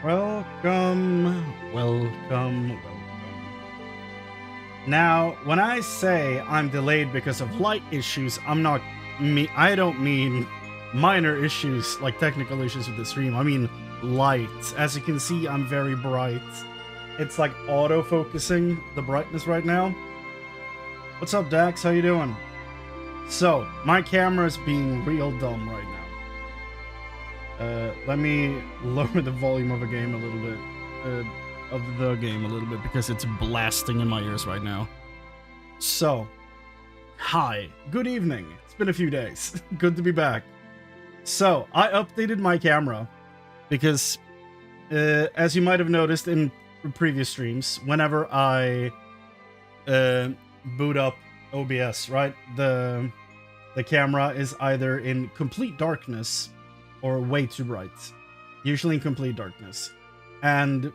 Welcome. Now, when I say I'm delayed because of light issues, I don't mean minor issues like technical issues with the stream. I mean light. As you can see, I'm very bright. It's like auto-focusing the brightness right now. What's up, Dax? How you doing? So, my camera is being real dumb right now. Let me lower the volume of the game a little bit. Because it's blasting in my ears right now. So, hi, good evening. It's been a few days. Good to be back. So, I updated my camera because, as you might have noticed in previous streams, whenever I boot up OBS, right, the camera is either in complete darkness or way too bright. Usually in complete darkness. And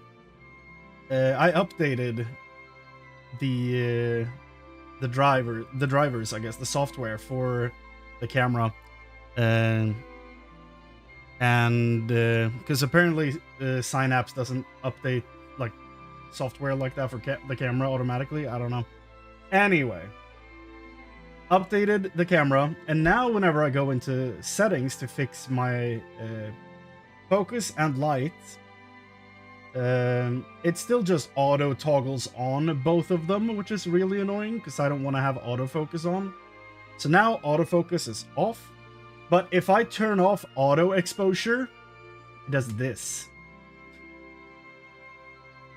I updated the drivers, I guess, the software for the camera, and because apparently Synapse doesn't update like software like that for the camera automatically. I don't know. Anyway, updated the camera, and now whenever I go into settings to fix my focus and light, it still just auto toggles on both of them, which is really annoying because I don't want to have autofocus on. So now autofocus is off, but if I turn off auto exposure, it does this,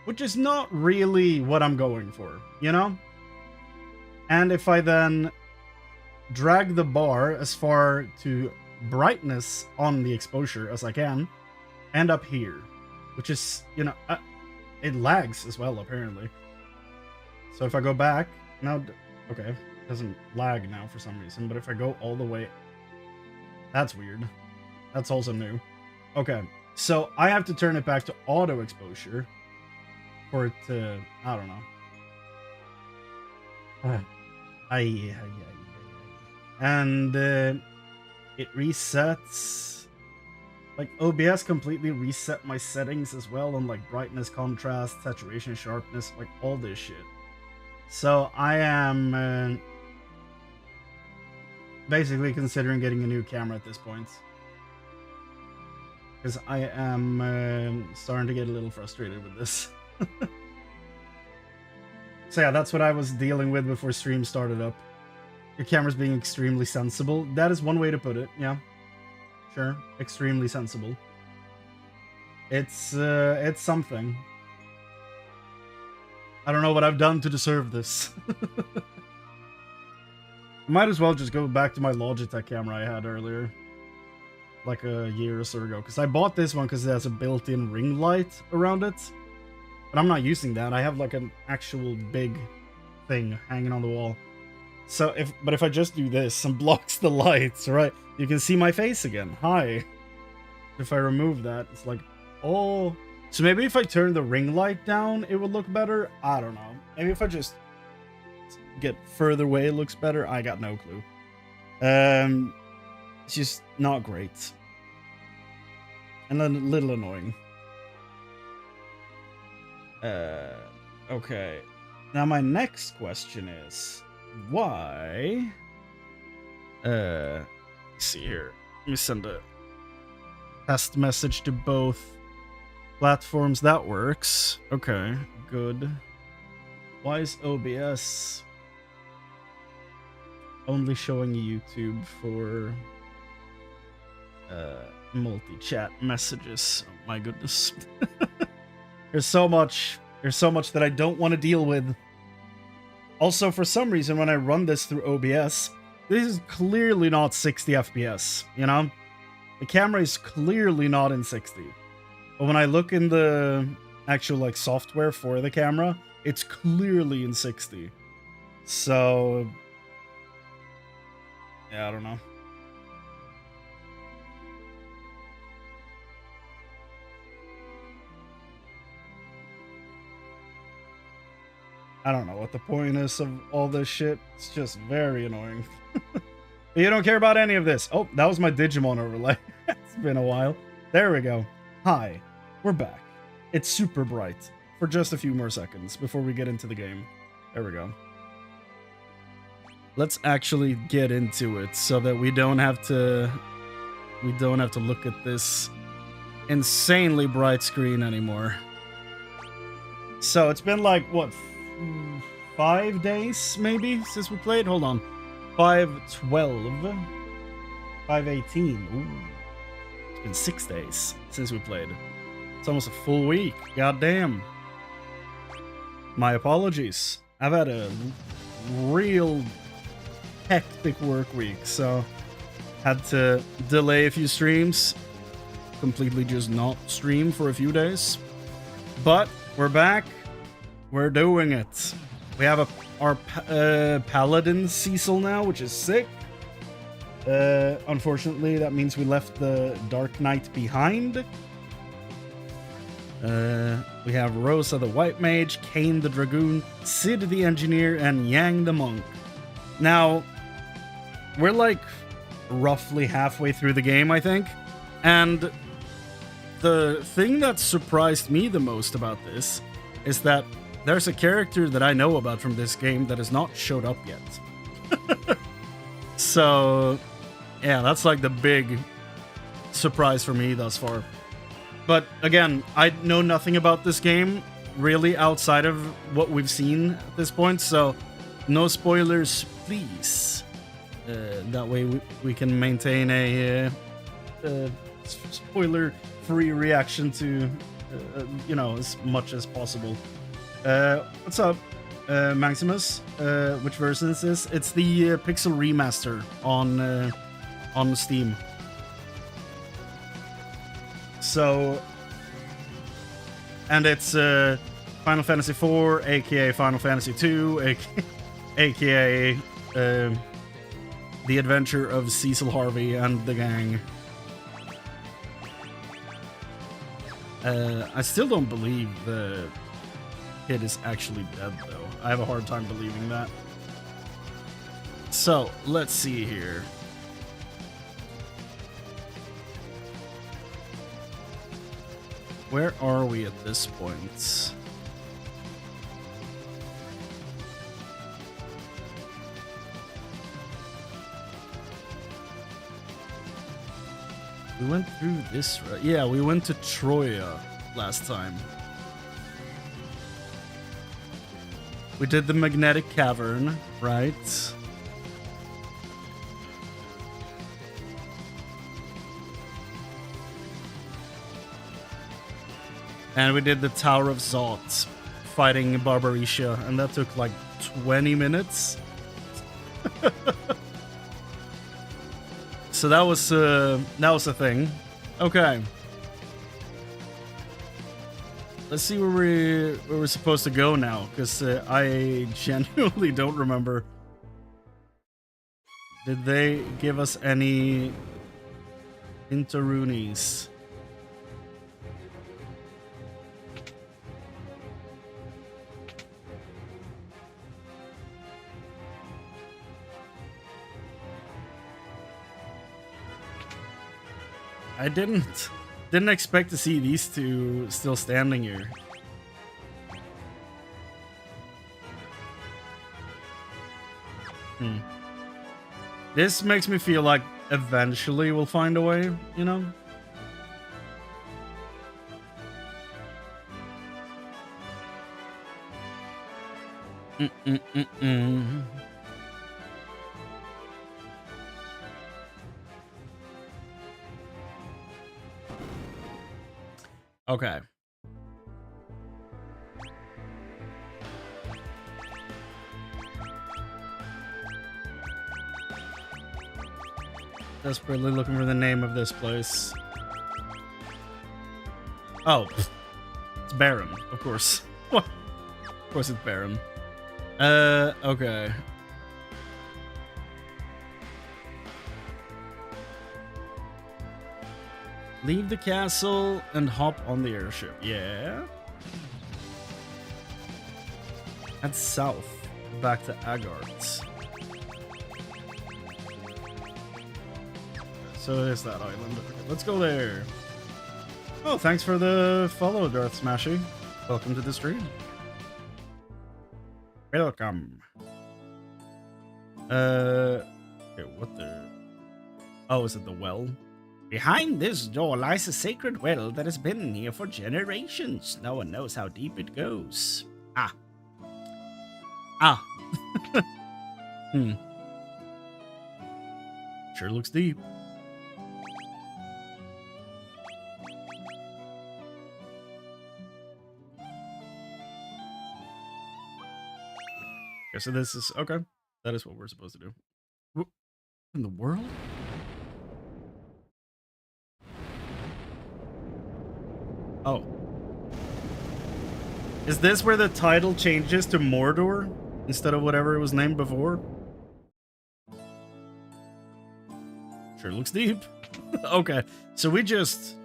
which is not really what I'm going for, you know? And if I then drag the bar as far to brightness on the exposure as I can, end up here, which is, you know, it lags as well, apparently. So if I go back, now, okay, it doesn't lag now for some reason, but if I go all the way, that's weird. That's also new. Okay, so I have to turn it back to auto exposure for it to, I don't know. And it resets. Like, OBS completely reset my settings as well on, like, brightness, contrast, saturation, sharpness, like, all this shit. So, I am basically considering getting a new camera at this point. Because I am starting to get a little frustrated with this. So yeah, that's what I was dealing with before stream started up. Your camera's being extremely sensible. That is one way to put it, yeah. Sure, extremely sensible. It's something. I don't know what I've done to deserve this. Might as well just go back to my Logitech camera I had earlier. Like a year or so ago. Because I bought this one because it has a built-in ring light around it. But I'm not using that. I have like an actual big thing hanging on the wall. So if I just do this and blocks the lights, right, you can see my face again. Hi. If I remove that, it's like, oh. So maybe if I turn the ring light down, it would look better. I don't know. Maybe if I just get further away, it looks better. I got no clue. It's just not great. And a little annoying. Okay. Now my next question is, why? Let's see here. Let me send a test message to both platforms. That works. Okay, good. Why is OBS only showing YouTube for multi-chat messages? Oh my goodness. There's so much that I don't want to deal with. Also, for some reason, when I run this through OBS, this is clearly not 60 FPS, you know? The camera is clearly not in 60. But when I look in the actual, like, software for the camera, it's clearly in 60. So, yeah, I don't know. I don't know what the point is of all this shit. It's just very annoying. You don't care about any of this. Oh, that was my Digimon overlay. It's been a while. There we go. Hi, we're back. it's super bright for just a few more seconds before we get into the game. There we go. Let's actually get into it so that we don't have to look at this insanely bright screen anymore. So it's been like what, 5 days maybe since we played. Hold on, 5/12, 5/18. Ooh, it's been 6 days since we played. It's almost a full week. God damn. My apologies. I've had a real hectic work week, so had to delay a few streams, completely just not stream for a few days. But we're back. We're doing it. We have our Paladin Cecil now, which is sick. Unfortunately, that means we left the Dark Knight behind. We have Rosa the White Mage, Kane the Dragoon, Sid the Engineer, and Yang the Monk. Now, we're like roughly halfway through the game, I think. And the thing that surprised me the most about this is that there's a character that I know about from this game that has not showed up yet. So, yeah, that's like the big surprise for me thus far. But again, I know nothing about this game really outside of what we've seen at this point, so no spoilers, please. That way we can maintain a spoiler-free reaction to, you know, as much as possible. What's up, Maximus? Which version is this? It's the Pixel Remaster on Steam. So, and it's Final Fantasy IV, aka Final Fantasy II, aka The Adventure of Cecil Harvey and the Gang. I still don't believe the kid is actually dead, though. I have a hard time believing that. So, let's see here. Where are we at this point? We went through this, right? Yeah, we went to Troya last time. We did the magnetic cavern, right? And we did the Tower of Zot, fighting Barbarisha, and that took like 20 minutes. So that was a thing. Okay. Let's see where we're supposed to go now, because I genuinely don't remember. Did they give us any Interoonies? I didn't expect to see these two still standing here. This makes me feel like eventually we'll find a way, you know? Okay. Desperately looking for the name of this place. Oh, it's Baron, of course. What? Of course it's Baron. Okay. Leave the castle and hop on the airship. Yeah. Head south, back to Agart. So there's that island. Okay, let's go there. Oh, thanks for the follow, Darth Smashy. Welcome to the stream. Welcome. Okay, what the... Oh, is it the well? Behind this door lies a sacred well that has been here for generations. No one knows how deep it goes. Ah. Sure looks deep. Okay, so this is... Okay. That is what we're supposed to do. What in the world? Oh. Is this where the title changes to Mordor instead of whatever it was named before? Sure looks deep. Okay, so we just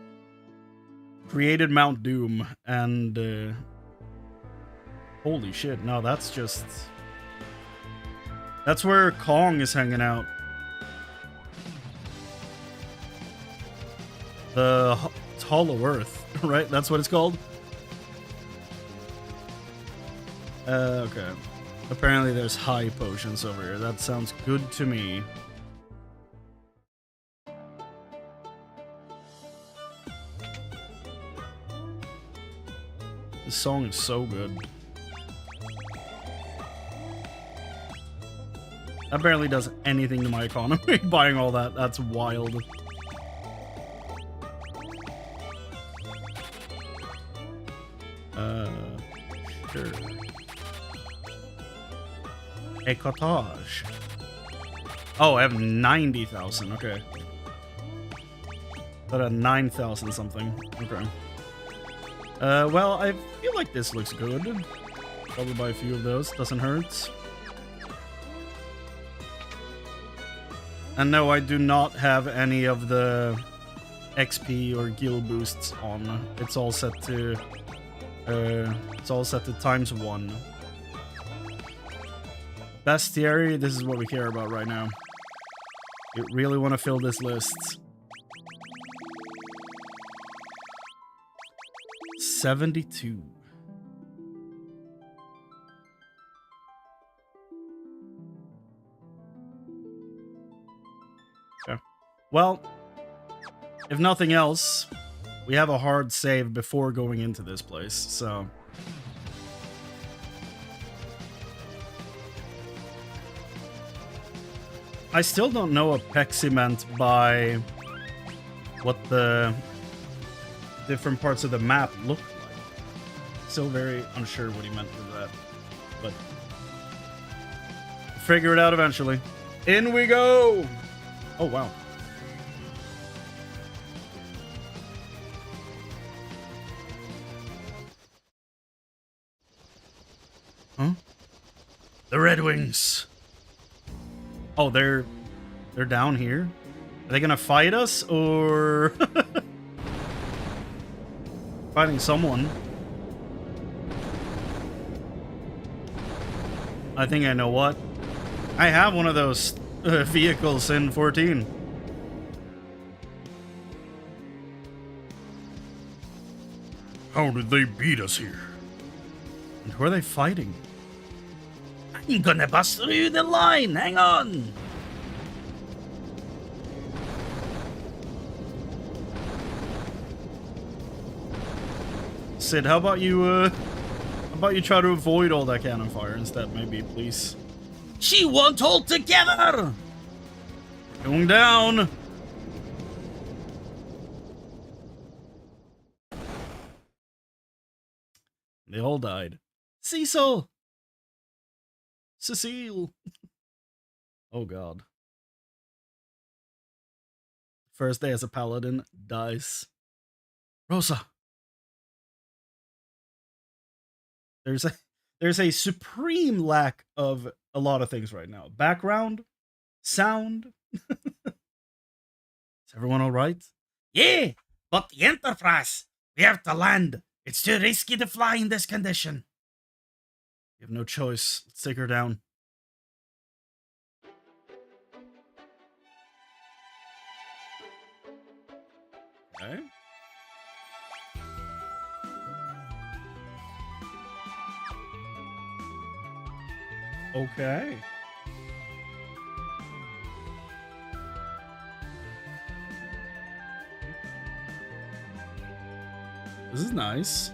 created Mount Doom and holy shit, no, that's just... That's where Kong is hanging out. The Hollow Earth, right? That's what it's called? Okay. Apparently there's high potions over here. That sounds good to me. This song is so good. That barely does anything to my economy, buying all that. That's wild. Sure. A cottage. Oh, I have 90,000. Okay. But a 9,000 something. Okay. Well, I feel like this looks good. Probably buy a few of those. Doesn't hurt. And no, I do not have any of the XP or guild boosts on. It's all set to ×1. Bestiary, this is what we care about right now. You really want to fill this list. 72. Okay. Well, if nothing else, we have a hard save before going into this place, so... I still don't know what Pexi meant by what the different parts of the map look like. Still very unsure what he meant with that, but figure it out eventually. In we go! Oh, wow. Huh? The Red Wings. Oh, they're down here? Are they gonna fight us, or... fighting someone? I think I know what. I have one of those vehicles in 14. How did they beat us here? And who are they fighting? I'm gonna bust through the line, hang on! Sid, how about you try to avoid all that cannon fire instead, maybe, please? She won't hold together! Going down! They all died. Cecil! Cecile! Oh god. First day as a paladin dies. Rosa! There's a supreme lack of a lot of things right now. Background, sound. Is everyone all right? Yeah, but the Enterprise. We have to land. It's too risky to fly in this condition. We have no choice. Let's take her down. Okay. Okay. This is nice.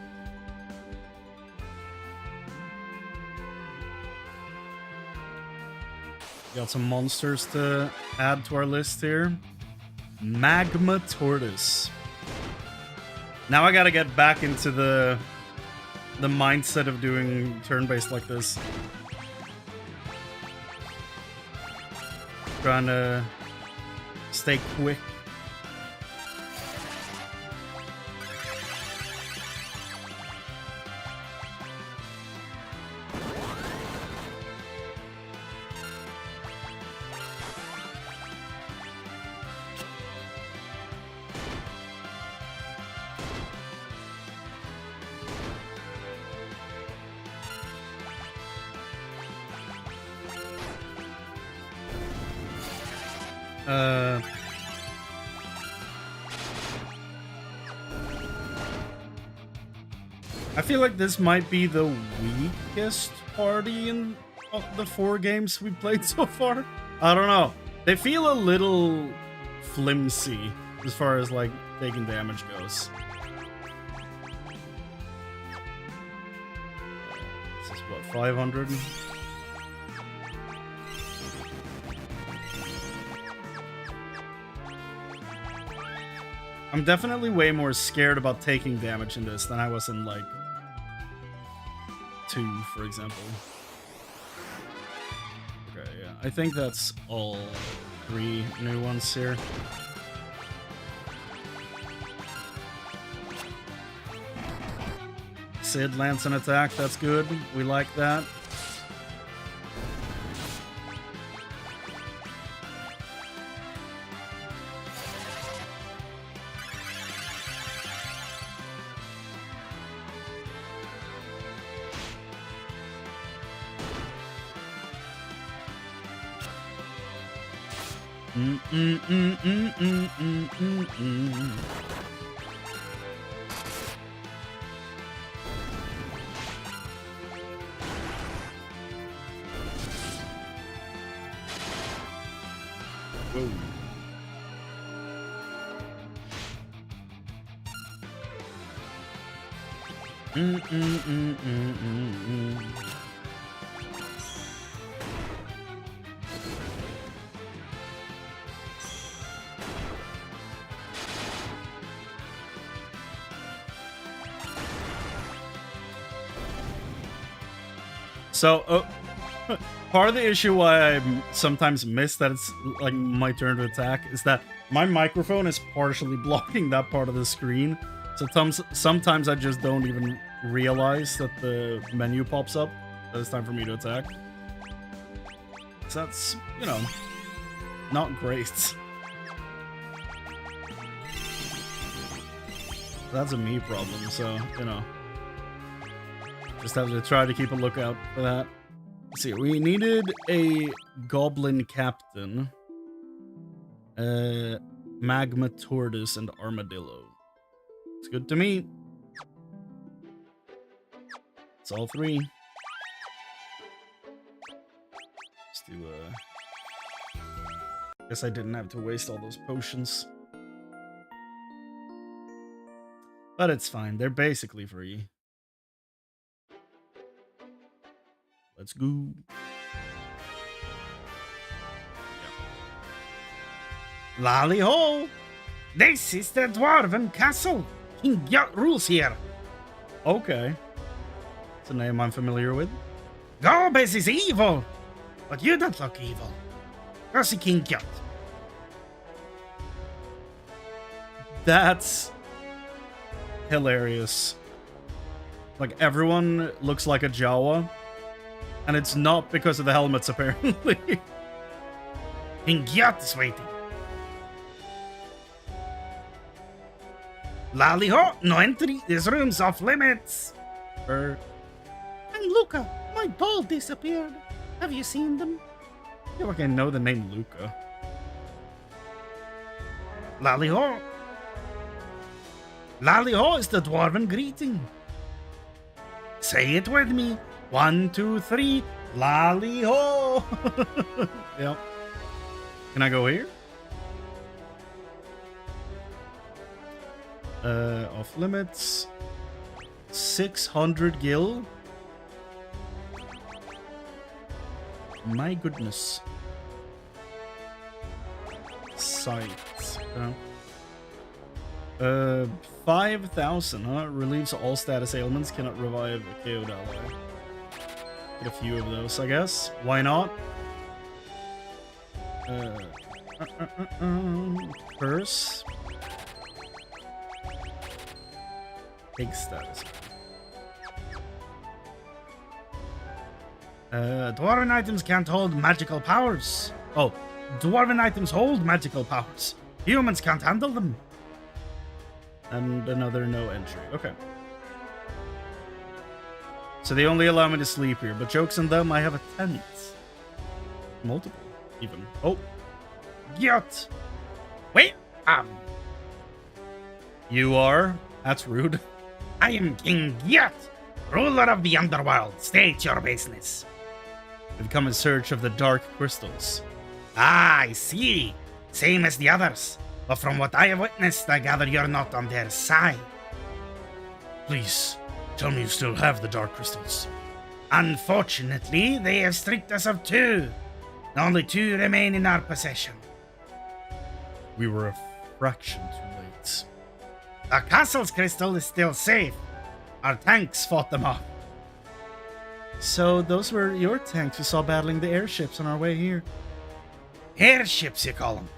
Got some monsters to add to our list here. Magma Tortoise. Now I gotta get back into the mindset of doing turn-based like this. Trying to stay quick. I feel like this might be the weakest party in the 4 games we played so far. I don't know. They feel a little flimsy as far as like taking damage goes. This is what, 500? I'm definitely way more scared about taking damage in this than I was in like 2, for example. Okay, yeah. I think that's all 3 new ones here. Sid lands an attack, that's good. We like that. Whoa. So, part of the issue why I sometimes miss that it's like my turn to attack is that my microphone is partially blocking that part of the screen. So sometimes I just don't even realize that the menu pops up that it's time for me to attack. So that's, you know, not great. That's a me problem, so, you know. Just have to try to keep a lookout for that. Let's see, we needed a goblin captain, magma tortoise, and armadillo. It's good to me. It's all 3. Let's do guess I didn't have to waste all those potions. But it's fine, they're basically free. Let's go. Lally ho! This is the Dwarven Castle. King Gyat rules here. Okay. It's a name I'm familiar with. Gobes is evil, but you don't look evil. Go see King Gyat. That's hilarious. Like, everyone looks like a Jawa. And it's not because of the helmets, apparently. King Gyat is waiting. Lally ho! No entry. This room's off limits. And Luca, my doll disappeared. Have you seen them? I feel like I know the name Luca. Lally ho! Lally ho is the Dwarven greeting. Say it with me. 1, 2, 3. Lally ho! Yep. Can I go here? Off limits. 600 gil. My goodness. Sights. 5,000, huh? Relieves all status ailments, cannot revive a KO'd ally. Get a few of those, I guess. Why not? Curse. Big status. Dwarven items can't hold magical powers. Oh, dwarven items hold magical powers. Humans can't handle them. And another no entry. Okay. So they only allow me to sleep here, but jokes on them, I have a tent. Multiple, even. Oh. Gyat. Wait, You are? That's rude. I am King Gyat, ruler of the underworld. State your business. We've come in search of the dark crystals. Ah, I see. Same as the others. But from what I have witnessed, I gather you're not on their side. Please, tell me you still have the dark crystals. Unfortunately, they have stripped us of 2. Only 2 remain in our possession. We were a fraction too late. The castle's crystal is still safe. Our tanks fought them off. So those were your tanks we saw battling the airships on our way here. Airships, you call them.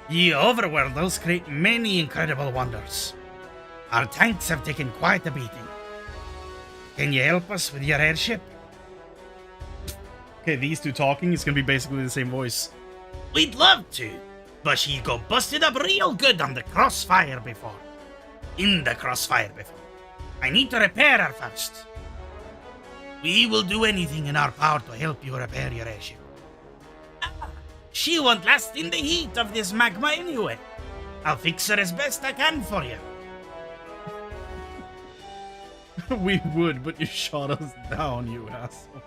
Ye overworlders create many incredible wonders. Our tanks have taken quite a beating. Can you help us with your airship? Okay, these two talking is gonna be basically the same voice. We'd love to, but she got busted up real good on the crossfire before. In the crossfire before. I need to repair her first. We will do anything in our power to help you repair your airship. She won't last in the heat of this magma anyway. I'll fix her as best I can for you. We would, but you shot us down, you asshole.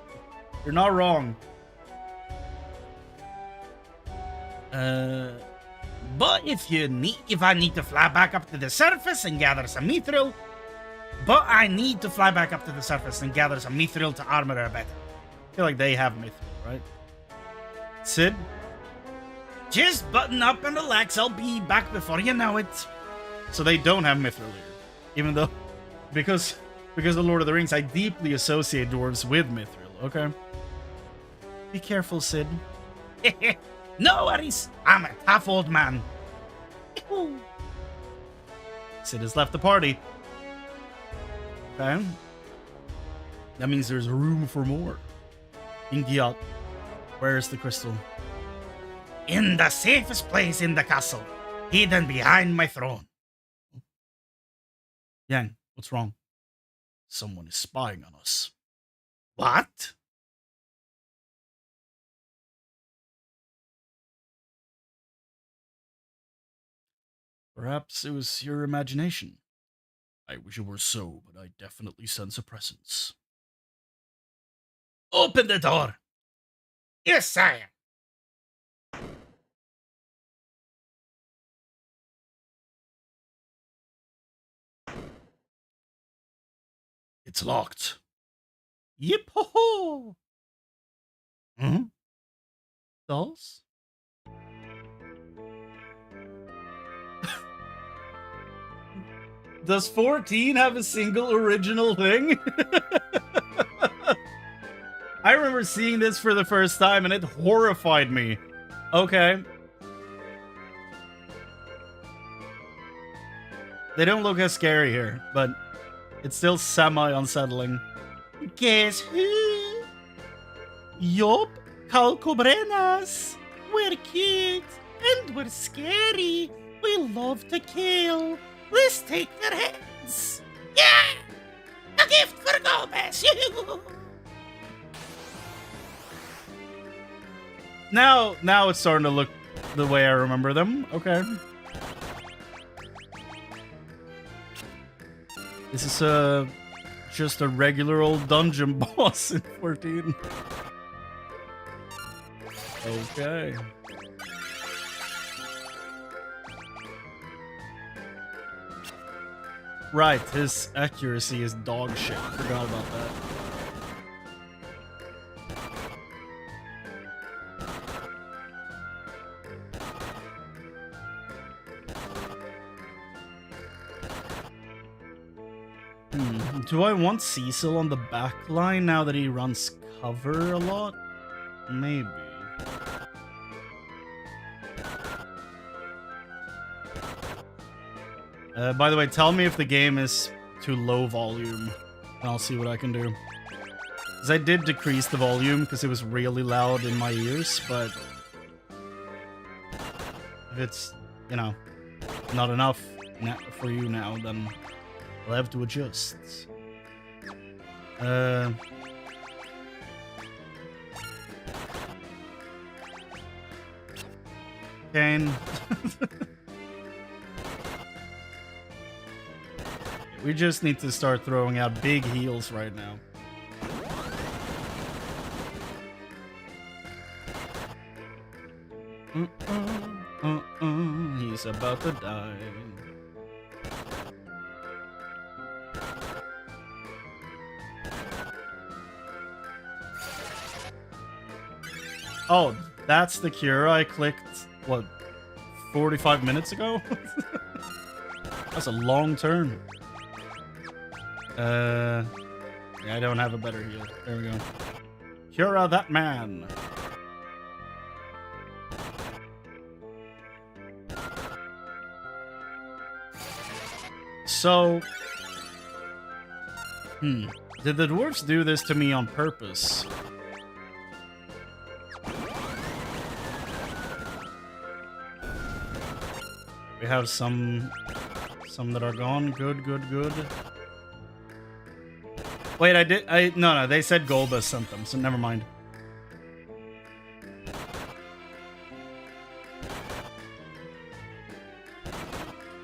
You're not wrong. But if I need to fly back up to the surface and gather some mithril, to armor her better. I feel like they have mithril, right? Sid? Just button up and relax. I'll be back before you know it. So they don't have mithril here, even though because of Lord of the Rings, I deeply associate dwarves with mithril. Okay. Be careful, Sid. No worries. I'm a tough old man. Sid has left the party. Okay. That means there's room for more. Ingiat, where is the crystal? In the safest place in the castle, hidden behind my throne. Yang, what's wrong? Someone is spying on us. What? Perhaps it was your imagination. I wish it were so, but I definitely sense a presence. Open the door. Yes, sire. It's locked. Yip ho ho. Hmm? Dolls? Does 14 have a single original thing? I remember seeing this for the first time and it horrified me. Okay. They don't look as scary here, but it's still semi-unsettling. Guess who? Yup, Calcobrenas. We're cute and we're scary. We love to kill. Let's take their heads. Yeah! A gift for Gomez. Now it's starting to look the way I remember them. Okay. This is just a regular old dungeon boss in 14. Okay. Right, his accuracy is dog shit. Forgot about that. Do I want Cecil on the back line now that he runs cover a lot? Maybe. By the way, tell me if the game is too low volume, and I'll see what I can do. Because I did decrease the volume because it was really loud in my ears, but if it's, you know, not enough for you now, then I'll have to adjust. Kane. We just need to start throwing out big heals right now. He's about to die. Oh, that's the cure I clicked, what, 45 minutes ago? That's a long turn. Yeah, I don't have a better heal. There we go. Cura that man. So, did the dwarves do this to me on purpose? We have some that are gone. Good, good, good. Wait, no, they said Golba sent them, so never mind.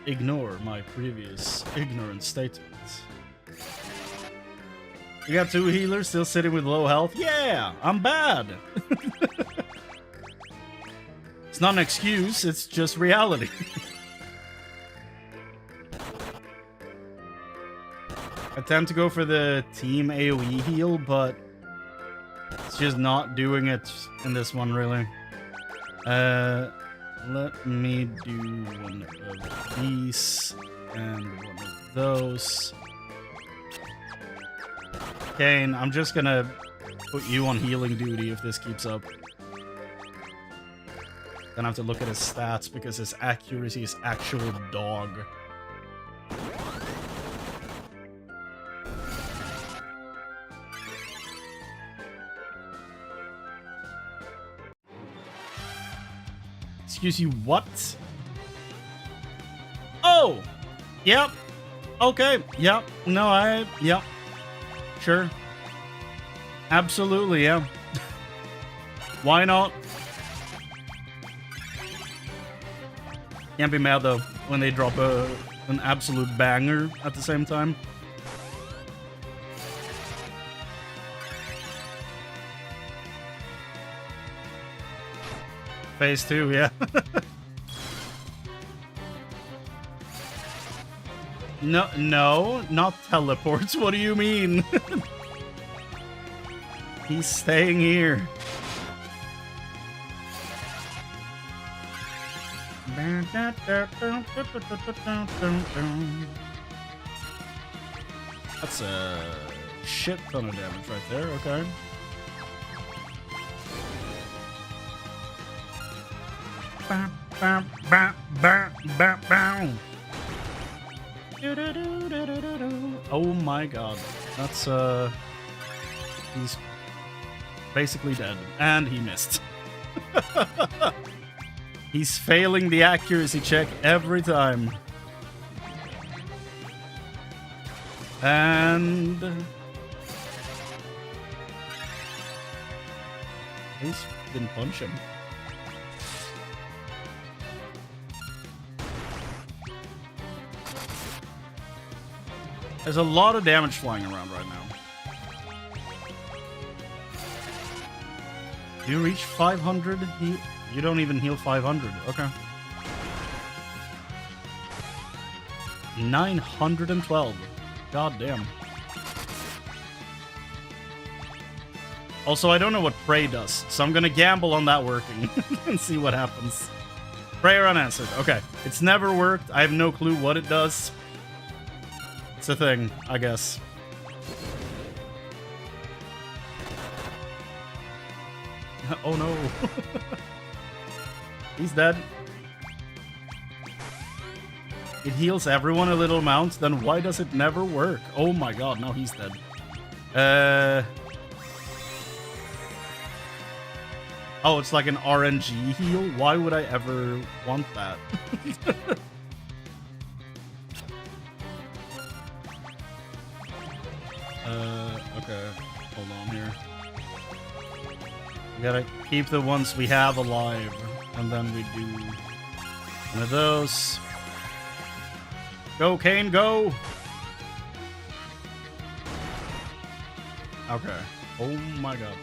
Ignore my previous ignorant statements. We got 2 healers still sitting with low health. Yeah, I'm bad. It's not an excuse, it's just reality. I tend to go for the team AoE heal, but it's just not doing it in this one, really. Let me do one of these and one of those. Kane, I'm just gonna put you on healing duty if this keeps up. Then I have to look at his stats because his accuracy is actual dog. Excuse you, what? Oh! Yep. Okay. Yep. No, yep. Sure. Absolutely, yeah. Why not? Can't be mad, though, when they drop an absolute banger at the same time. Phase 2, yeah. No, not teleports. What do you mean? He's staying here. That's a shit ton of damage right there, okay. Oh my god. That's he's basically dead. And he missed. He's failing the accuracy check every time. And at least didn't punch him. There's a lot of damage flying around right now. Do you reach 500? You don't even heal 500. Okay. 912. God damn. Also, I don't know what pray does, so I'm gonna gamble on that working and see what happens. Prayer unanswered. Okay. It's never worked. I have no clue what it does. It's a thing, I guess. Oh no. He's dead. It heals everyone a little amount, then why does it never work? Oh my god, now he's dead. Oh, it's like an RNG heal? Why would I ever want that? Okay. Hold on here. We gotta keep the ones we have alive. And then we do one of those. Go, Kane, go! Okay. Oh my god.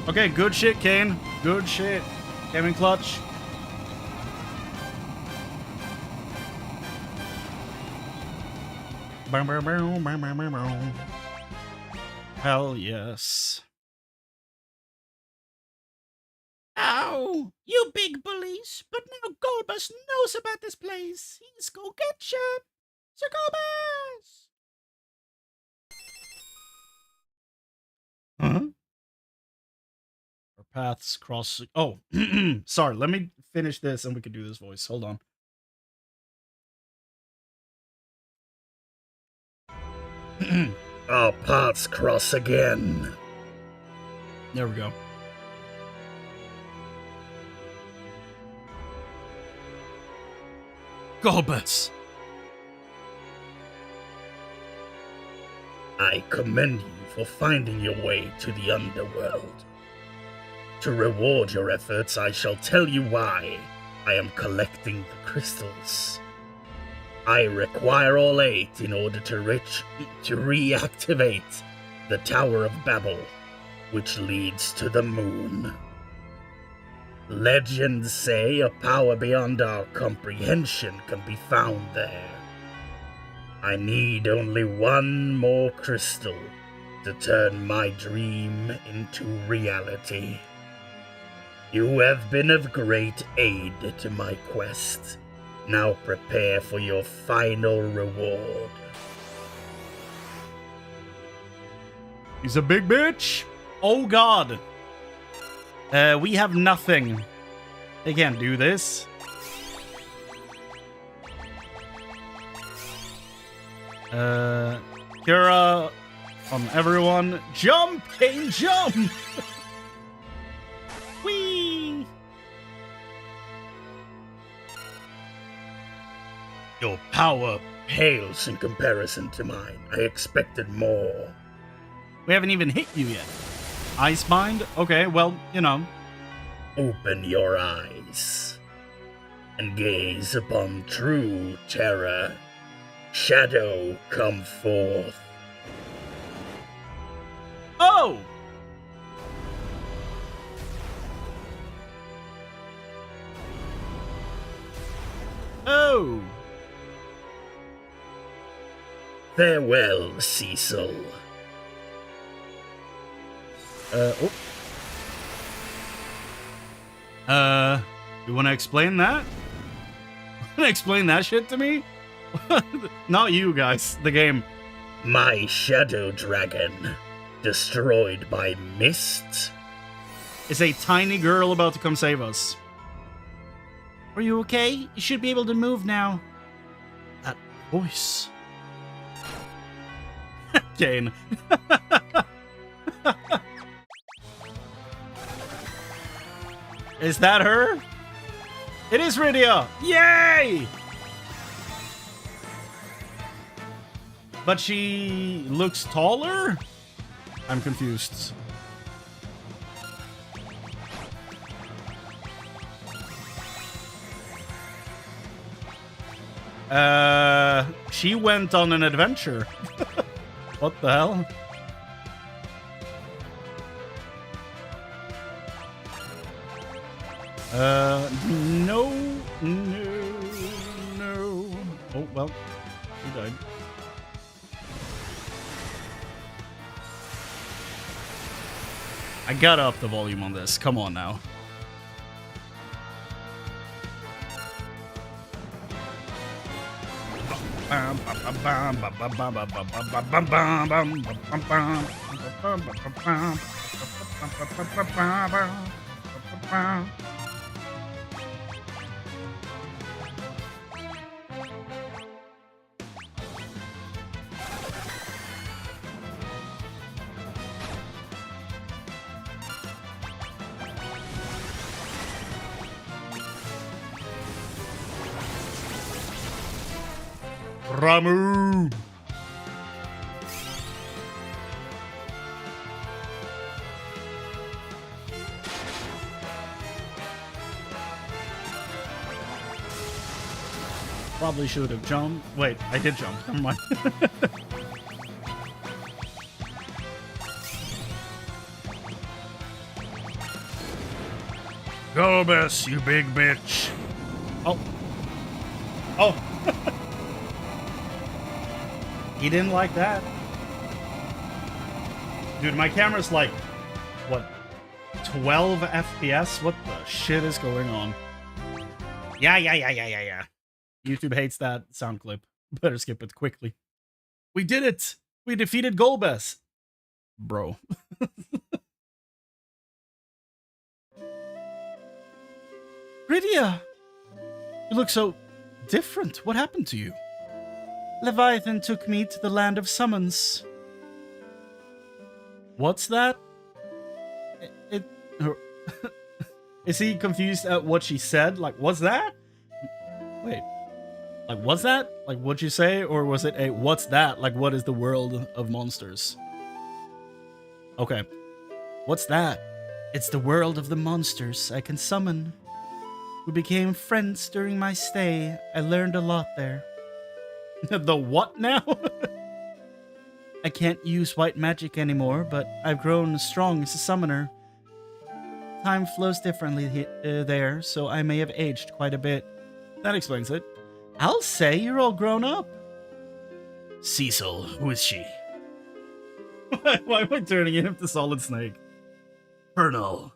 Okay, good shit, Kane. Good shit. Came in clutch. Hell yes. Ow! You big bullies! But now Golbus knows about this place. He's gonna get you! Sir Golbus! Huh? Our paths cross. Oh, sorry. Let me finish this and we can do this voice. Hold on. Our paths cross again. There we go. Golbus! I commend you for finding your way to the underworld. To reward your efforts, I shall tell you why I am collecting the crystals. I require all 8 in order to reactivate the Tower of Babel, which leads to the moon. Legends say a power beyond our comprehension can be found there. I need only 1 more crystal to turn my dream into reality. You have been of great aid to my quest. Now prepare for your final reward. He's a big bitch. Oh god. We have nothing. They can't do this. Tera on everyone. Jump, Kane, jump! Whee! Your power pales in comparison to mine. I expected more. We haven't even hit you yet. Icebind? Okay, well, you know. Open your eyes and gaze upon true terror. Shadow, come forth. Oh! Oh! Farewell, Cecil. You want to explain that? Want to explain that shit to me? Not you guys, the game. My shadow dragon, destroyed by mist. Is a tiny girl about to come save us. Are you okay? You should be able to move now. That voice. Kane. Is that her? It is Rydia! Yay! But she looks taller? I'm confused. She went on an adventure. What the hell? No. Oh, well, he died. I gotta up the volume on this. Come on now. Ramu! Probably should have jumped. Wait, I did jump. Never mind. Golbus, you big bitch. Oh. Oh. He didn't like that. Dude, my camera's like, what, 12 FPS? What the shit is going on? Yeah. YouTube hates that sound clip. Better skip it quickly. We did it! We defeated Golbus! Bro. Rydia! You look so different. What happened to you? Leviathan took me to the land of summons. What's that? Is he confused at what she said? Like, what's that? Wait. Like, what's that? Like, what'd you say? Or was it a, what's that? Like, what is the world of monsters? Okay. What's that? It's the world of the monsters I can summon. We became friends during my stay. I learned a lot there. The what now? I can't use white magic anymore, but I've grown strong as a summoner. Time flows differently there, so I may have aged quite a bit. That explains it. I'll say you're all grown up. Cecil, who is she? Why am I turning him to Solid Snake? Colonel.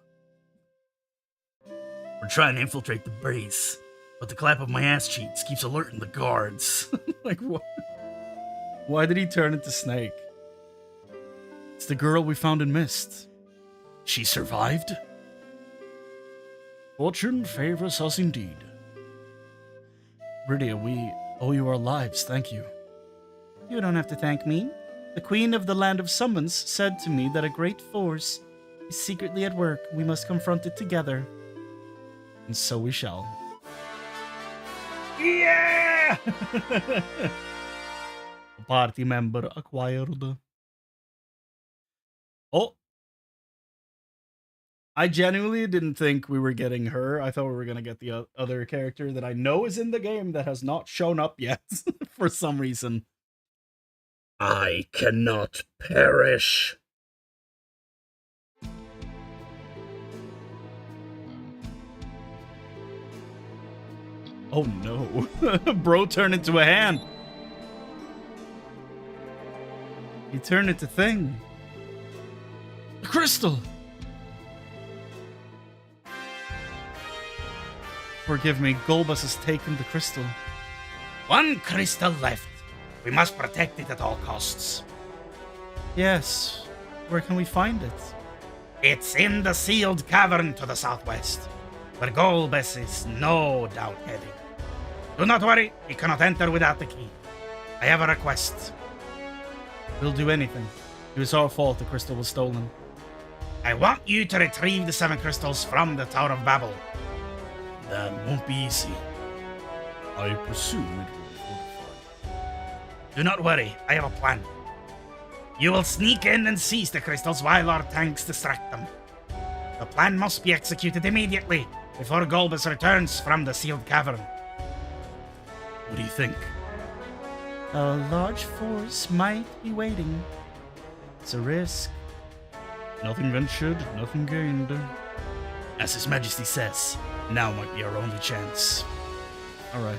We're trying to infiltrate the base, but the clap of my ass cheeks keeps alerting the guards. Like, what? Why did he turn into Snake? It's the girl we found in Mist. She survived? Fortune favors us indeed. Rydia, we owe you our lives, thank you. You don't have to thank me. The Queen of the Land of Summons said to me that a great force is secretly at work. We must confront it together. And so we shall. Yeah! A party member acquired. Oh! I genuinely didn't think we were getting her. I thought we were going to get the other character that I know is in the game that has not shown up yet for some reason. I cannot perish. Oh no. Bro turned into a hand. He turned into thing. A crystal. Forgive me, Golbus has taken the crystal. One crystal left. We must protect it at all costs. Yes. Where can we find it? It's in the sealed cavern to the southwest, where Golbus is no doubt heading. Do not worry, he cannot enter without the key. I have a request. We'll do anything. It was our fault the crystal was stolen. I want you to retrieve the 7 crystals from the Tower of Babel. That won't be easy. I presume it will be fortified. Do not worry, I have a plan. You will sneak in and seize the crystals while our tanks distract them. The plan must be executed immediately, before Golbus returns from the sealed cavern. What do you think? A large force might be waiting. It's a risk. Nothing ventured, nothing gained. As His Majesty says, now might be our only chance. Alright.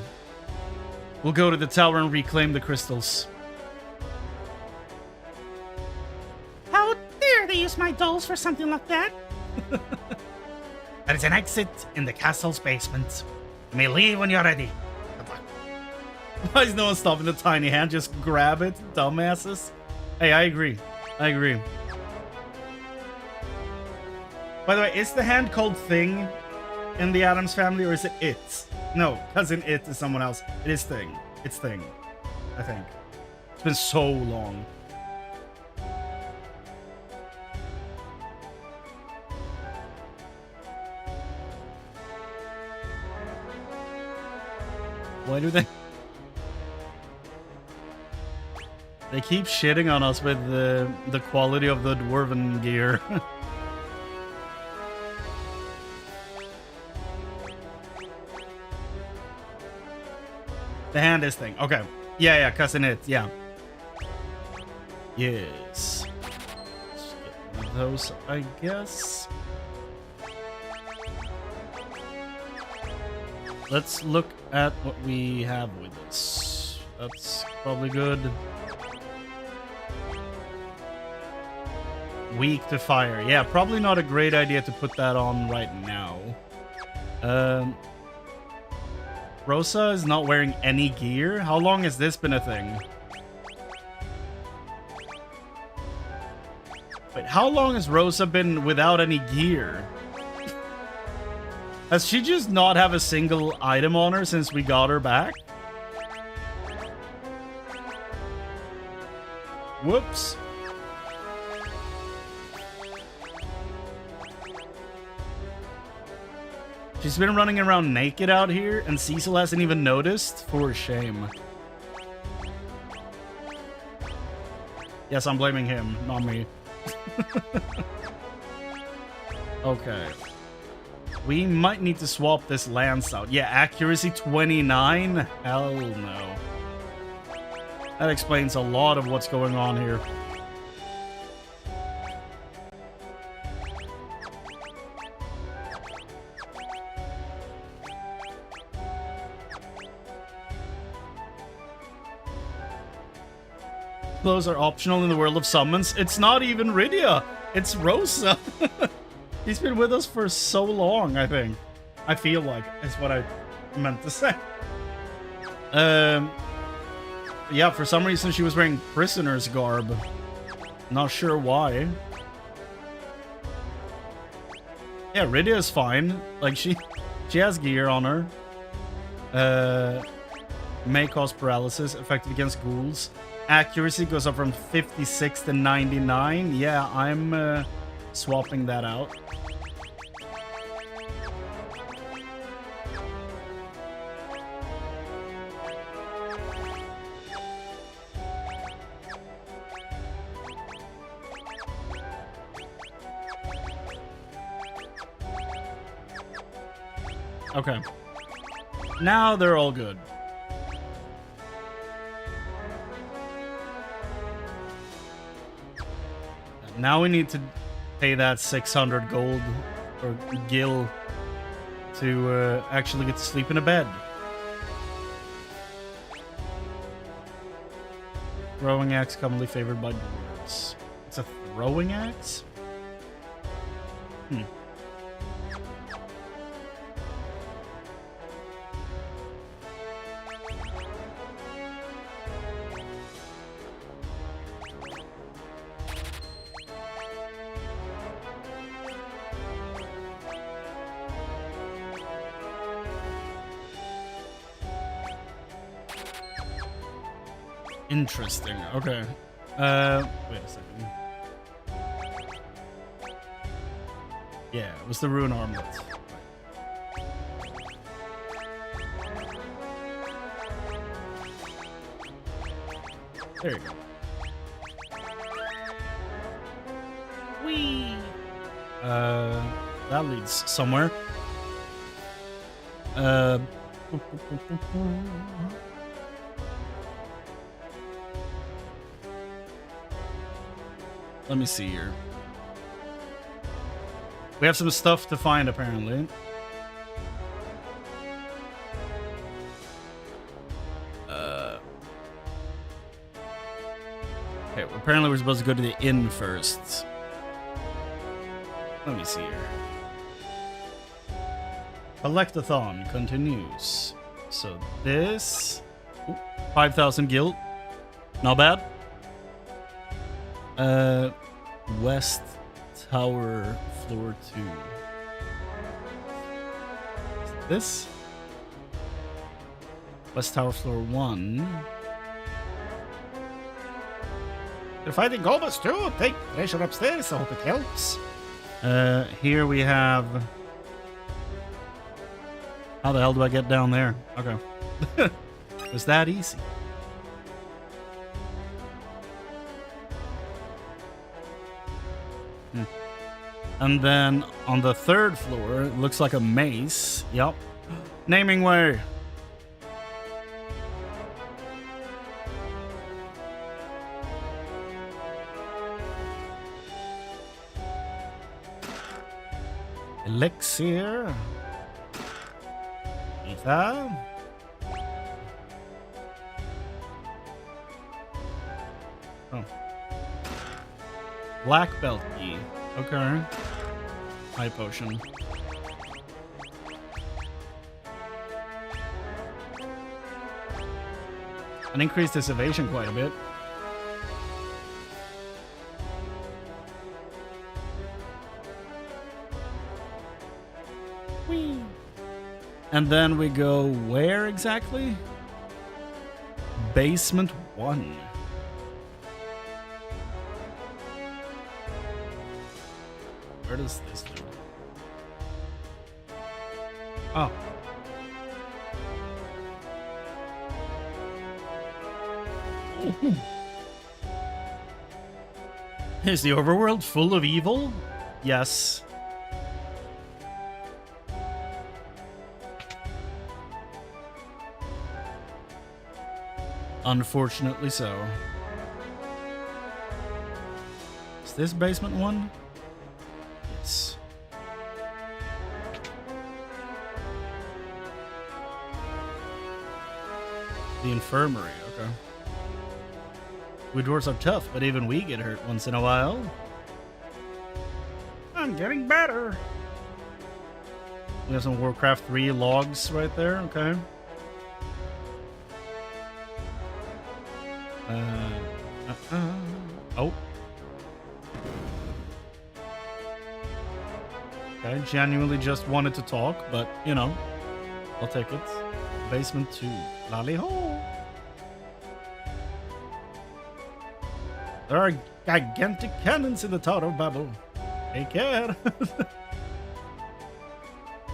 We'll go to the tower and reclaim the crystals. How dare they use my dolls for something like that? There is an exit in the castle's basement. You may leave when you're ready. Good luck. Why is no one stopping the tiny hand? Just grab it, dumbasses. Hey, I agree. I agree. By the way, is the hand called Thing in the Addams Family, or is it It? No, cousin It is someone else. It is Thing. It's Thing, I think. It's been so long. Why do they... They keep shitting on us with the quality of the dwarven gear. The hand is Thing. Okay. Yeah, cousin It. Yeah. Yes. Let's get one of those, I guess. Let's look at what we have with us. That's probably good. Weak to fire. Yeah, probably not a great idea to put that on right now. Rosa is not wearing any gear. How long has this been a thing? Wait, how long has Rosa been without any gear? Has she just not have a single item on her since we got her back? Whoops. She's been running around naked out here, and Cecil hasn't even noticed? For shame. Yes, I'm blaming him, not me. Okay. We might need to swap this lance out. Yeah, accuracy 29? Hell no. That explains a lot of what's going on here. Clothes are optional in the world of summons. It's not even Rydia. It's Rosa. He's been with us for so long, I think. I feel like is what I meant to say. Yeah, for some reason she was wearing prisoner's garb. Not sure why. Yeah, Rydia is fine. Like she has gear on her. May cause paralysis, effective against ghouls. Accuracy goes up from 56 to 99. Yeah, I'm swapping that out. Okay. Now they're all good. Now we need to pay that 600 gold or gil to actually get to sleep in a bed. Throwing axe commonly favored by dwarves. It's a throwing axe? Interesting. Okay. Wait a second. Yeah, it was the rune armlet. There you go. Whee! That leads somewhere. Let me see here. We have some stuff to find, apparently. Okay, well, apparently we're supposed to go to the inn first. Let me see here. Collectathon continues. So this... 5,000 guild. Not bad. West Tower, floor 2. This? West Tower, floor 1. You're fighting Golbus too. Take pressure upstairs. I hope it helps. Here we have... How the hell do I get down there? Okay. Was that easy? And then on the 3rd floor, it looks like a maze. Yup. Naming way. Elixir. Ether. Oh. Black belt key. Okay. High potion. And increased his evasion quite a bit. Whee! And then we go where exactly? Basement 1. Where does this lead? Oh. Is the overworld full of evil? Yes. Unfortunately so. Is this basement 1? Yes. The infirmary, okay. We dwarves are tough, but even we get hurt once in a while. I'm getting better. We have some Warcraft 3 logs right there, okay. Oh. Okay, genuinely just wanted to talk, but, you know, I'll take it. Basement 2. Lally ho! There are gigantic cannons in the Tower of Babel. Take care!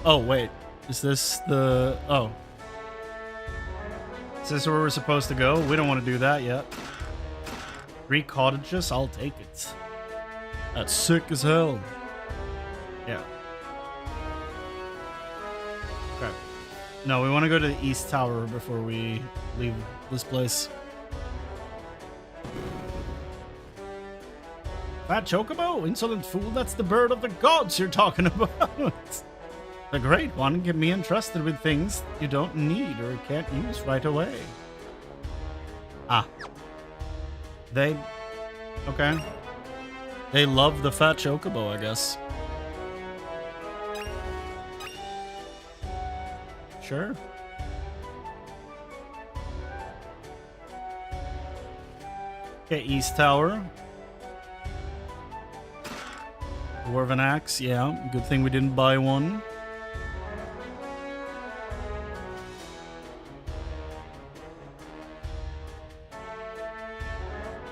Oh, wait. Is this the... Oh. Is this where we're supposed to go? We don't want to do that yet. 3 cottages? I'll take it. That's sick as hell. Yeah. Okay. No, we want to go to the East Tower before we leave this place. Fat Chocobo? Insolent fool, that's the bird of the gods you're talking about. The Great One can be entrusted with things you don't need or can't use right away. Ah. They... Okay. They love the Fat Chocobo, I guess. Sure. Okay, East Tower. Dwarven Axe, yeah. Good thing we didn't buy one.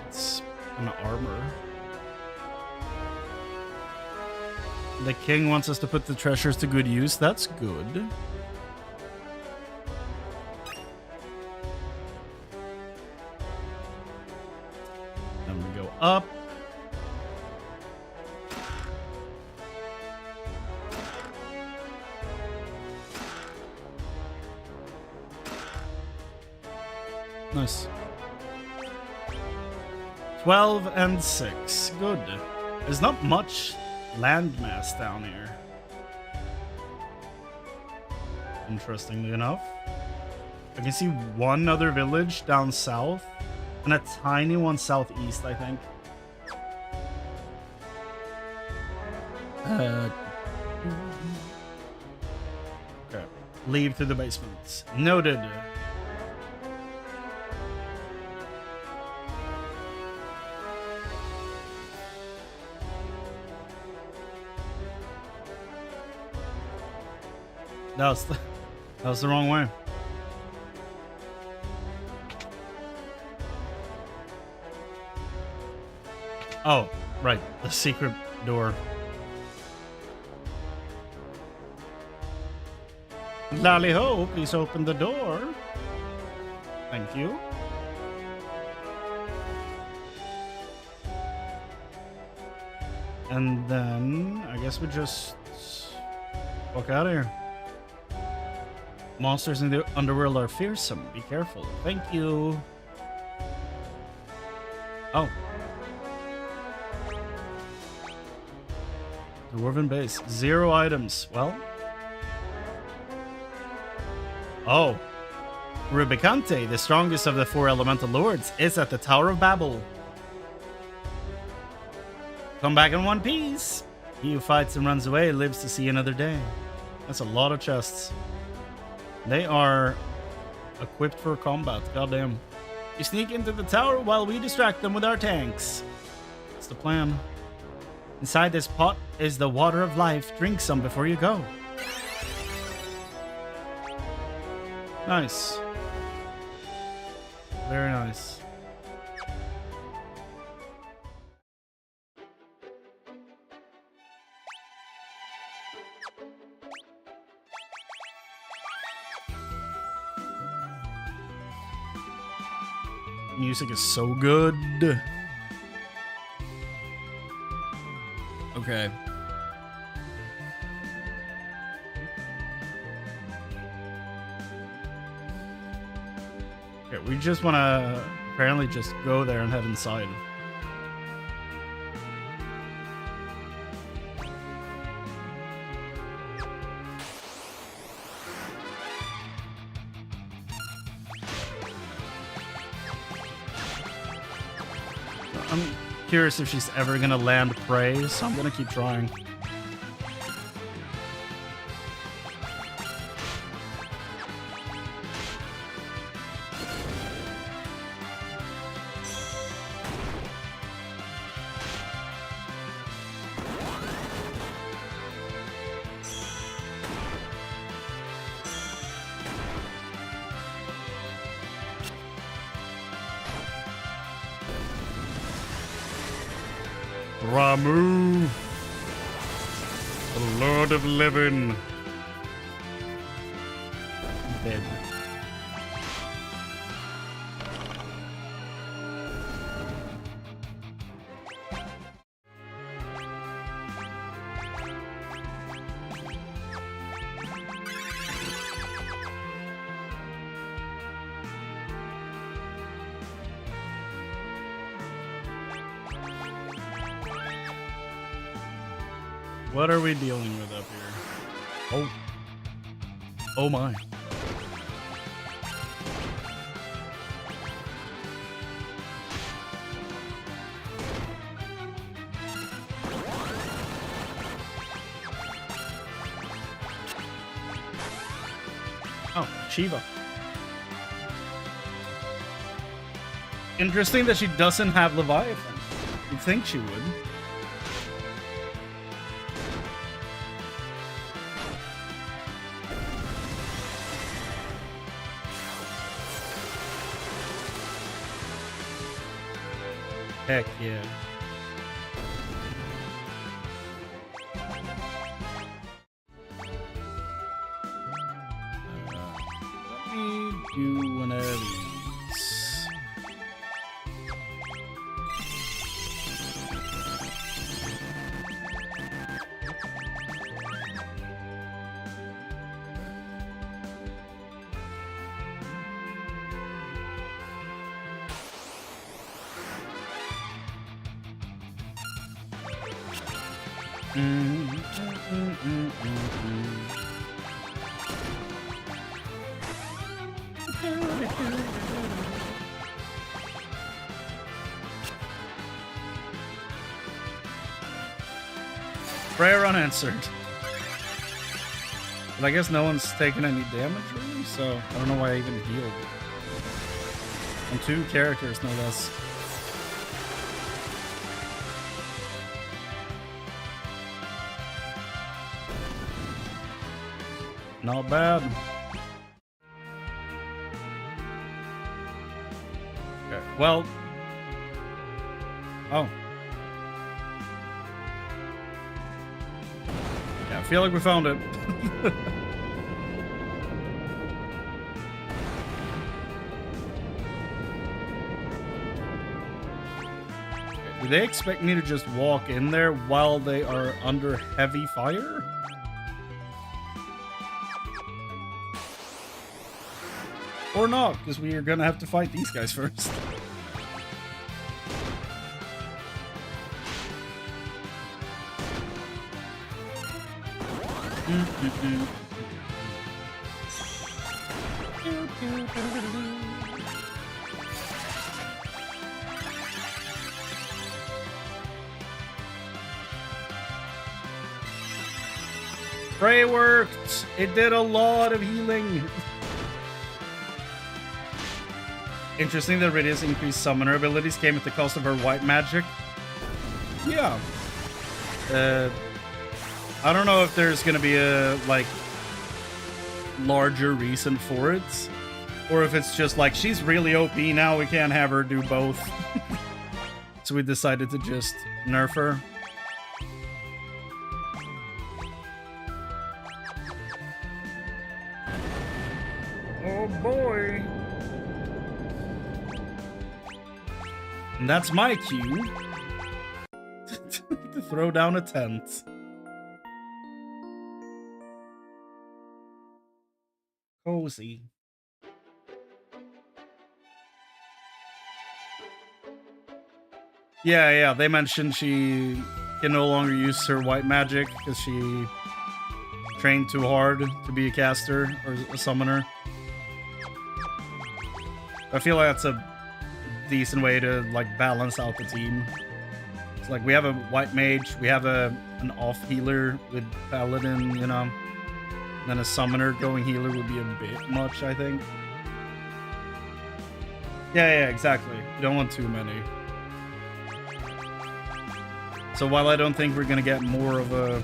It's an armor. The king wants us to put the treasures to good use. That's good. Then we go up. Nice. 12 and 6. Good. There's not much landmass down here. Interestingly enough. I can see one other village down south and a tiny one southeast, I think. Okay. Leave to the basement. Noted. That was the wrong way. Oh, right. The secret door. Lally ho, please open the door. Thank you. And then I guess we just walk out of here. Monsters in the underworld are fearsome. Be careful. Thank you. Oh. Dwarven base. 0 items. Well. Oh. Rubicante, the strongest of the 4 elemental lords, is at the Tower of Babel. Come back in one piece. He who fights and runs away lives to see another day. That's a lot of chests. They are equipped for combat. Goddamn. You sneak into the tower while we distract them with our tanks. That's the plan. Inside this pot is the water of life. Drink some before you go. Nice. Very nice. Music is so good. Okay. Okay, we just want to apparently just go there and head inside. I'm curious if she's ever gonna land prey, so I'm gonna keep trying. Ramu, the Lord of Living. Dead. What are we dealing with up here? Oh. Oh my. Oh, Shiva. Interesting that she doesn't have Leviathan. You'd think she would. Heck yeah. Let me do one of these. Prayer unanswered. But I guess no one's taken any damage really, so I don't know why I even healed. And 2 characters, no less. Not bad. Okay, well. Oh. Yeah, I feel like we found it. Do they expect me to just walk in there while they are under heavy fire? Or not, because we are gonna have to fight these guys first. Spray worked! It did a lot of healing! Interesting that Rydia's increased summoner abilities came at the cost of her white magic. Yeah. I don't know if there's gonna be a, like, larger reason for it. Or if it's just like, she's really OP now, we can't have her do both. So we decided to just nerf her. Oh boy. And that's my cue to throw down a tent. Cozy. Yeah, they mentioned she can no longer use her white magic because she trained too hard to be a caster or a summoner. I feel like that's a decent way to, like, balance out the team. It's like, we have a white mage, we have an off healer with paladin, you know, and then a summoner going healer would be a bit much, I think. Yeah, exactly. You don't want too many. So while I don't think we're gonna get more of a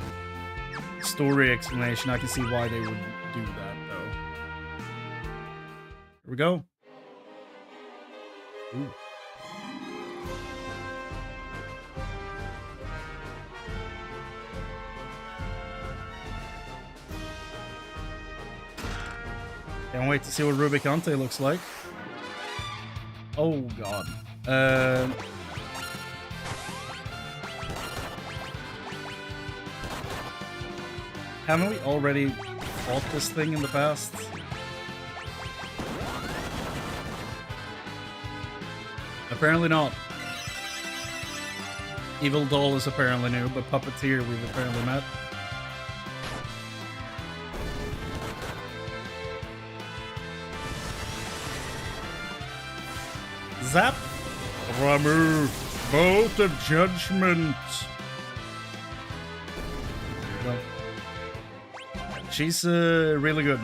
story explanation, I can see why they would do that, though. Here we go. Ooh. Can't wait to see what Rubicante looks like. Oh god. Haven't we already fought this thing in the past? Apparently not. Evil Doll is apparently new, but Puppeteer we've apparently met. Zap! Ramu! Bolt of Judgment! She's really good.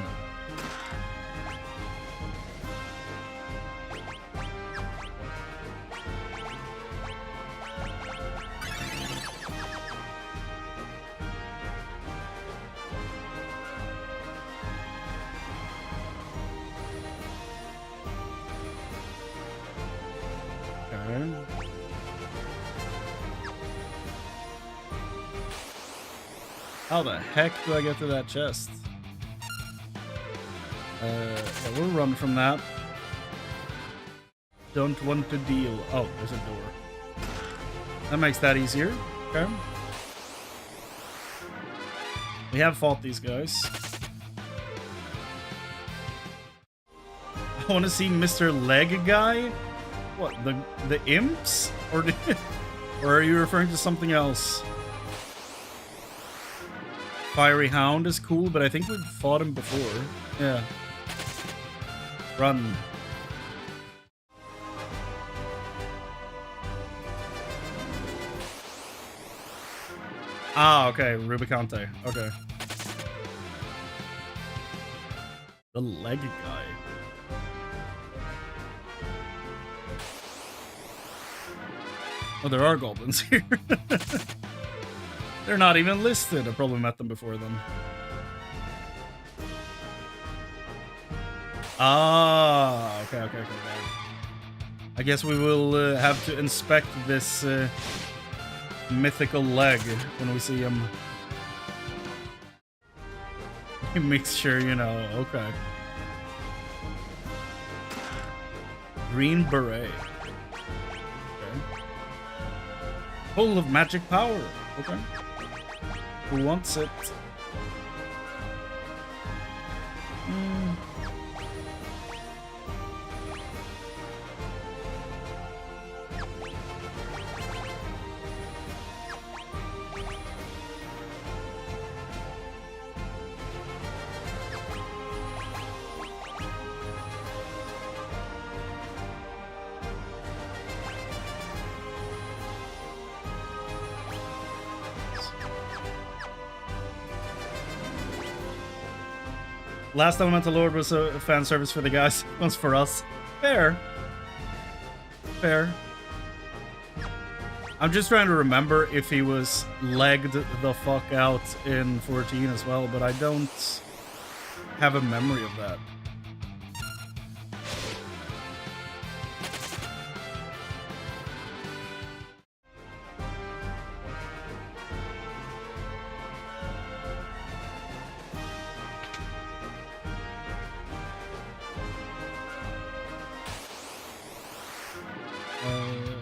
How the heck do I get to that chest? We'll run from that. Don't want to deal. Oh, there's a door. That makes that easier. Okay. We have fought these guys. I want to see Mr. Leg Guy? What, the imps? Or are you referring to something else? Fiery Hound is cool, but I think we've fought him before. Yeah. Run. Ah, okay. Rubicante. Okay. The leg guy. Oh, there are goblins here. They're not even listed. I probably met them before then. Ah, okay. I guess we will have to inspect this mythical leg when we see him. Make sure, you know, okay. Green beret. Okay. Full of magic power. Okay. Who wants it? Last Elemental Lord was a fan service for the guys. Once for us. Fair. Fair. I'm just trying to remember if he was legged the fuck out in 14 as well, but I don't have a memory of that.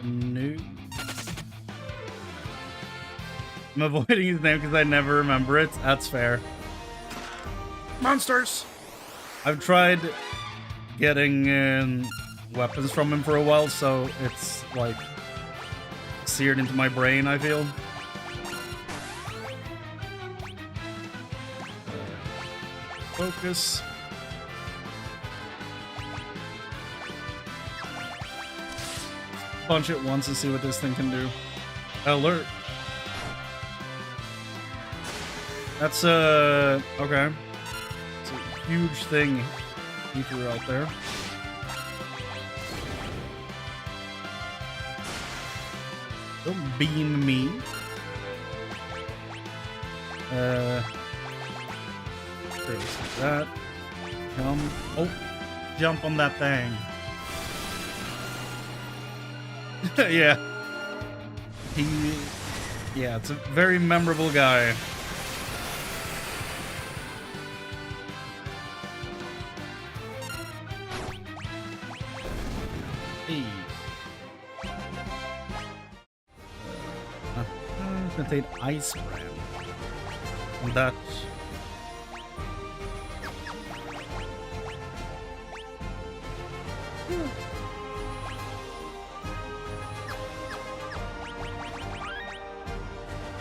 No. I'm avoiding his name because I never remember it. That's fair. Monsters! I've tried getting weapons from him for a while, so it's like seared into my brain, I feel. Focus. Punch it once and see what this thing can do. Alert. That's okay. It's a huge thing he threw out there. Don't beam me. That. Come. Oh, jump on that thing. Yeah. Yeah, it's a very memorable guy. Hey. Contain ice brand. And that.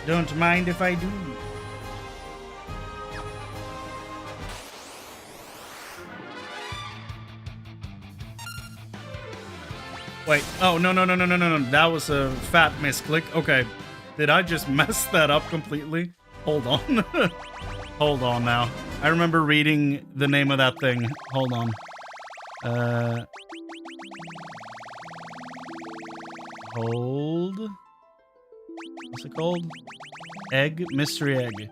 Don't mind if I do. Wait. Oh, no. That was a fat misclick. Okay. Did I just mess that up completely? Hold on. Hold on now. I remember reading the name of that thing. Hold on. Hold. What's it called? Egg? Mystery egg.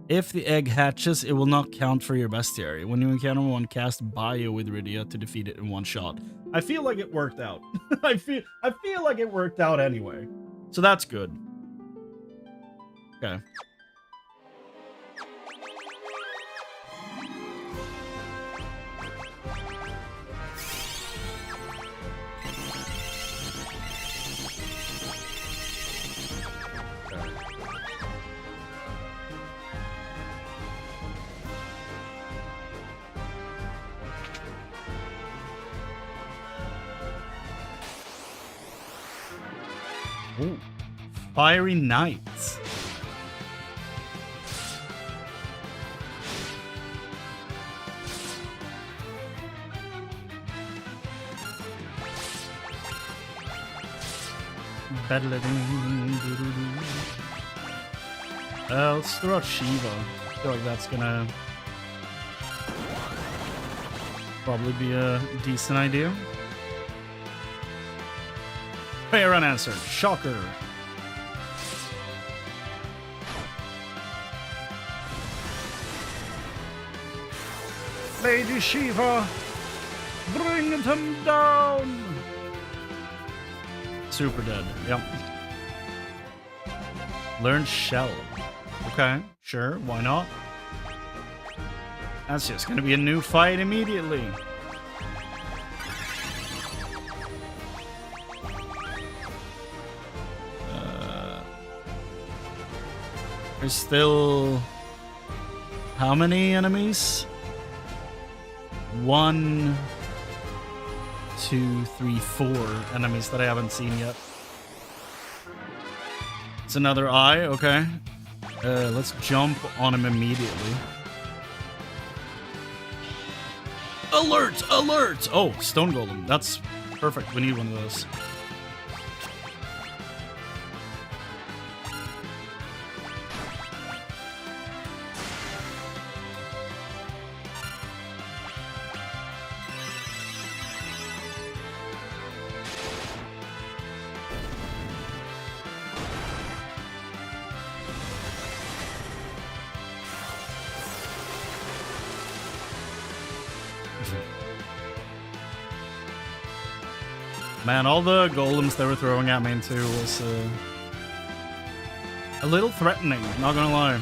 If the egg hatches, it will not count for your bestiary. When you encounter one, cast Bio with Rydia to defeat it in one shot. I feel like it worked out. I feel like it worked out anyway. So that's good. Okay. Ooh, Fiery Knight. Let's throw out Shiva. I feel like that's gonna probably be a decent idea. Fair unanswered. Shocker. Lady Shiva, bring them down. Super dead. Yep. Learn Shell. Okay, sure, why not? That's just gonna be a new fight immediately. There's still how many enemies? 1, 2, 3, 4 enemies that I haven't seen yet. It's another eye, okay. Let's jump on him immediately. Alert! Alert! Oh, Stone Golem. That's perfect. We need one of those. Man, all the golems they were throwing at me into was a little threatening, not gonna lie.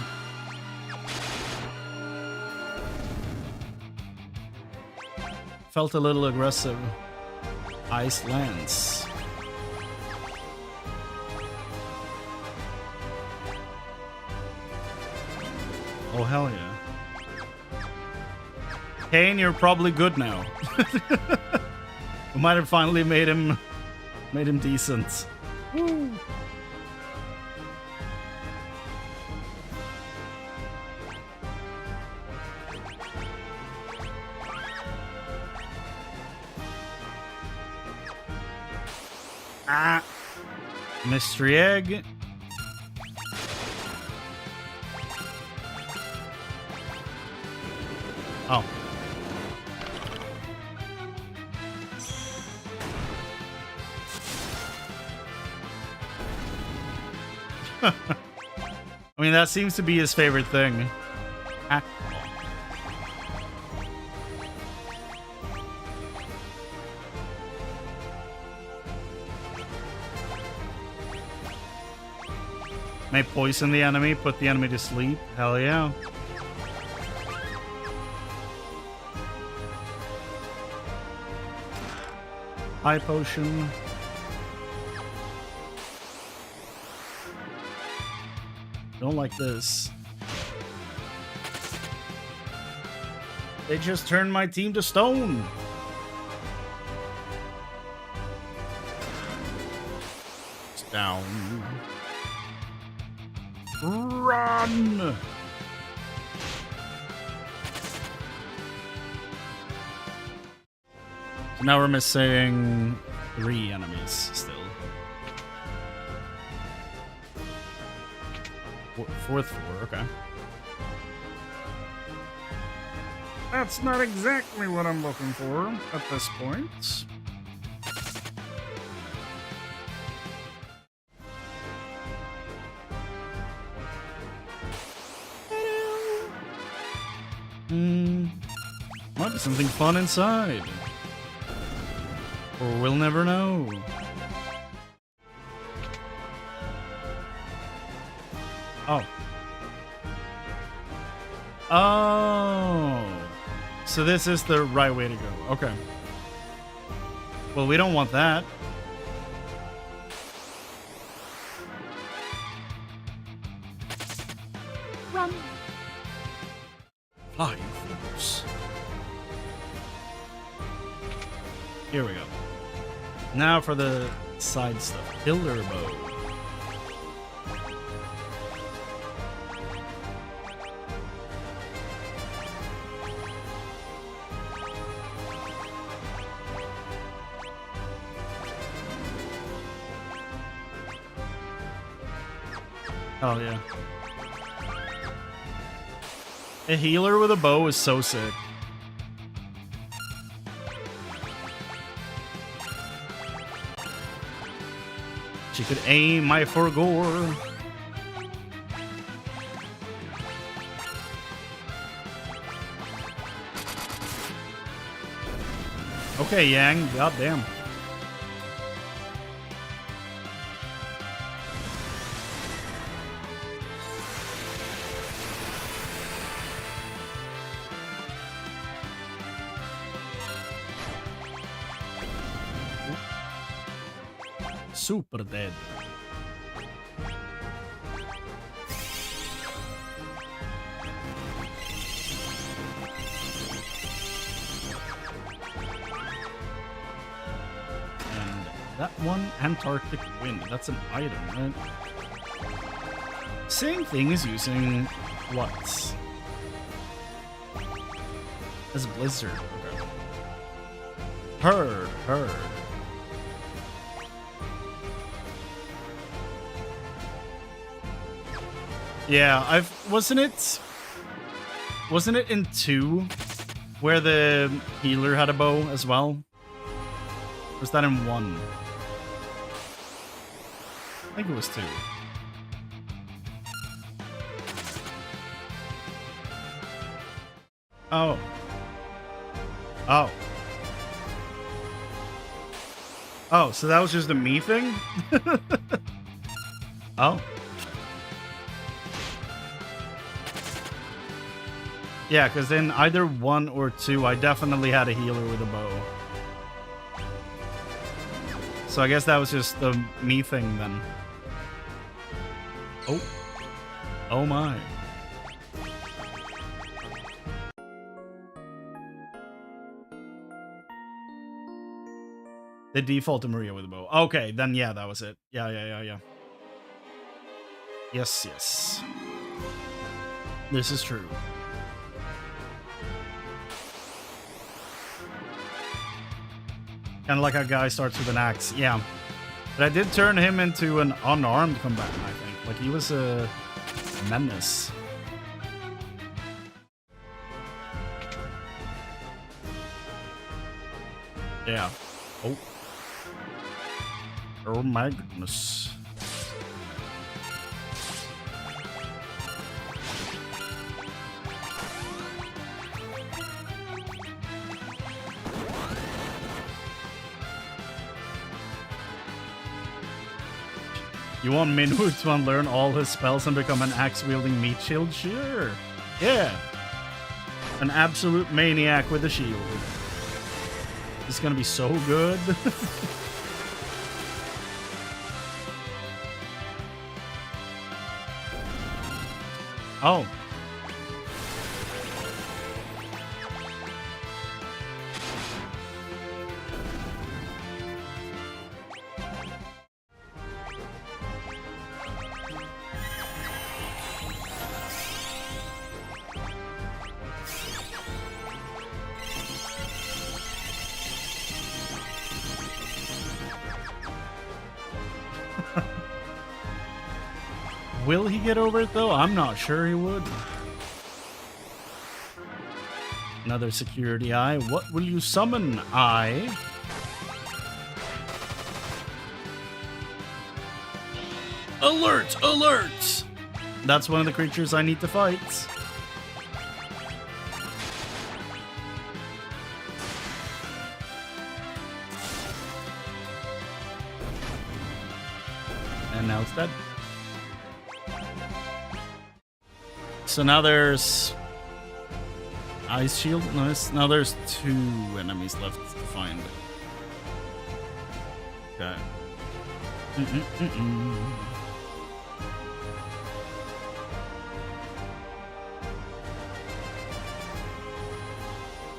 Felt a little aggressive. Ice Lance. Oh, hell yeah. Kane, you're probably good now. We might have finally made him decent. Woo. Ah, mystery egg. Oh. I mean, that seems to be his favorite thing. Ah. May poison the enemy, put the enemy to sleep. Hell yeah. High potion. Don't like this. They just turned my team to stone. It's down. Run! So now we're missing 3 enemies still. Fourth floor, okay. That's not exactly what I'm looking for at this point. Might be something fun inside. Or we'll never know. Oh. Oh. So this is the right way to go. Okay. Well, we don't want that. Run. Flying force. Here we go. Now for the side stuff. Pillar bow. Oh, yeah. A healer with a bow is so sick. She could aim my Forgore. Okay, Yang, goddamn. Super dead. And that one, Antarctic Wind. That's an item, right? Same thing as using what? As a blizzard. Okay. Heard. Yeah, wasn't it in 2 where the healer had a bow as well? Or was that in 1? I think it was 2. Oh. Oh. Oh, so that was just a me thing? Oh. Yeah, because in either 1 or 2, I definitely had a healer with a bow. So I guess that was just the me thing then. Oh. Oh my. The default to Maria with a bow. Okay, then yeah, that was it. Yeah. Yes. This is true. Kind of like a guy starts with an axe, yeah. But I did turn him into an unarmed combatant, I think. Like, he was a menace. Yeah. Oh. Oh my goodness. You want Minwu to unlearn all his spells and become an axe-wielding meat shield? Sure. Yeah. An absolute maniac with a shield. This is gonna be so good. Oh. Will he get over it though? I'm not sure he would. Another security eye. What will you summon, eye? Alert! Alert! That's one of the creatures I need to fight. And now it's dead. So now there's Ice Shield. Nice. Now there's 2 enemies left to find. Okay.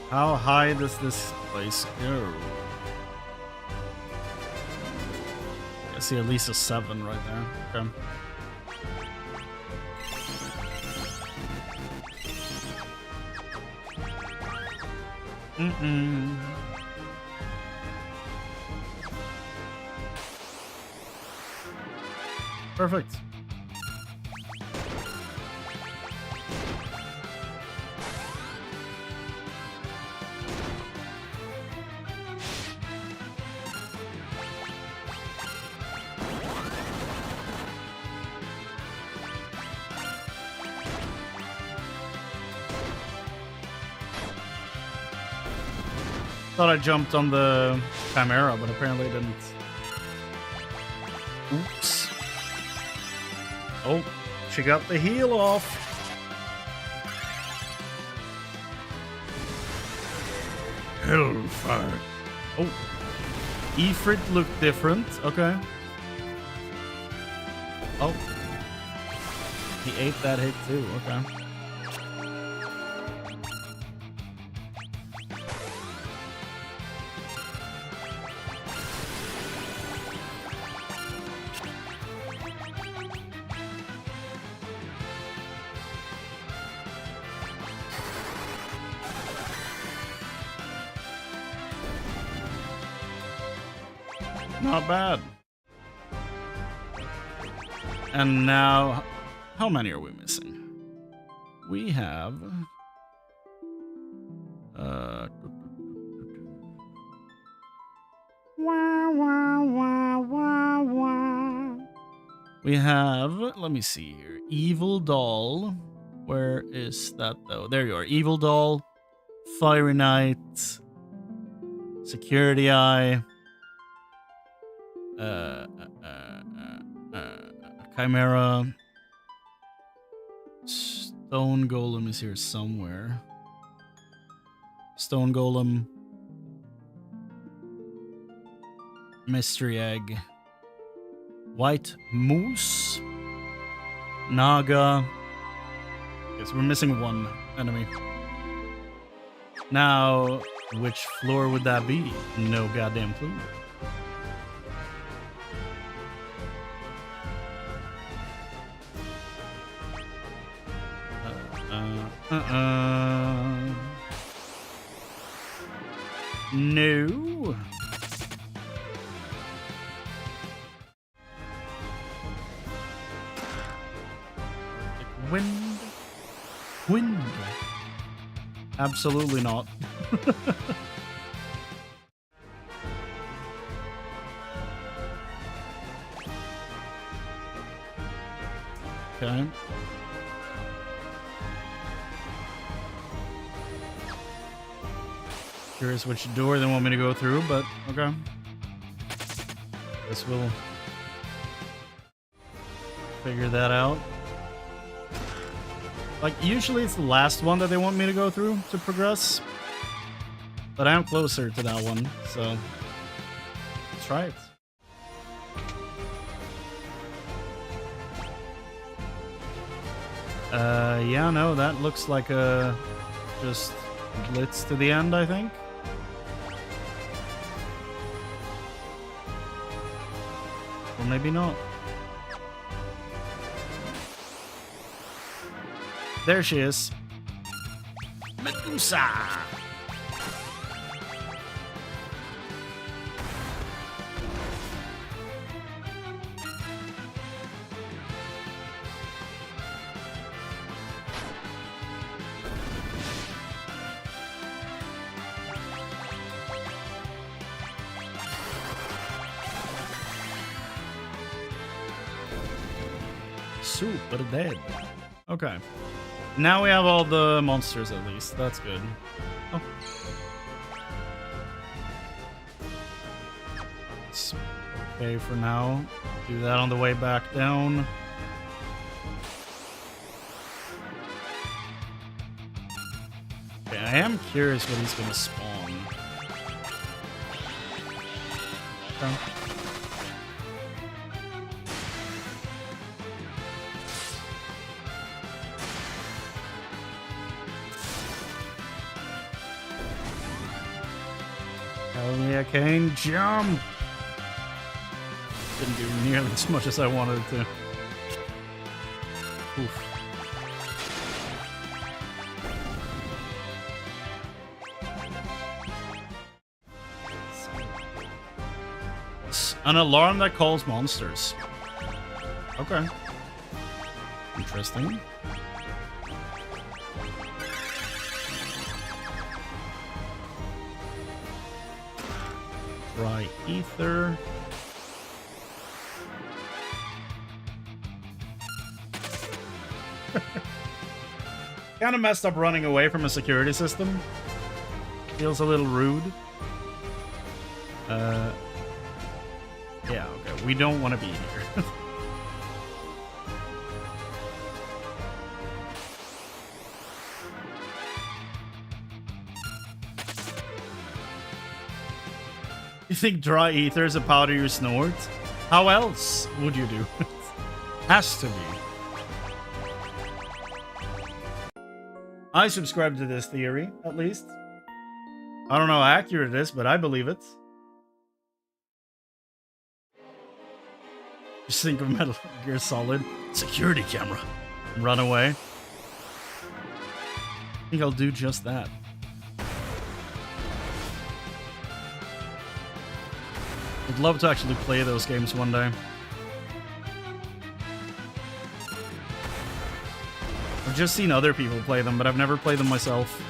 How high does this place go? I see at least a 7 right there. Okay. Perfect. Thought I jumped on the Chimera, but apparently didn't. Oops. Oh, she got the heal off. Hellfire. Oh. Ifrit looked different. Okay. Oh. He ate that hit too. Okay. Not bad. And now, how many are we missing? We have... We have, let me see here, Evil Doll. Where is that though? There you are. Evil Doll, Fiery Knight, Security Eye, Chimera, Stone Golem is here somewhere. Stone Golem, Mystery Egg, White Moose, Naga. Yes, we're missing one enemy. Now, which floor would that be? No goddamn clue. No. Wind. Wind. Absolutely not. Okay. Curious which door they want me to go through, but okay. Guess we'll figure that out. Like, usually it's the last one that they want me to go through to progress. But I am closer to that one, so let's try it. Yeah, no, that looks like a just blitz to the end, I think. Or maybe not. There she is. Medusa. Super dead. Okay. Now we have all the monsters at least. That's good. Oh. It's okay for now. Do that on the way back down. Okay, I am curious what he's going to spawn. Okay. Tell me I can jump! Didn't do nearly as much as I wanted to. Oof. An alarm that calls monsters. Okay. Interesting. Try ether. Kind of messed up running away from a security system. Feels a little rude. Yeah, okay. We don't want to be here. You think dry ether is a powder you snort? How else would you do it? Has to be. I subscribe to this theory, at least. I don't know how accurate it is, but I believe it. Just think of Metal Gear Solid. Security camera. Run away. I think I'll do just that. I'd love to actually play those games one day. I've just seen other people play them, but I've never played them myself.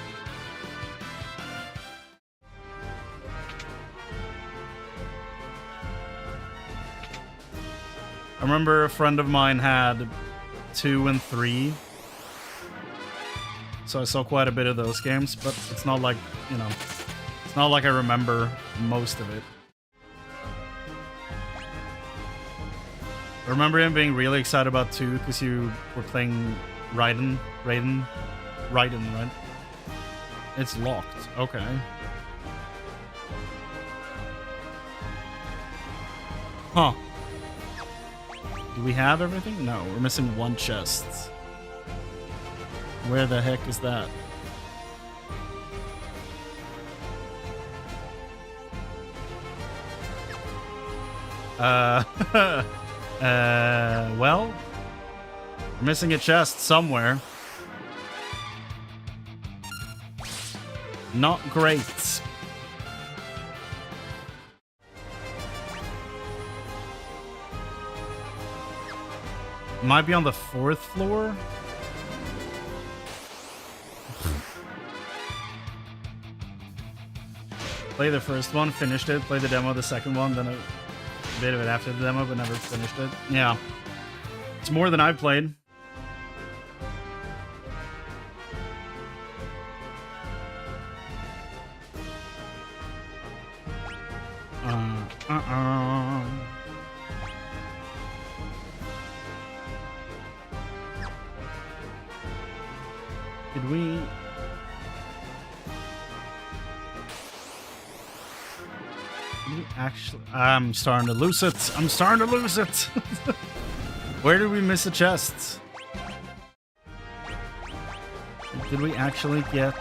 I remember a friend of mine had 2 and 3. So I saw quite a bit of those games, but it's not like, you know, it's not like I remember most of it. I remember him being really excited about 2 because you were playing Raiden, right? It's locked. Okay. Huh. Do we have everything? No, we're missing 1 chest. Where the heck is that? Well, we're missing a chest somewhere. Not great. Might be on the 4th floor. Play the first one, finished it. Play the demo, the second one, then a bit of it after the demo, but never finished it. Yeah. It's more than I've played. Did we... Actually, I'm starting to lose it. I'm starting to lose it. Where did we miss a chest? Did we actually get...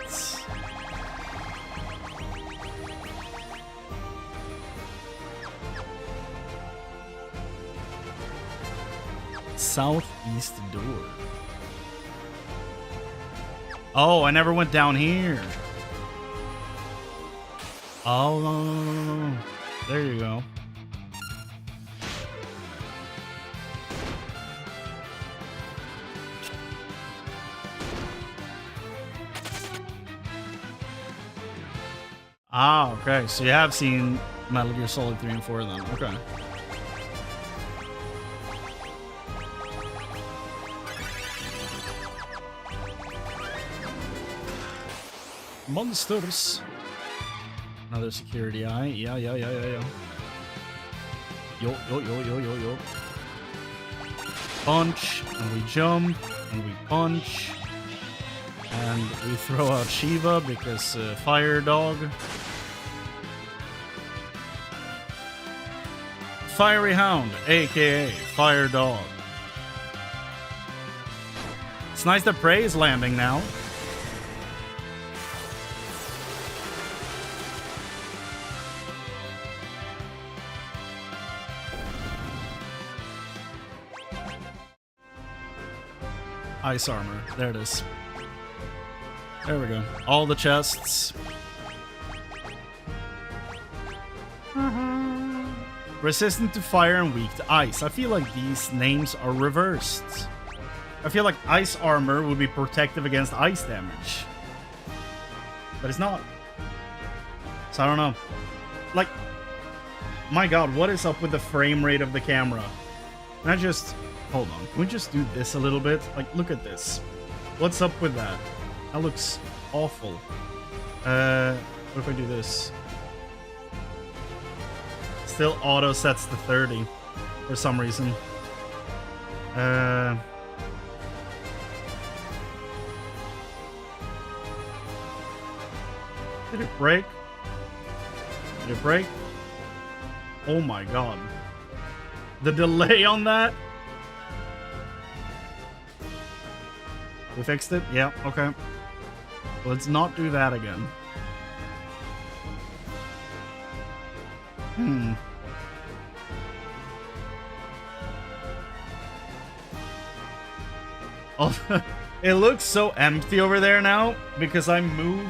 Southeast door. Oh, I never went down here. Oh, there you go. Ah, okay. So you have seen Metal Gear Solid 3 and 4 then. Okay. Monsters. Another security eye. Yeah. Yo. Punch, and we jump, and we punch, and we throw out Shiva because fire dog. Fiery Hound, aka Fire Dog. It's nice that Prey is landing now. Ice armor. There it is. There we go. All the chests. Resistant to fire and weak to ice. I feel like these names are reversed. I feel like ice armor would be protective against ice damage. But it's not. So I don't know. Like, my god, what is up with the frame rate of the camera? Can I just... Hold on. Can we just do this a little bit? Like, look at this. What's up with that? That looks awful. What if I do this? Still auto sets to 30 for some reason. Did it break? Did it break? Oh my god. The delay on that? We fixed it? Yeah, okay. Let's not do that again. Oh, it looks so empty over there now because I moved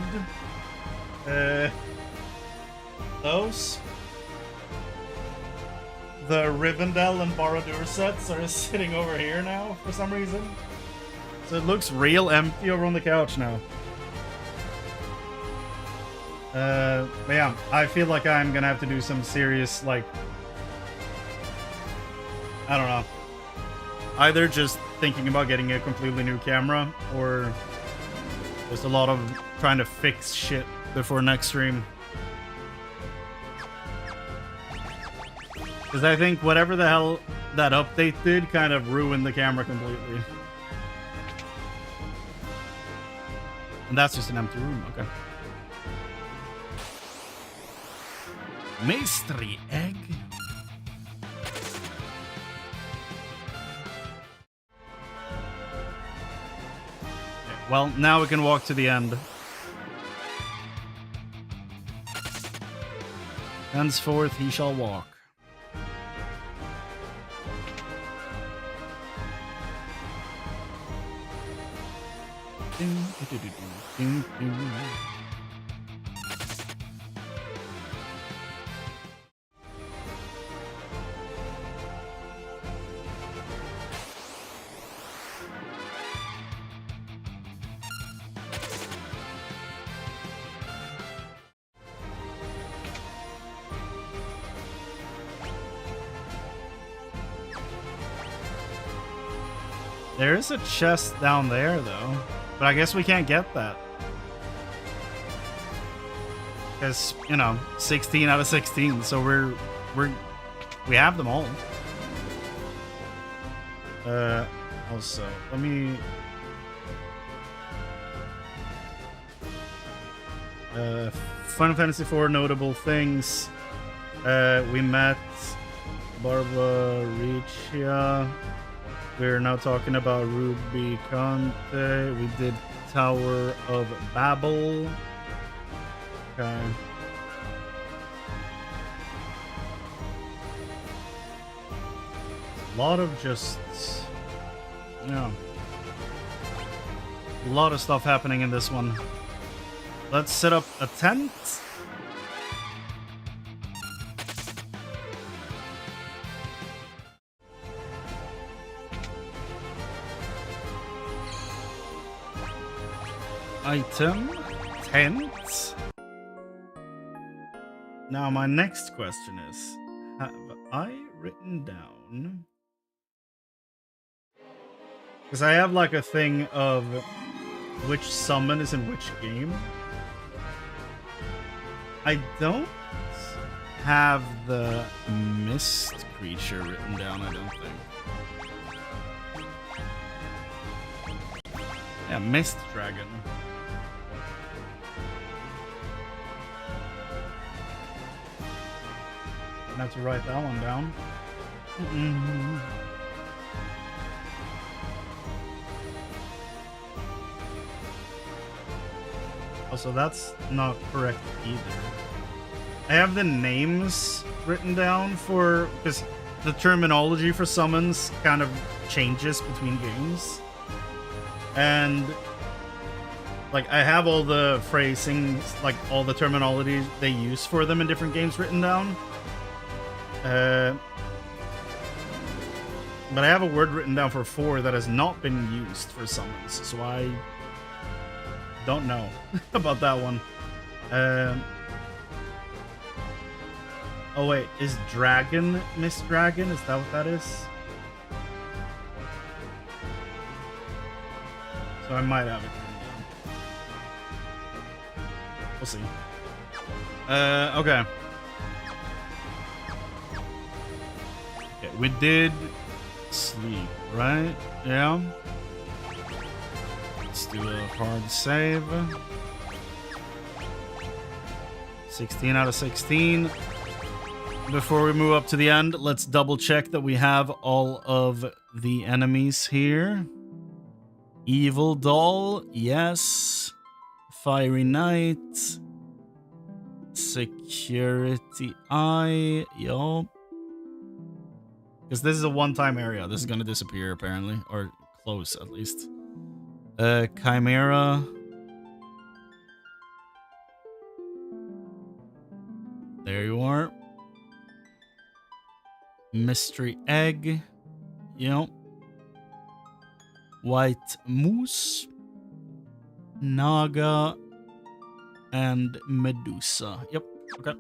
those. The Rivendell and Borodur sets are sitting over here now for some reason. So it looks real empty over on the couch now. But yeah, I feel like I'm gonna have to do some serious, like, I don't know. Either just thinking about getting a completely new camera, or just a lot of trying to fix shit before next stream. Because I think whatever the hell that update did kind of ruined the camera completely. And that's just an empty room, okay. Mystery egg. Okay, well, now we can walk to the end. Henceforth he shall walk. There is a chest down there, though. But I guess we can't get that. Because, you know, 16 out of 16, so we have them all. Also, let me... Final Fantasy IV notable things. We met Barbaricia. We're now talking about Ruby Conte. We did Tower of Babel. Okay. A lot of just, you know, a lot of stuff happening in this one. Let's set up a tent. Item, tent. Now my next question is, have I written down? Because I have like a thing of which summon is in which game. I don't have the mist creature written down, I don't think. Yeah, mist dragon. I have to write that one down. Also, that's not correct either. I have the names written down for, because the terminology for summons kind of changes between games. And like I have all the phrasing, like all the terminology they use for them in different games written down. But I have a word written down for 4 that has not been used for summons, so I don't know about that one. Oh wait, is dragon Miss Dragon? Is that what that is? So I might have it written down. We'll see. Okay. Okay, we did sleep, right? Yeah. Let's do a hard save. 16 out of 16. Before we move up to the end, let's double check that we have all of the enemies here. Evil Doll, yes. Fiery Knight. Security Eye, yup. Because this is a one-time area. This is going to disappear, apparently. Or close, at least. Chimera. There you are. Mystery Egg. Yep. White Moose. Naga. And Medusa. Yep. Okay.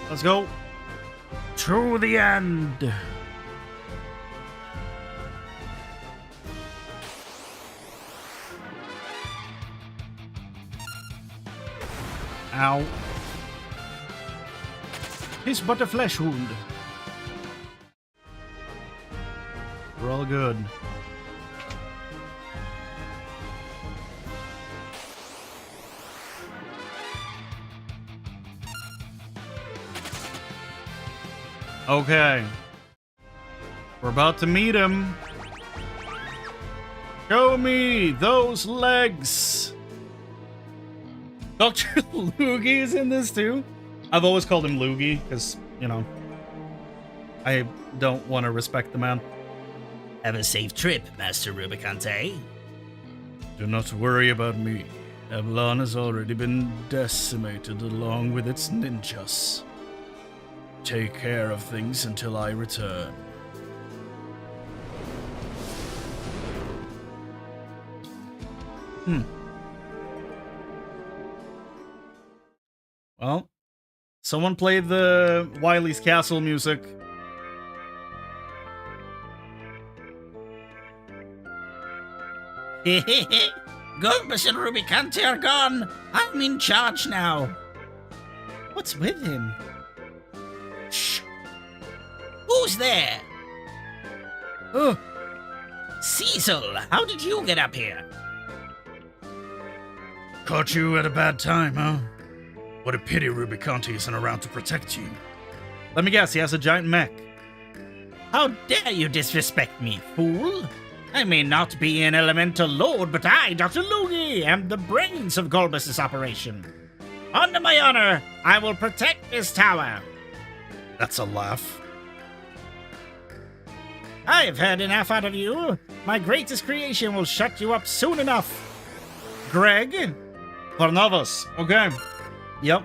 Let's go. To the end. Ow. It's but a flesh wound. We're all good. Okay. We're about to meet him. Show me those legs. Dr. Loogie is in this too. I've always called him Loogie because, you know, I don't want to respect the man. Have a safe trip, Master Rubicante. Do not worry about me. Avalon has already been decimated along with its ninjas. Take care of things until I return. Well, someone played the Wily's Castle music. Golbus and Rubicante are gone. I'm in charge now. What's with him? Shh. Who's there? Oh. Cecil, how did you get up here? Caught you at a bad time, huh? What a pity Rubicante isn't around to protect you. Let me guess, he has a giant mech. How dare you disrespect me, fool? I may not be an elemental lord, but I, Dr. Loogie, am the brains of Golbus's operation. Under my honor, I will protect this tower. That's a laugh. I've heard enough out of you. My greatest creation will shut you up soon enough. Greg? Parnavas. Okay. Yep.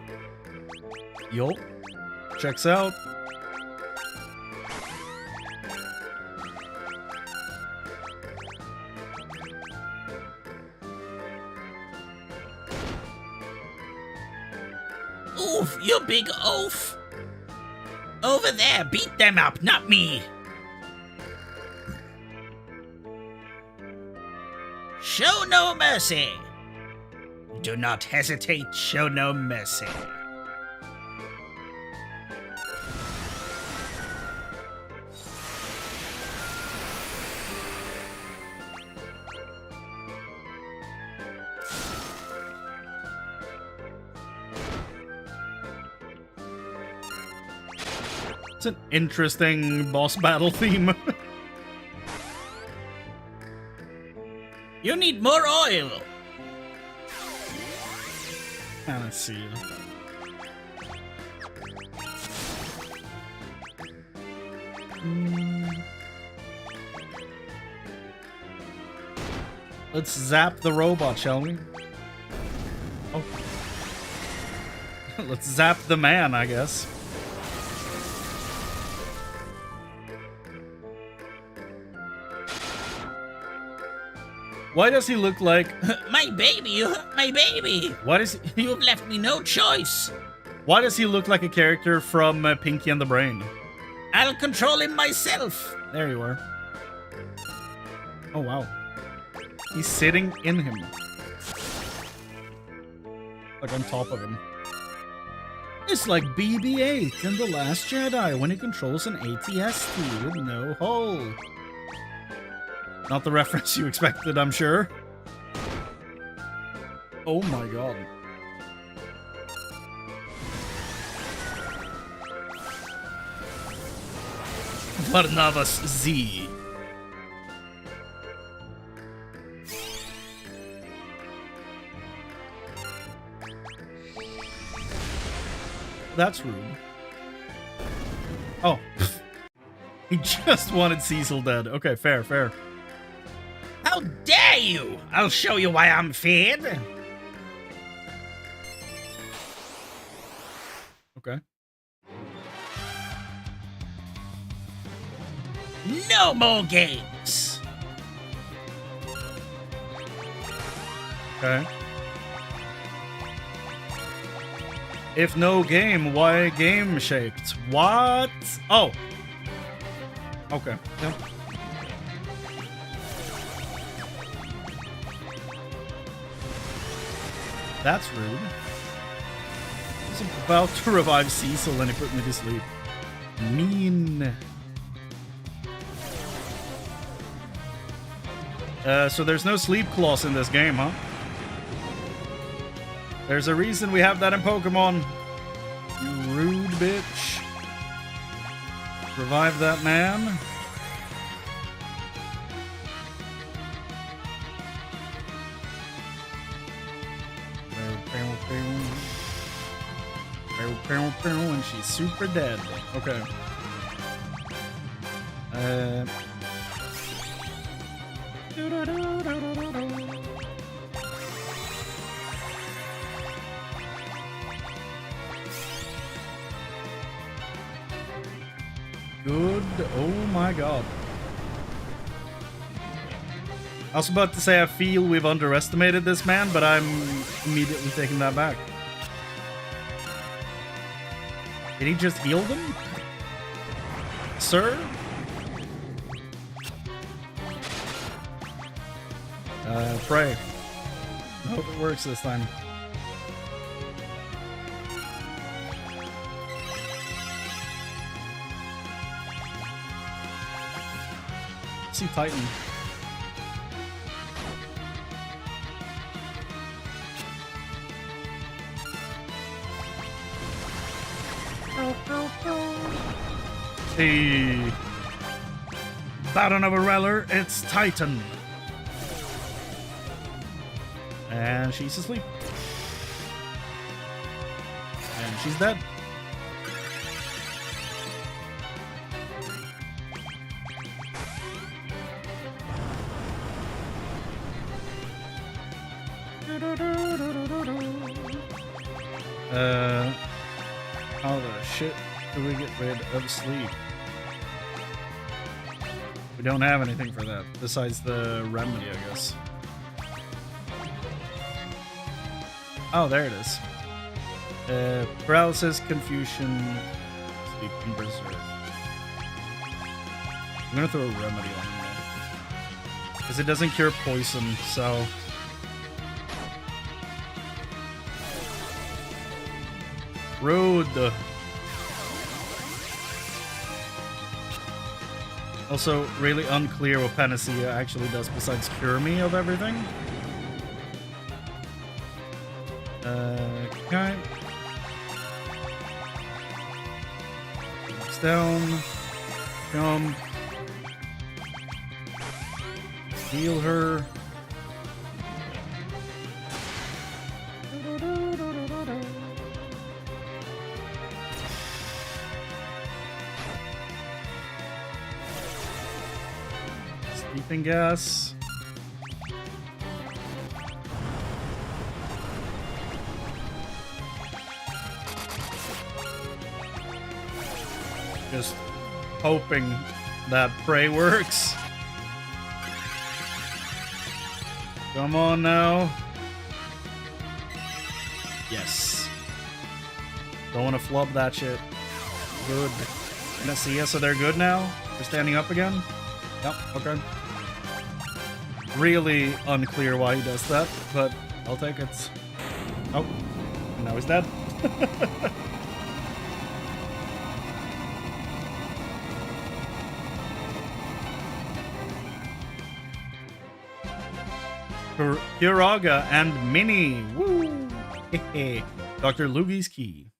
Yup. Checks out. Oof, you big oaf. Over there, beat them up, not me. Show no mercy. Do not hesitate, show no mercy. It's an interesting boss battle theme. You need more oil. Let's see. Let's zap the robot, shall we? Oh. Let's zap the man, I guess. Why does he look like... My baby, you hurt my baby. Why does he... You've left me no choice. Why does he look like a character from Pinky and the Brain? I'll control him myself. There you are. Oh, wow. He's sitting in him. Like on top of him. It's like BB-8 in The Last Jedi when he controls an AT-ST with no hole. Not the reference you expected, I'm sure. Oh my god. Varnavas Z. That's rude. Oh. He just wanted Cecil dead. Okay, fair, fair. How dare you! I'll show you why I'm feared. Okay. No more games. Okay. If no game, why game shaped? What? Oh. Okay. Yeah. That's rude. I was about to revive Cecil and he put me to sleep. Mean. So there's no sleep clause in this game, huh? There's a reason we have that in Pokemon. You rude bitch. Revive that man. And she's super dead. Okay. Good. Oh my god. I was about to say I feel we've underestimated this man, but I'm immediately taking that back. Did he just heal them? Sir? Pray. I hope it works this time. See Titan. Hey. Baron of a Reller, it's Titan. And she's asleep. And she's dead. How the shit do we get rid of sleep? We don't have anything for that, besides the remedy, I guess. Oh, there it is. Paralysis, confusion, sleep, and berserk. I'm gonna throw a remedy on him though, because it doesn't cure poison, so... Rude. Also, really unclear what Panacea actually does besides cure me of everything. Okay. It's down. Jump. Heal her. Sleeping gas. Just hoping that pray works. Come on now. Yes. Don't want to flub that shit. Good. Let's see ya, so they're good now? They're standing up again? Yep, okay. Really unclear why he does that, but I'll take it. Oh. Now he's dead. Kiraga and Minnie. Woo! Dr. Lugi's key.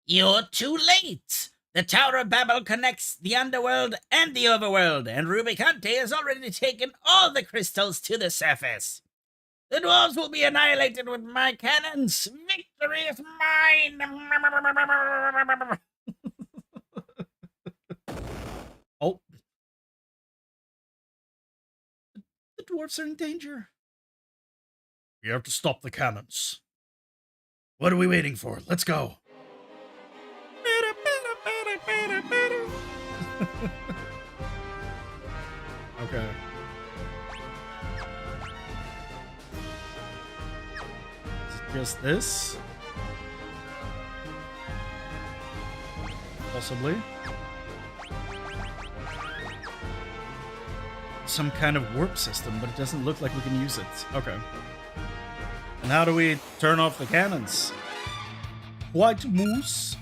You're too late! The Tower of Babel connects the underworld and the overworld, and Rubicante has already taken all the crystals to the surface. The dwarves will be annihilated with my cannons. Victory is mine! Oh. The dwarves are in danger. We have to stop the cannons. What are we waiting for? Let's go. Okay. Is it just this? Possibly. Some kind of warp system, but it doesn't look like we can use it. Okay. And how do we turn off the cannons? White moose?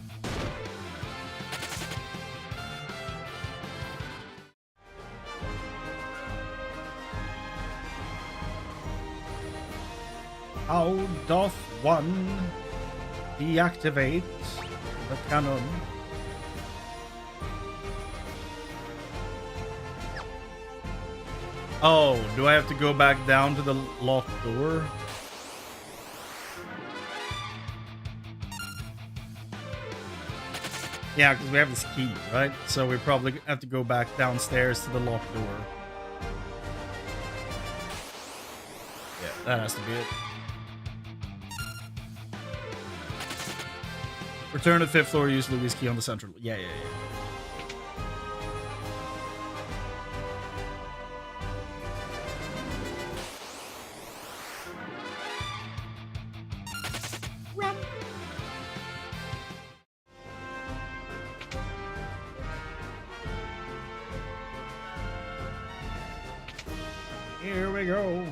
How doth one deactivate the cannon? Oh, do I have to go back down to the locked door? Yeah, because we have this key, right? So we probably have to go back downstairs to the locked door. Yeah, that has to be it. Return to 5th floor, use Louis' key on the central. Yeah. Run. Here we go.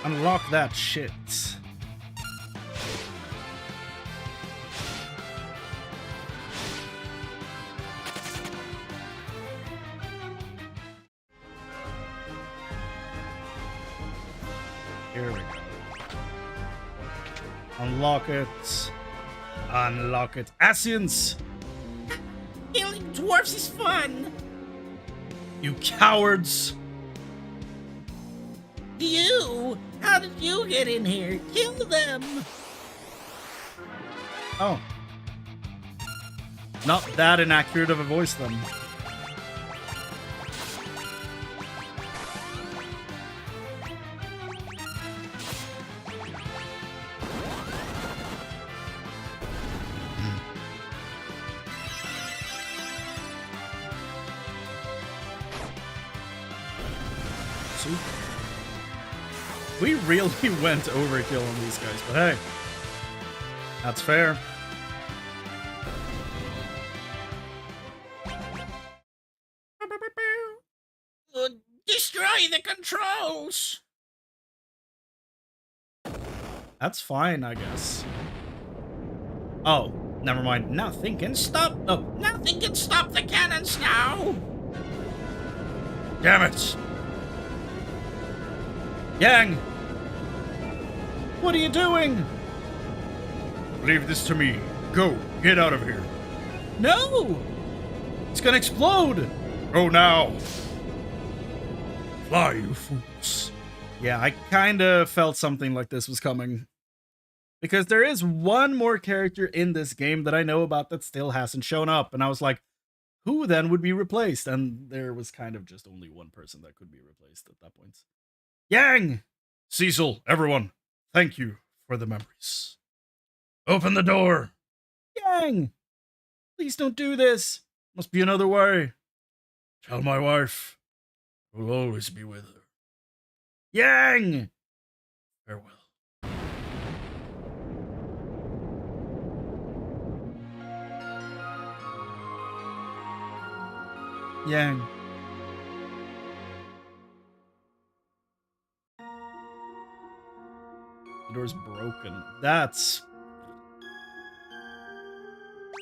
Unlock that shit. Here we go. Unlock it. Unlock it. Asians! Killing dwarfs is fun! You cowards! You? How did you get in here? Kill them! Oh. Not that inaccurate of a voice then. We really went overkill on these guys, but hey, that's fair. Destroy the controls! That's fine, I guess. Oh, never mind. Nothing can stop. Oh, Nothing can stop the cannons now! Damn it! Yang! What are you doing? Leave this to me. Go, get out of here. No! It's gonna explode! Go now. Fly, you fools. Yeah, I kinda felt something like this was coming. Because there is one more character in this game that I know about that still hasn't shown up. And I was like, who then would be replaced? And there was kind of just only one person that could be replaced at that point. Yang! Cecil, everyone, thank you for the memories. Open the door. Yang! Please don't do this. Must be another way. Tell my wife I will always be with her. Yang! Farewell. Yang. is broken. That's...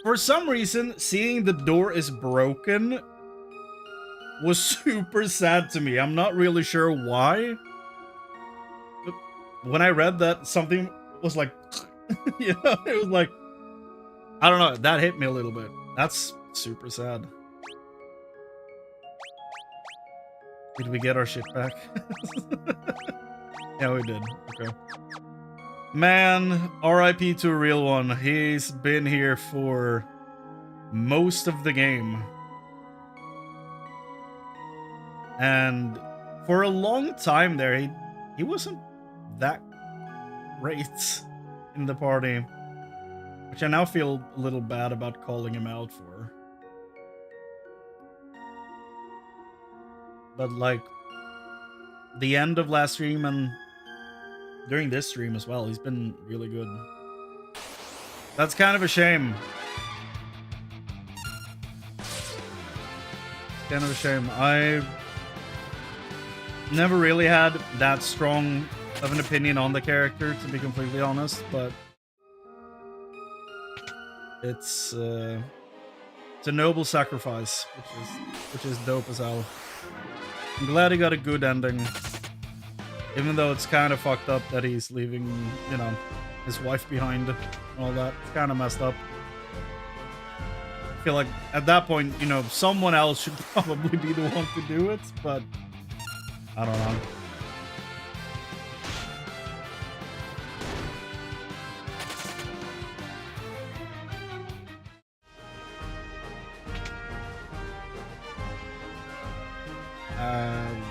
For some reason, seeing the door is broken was super sad to me. I'm not really sure why. But when I read that, something was like... you know, it was like... I don't know, that hit me a little bit. That's super sad. Did we get our shit back? Yeah, we did. Okay. Man, RIP to a real one. He's been here for most of the game. And for a long time there, he wasn't that great in the party. Which I now feel a little bad about calling him out for. But like, the end of last stream and during this stream as well, he's been really good. That's kind of a shame. It's kind of a shame. I never really had that strong of an opinion on the character, to be completely honest, but it's a noble sacrifice, which is dope as hell. I'm glad he got a good ending. Even though it's kind of fucked up that he's leaving, you know, his wife behind and all that. It's kind of messed up. I feel like at that point, you know, someone else should probably be the one to do it, but I don't know.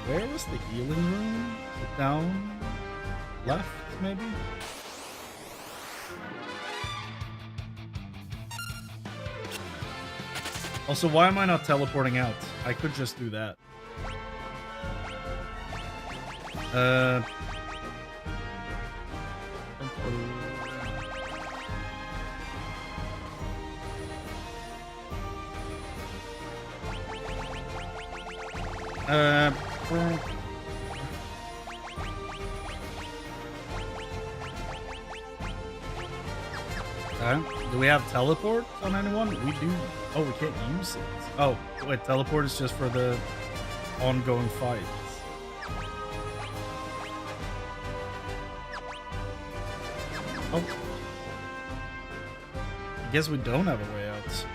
Where was the healing room? Is it down left, maybe? Also, why am I not teleporting out? I could just do that. Do we have teleport on anyone? We do. Oh, we can't use it. Oh, wait, teleport is just for the ongoing fights. Oh. I guess we don't have a way out.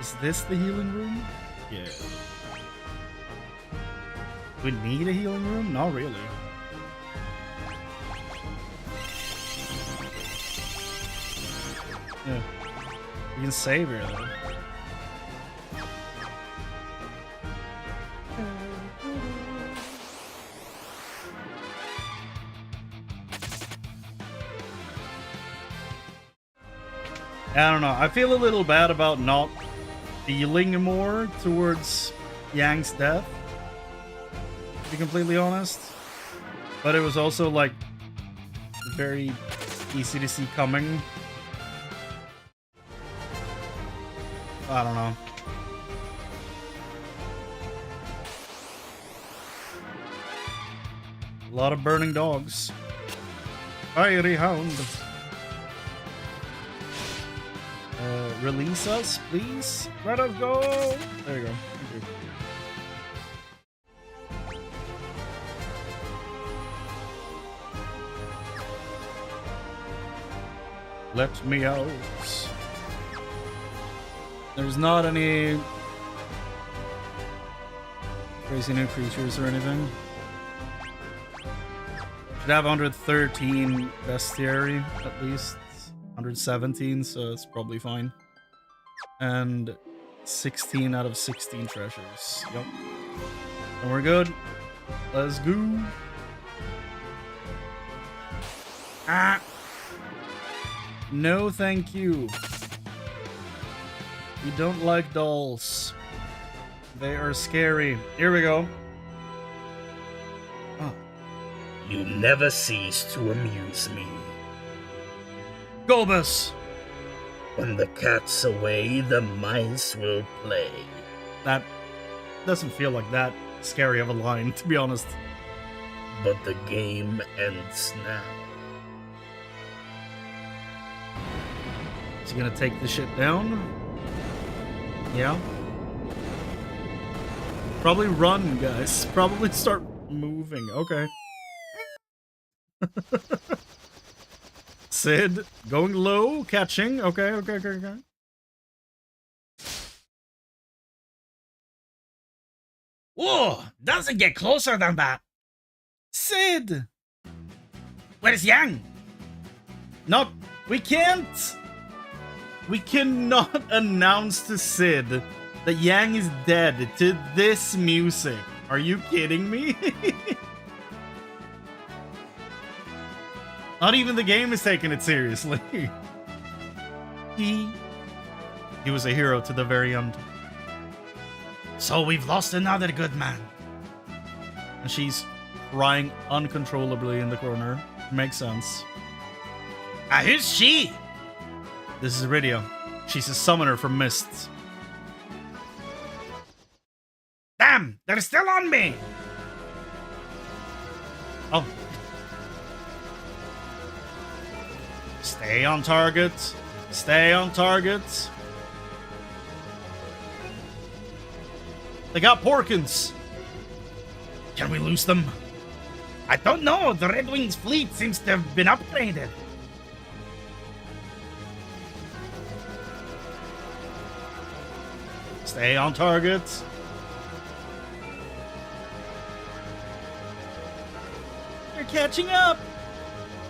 Is this the healing room? Yeah. Do we need a healing room? Not really. Yeah. You can save here though. I don't know. I feel a little bad about not feeling more towards Yang's death, to be completely honest. But it was also like very easy to see coming. I don't know. A lot of burning dogs. Fiery hound. Release us, please. Let us go. There you go. Thank you. Let me out. There's not any crazy new creatures or anything. Should have 113 bestiary at least. 117, so it's probably fine. And 16 out of 16 treasures. Yep. And we're good. Let's go. Ah! No, thank you. We don't like dolls. They are scary. Here we go. Oh. You never cease to amuse me. Gobus! When the cat's away, the mice will play. That doesn't feel like that scary of a line, to be honest. But the game ends now. Is he gonna take the shit down? Yeah. Probably run, guys. Probably start moving. Okay. Sid going low, catching. Okay, okay, okay, okay. Whoa, doesn't get closer than that. Sid! Where's Yang? Not. We can't. We cannot announce to Sid that Yang is dead to this music. Are you kidding me? Not even the game is taking it seriously. He was a hero to the very end. So we've lost another good man. And she's crying uncontrollably in the corner. Makes sense. Who's she? This is Iridia. She's a summoner from Mists. Damn, they're still on me. Oh. Stay on target. Stay on target. They got Porkins. Can we lose them? I don't know. The Red Wings fleet seems to have been upgraded. Stay on target. You're catching up.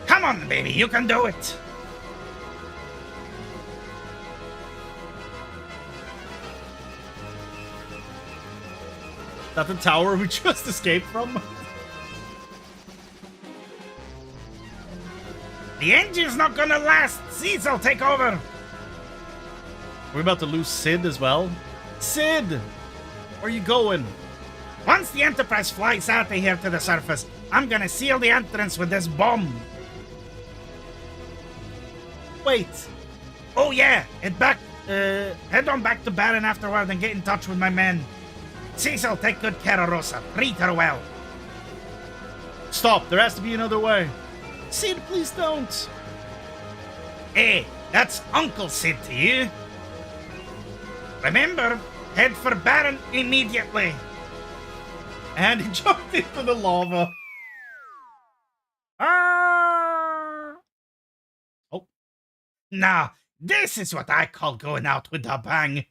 Come on, baby. You can do it. Is that the tower we just escaped from? The engine's not gonna last. Cecil, take over. We're about to lose Sid as well. Sid! Where are you going? Once the Enterprise flies out of here to the surface, I'm gonna seal the entrance with this bomb. Wait. Oh yeah, head on back to Baron afterward and get in touch with my men. Cecil, take good care of Rosa. Treat her well. Stop. There has to be another way. Sid, please don't. Hey, that's Uncle Sid to you. Remember, head for Baron immediately. And he jumped into the lava. Ah! Oh. Now, this is what I call going out with a bang.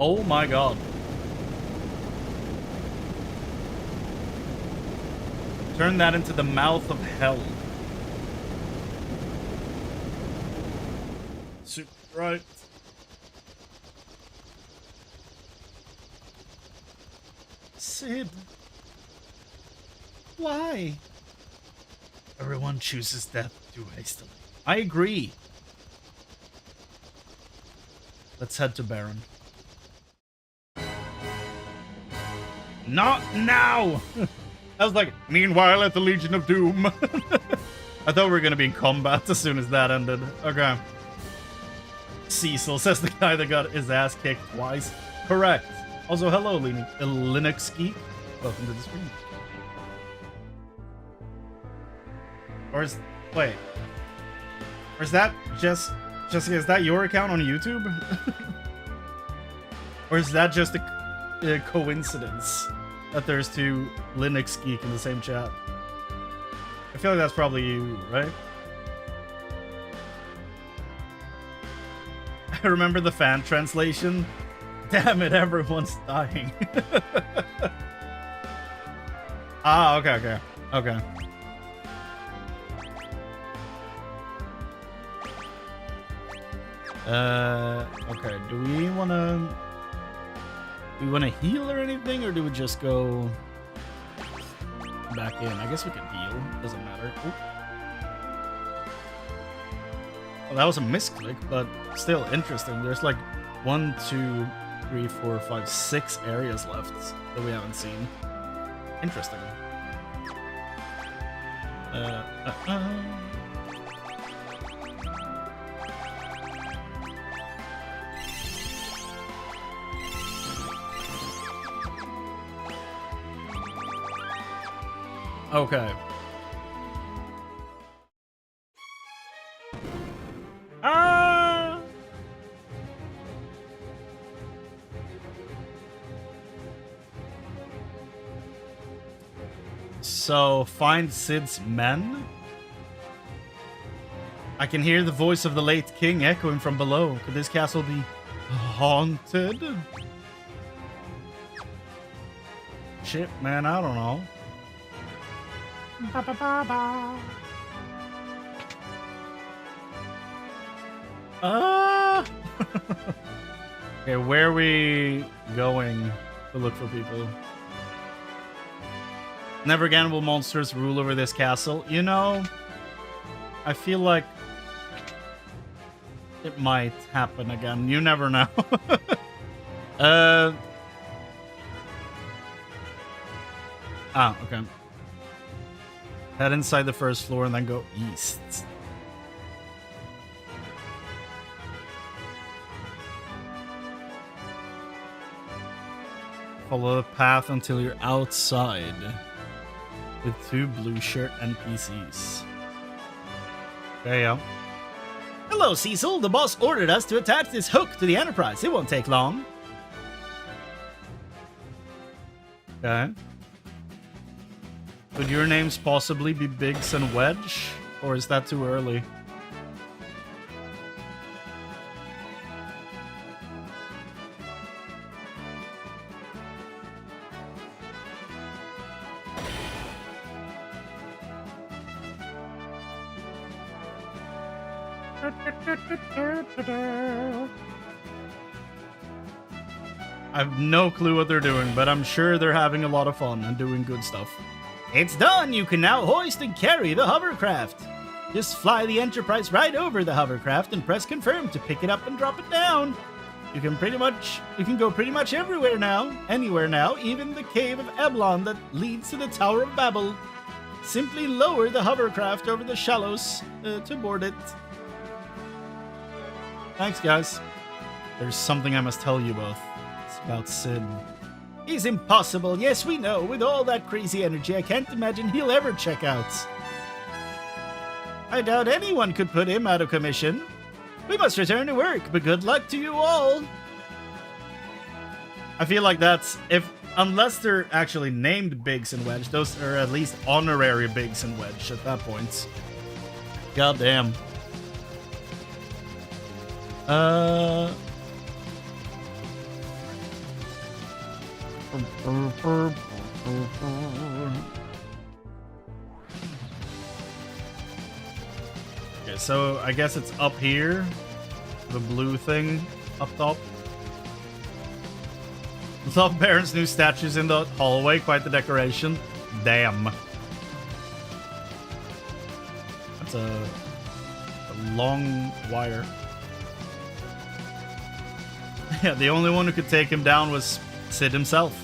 Oh my god. Turn that into the mouth of hell. Super right. Sid. Why? Everyone chooses death too hastily. I agree. Let's head to Baron. Not now! I was like, meanwhile at the Legion of Doom. I thought we were going to be in combat as soon as that ended. Okay. Cecil, says the guy that got his ass kicked twice. Correct. Also, hello, Linux Geek. Welcome to the stream. Or is... Wait. Or is that Jessica, is that your account on YouTube? Or is that just a coincidence that there's two Linux Geek in the same chat? I feel like that's probably you, right? I remember the fan translation. Damn it, everyone's dying. Ah, okay, okay. Okay. Okay, do we want to heal or anything, or do we just go back in? I guess we can heal. Doesn't matter. Oop. Well, that was a misclick, but still interesting. There's like 1, 2, 3, 4, 5, 6 areas left that we haven't seen. Interesting. Okay. Ah! So, find Sid's men? I can hear the voice of the late king echoing from below. Could this castle be haunted? Shit, man, I don't know. Okay, where are we going to look for people? Never again will monsters rule over this castle. You know, I feel like it might happen again. You never know. Okay. Head inside the first floor and then go east. Follow the path until you're outside with 2 blue shirt NPCs. Okay, yeah. Hello, Cecil. The boss ordered us to attach this hook to the Enterprise. It won't take long. Okay. Could your names possibly be Biggs and Wedge? Or is that too early? I have no clue what they're doing, but I'm sure they're having a lot of fun and doing good stuff. It's done. You can now hoist and carry the hovercraft. Just fly the Enterprise right over the hovercraft and press confirm to pick it up and drop it down. You can go pretty much everywhere now, anywhere now, even the cave of Eblon that leads to the Tower of Babel. Simply lower the hovercraft over the shallows to board it. Thanks, guys. There's something I must tell you both. It's about Sid. He's impossible. Yes, we know. With all that crazy energy, I can't imagine he'll ever check out. I doubt anyone could put him out of commission. We must return to work, but good luck to you all. I feel like that's unless they're actually named Biggs and Wedge, those are at least honorary Biggs and Wedge at that point. Goddamn. Okay, so I guess it's up here. The blue thing up top. Love Baron's new statues in the hallway, quite the decoration. Damn. That's a long wire. Yeah, the only one who could take him down was Sid himself.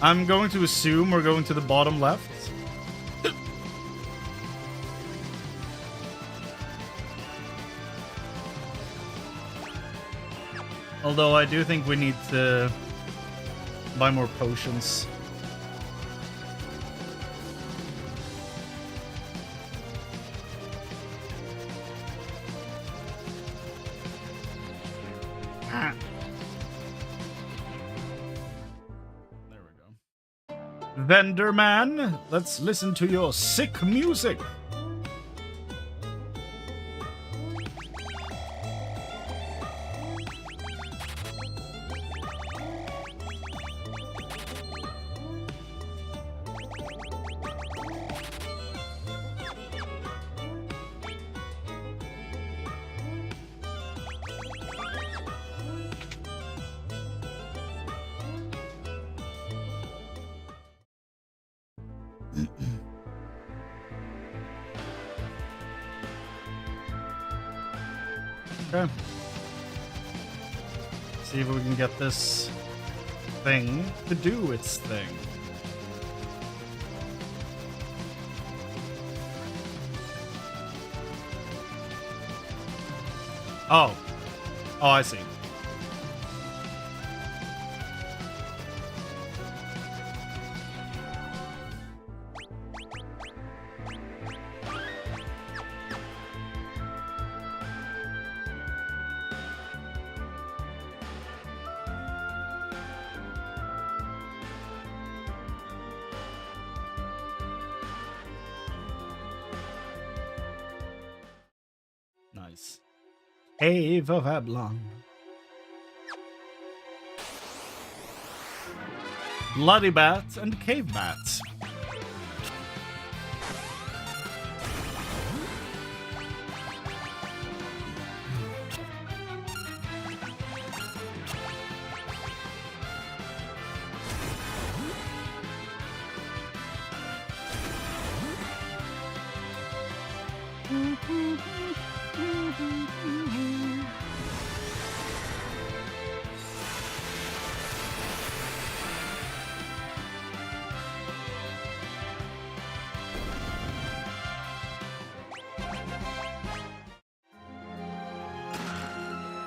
I'm going to assume we're going to the bottom left. Although I do think we need to buy more potions. There we go. Vendor man, let's listen to your sick music. Okay. See if we can get this thing to do its thing. Oh. Oh, I see. Nice. Cave of Ablon. Bloody Bat and Cave Bats.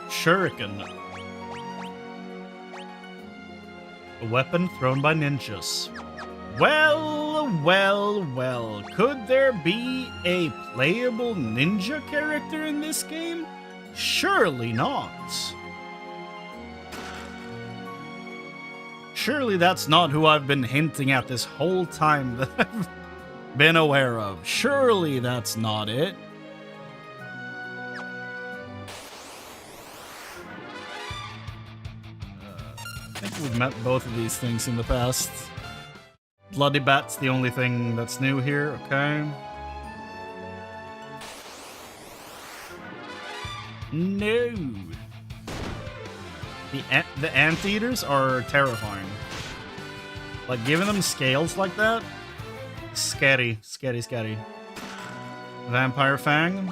Shuriken. A weapon thrown by ninjas. Well, well, well. Could there be a playable ninja character in this game? Surely not. Surely that's not who I've been hinting at this whole time that I've been aware of. Surely that's not it. I think we've met both of these things in the past. Bloody Bat's the only thing that's new here, okay. No. The anteaters are terrifying. Like, giving them scales like that? Scary, scary, scary. Vampire Fang.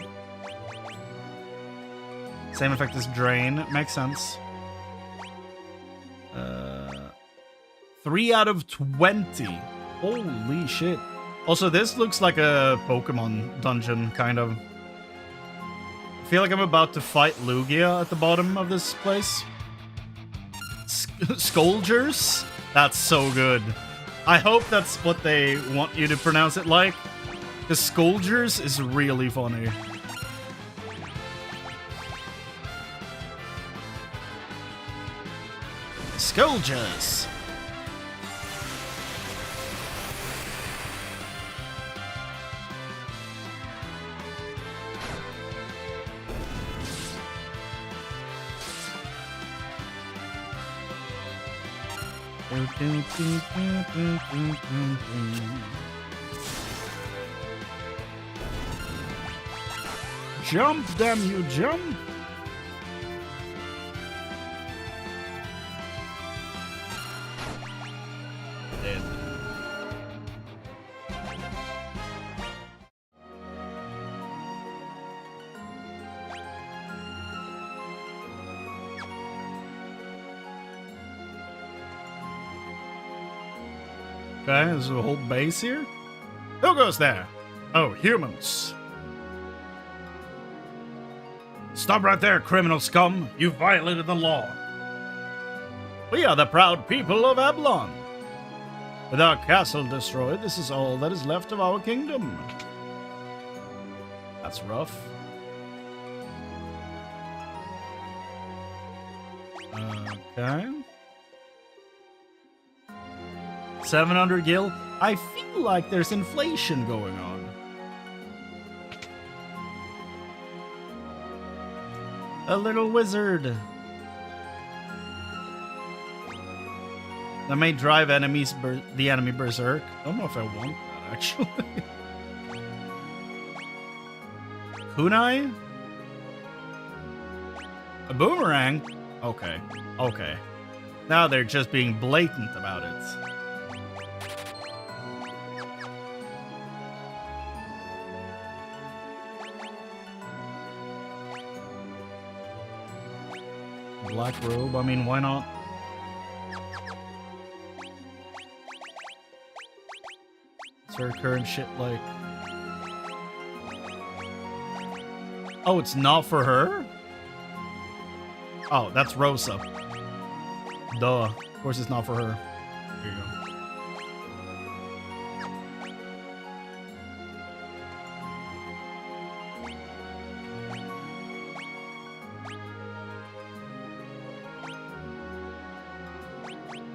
Same effect as Drain, makes sense. 3 out of 20. Holy shit. Also, this looks like a Pokemon dungeon, kind of. I feel like I'm about to fight Lugia at the bottom of this place. Scoldgers? That's so good. I hope that's what they want you to pronounce it like. Because Scoldgers is really funny. Scoldgers! Jump, damn you, jump! Dead. Okay, there's a whole base here. Who goes there? Oh, humans. Stop right there, criminal scum. You violated the law. We are the proud people of Ablon. With our castle destroyed, this is all that is left of our kingdom. That's rough. Okay. 700 gil. I feel like there's inflation going on. A little wizard. That may drive enemies the enemy berserk. I don't know if I want that, actually. Kunai? A boomerang? Okay. Okay. Now they're just being blatant about it. Black robe, I mean, why not? What's her current shit like? Oh, it's not for her? Oh, that's Rosa. Duh. Of course it's not for her. Here you go.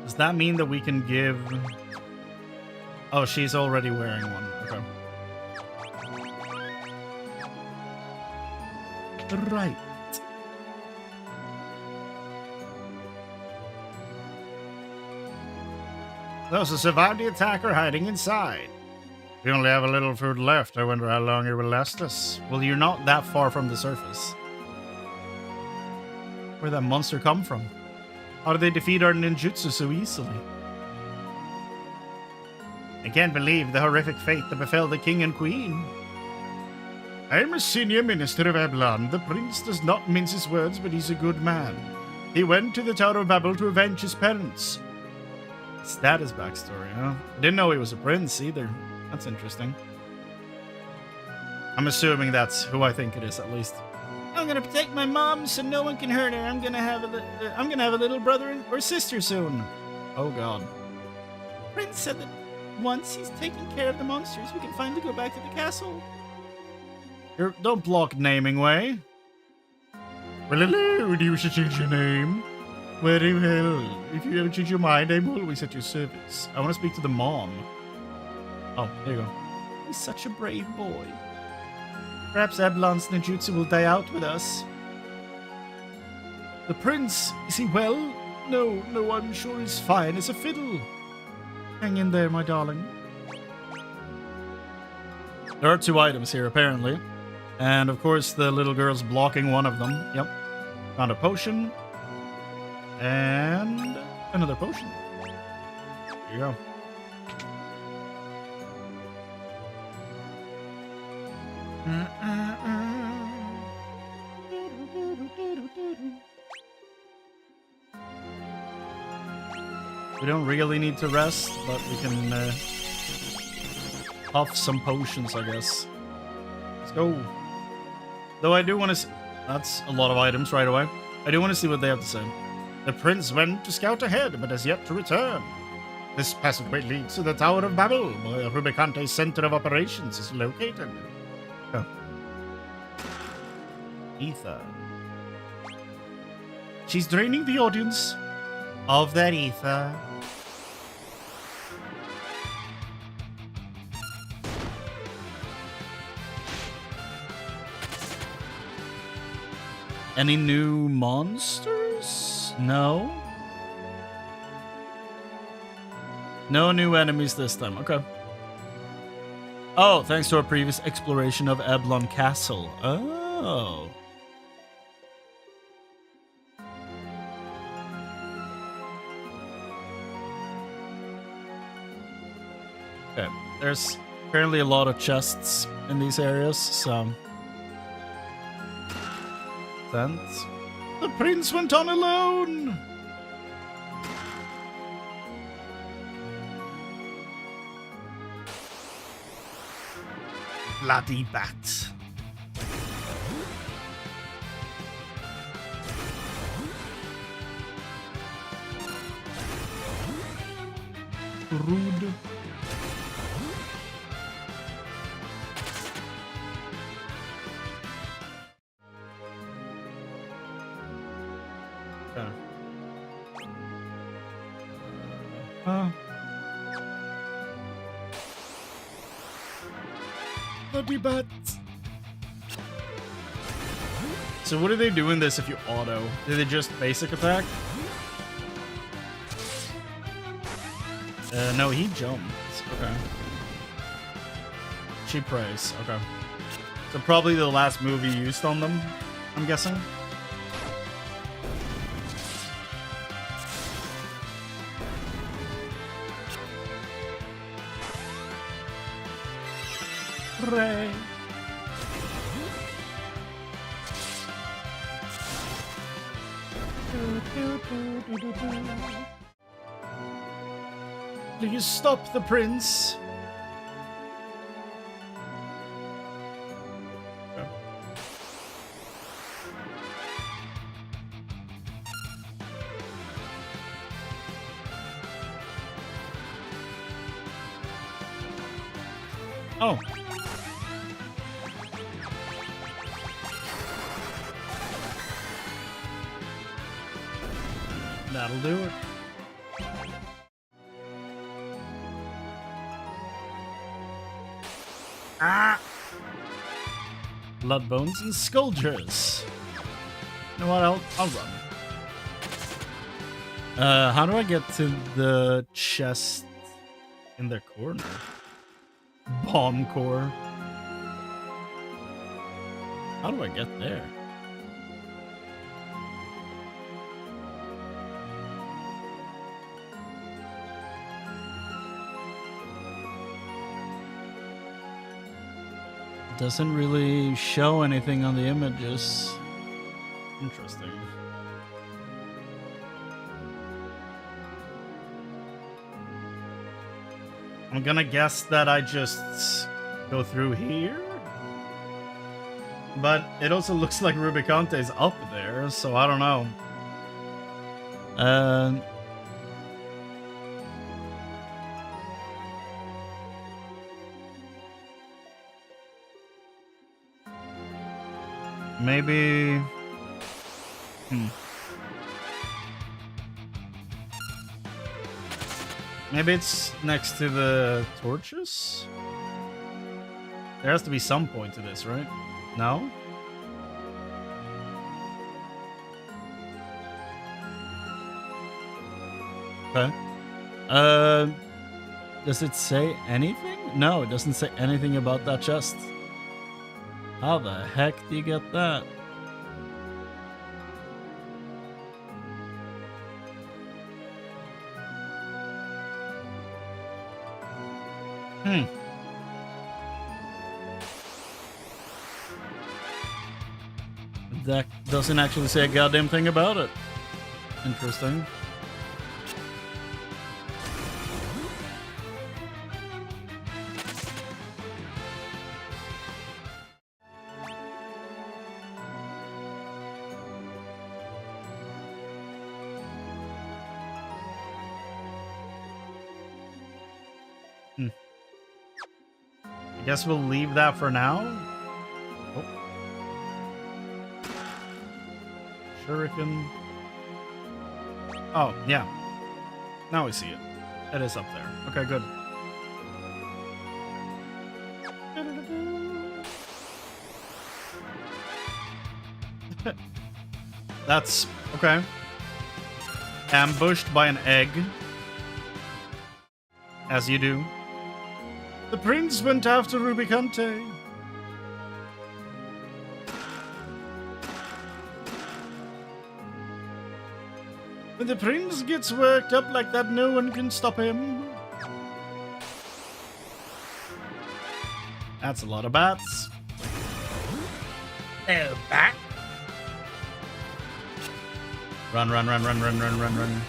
Does that mean that we can give... Oh, she's already wearing one. Okay. Right. Those who survived the attack are hiding inside. We only have a little food left. I wonder how long it will last us. Well, you're not that far from the surface. Where'd that monster come from? How did they defeat our ninjutsu so easily? I can't believe the horrific fate that befell the king and queen. I am a senior minister of Ablon. The prince does not mince his words, but he's a good man. He went to the Tower of Babel to avenge his parents. Is that his backstory, huh? I didn't know he was a prince either. That's interesting. I'm assuming that's who I think it is, at least. I'm gonna protect my mom so no one can hurt her. I'm gonna have a little brother or sister soon. Oh God. Prince said that once he's taken care of the monsters, we can finally go back to the castle. Don't block naming way. Well, hello. Do you wish to change your name? Very well. If you ever change your mind, I'm always at your service. I want to speak to the mom. Oh, there you go. He's such a brave boy. Perhaps Ablon's ninjutsu will die out with us. The prince, is he well? No, I'm sure he's fine as a fiddle. Hang in there, my darling. There are 2 items here, apparently. And, of course, the little girl's blocking one of them. Yep. Found a potion. And another potion. There you go. We don't really need to rest, but we can puff some potions, I guess. Let's go. Though I do want to... That's a lot of items right away. I do want to see what they have to say. The prince went to scout ahead, but has yet to return. This passageway leads to the Tower of Babel, where Rubicante's center of operations is located. Oh. Ether. She's draining the audience of that ether. Any new monsters? No. No new enemies this time. Okay. Oh, thanks to our previous exploration of Ablon Castle. Oh. Okay. There's apparently a lot of chests in these areas, so... Sense. The prince went on alone! Bloody bat. Rude. Bloody bats. So what do they do in this if you auto? Do they just basic attack? No, he jumped. Okay. She prays. Okay. So probably the last move he used on them, I'm guessing. Hooray! Please stop the prince. Okay. Oh. That'll do it. Ah! Blood bones and scourges. You know what? I'll run. How do I get to the chest in the corner? Bomb core. How do I get there? Doesn't really show anything on the images. Interesting. I'm gonna guess that I just go through here. But it also looks like Rubicante is up there, so I don't know. Maybe... Maybe it's next to the torches? There has to be some point to this, right? No? Okay. Does it say anything? No, it doesn't say anything about that chest. How the heck do you get that? That doesn't actually say a goddamn thing about it. Interesting. I guess we'll leave that for now. Oh. Shuriken. Oh, yeah. Now we see it. It is up there. Okay, good. That's okay. Ambushed by an egg. As you do. The prince went after Rubicante. When the prince gets worked up like that, no one can stop him. That's a lot of bats. Oh, bat. Run, run, run, run, run, run, run, run.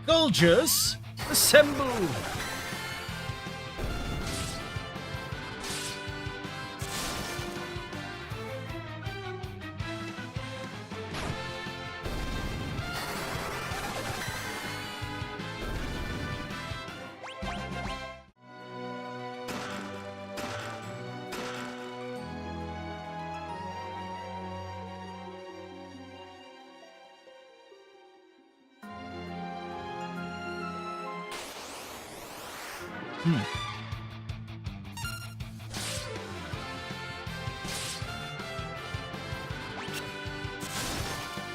Soldiers, assemble!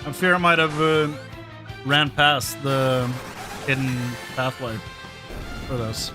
I fear I might have ran past the hidden pathway for this.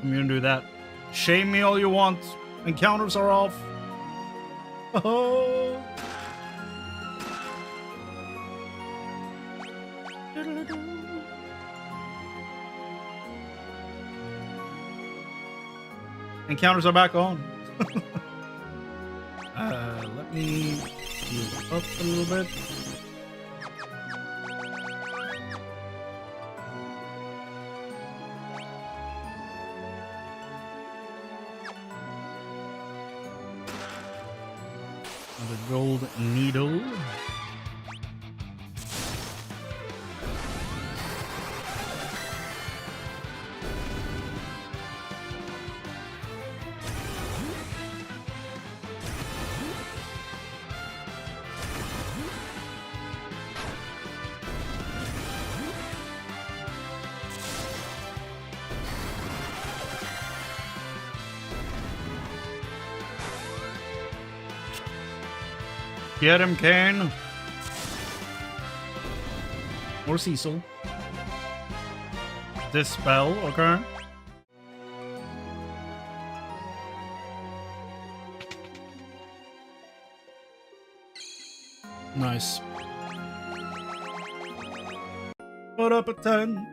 I'm gonna do that. Shame me all you want. Encounters are off. Oh. Encounters are back on. Let me move up a little bit. The gold needle. Get him, Kane. Or Cecil. Dispel, okay. Nice. Put up a tent.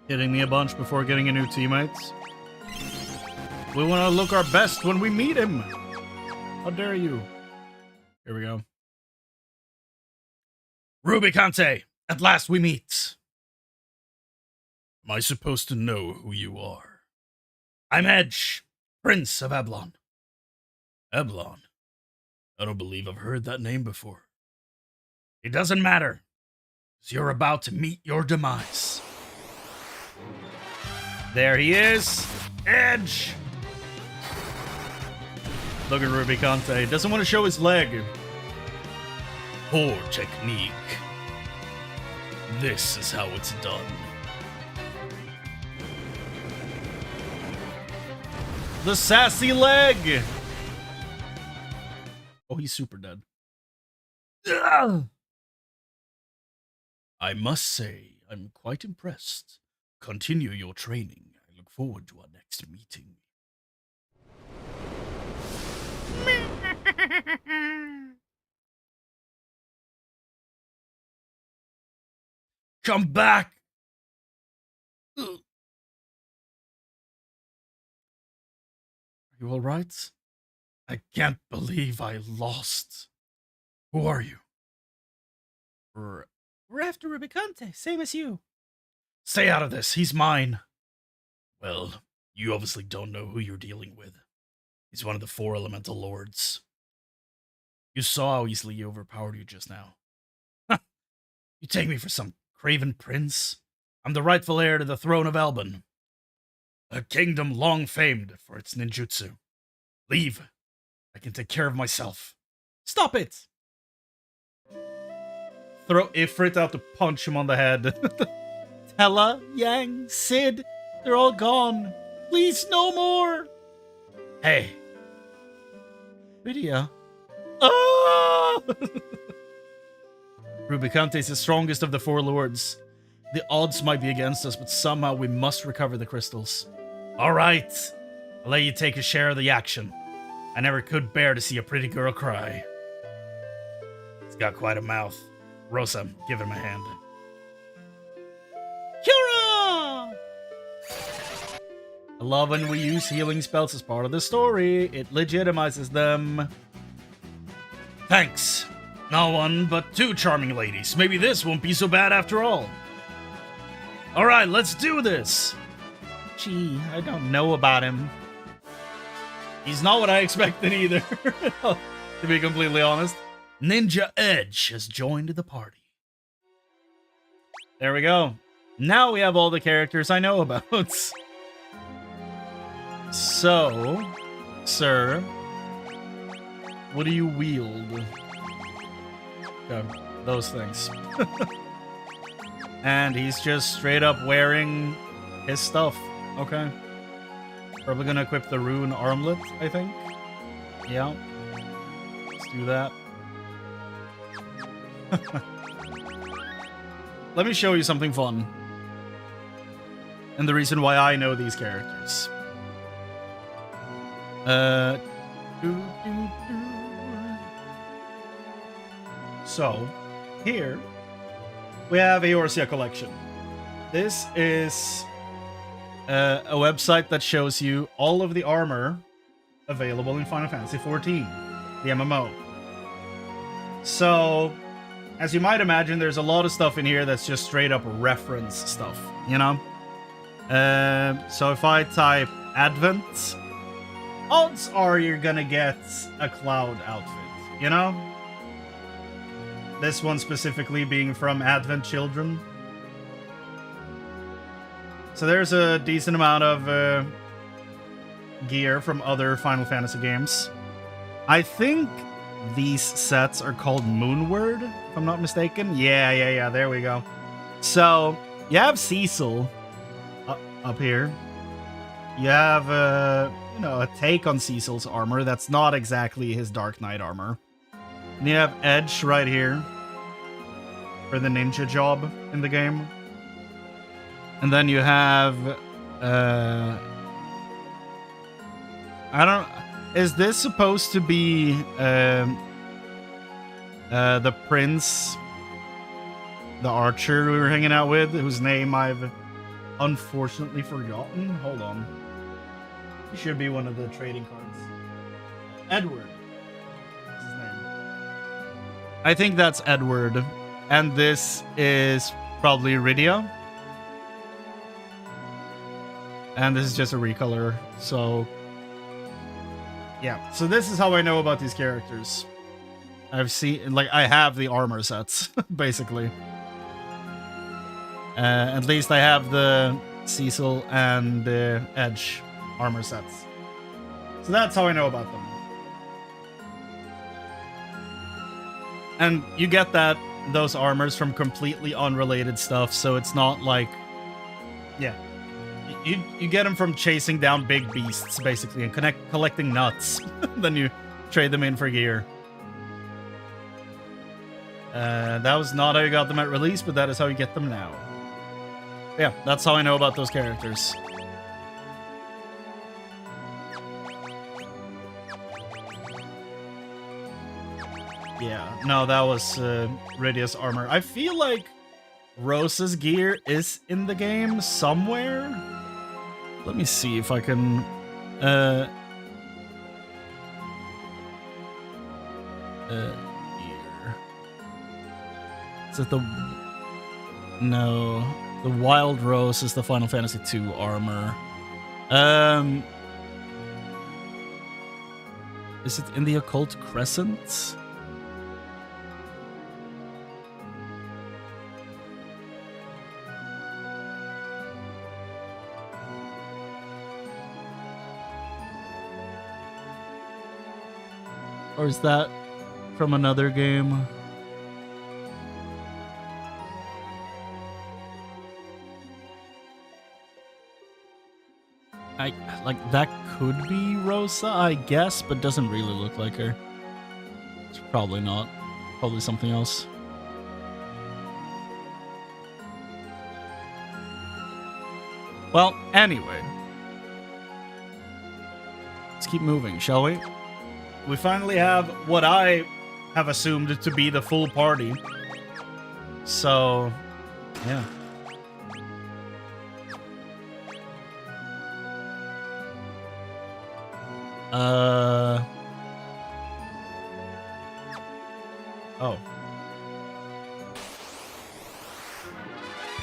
Hitting me a bunch before getting a new teammates. We want to look our best when we meet him. How dare you? Here we go. Rubicante, at last we meet. Am I supposed to know who you are? I'm Edge, Prince of Eblon. Eblon? I don't believe I've heard that name before. It doesn't matter, 'cause you're about to meet your demise. There he is. Edge. Look at Rubicante. Doesn't want to show his leg. Poor technique. This is how it's done. The sassy leg. Oh, he's super dead. I must say, I'm quite impressed. Continue your training. I look forward to our next meeting. Come back! Are you all right? I can't believe I lost. Who are you? We're after Rubicante, same as you. Stay out of this. He's mine. Well, you obviously don't know who you're dealing with. He's one of the 4 elemental lords. You saw how easily he overpowered you just now. You take me for some craven prince? I'm the rightful heir to the throne of Alban. A kingdom long famed for its ninjutsu. Leave. I can take care of myself. Stop it! Throw Ifrit out to punch him on the head. Tera, Yang, Sid, they're all gone. Please, no more. Hey. Lydia. Ah! Rubicante's the strongest of the 4 lords. The odds might be against us, but somehow we must recover the crystals. All right. I'll let you take a share of the action. I never could bear to see a pretty girl cry. He's got quite a mouth. Rosa, give him a hand. Hurrah! I love when we use healing spells as part of the story. It legitimizes them. Thanks. Not one, but 2 charming ladies. Maybe this won't be so bad after all. All right, let's do this. Gee, I don't know about him. He's not what I expected either, to be completely honest. Ninja Edge has joined the party. There we go. Now we have all the characters I know about. So, sir, what do you wield? Okay, those things. And he's just straight up wearing his stuff. Okay. Probably gonna equip the rune armlet, I think. Yeah. Let's do that. Let me show you something fun. And the reason why I know these characters. So, here we have Eorzea Collection. This is a website that shows you all of the armor available in Final Fantasy XIV, the MMO. So, as you might imagine, there's a lot of stuff in here that's just straight up reference stuff, you know? So if I type Advent, odds are you're gonna get a Cloud outfit, you know? This one specifically being from Advent Children. So there's a decent amount of gear from other Final Fantasy games. I think these sets are called Moonward, if I'm not mistaken. Yeah, there we go. So, you have Cecil up here. You have, you know, a take on Cecil's armor that's not exactly his Dark Knight armor. And you have Edge right here for the ninja job in the game. And then you have, is this supposed to be the prince, the archer we were hanging out with, whose name I've unfortunately forgotten? Hold on. He should be one of the trading cards. Edward. That's his name. I think that's Edward. And this is probably Rydia. And this is just a recolor, so... Yeah, so this is how I know about these characters. I've seen, like, I have the armor sets, basically. At least I have the Cecil and the Edge armor sets. So that's how I know about them. And you get those armors from completely unrelated stuff, so it's not like... Yeah. You get them from chasing down big beasts, basically, and collecting nuts. Then you trade them in for gear. That was not how you got them at release, but that is how you get them now. Yeah, that's how I know about those characters. Yeah, no, that was Rydia's armor. I feel like Rosa's gear is in the game somewhere. Let me see if I can... Here. Is it the... No. The Wild Rose is the Final Fantasy II armor. Is it in the Occult Crescent? Or is that from another game? Like, that could be Rosa, I guess, but doesn't really look like her. It's probably not. Probably something else. Well, anyway. Let's keep moving, shall we? We finally have what I have assumed to be the full party. So, yeah. Oh.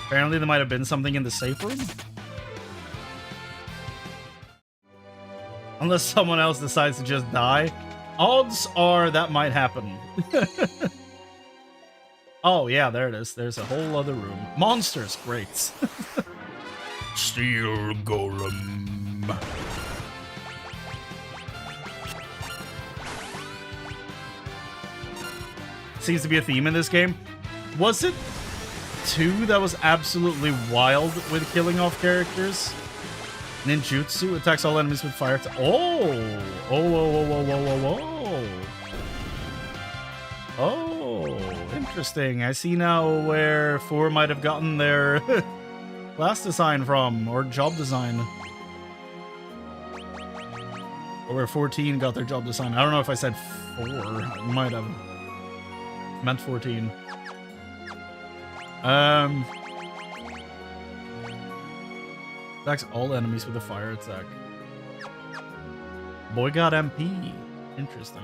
Apparently there might have been something in the safe room. Unless someone else decides to just die. Odds are that might happen. Oh, yeah, there it is. There's a whole other room. Monsters, great. Steel Golem. Seems to be a theme in this game. Was it 2 that was absolutely wild with killing off characters? Ninjutsu attacks all enemies with fire. Oh, interesting. I see now where 4 might have gotten their class design from, or job design. Where 14 got their job design. I don't know if I said 4. I might have meant 14. Attacks all enemies with a fire attack. Boy got MP. Interesting.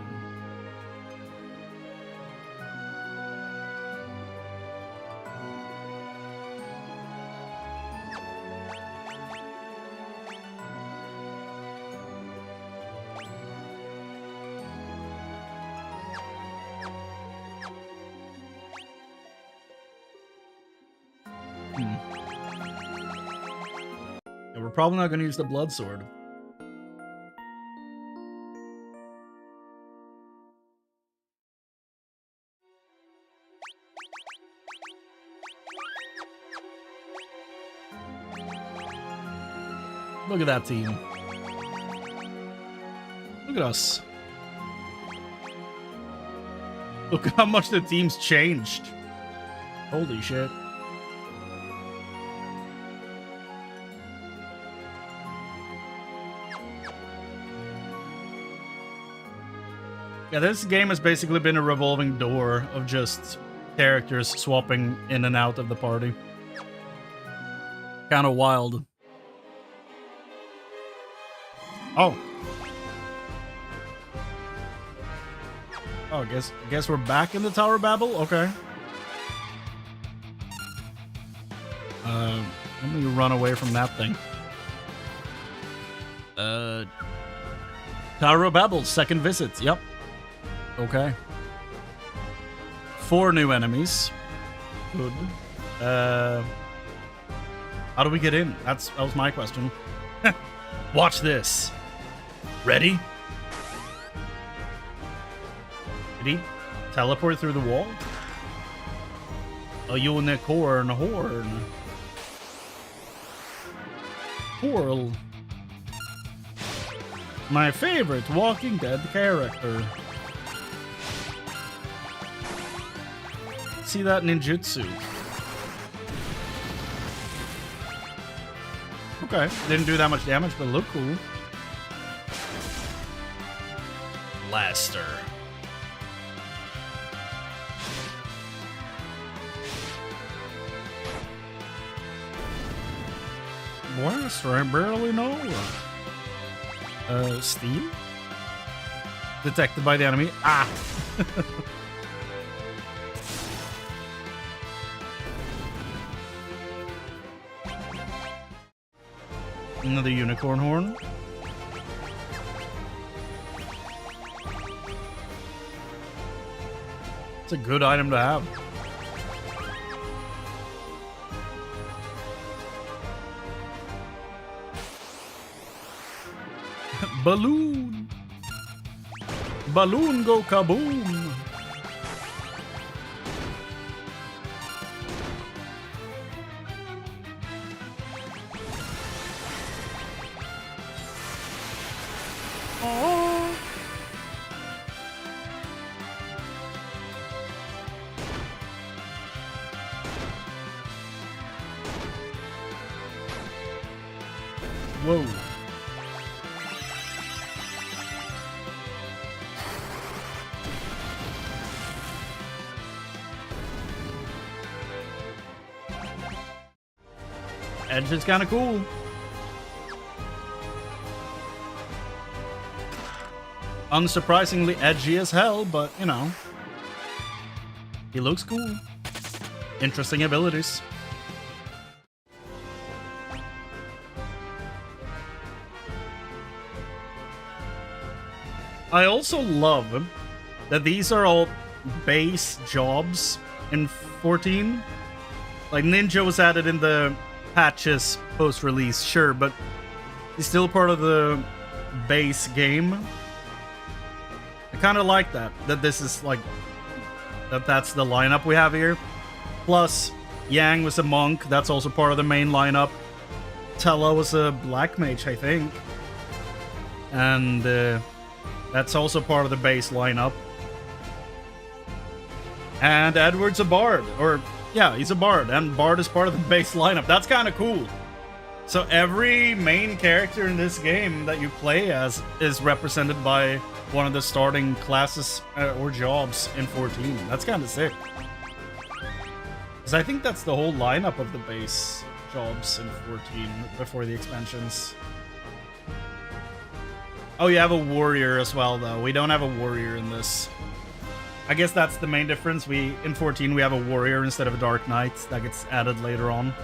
Yeah, we're probably not going to use the blood sword. Look at that team. Look at us. Look how much the team's changed. Holy shit. Yeah, this game has basically been a revolving door of just characters swapping in and out of the party. Kind of wild. Oh. Oh, guess we're back in the Tower Babel? Okay. Let me run away from that thing. Tower of Babel, second visit. Yep. Okay. 4 new enemies. Good. How do we get in? That was my question. Watch this. Ready? Did he teleport through the wall? A unicorn horn. Coral. My favorite Walking Dead character. See that ninjutsu. Okay, didn't do that much damage, but look cool. Blaster. Blaster, I barely know. Steam? Detected by the enemy. Ah! Another unicorn horn. It's a good item to have. Balloon. Balloon go kaboom. Oh. Whoa. Edge is kind of cool. Unsurprisingly edgy as hell, but, you know. He looks cool. Interesting abilities. I also love that these are all base jobs in 14. Like, Ninja was added in the patches post-release, sure, but he's still part of the base game. I kind of like that this is like that's the lineup we have here. Plus Yang was a monk, that's also part of the main lineup. Tella was a black mage, I think, and that's also part of the base lineup. And Edward's a bard, or yeah, he's a bard, and bard is part of the base lineup. That's kind of cool. So every main character in this game that you play as is represented by one of the starting classes or jobs in 14. That's kind of sick. Because I think that's the whole lineup of the base jobs in 14 before the expansions. Oh, you have a warrior as well, though. We don't have a warrior in this. I guess that's the main difference. In 14, we have a warrior instead of a dark knight. That gets added later on.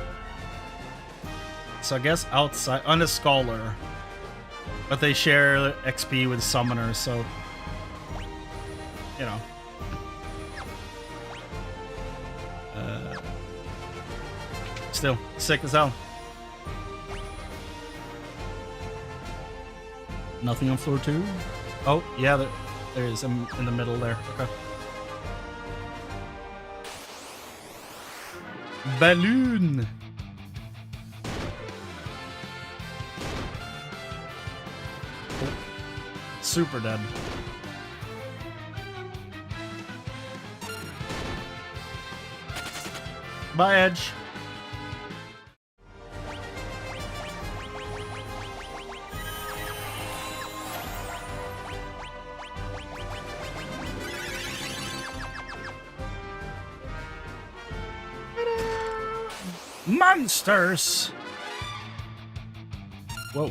So I guess outside... And a scholar. But they share XP with summoners, so... You know. Still, sick as hell. Nothing on floor 2? Oh, yeah, there is in the middle there. Okay. Balloon! Oh. Super dead. Bye, Edge. Monsters! Whoa.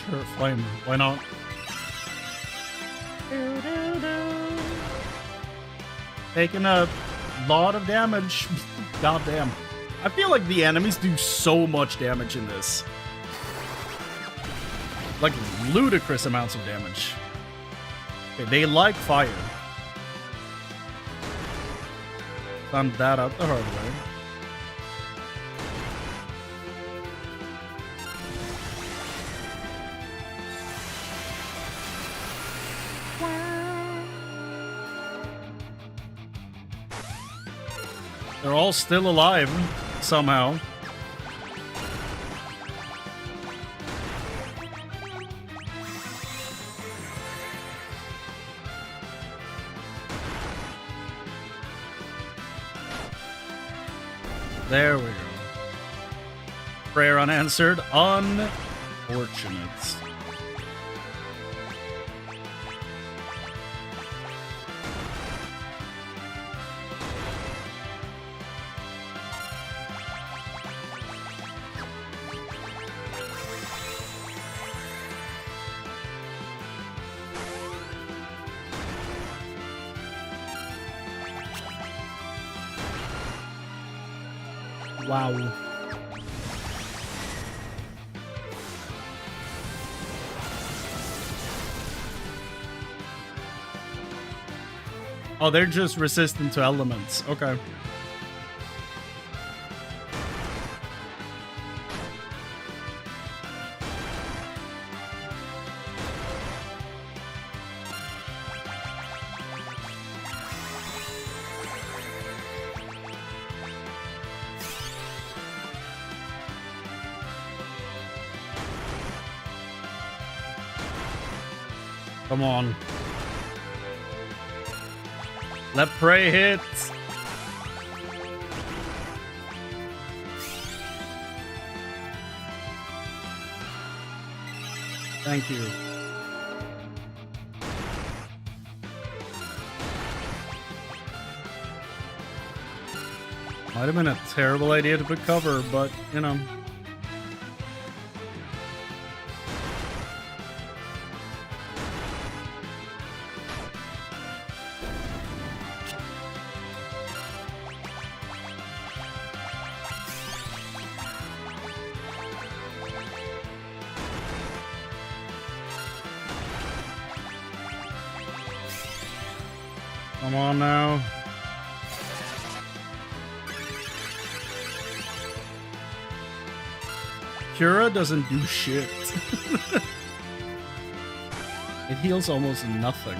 Sure, flame. Why not? Taking a lot of damage. God damn. I feel like the enemies do so much damage in this. Like, ludicrous amounts of damage. Okay, they like fire. Found that out the hard way. They're all still alive, somehow. There we go. Prayer unanswered. Unfortunate. Wow. Oh, they're just resistant to elements. Okay. Come on. Let prey hit. Thank you. Might have been a terrible idea to put cover, but, you know. Come on now. Cura doesn't do shit. It heals almost nothing.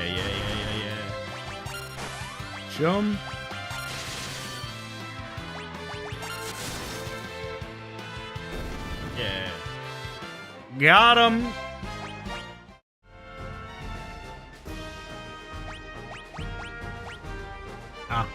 Yeah. Jump. Yeah. Got him. Ah.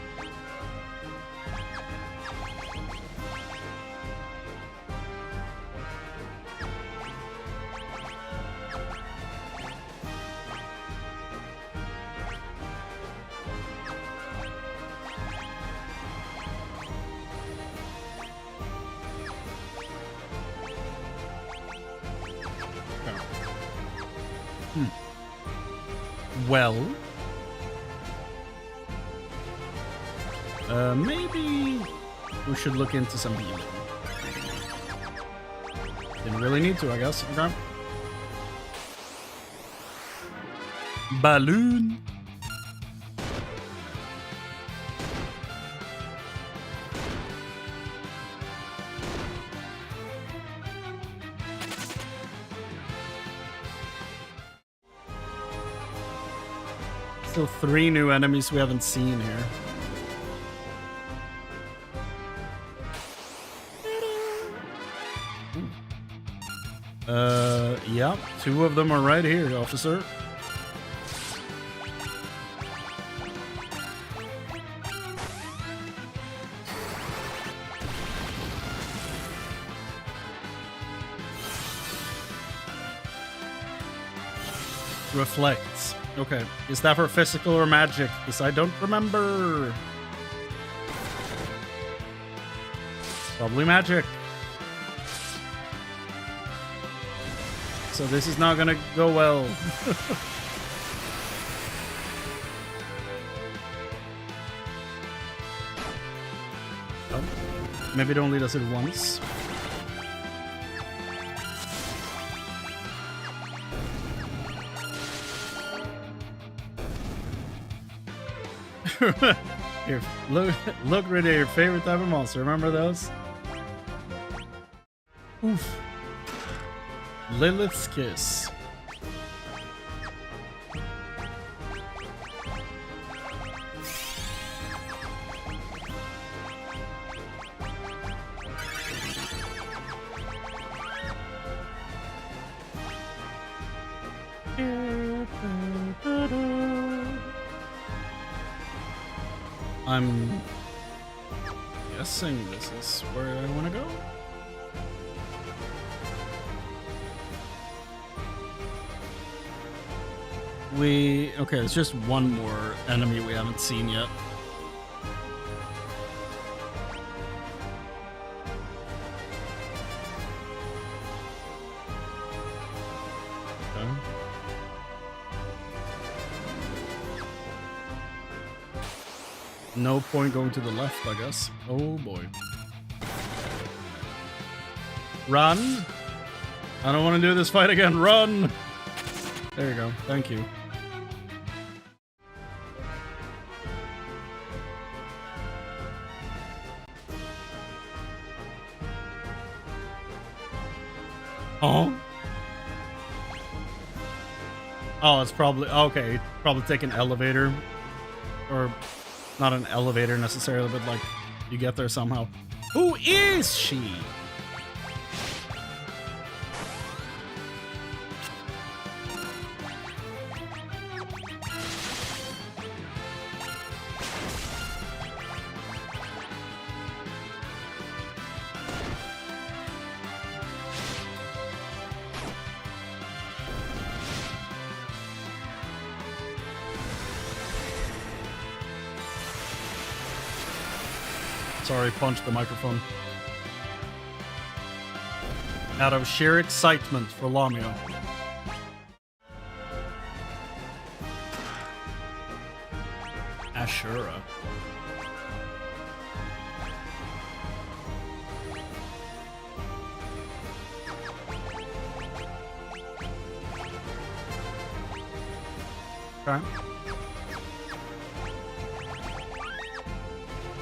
Well, maybe we should look into some healing. Didn't really need to, I guess. Okay. Balloon. Still 3 new enemies we haven't seen here. Yeah, 2 of them are right here, officer. Reflects. Okay, is that for physical or magic? Because I don't remember. Probably magic. So this is not gonna go well. Oh, maybe don't lead us at once. Here, look right at your favorite type of monster. Remember those? Oof. Lilith's Kiss. I'm guessing this is where I want to go. Okay, it's just one more enemy we haven't seen yet. Okay. No point going to the left, I guess. Oh boy. Run! I don't want to do this fight again. Run! There you go. Thank you. Oh? Oh, it's probably... Okay, probably take an elevator. Or not an elevator necessarily, but like, you get there somehow. Who is she? Sorry, punched the microphone. Out of sheer excitement for Lamio. Ashura. Okay.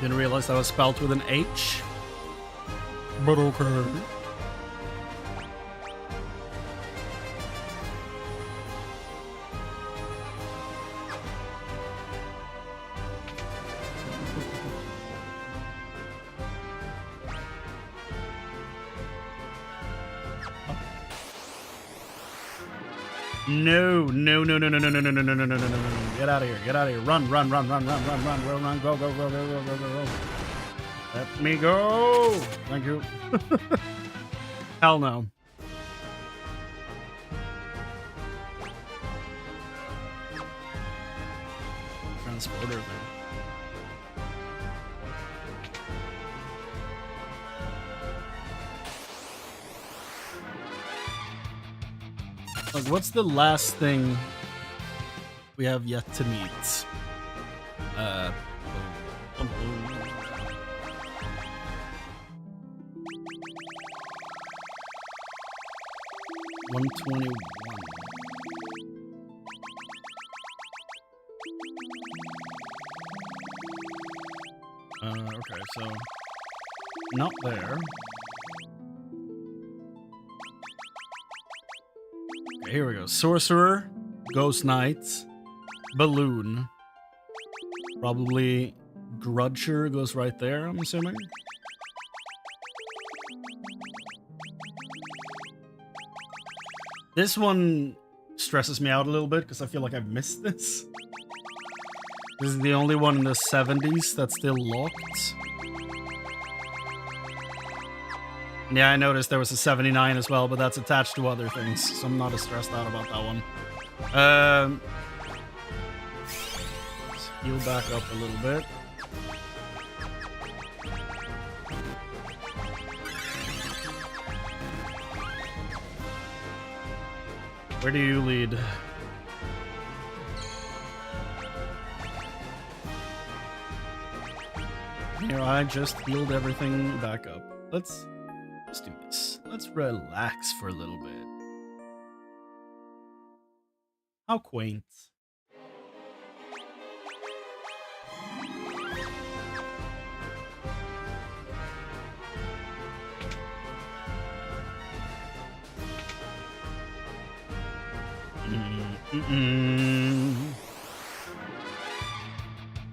Didn't realize that was spelled with an H. But okay. No, no, no, no, no, no, no, no, no, no, no, no, no, no, no. Get out of here. Get out of here. Run, run, run, run, run, run, run, run, run, go, go, go, go, go, go, go, go. Let me go. Thank you. Hell no. Transporter thing. Like, what's the last thing we have yet to meet? 121. Okay, so not there. Okay, here we go. Sorcerer, Ghost Knight, Balloon. Probably Grudger goes right there, I'm assuming. This one stresses me out a little bit because I feel like I've missed this. This is the only one in the 70s that's still locked. Yeah, I noticed there was a 79 as well, but that's attached to other things, so I'm not as stressed out about that one. Let's heal back up a little bit. Where do you lead? Here, I just healed everything back up. Let's do this. Let's relax for a little bit. How quaint.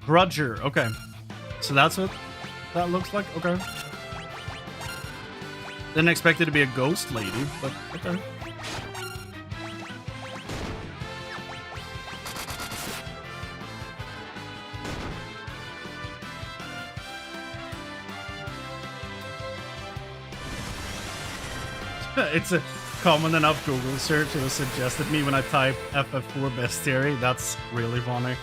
Grudger, okay. So that's what that looks like? Okay. Didn't expect it to be a ghost lady, but okay. It's a common enough Google search. It was suggested me when I type FF4 bestiary. That's really funny.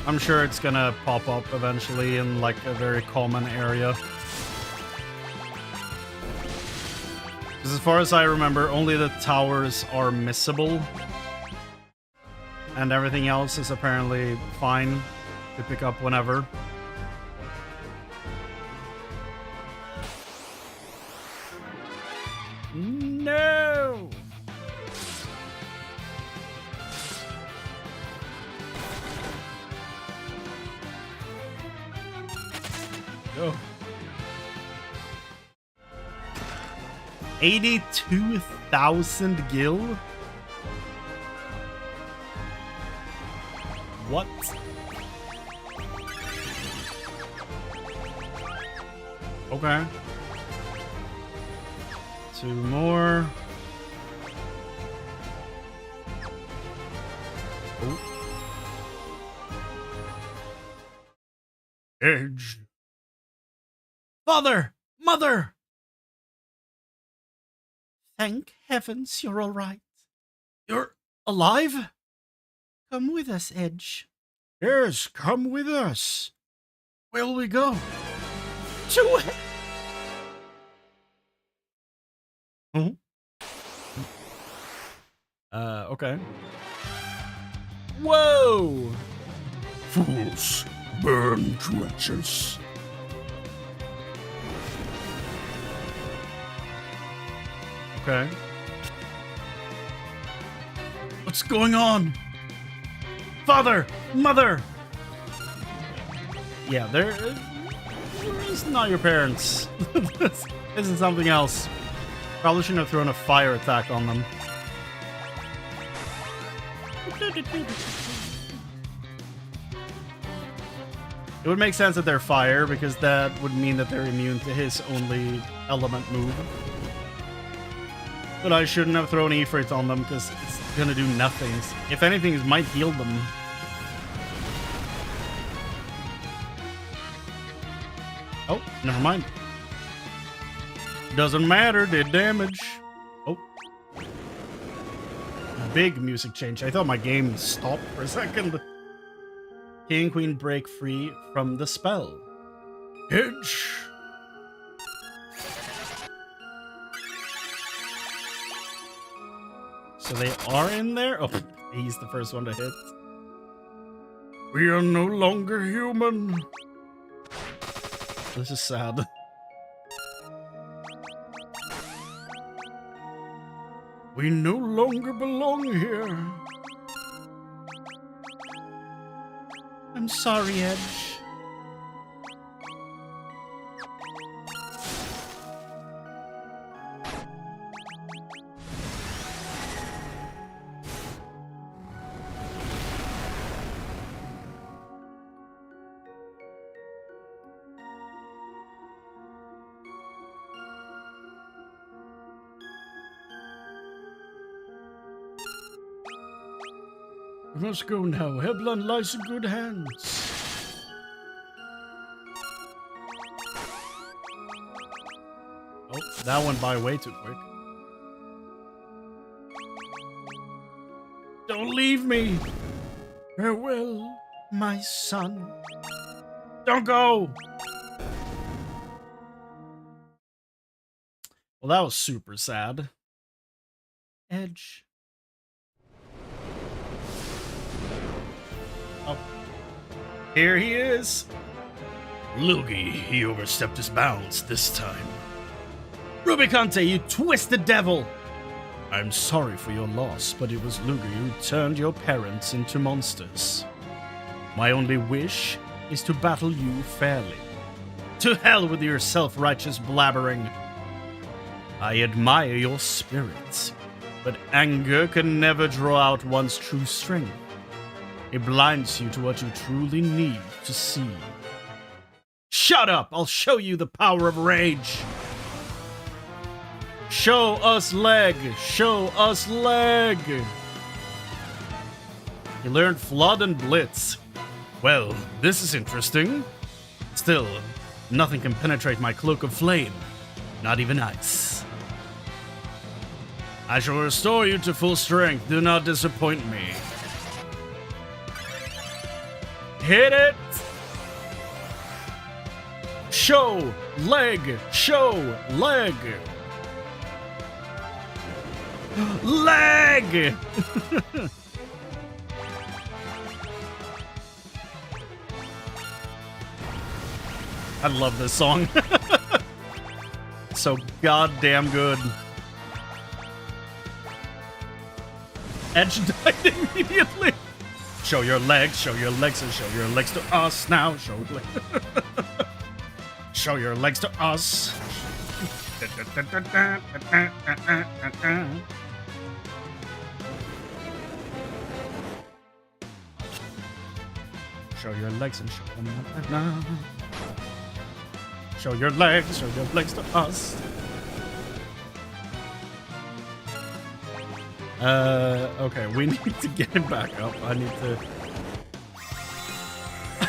I'm sure it's gonna pop up eventually in like a very common area. Because as far as I remember, only the towers are missable. And everything else is apparently fine to pick up whenever. No! Go. 82,000 gil? What? Okay. 2 more. Oh. Edge. Father! Mother! Thank heavens you're all right. You're alive? Come with us, Edge. Yes, come with us. Where'll we go? To... Oh. Okay. Whoa! Fools, burn to ashes. Okay. What's going on? Father! Mother! Yeah, it's not your parents. This is something else. Probably shouldn't have thrown a fire attack on them. It would make sense that they're fire, because that would mean that they're immune to his only element move. But I shouldn't have thrown Ifrit on them, because it's gonna do nothing. If anything, it might heal them. Oh, never mind. Doesn't matter, did damage. Oh. Big music change. I thought my game stopped for a second. King and Queen break free from the spell. Edge. So they are in there? Oh, he's the first one to hit. We are no longer human. This is sad. We no longer belong here. I'm sorry, Edge. We must go now. Heblan lies in good hands. Oh, that went by way too quick. Don't leave me. Farewell, my son. Don't go. Well, that was super sad. Edge. Oh. Here he is. Lugi, he overstepped his bounds this time. Rubicante, you twisted devil! I'm sorry for your loss, but it was Lugi who turned your parents into monsters. My only wish is to battle you fairly. To hell with your self-righteous blabbering. I admire your spirit, but anger can never draw out one's true strength. It blinds you to what you truly need to see. Shut up! I'll show you the power of rage! Show us leg! Show us leg! You learned Flood and Blitz. Well, this is interesting. Still, nothing can penetrate my cloak of flame. Not even ice. I shall restore you to full strength. Do not disappoint me. Hit it! Show leg! Show leg! Leg! I love this song. So goddamn good. Edge died immediately. Show your legs, and show your legs to us now. Show your legs to us. Show your legs and show them now. Show your legs to us. Okay, we need to get him back up. I need to...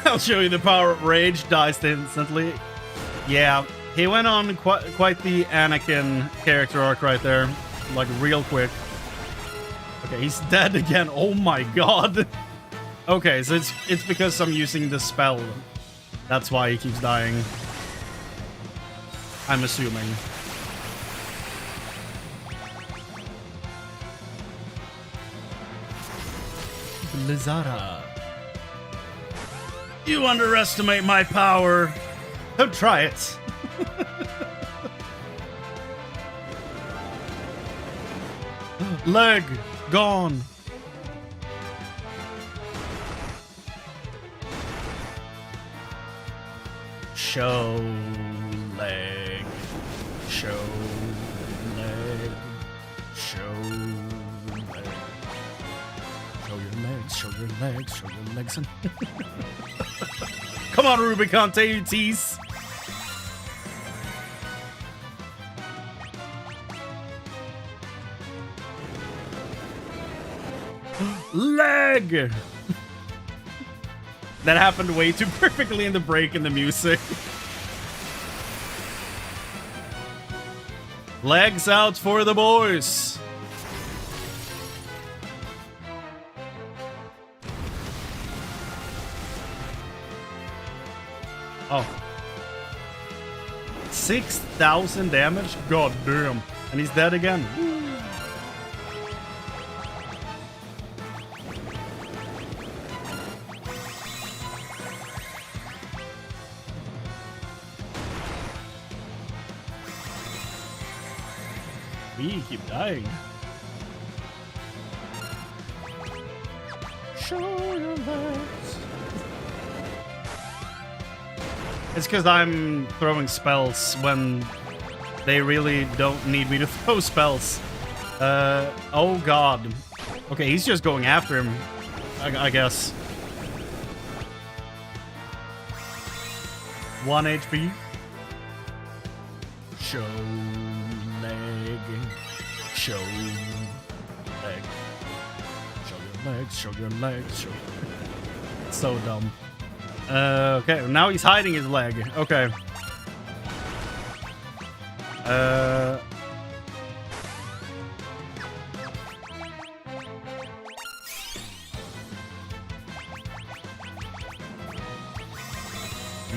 I'll show you the power of rage. Dies instantly. Yeah, he went on quite the Anakin character arc right there. Like, real quick. Okay, he's dead again. Oh my god. Okay, so it's because I'm using the spell. That's why he keeps dying. I'm assuming. Blizzara. You underestimate my power. Don't try it. Leg gone. Show leg. Show leg. Show leg. Show your legs, show your legs, show your legs. Come on, Rubicon, take your teeth. Leg! That happened way too perfectly in the break in the music. Legs out for the boys. Oh. 6,000 damage? God damn. And he's dead again. We keep dying. Show your legs. It's because I'm throwing spells when they really don't need me to throw spells. Oh god. Okay, he's just going after him, I guess. 1 HP. Show leg. Show leg. Show your legs, show your legs, show. So dumb. Okay, now he's hiding his leg. Okay.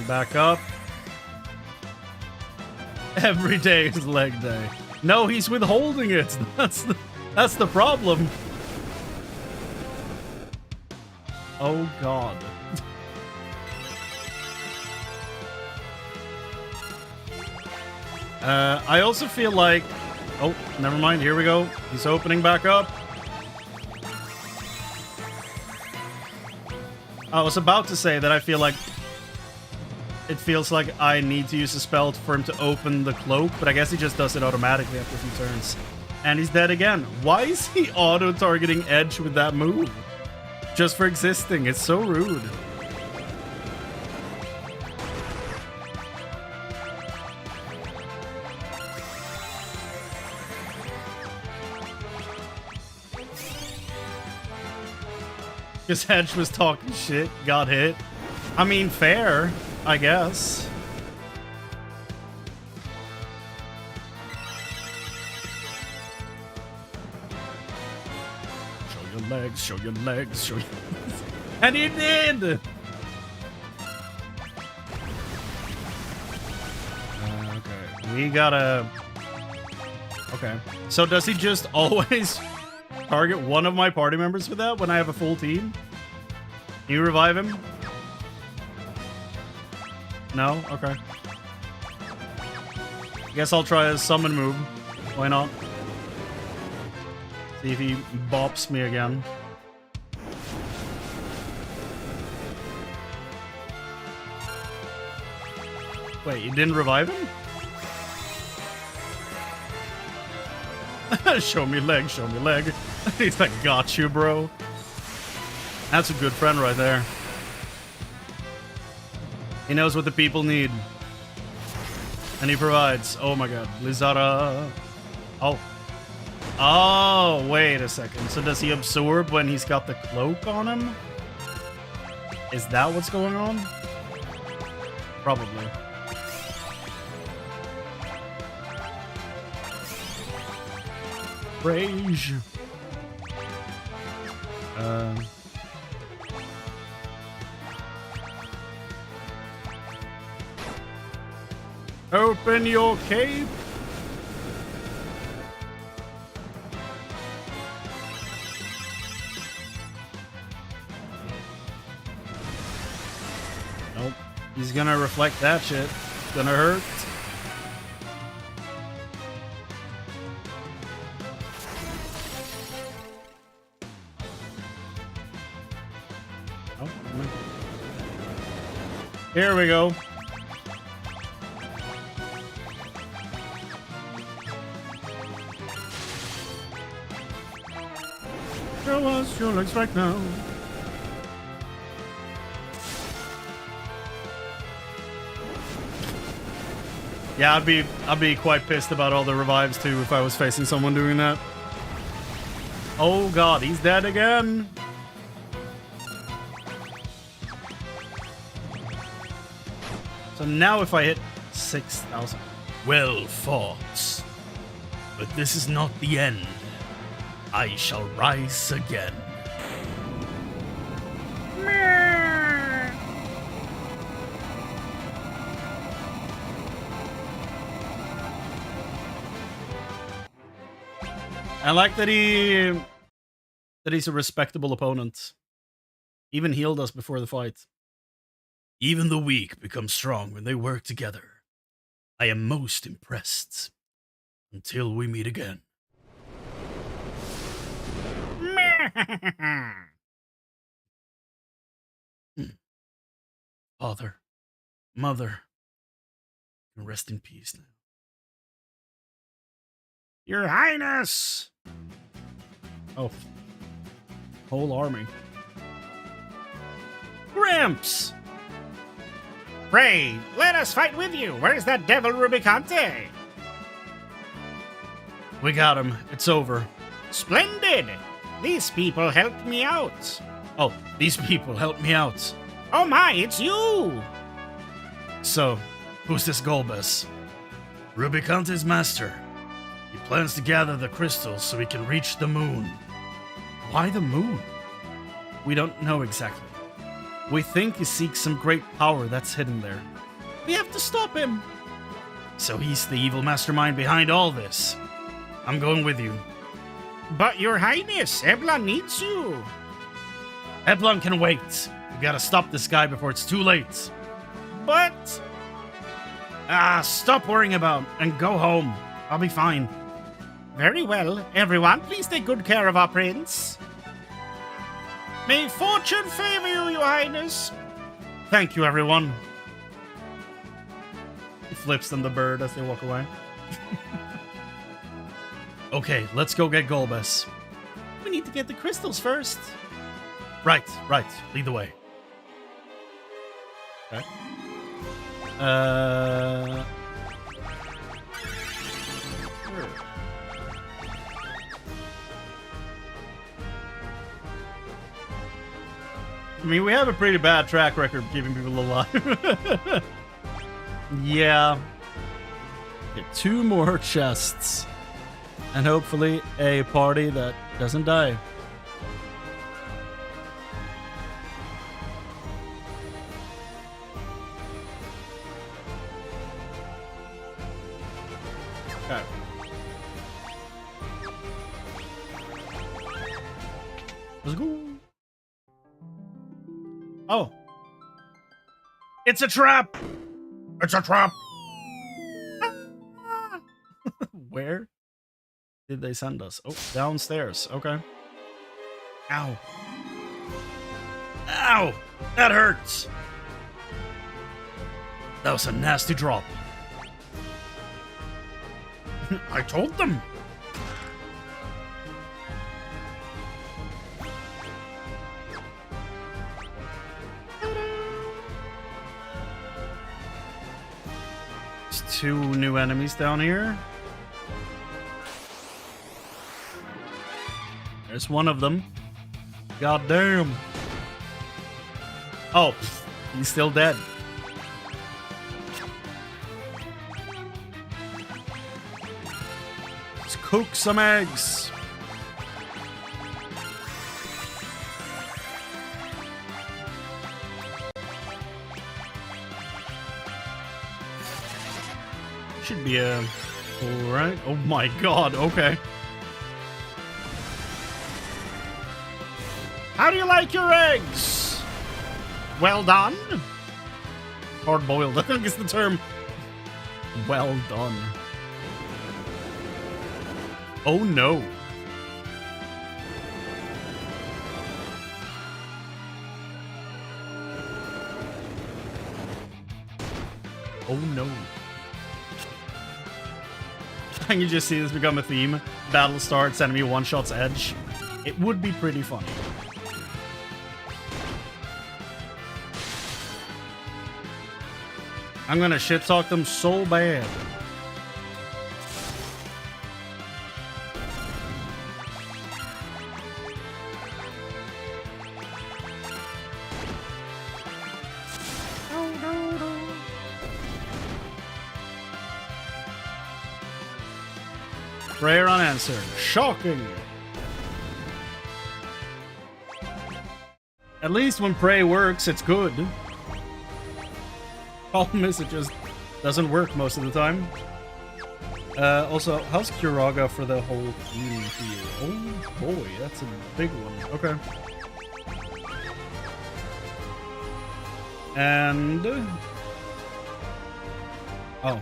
Back up. Every day is leg day. No, he's withholding it. That's the problem. Oh god. I also feel like... Oh, never mind. Here we go. He's opening back up. I was about to say that I feel like... It feels like I need to use a spell for him to open the cloak, but I guess he just does it automatically after a few turns. And he's dead again. Why is he auto-targeting Edge with that move? Just for existing. It's so rude. Because Edge was talking shit, got hit. I mean, fair, I guess. Show your legs, show your legs, show your legs. And he did! Okay, we gotta... Okay, so does he just always target one of my party members with that when I have a full team? Can you revive him? No? Okay. Guess I'll try a summon move. Why not? See if he bops me again. Wait, you didn't revive him? Show me leg, show me leg. He's like, got you, bro. That's a good friend right there. He knows what the people need. And he provides. Oh my god. Lizara. Oh. Oh, wait a second. So does he absorb when he's got the cloak on him? Is that what's going on? Probably. Rage. Open your cape. Nope. He's gonna reflect that shit. It's gonna hurt. Oh, here we go. Show us Cross your legs right now. Yeah, I'd be quite pissed about all the revives too if I was facing someone doing that. Oh god, he's dead again. So now if I hit 6,000. Well fought. But this is not the end. I shall rise again. I like that he's a respectable opponent. Even healed us before the fight. Even the weak become strong when they work together. I am most impressed. Until we meet again. Father, Mother, rest in peace now. Your Highness! Oh. Whole army. Gramps! Pray, let us fight with you. Where's that devil Rubicante? We got him. It's over. Splendid! These people helped me out. Oh, these people helped me out. Oh my, it's you! So, who's this Golbez? Rubicante's master. He plans to gather the crystals so he can reach the moon. Why the moon? We don't know exactly. We think he seeks some great power that's hidden there. We have to stop him. So he's the evil mastermind behind all this. I'm going with you. But your Highness, Ebla needs you. Eblon can wait. We gotta stop this guy before it's too late. But... stop worrying about him and go home. I'll be fine. Very well. Everyone, please take good care of our prince. May fortune favor you, your Highness. Thank you, everyone. He flips them the bird as they walk away. Okay, let's go get Golbez. We need to get the crystals first. Right. Lead the way. Okay. Sure. I mean, we have a pretty bad track record of keeping people alive. Yeah. Get 2 more chests. And hopefully a party that doesn't die. Okay. Let's go. Oh. It's a trap! It's a trap! Where did they send us? Oh, downstairs. Okay. Ow. Ow! That hurts! That was a nasty drop. I told them! There's 2 new enemies down here. There's one of them. God damn. Oh, he's still dead. Let's cook some eggs. Should be a... Alright. Oh my god, okay. How do you like your eggs? Well done? Hard boiled, I think is the term. Well done. Oh no. Oh no. I can just see this become a theme. Battle starts, enemy one-shots edge. It would be pretty funny. I'm gonna shit talk them so bad. Prayer unanswered. Shocking. At least when pray works, it's good. Problem is, it just doesn't work most of the time. Also, how's Kuraga for the whole team here? Oh boy, that's a big one. Okay. And... oh.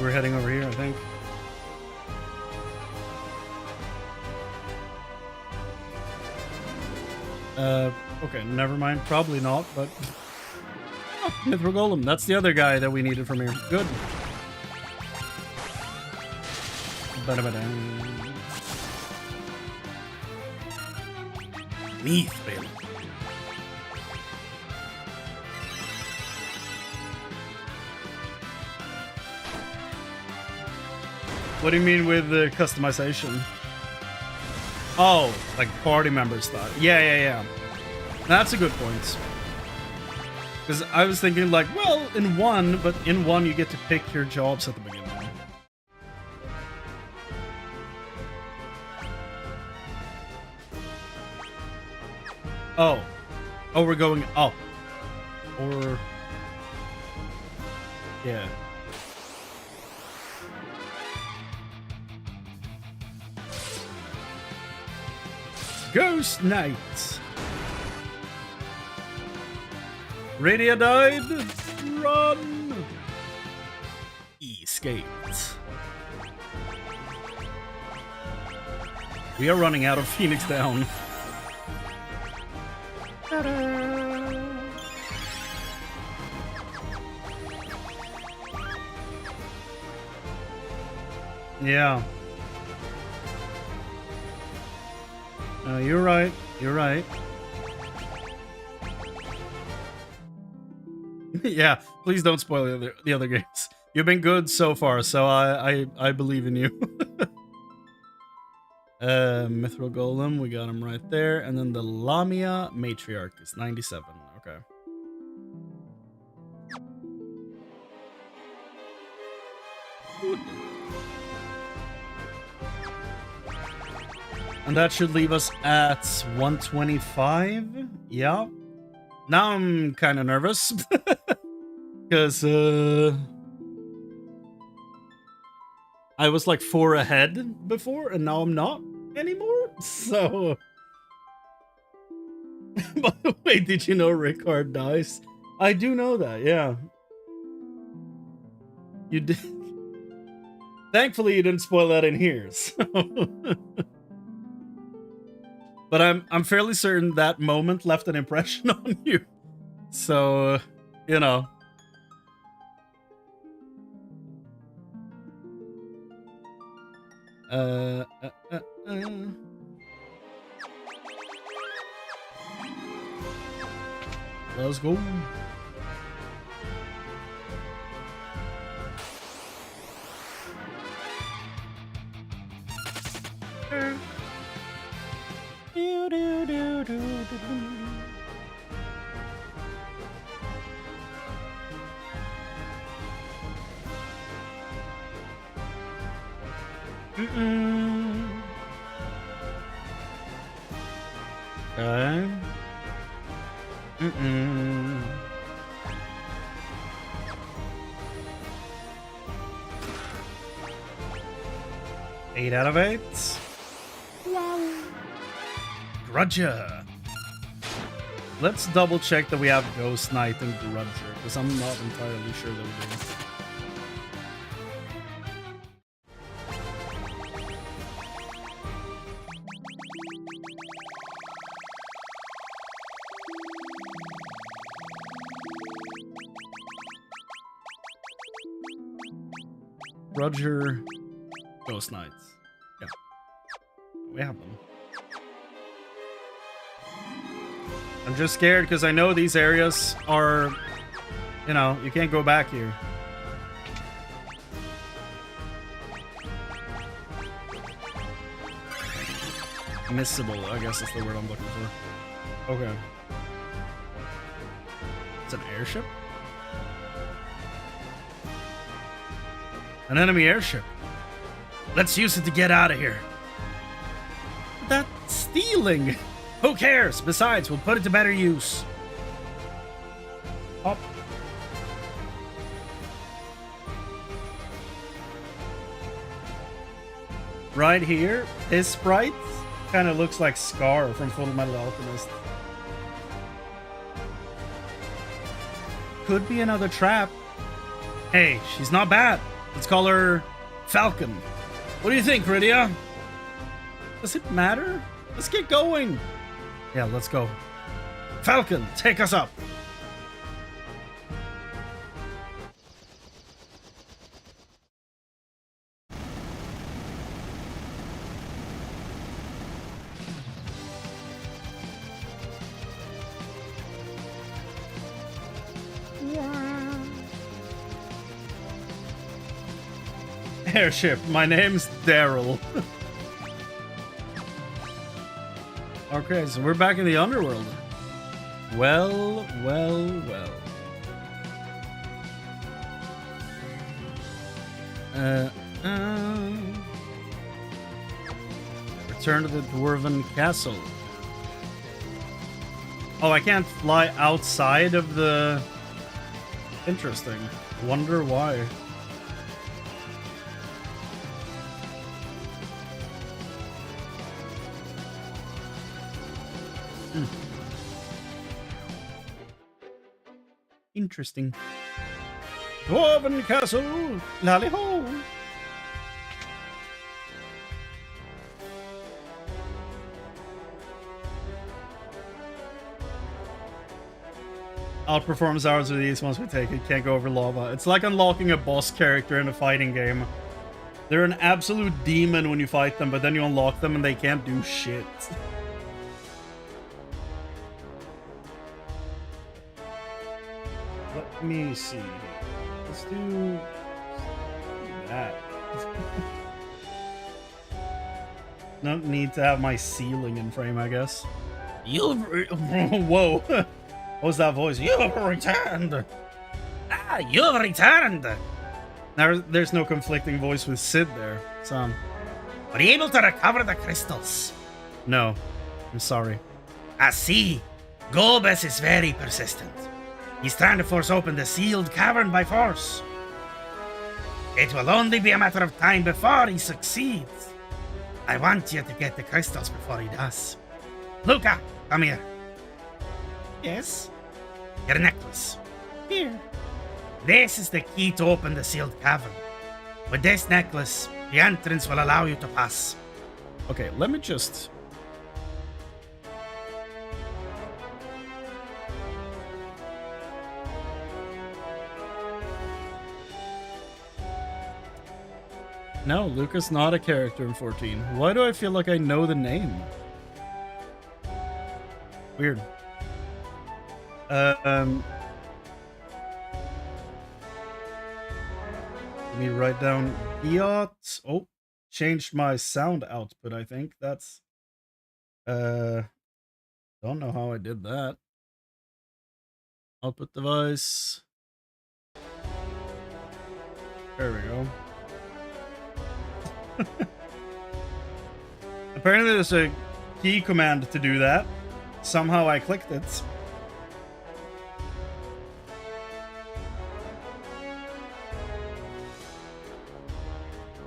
We're heading over here, I think. Okay, never mind. Probably not, but... oh, Mithril Golem. That's the other guy that we needed from here. Good. Mithril. What do you mean with the customization? Oh, like party members thought. Yeah. That's a good point. Because I was thinking like, well, in one you get to pick your jobs at the beginning. Oh, we're going up. Or... yeah. Ghost Knight. Radio died. Run. Escaped. We are running out of Phoenix Down. Ta-da. Yeah. You're right. You're right. Yeah, please don't spoil the other games. You've been good so far, so I believe in you. Mithril Golem, we got him right there, and then the Lamia Matriarch is 97. Okay. And that should leave us at 125. Yeah. Now I'm kind of nervous. Because, I was like 4 ahead before, and now I'm not anymore. So... by the way, did you know Rickard dies? I do know that, yeah. You did. Thankfully, you didn't spoil that in here, so... But I'm fairly certain that moment left an impression on you. So, you know. Let's go. Okay. 8 out of 8. Wow. Grudger. Let's double check that we have Ghost Knight and Grudger, because I'm not entirely sure that we do. Grudger, Ghost Knights. Yeah. We have them. I'm just scared because I know these areas are You know, you can't go back here. Missable, I guess is the word I'm looking for. Okay. It's an airship? An enemy airship. Let's use it to get out of here. That's stealing. Who cares? Besides, we'll put it to better use. Up. Right here, this sprite kind of looks like Scar from Full Metal Alchemist. Could be another trap. Hey, she's not bad. Let's call her Falcon. What do you think, Rydia? Does it matter? Let's get going. Yeah, let's go. Falcon, take us up. Airship, my name's Daryl. Okay, so we're back in the underworld. Well. Return to the Dwarven Castle. Oh, I can't fly outside of the... Interesting. Wonder why. Interesting. Dwarven Castle! Lally ho! Outperforms ours with these once we take it. Can't go over lava. It's like unlocking a boss character in a fighting game. They're an absolute demon when you fight them, but then you unlock them and they can't do shit. Let me see. Let's do that. Don't need to have my ceiling in frame, I guess. You've... Whoa. What was that voice? You've returned. Ah, you've returned. There's no conflicting voice with Sid there. So, Were you able to recover the crystals? no. I'm sorry. I see. Golbez is very persistent. He's trying to force open the sealed cavern by force. It will only be a matter of time before he succeeds. I want you to get the crystals before he does. Luca, come here. Yes. Your necklace. Here. This is the key to open the sealed cavern. With this necklace, the entrance will allow you to pass. Okay, let me just... No, Luca's not a character in 14. Why do I feel like I know the name? Weird. Let me write down Iot. Oh, changed my sound output, I think. That's... don't know how I did that. Output device. There we go. Apparently there's a key command to do that. Somehow I clicked it.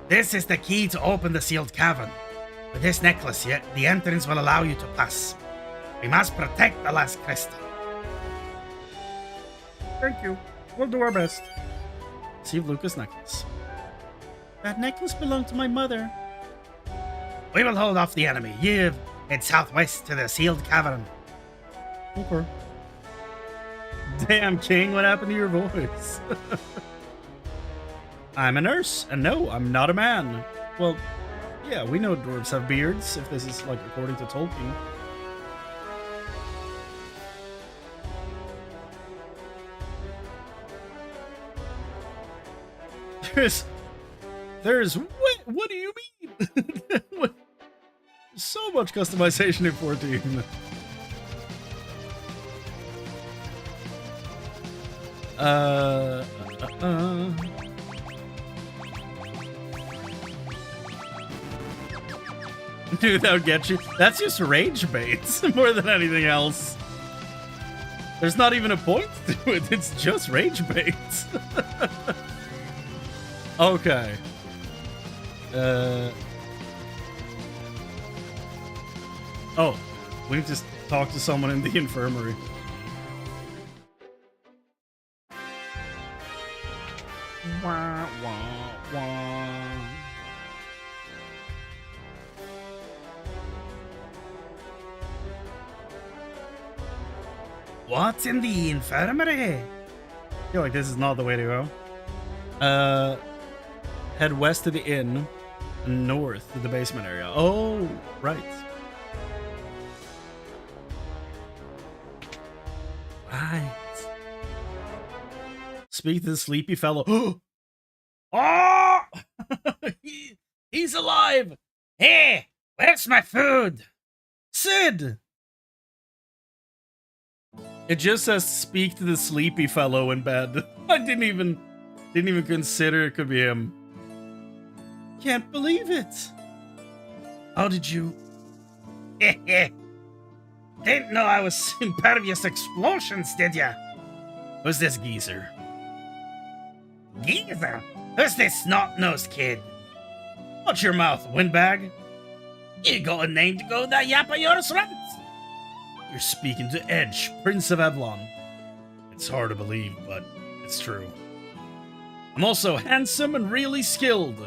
This is the key to open the sealed cavern. With this necklace, the entrance will allow you to pass. We must protect the last crystal. Thank you. We'll do our best. Receive Lucas' necklace. That necklace belonged to my mother. We will hold off the enemy. You head southwest to the sealed cavern. Okay. Damn, King, what happened to your voice? I'm a nurse, and no, I'm not a man. Well, yeah, we know dwarves have beards, if this is, like, according to Tolkien. There's what do you mean? So much customization in 14. Dude, that'll get you. That's just rage bait more than anything else. There's not even a point to it. It's just rage bait. Okay. Oh, we need to talk to someone in the infirmary. Wah, wah, wah. What's in the infirmary? I feel like this is not the way to go. Head west to the inn, and north to the basement area. Oh, right. Right. Speak to the sleepy fellow. Oh! He's alive! Hey, where's my food? Sid! It just says speak to the sleepy fellow in bed. I didn't even consider it could be him. Can't believe it. How did you? Didn't know I was impervious to explosions, did ya? Who's this geezer? Geezer? Who's this snot-nosed kid? Watch your mouth, windbag. You got a name to go that yap of yours, right? You're speaking to Edge, Prince of Evlon. It's hard to believe, but it's true. I'm also handsome and really skilled.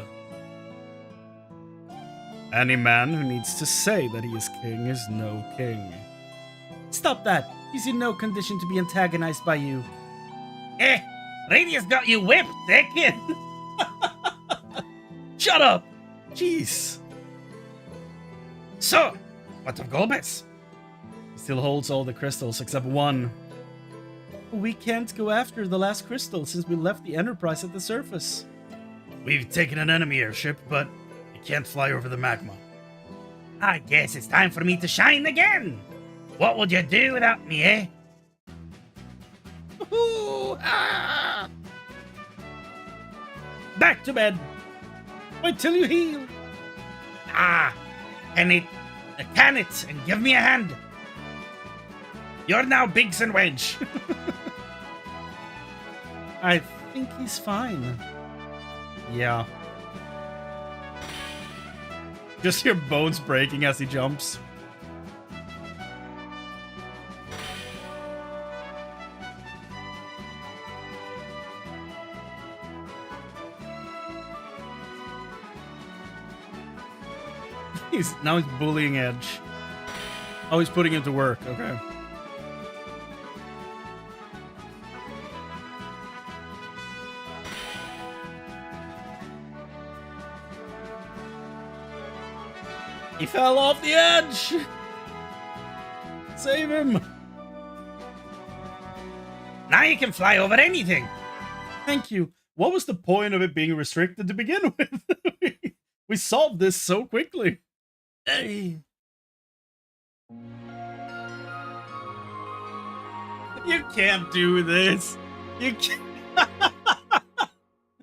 Any man who needs to say that he is king is no king. Stop that. He's in no condition to be antagonized by you. Radius got you whipped, eh, kid? Shut up! Jeez. So, what of Golbez? He still holds all the crystals except one. We can't go after the last crystal since we left the Enterprise at the surface. We've taken an enemy airship, but it can't fly over the magma. I guess it's time for me to shine again. What would you do without me, eh? Ooh, ah! Back to bed. Wait till you heal. Can it and give me a hand? You're now Biggs and Wedge. I think he's fine. Yeah. Just hear bones breaking as he jumps. Now he's bullying Edge. Oh, he's putting him to work. Okay. He fell off the edge! Save him! Now you can fly over anything. Thank you. What was the point of it being restricted to begin with? We solved this so quickly. Hey. You can't do this. You can't.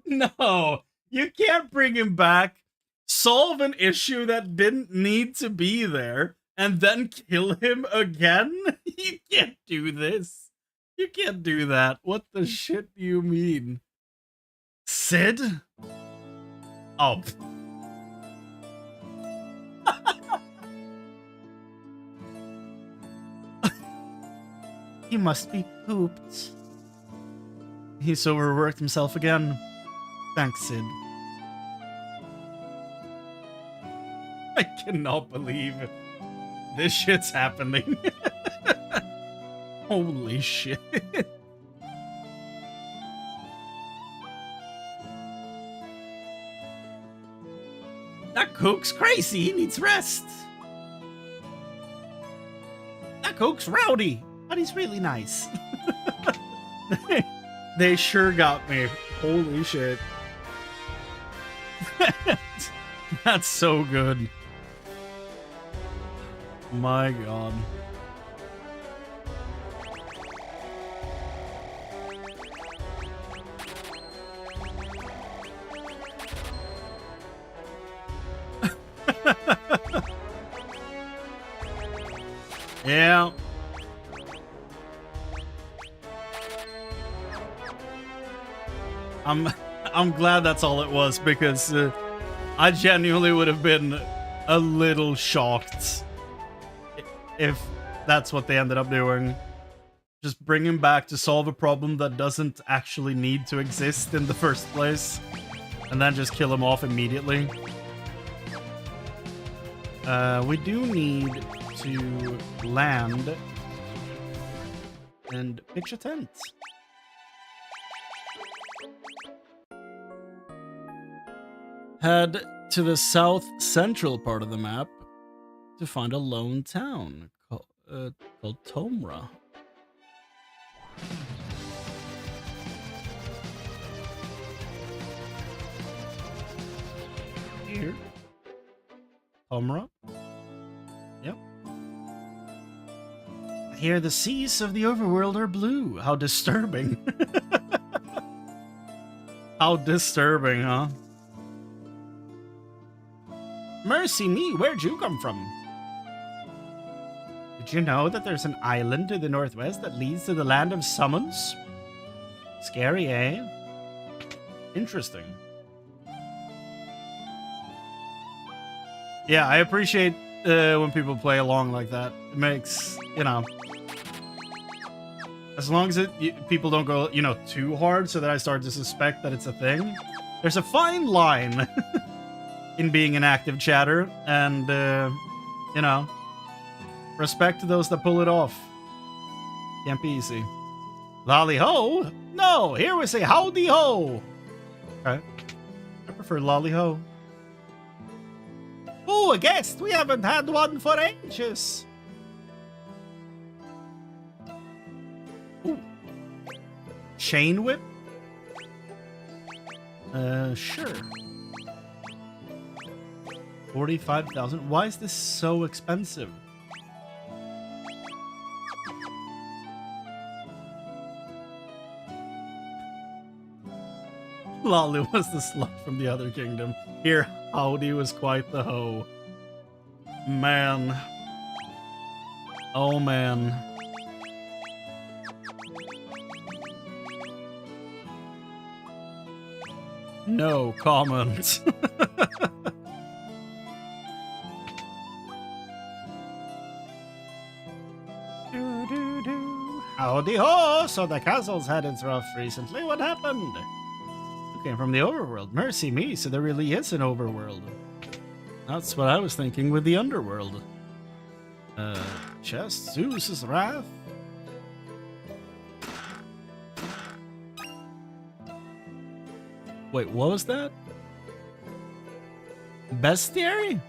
No, you can't bring him back, solve an issue that didn't need to be there, and then kill him again? You can't do this. You can't do that. What the shit do you mean? Sid? Oh. He must be pooped. He's overworked himself again. Thanks, Sid. I cannot believe this shit's happening. Holy shit. That Coke's crazy. He needs rest. That Coke's rowdy, but he's really nice. They sure got me. Holy shit. That's so good. My god. Yeah. I'm glad that's all it was, because I genuinely would have been a little shocked if that's what they ended up doing. Just bring him back to solve a problem that doesn't actually need to exist in the first place, and then just kill him off immediately. We do need to land and pitch a tent. Head to the south central part of the map to find a lone town called Tomra. Here. Tomra? Yep. I hear the seas of the overworld are blue. How disturbing. How disturbing, huh? Mercy me, where'd you come from? Did you know that there's an island to the northwest that leads to the land of summons? Scary, eh? Interesting. Yeah, I appreciate when people play along like that. It makes, you know, as long as people don't go, you know, too hard so that I start to suspect that it's a thing. There's a fine line in being an active chatter, and, you know, respect to those that pull it off. Can't be easy. Lolly ho? No, here we say howdy ho. Okay. I prefer lolly ho. Oh, a guest! We haven't had one for ages. Ooh. Chain whip? Sure. 45,000. Why is this so expensive? Lolly was the slut from the other kingdom. Here, howdy was quite the hoe. Man. Oh, man. No comment. Howdy ho! So the castle's had its rough recently. What happened? You came from the overworld. Mercy me, so there really is an overworld. That's what I was thinking with the underworld. Chest, Zeus's wrath. Wait, what was that? Bestiary?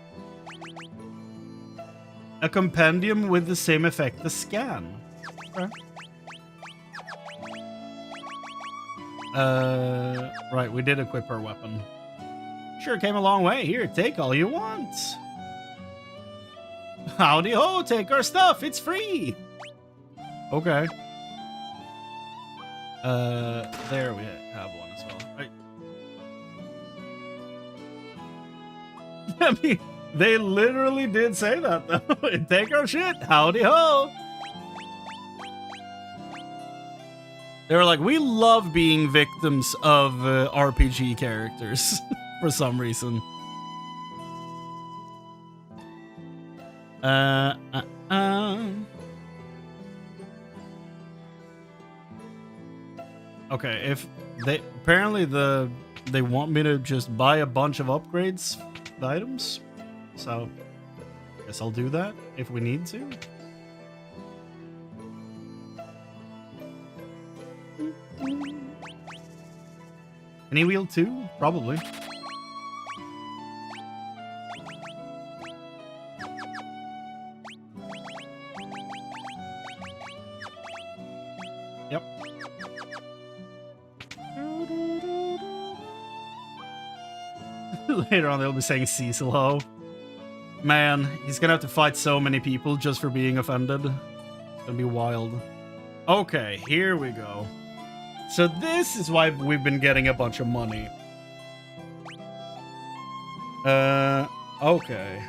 A compendium with the same effect as scan. Okay. Right, we did equip our weapon. Sure came a long way. Here, take all you want. Howdy ho, take our stuff. It's free. Okay. There we have one as well. Right. I mean, they literally did say that, though. Take our shit. Howdy ho. They were like, we love being victims of RPG characters for some reason. Okay, if they apparently they want me to just buy a bunch of upgrades items, so I guess I'll do that if we need to. Any wheel 2? Probably. Yep. Later on, they'll be saying Cecil Ho. Man, he's gonna have to fight so many people just for being offended. It's gonna be wild. Okay, here we go. So this is why we've been getting a bunch of money. Okay.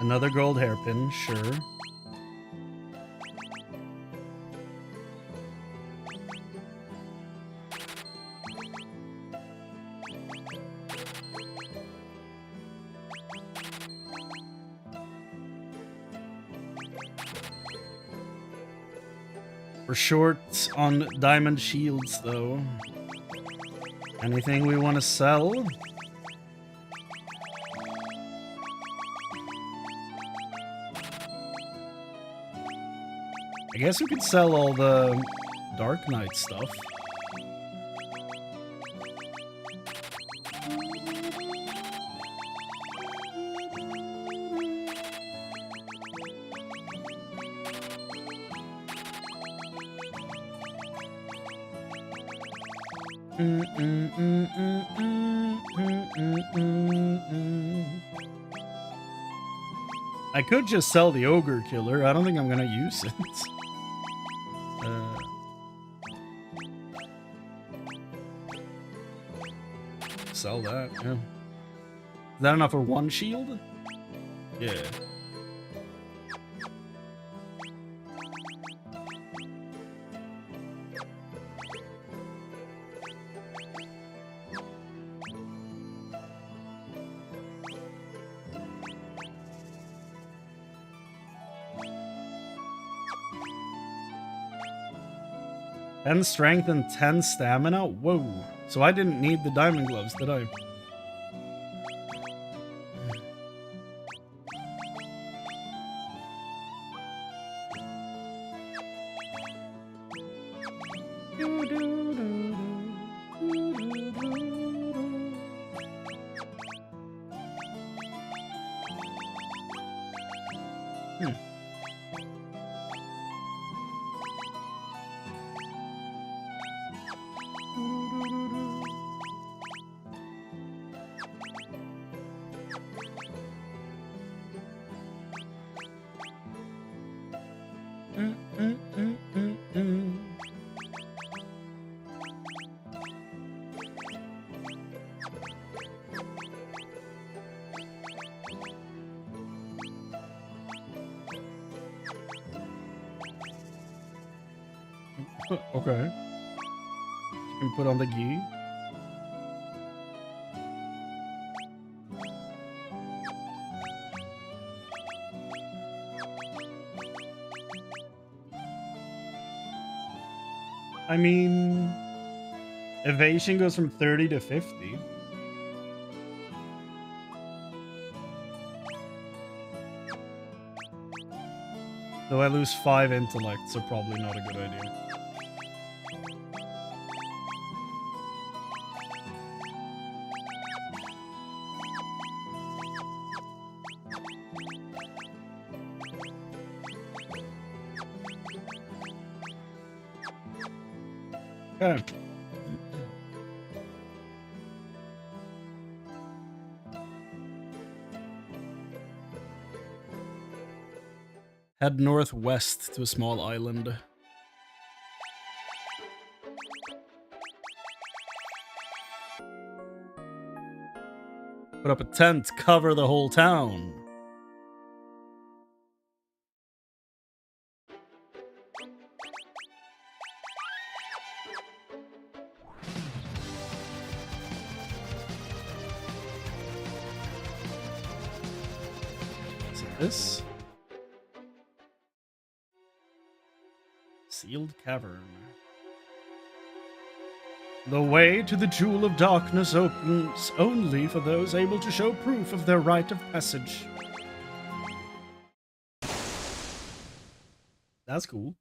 Another gold hairpin, sure. We're short on diamond shields, though. Anything we want to sell? I guess we could sell all the Dark Knight stuff. I could just sell the Ogre Killer. I don't think I'm gonna use it. Sell that, yeah. Is that enough for one shield? Yeah. Ten strength and 10 stamina? Whoa. So I didn't need the diamond gloves, did I? Okay. You can put on the gi. I mean, evasion goes from 30 to 50. Though I lose 5 intellect, so probably not a good idea. Okay. Head northwest to a small island. Put up a tent, cover the whole town. This sealed cavern. The way to the Jewel of Darkness opens only for those able to show proof of their rite of passage. That's cool.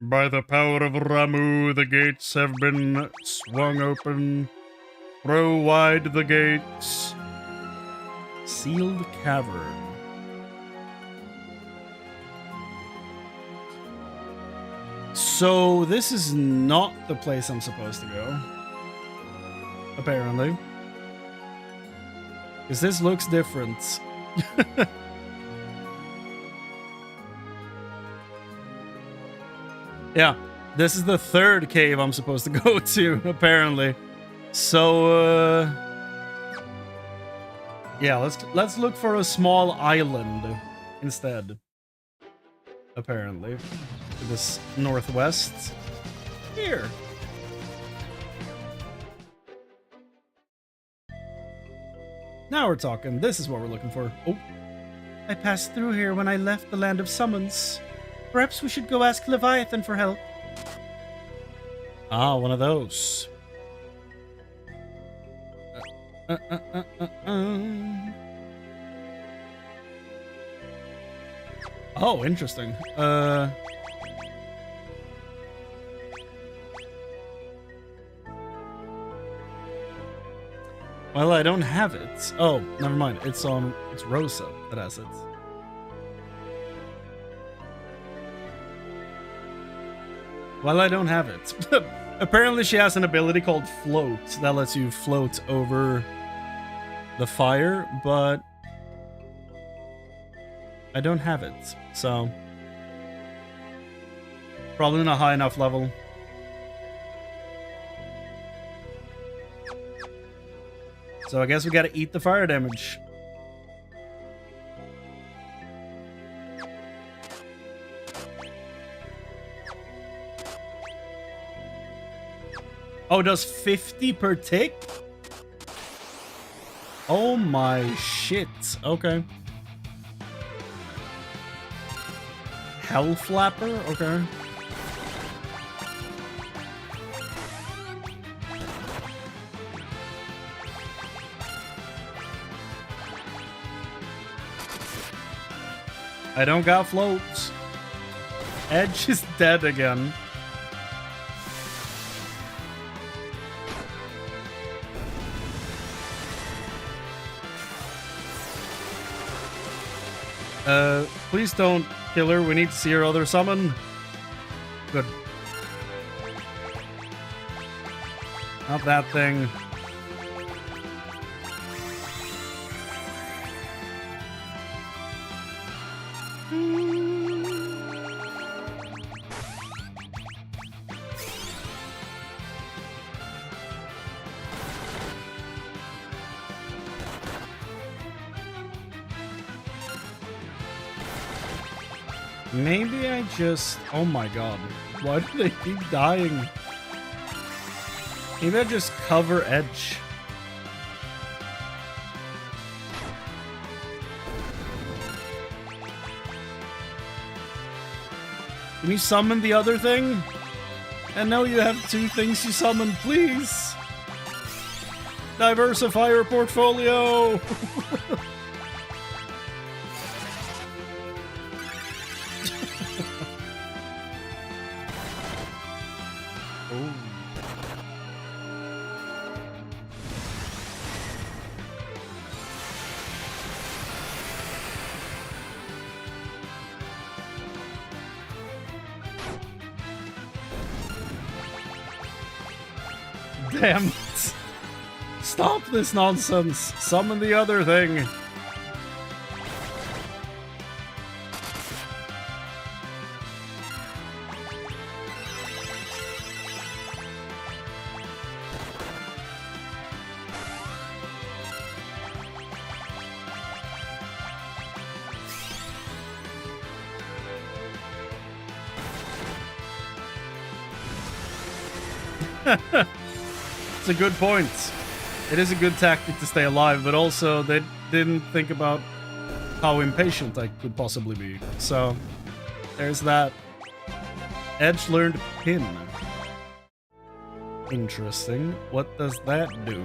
By the power of Ramu, the gates have been swung open. Throw wide the gates. Sealed cavern. So this is not the place I'm supposed to go. apparently. Because this looks different. Yeah, this is the third cave I'm supposed to go to, apparently. So, yeah, let's look for a small island instead. Apparently, to this northwest. Here. Now we're talking. This is what we're looking for. Oh, I passed through here when I left the land of summons. Perhaps we should go ask Leviathan for help. Ah, one of those. Oh, interesting. Well, I don't have it. Oh, never mind. It's Rosa that has it. Well, I don't have it. Apparently she has an ability called Float that lets you float over the fire, but I don't have it, so probably not high enough level. So I guess we gotta eat the fire damage. Oh, does 50 per tick? Oh my shit. Okay. Hell Flapper? Okay. I don't got floats. Edge is dead again. Please don't kill her. We need to see her other summon. Good. Not that thing. Maybe I just... Oh my god. Why do they keep dying? Maybe I just cover Edge. Can you summon the other thing? And now you have two things you summon, please! Diversify your portfolio! Damn it. Stop this nonsense. Summon the other thing. It's a good point. It is a good tactic to stay alive, but also they didn't think about how impatient I could possibly be. So, there's that. Edge learned Pin. Interesting. What does that do?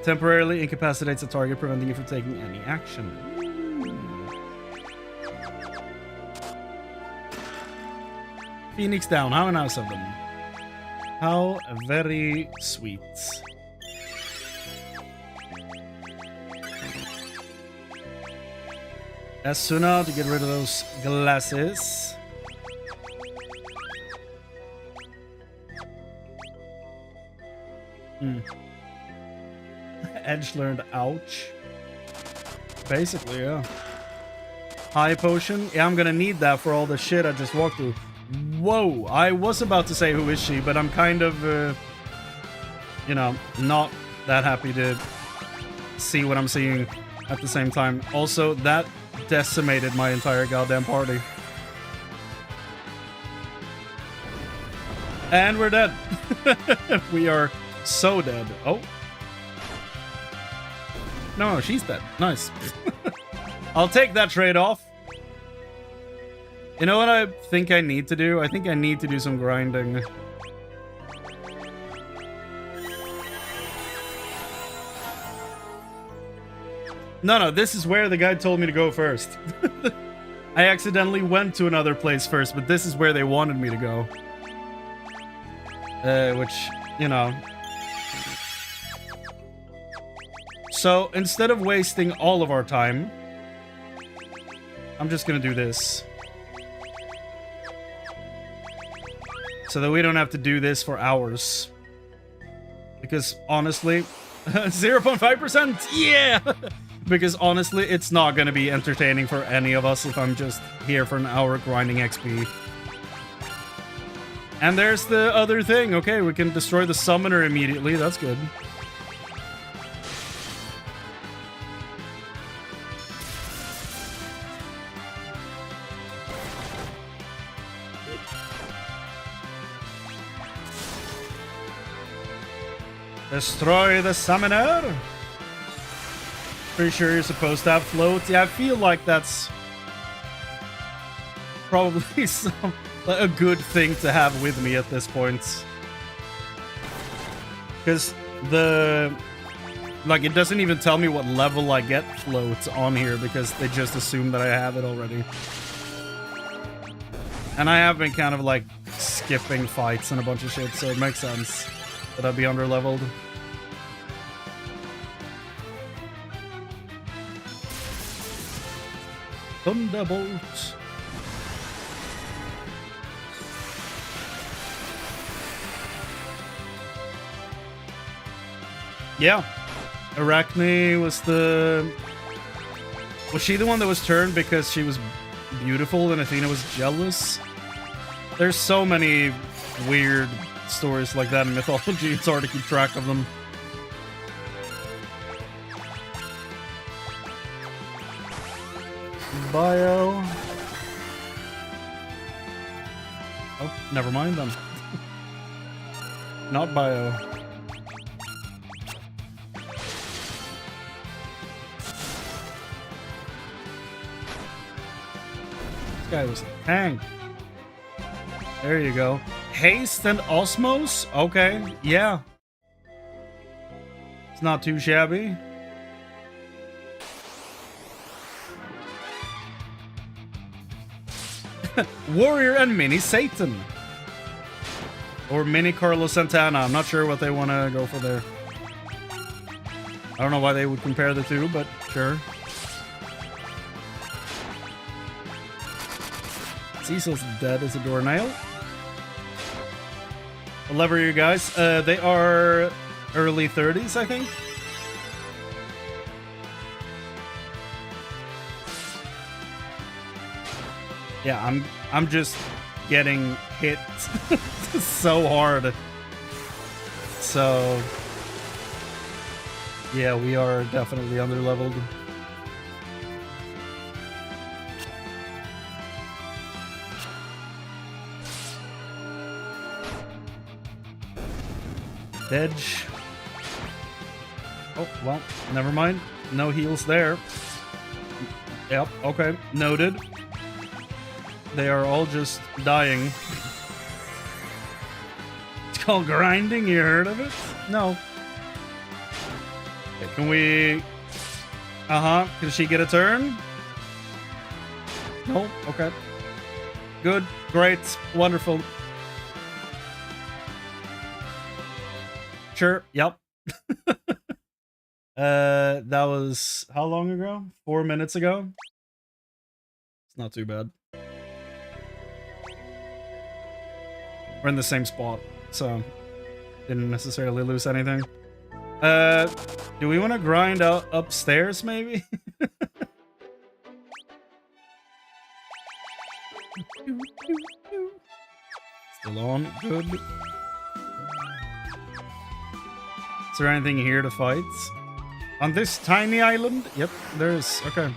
Temporarily incapacitates a target, preventing you from taking any action. Phoenix down. How nice of them. How very sweet. Asuna to get rid of those glasses. edge learned. Ouch. Basically, yeah. High potion. Yeah, I'm gonna need that for all the shit I just walked through. Whoa, I was about to say who is she, but I'm kind of, you know, not that happy to see what I'm seeing at the same time. Also, that decimated my entire goddamn party. And we're dead. We are so dead. Oh. No, she's dead. Nice. I'll take that trade-off. You know what I think I need to do? I think I need to do some grinding. No, this is where the guy told me to go first. I accidentally went to another place first, but this is where they wanted me to go. Which, you know. So, instead of wasting all of our time, I'm just gonna do this. So that we don't have to do this for hours. Because, honestly, 0.5%? Yeah! Because, honestly, it's not gonna be entertaining for any of us if I'm just here for an hour grinding XP. And there's the other thing. Okay, we can destroy the summoner immediately. That's good. Destroy the summoner. Pretty sure you're supposed to have float. Yeah, I feel like that's probably a good thing to have with me at this point. Because it doesn't even tell me what level I get float on here because they just assume that I have it already. And I have been kind of like skipping fights and a bunch of shit, so it makes sense that I'd be under-leveled. Thunderbolt. Yeah. Arachne was the... Was she the one that was turned because she was beautiful and Athena was jealous? There's so many weird stories like that in mythology, it's hard to keep track of them. Bio. Oh, never mind then. Not bio. This guy was a tank. There you go. Haste and Osmos? Okay, yeah. It's not too shabby. Warrior and Mini Satan. Or Mini Carlos Santana. I'm not sure what they want to go for there. I don't know why they would compare the two, but sure. Cecil's dead as a doornail. What level are you guys? They are early 30s, I think. Yeah, I'm just getting hit so hard. So yeah, we are definitely underleveled. Edge. Oh, well, never mind. No heals there. Yep, okay. Noted. They are all just dying. It's called grinding, you heard of it? No. Okay, can we... Can she get a turn? No? Okay. Good. Great. Wonderful. Sure. Yep. That was... How long ago? 4 minutes ago? It's not too bad. We're in the same spot, so didn't necessarily lose anything. Do we want to grind out upstairs, maybe? Still on, good. Is there anything here to fight? On this tiny island? Yep, there is. Okay.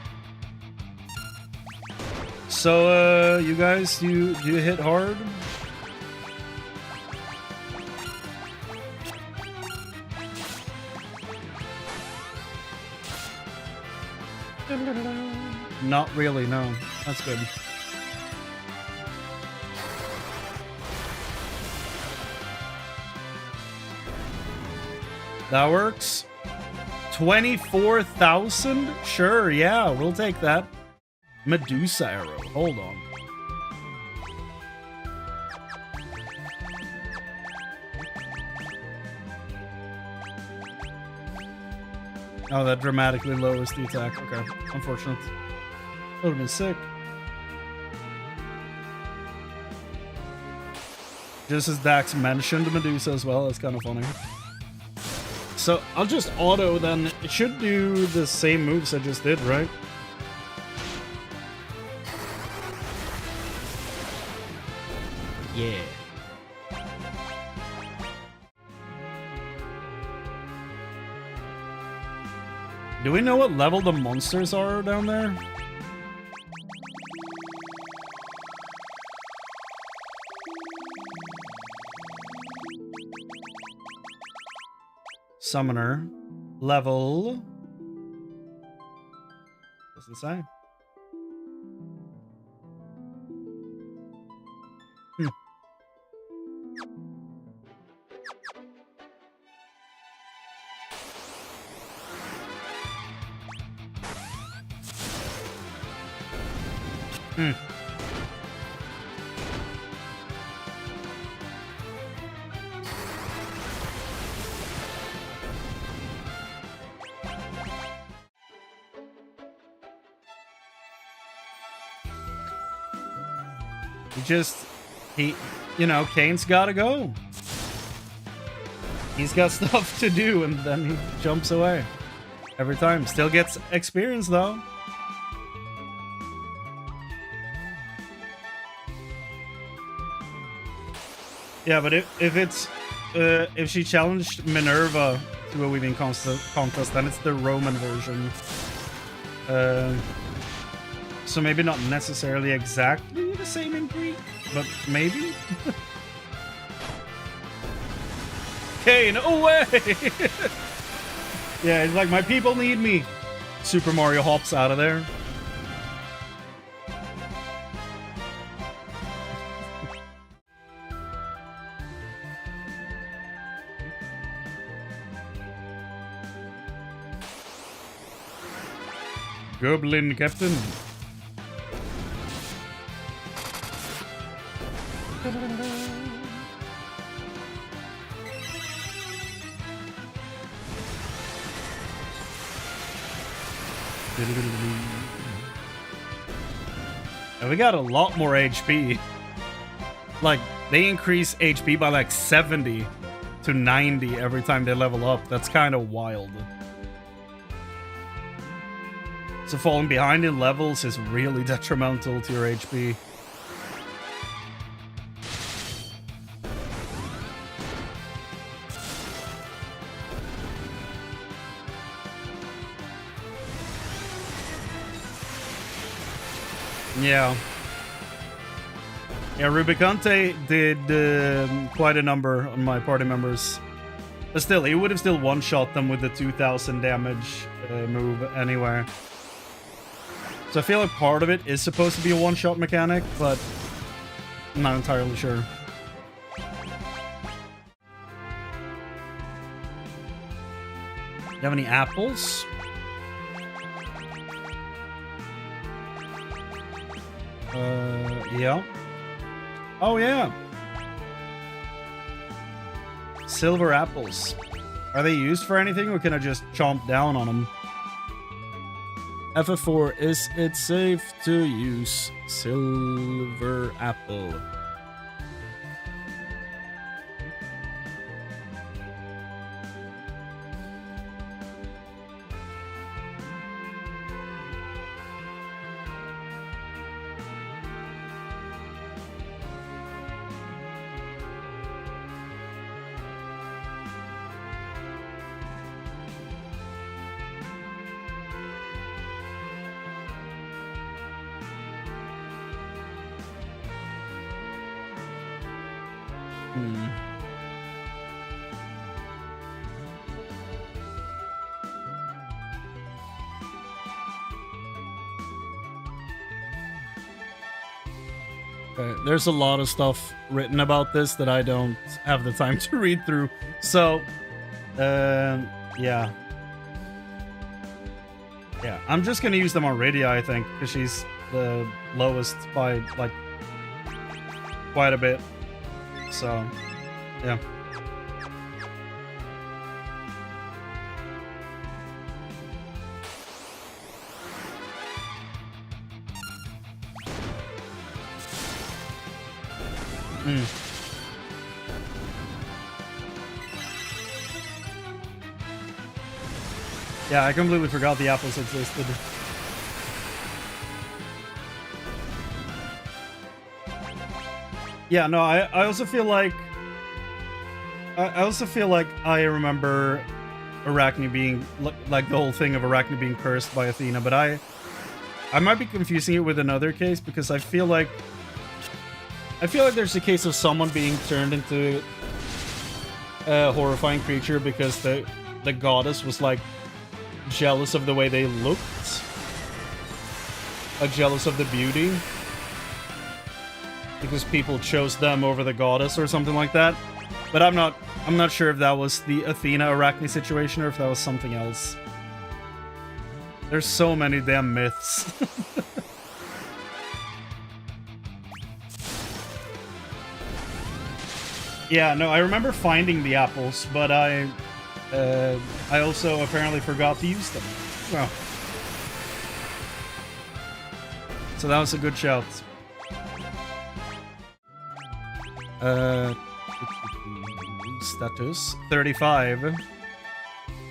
So, you guys, do you hit hard? Not really, no. That's good. That works. 24,000? Sure, yeah, we'll take that. Medusa arrow. Hold on. Oh, that dramatically lowers the attack. Okay, unfortunate. That would have been sick. Just as Dax mentioned Medusa as well, that's kind of funny. So I'll just auto then. It should do the same moves I just did, right? Yeah. Do we know what level the monsters are down there? Summoner. Level. Doesn't say. You know, Kane's gotta go. He's got stuff to do, and then he jumps away. Every time. Still gets experience, though. Yeah, but if she challenged Minerva to a weaving contest, then it's the Roman version. So maybe not necessarily exactly the same in Greek, but maybe? Kane, away! Yeah, it's like, my people need me. Super Mario hops out of there. Goblin Captain. And we got a lot more HP. Like, they increase HP by like 70 to 90 every time they level up. That's kind of wild. So falling behind in levels is really detrimental to your HP. Yeah. Yeah, Rubicante did quite a number on my party members. But still, he would have still one-shot them with the 2000 damage move anyway. So I feel like part of it is supposed to be a one-shot mechanic, but I'm not entirely sure. Do you have any apples? Yeah. Oh, yeah. Silver apples. Are they used for anything, or can I just chomp down on them? FF4, is it safe to use silver apple? Hmm. Okay, there's a lot of stuff written about this that I don't have the time to read through. So, yeah. Yeah, I'm just gonna use them on Rydia, I think, because she's the lowest by, like, quite a bit. So, yeah. Hmm. Yeah, I completely forgot the apples existed. Yeah, no, I also feel like I remember Arachne being like the whole thing of Arachne being cursed by Athena, but I might be confusing it with another case because I feel like there's a case of someone being turned into a horrifying creature because the goddess was like jealous of the way they looked, like jealous of the beauty, because people chose them over the goddess or something like that. But I'm not sure if that was the Athena Arachne situation or if that was something else. There's so many damn myths. Yeah, no, I remember finding the apples, but I also apparently forgot to use them. Well, so that was a good shout. Status 35.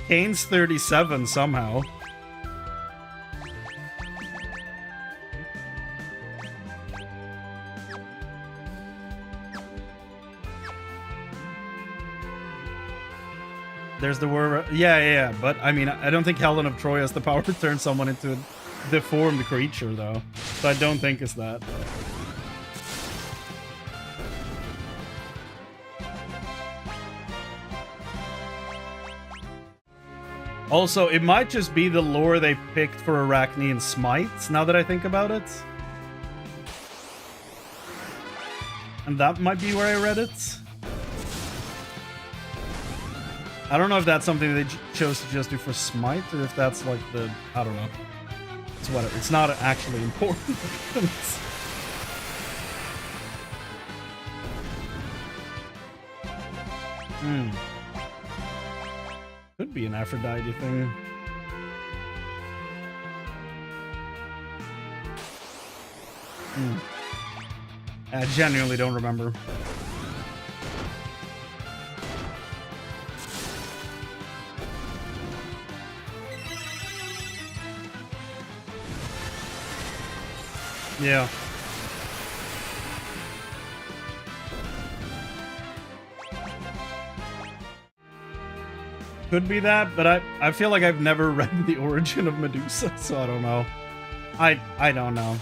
Kane's 37 somehow. There's the word. Yeah. But I mean, I don't think Helen of Troy has the power to turn someone into a deformed creature, though. So I don't think it's that. Also, it might just be the lore they picked for Arachne and Smite, now that I think about it. And that might be where I read it. I don't know if that's something they chose to just do for Smite, or if that's like the... I don't know. It's whatever. It's not actually important. Could be an Aphrodite thing. I genuinely don't remember. Yeah. Could be that, but I feel like I've never read the origin of Medusa, so I don't know. I don't know.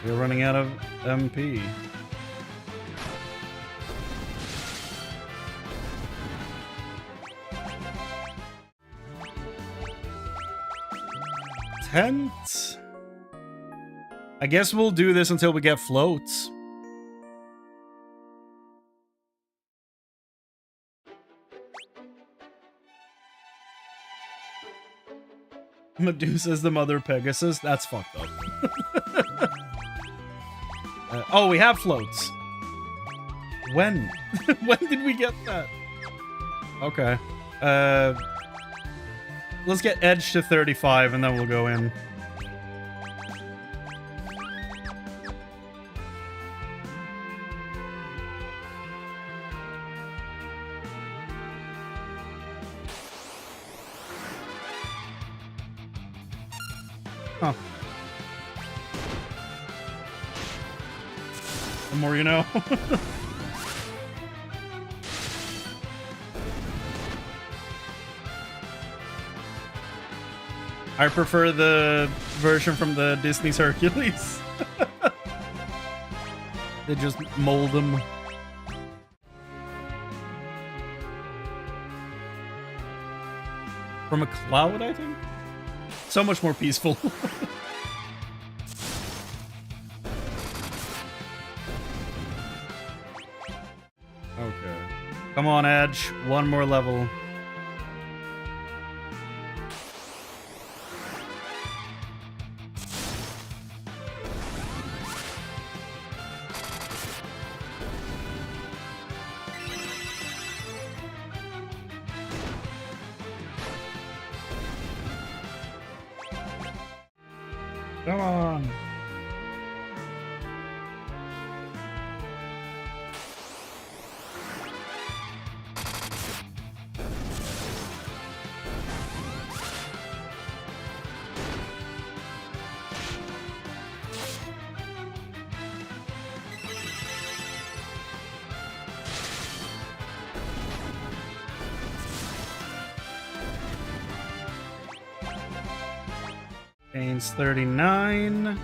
We're running out of MP. Tent. I guess we'll do this until we get floats. Medusa's the mother of Pegasus? That's fucked up. Oh, we have floats. When? When did we get that? Okay. Let's get Edge to 35 and then we'll go in. Huh. The more you know. I prefer the version from the Disney's Hercules. They just mold them. From a cloud, I think? So much more peaceful. Okay. Come on, Edge. One more level. Come on. Gains 39. Which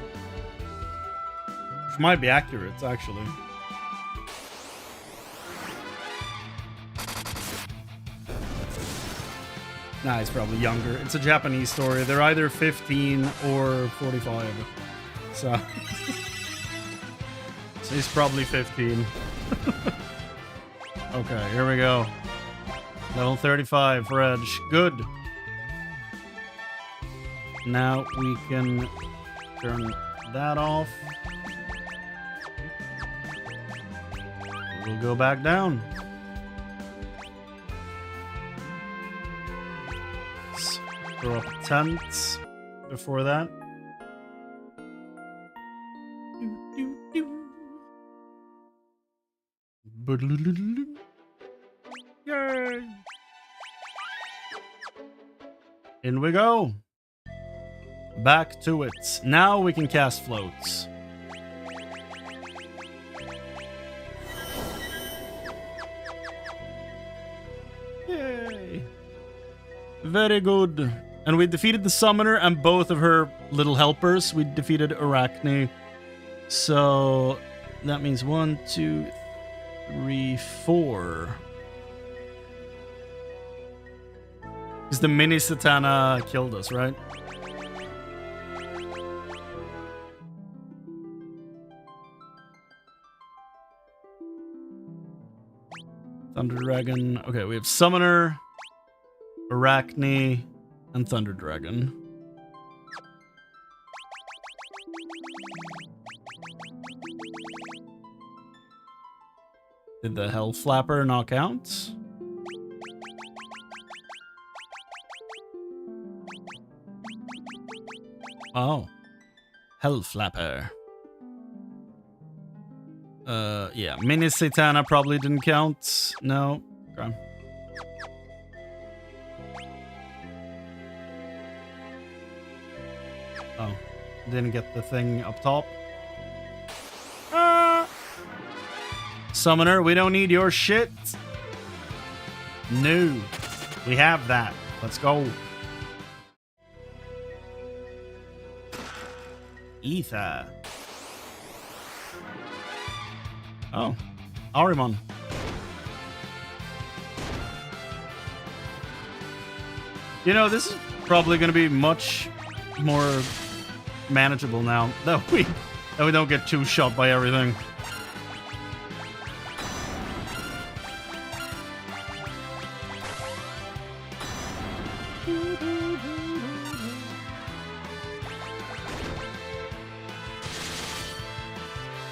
might be accurate, actually. Nah, he's probably younger. It's a Japanese story. They're either 15 or 45. So, so he's probably 15. Okay, here we go. Level 35 for Edge. Good. Now we can turn that off. We'll go back down. Let's throw up a tent before that. Yay! In we go. Back to it. Now we can cast floats. Yay! Very good. And we defeated the summoner and both of her little helpers. We defeated Arachne. So that means 1, 2, 3, 4. Because the mini Satana killed us, right? Thunder Dragon. Okay, we have Summoner, Arachne, and Thunder Dragon. Did the Hell Flapper knock out? Oh. Hell Flapper. Yeah, Mini Satana probably didn't count. No. Okay. Oh, didn't get the thing up top. Summoner, we don't need your shit. No. We have that. Let's go. Ether. Oh, Arimon. You know, this is probably going to be much more manageable now that we don't get too shot by everything.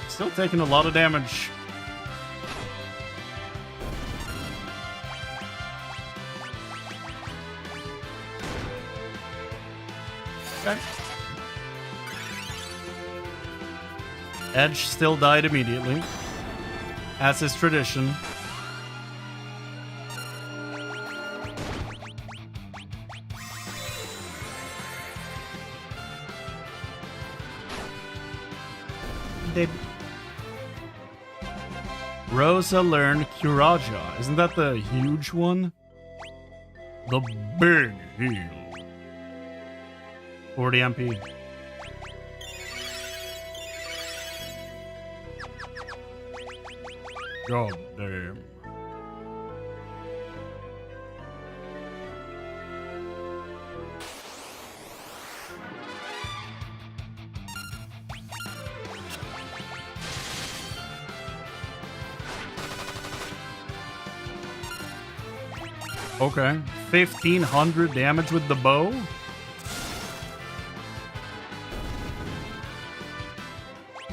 Still taking a lot of damage. Okay. Edge still died immediately, as is tradition. Rosa learned Kuraja. Isn't that the huge one? The big heal. 40 MP. God damn. Okay, 1500 damage with the bow.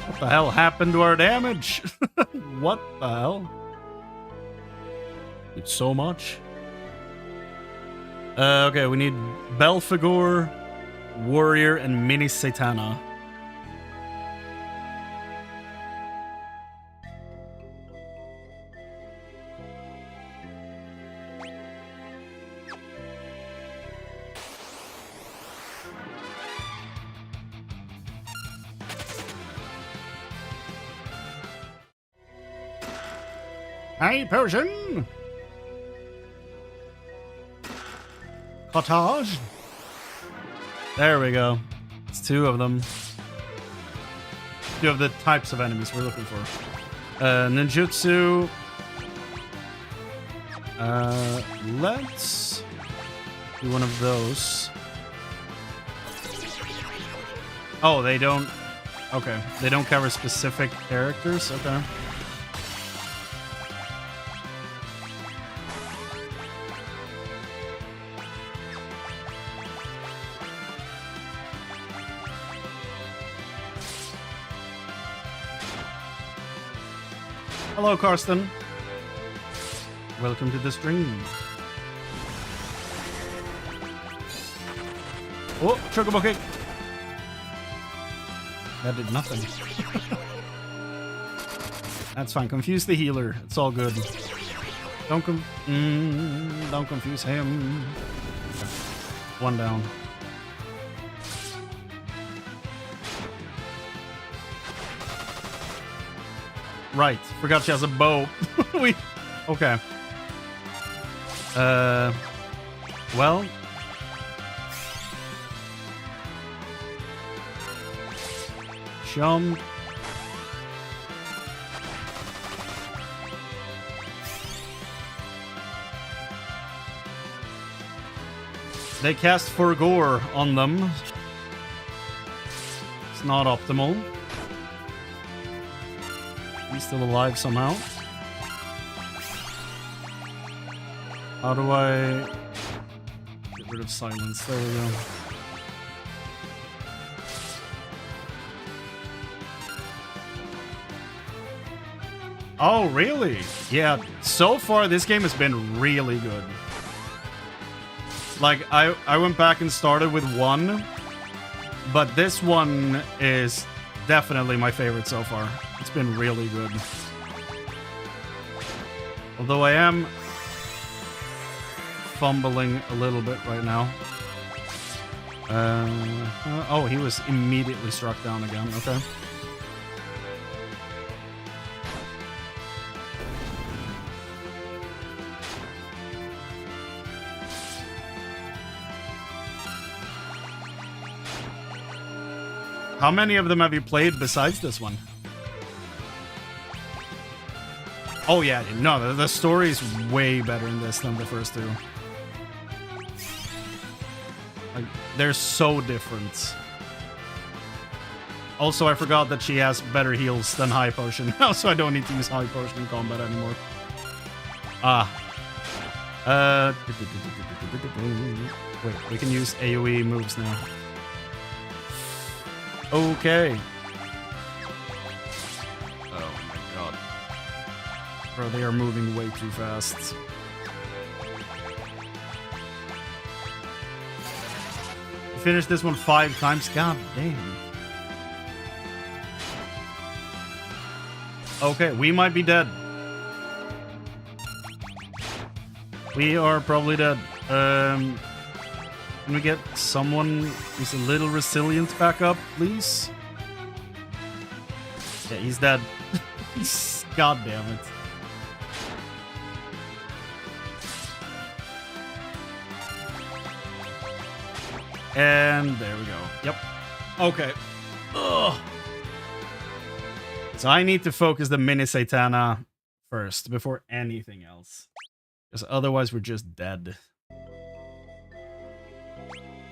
What the hell happened to our damage? What the hell? It's so much. Okay, we need Belphegor, Warrior, and Mini Satana. High potion! Cottage! There we go. It's two of them. Two of the types of enemies we're looking for. Ninjutsu. Let's do one of those. Oh, they don't... Okay. They don't cover specific characters? Okay. Hello, Karsten. Welcome to the stream. Oh, chocobo kick. That did nothing. That's fine. Confuse the healer. It's all good. Don't confuse him. One down. Right, forgot she has a bow. Okay. Well. Jump. They cast Forgore on them. It's not optimal. He's still alive somehow. How do I get rid of silence? There we go. Oh, really? Yeah, so far this game has been really good. Like, I went back and started with 1, but this one is definitely my favorite so far. It's been really good. Although I am fumbling a little bit right now. Oh, he was immediately struck down again. Okay. How many of them have you played besides this one? Oh yeah, no, the story's way better in this than the first two. Like, they're so different. Also, I forgot that she has better heals than High Potion now, so I don't need to use High Potion in combat anymore. Wait, we can use AoE moves now. Okay. Oh my god. Bro, they are moving way too fast. Finished this one 5 times. God damn. Okay, we might be dead. We are probably dead. Can we get someone who's a little resilient back up, please? Yeah, he's dead. God damn it. And there we go. Yep. Okay. Ugh. So I need to focus the mini Satana first before anything else. Because otherwise we're just dead.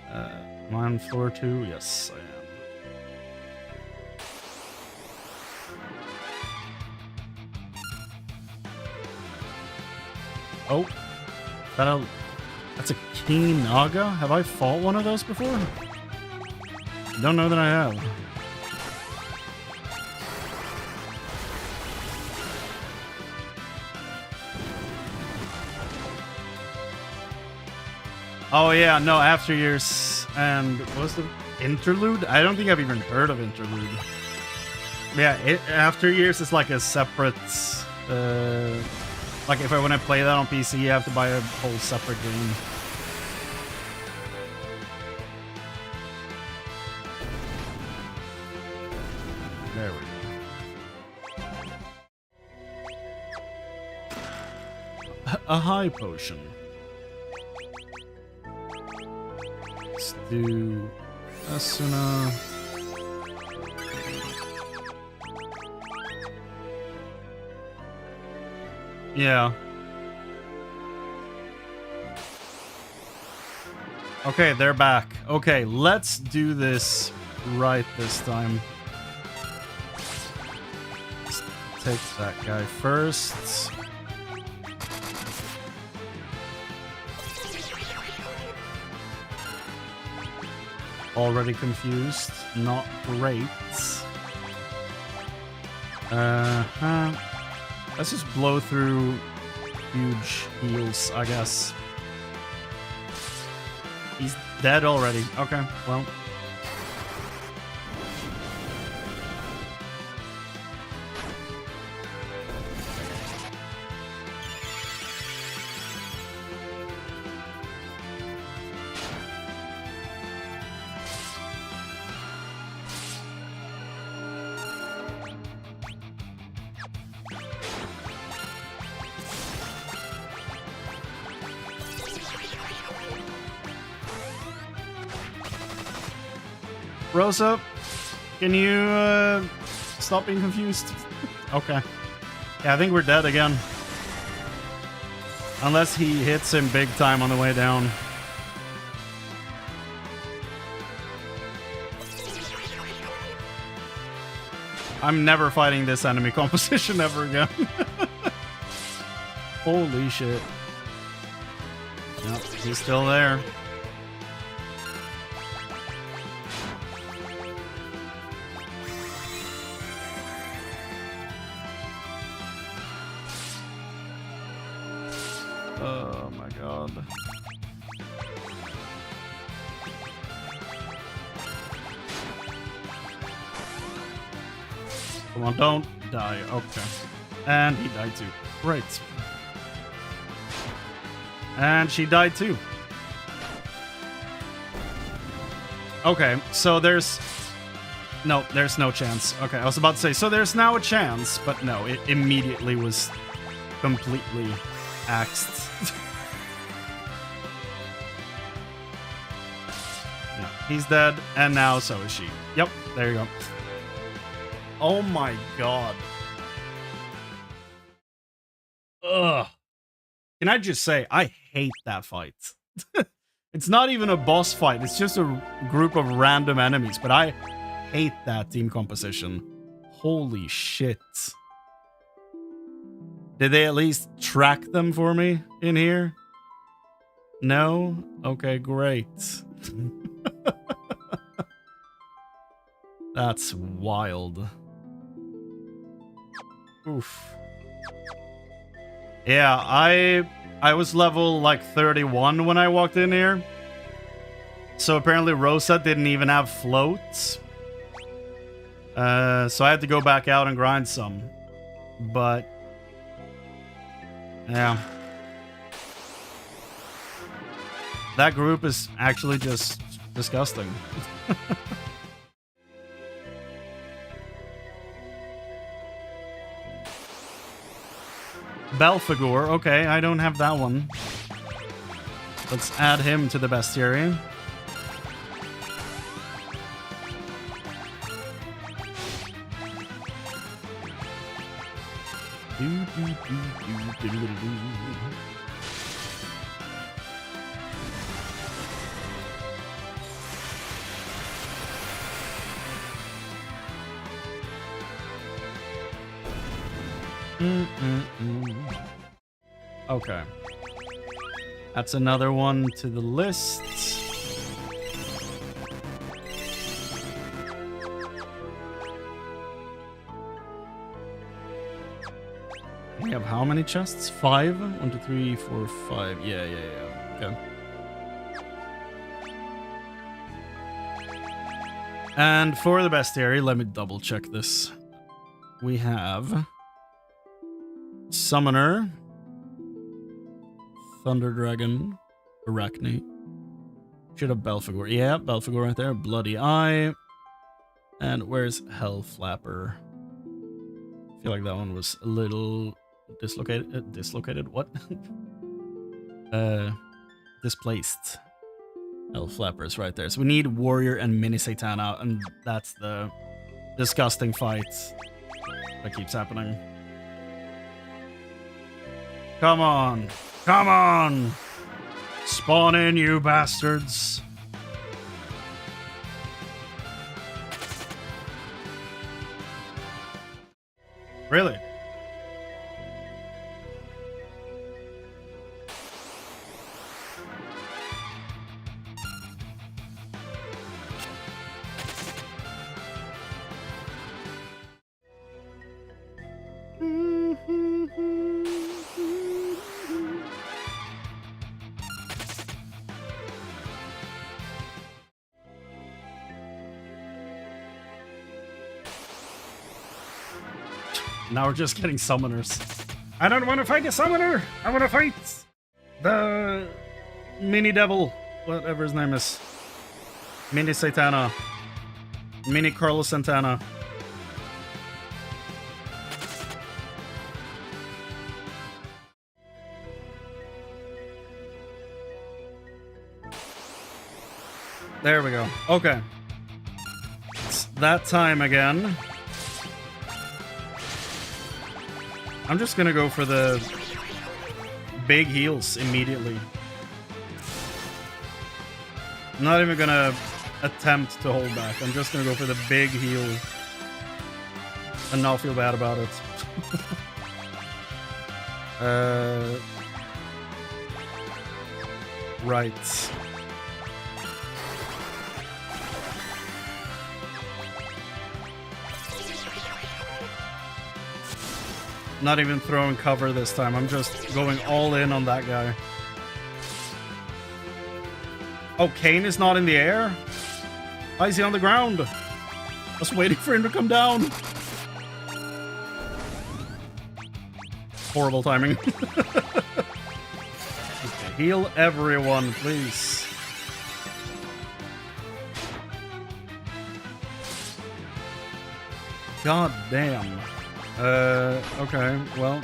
Am I on floor 2? Yes, I am. Oh. That's a King Naga? Have I fought one of those before? Don't know that I have. Oh yeah, no, After Years and what was the Interlude? I don't think I've even heard of Interlude. Yeah, After Years is like a separate like if I want to play that on PC, you have to buy a whole separate game. There we go. A high potion. Let's do Asuna. Yeah. Okay, they're back. Okay, let's do this right this time. Let's take that guy first. Already confused. Not great. Let's just blow through huge heals, I guess. He's dead already. Okay, well. Rosa, can you stop being confused? Okay. Yeah, I think we're dead again. Unless he hits him big time on the way down. I'm never fighting this enemy composition ever again. Holy shit. Yep, he's still there. Oh my god. Come on, don't die. Okay. And he died too. Great. And she died too. Okay, so there's no chance. Okay, I was about to say, so there's now a chance, but no, it immediately was completely axed. Yeah, he's dead, and now so is she. Yep, there you go. Oh my god. Ugh. Can I just say, I hate that fight. It's not even a boss fight, it's just a group of random enemies, but I hate that team composition. Holy shit. Did they at least track them for me in here? No? Okay, great. That's wild. Oof. Yeah, I was level like 31 when I walked in here. So apparently Rosa didn't even have floats. So I had to go back out and grind some. But yeah. That group is actually just disgusting. Belphegor, okay, I don't have that one. Let's add him to the bestiary. Okay. That's another one to the list. We have how many chests? 5? 1, 2, 3, 4, 5. Yeah. Okay. And for the bestiary, let me double check this. We have Summoner, Thunder Dragon, Arachne. Should have Belphegor. Yeah, Belphegor right there. Bloody Eye. And where's Hellflapper? I feel like that one was a little dislocated. Dislocated? What? Displaced. Hellflapper's right there. So we need Warrior and Mini Satana, and that's the disgusting fight that keeps happening. Come on. Come on! Spawn in, you bastards. Really? Now we're just getting summoners. I don't want to fight a summoner. I want to fight the mini devil, whatever his name is. Mini Satana. Mini Carlos Santana. There we go. Okay. It's that time again. I'm just gonna go for the big heals immediately. I'm not even gonna attempt to hold back. I'm just gonna go for the big heal and not feel bad about it. Right. Not even throwing cover this time. I'm just going all in on that guy. Oh, Kane is not in the air? Why is he on the ground? I was waiting for him to come down. Horrible timing. Okay, heal everyone, please. God damn. Okay, well.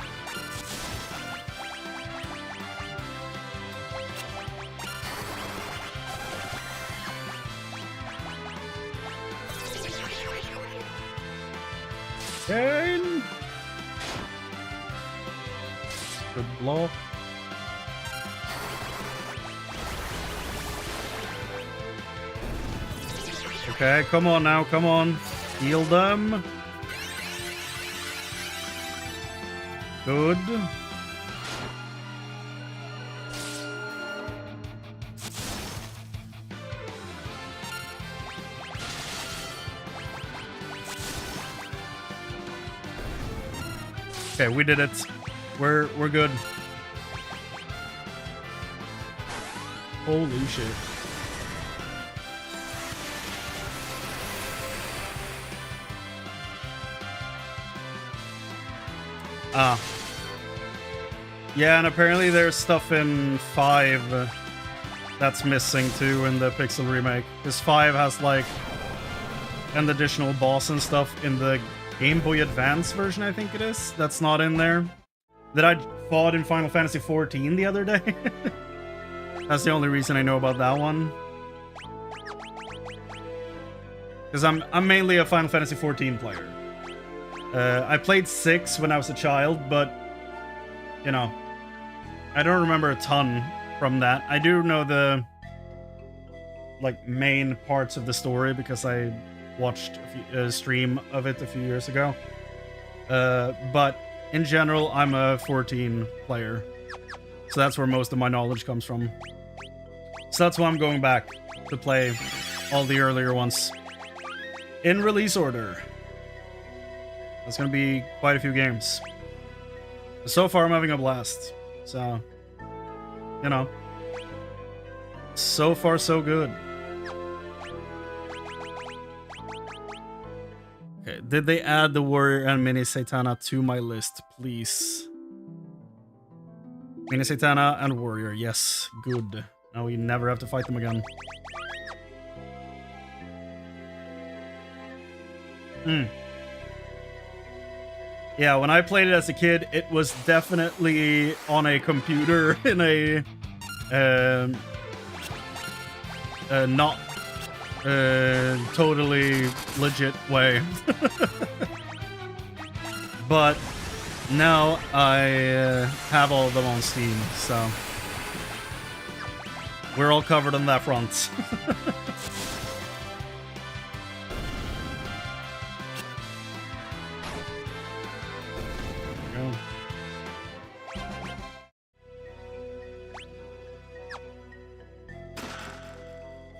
Kane! Good block. Okay, come on now, come on. Heal them. Good. Okay, we did it. We're good. Holy shit. Ah. Yeah, and apparently there's stuff in 5 that's missing too in the Pixel remake. Because 5 has like an additional boss and stuff in the Game Boy Advance version, I think it is. That's not in there. That I fought in Final Fantasy XIV the other day. That's the only reason I know about that one. Because I'm mainly a Final Fantasy XIV player. I played 6 when I was a child, but, you know, I don't remember a ton from that. I do know the, like, main parts of the story because I watched a stream of it a few years ago. But in general, I'm a 14 player. So that's where most of my knowledge comes from. So that's why I'm going back to play all the earlier ones. In release order. That's going to be quite a few games. So far, I'm having a blast. So, you know. So far, so good. Okay, did they add the Warrior and Mini Satana to my list, please? Mini Satana and Warrior, yes, good. Now we never have to fight them again. Yeah, when I played it as a kid, it was definitely on a computer in a not totally legit way. But now I have all of them on Steam, so we're all covered on that front. There we go.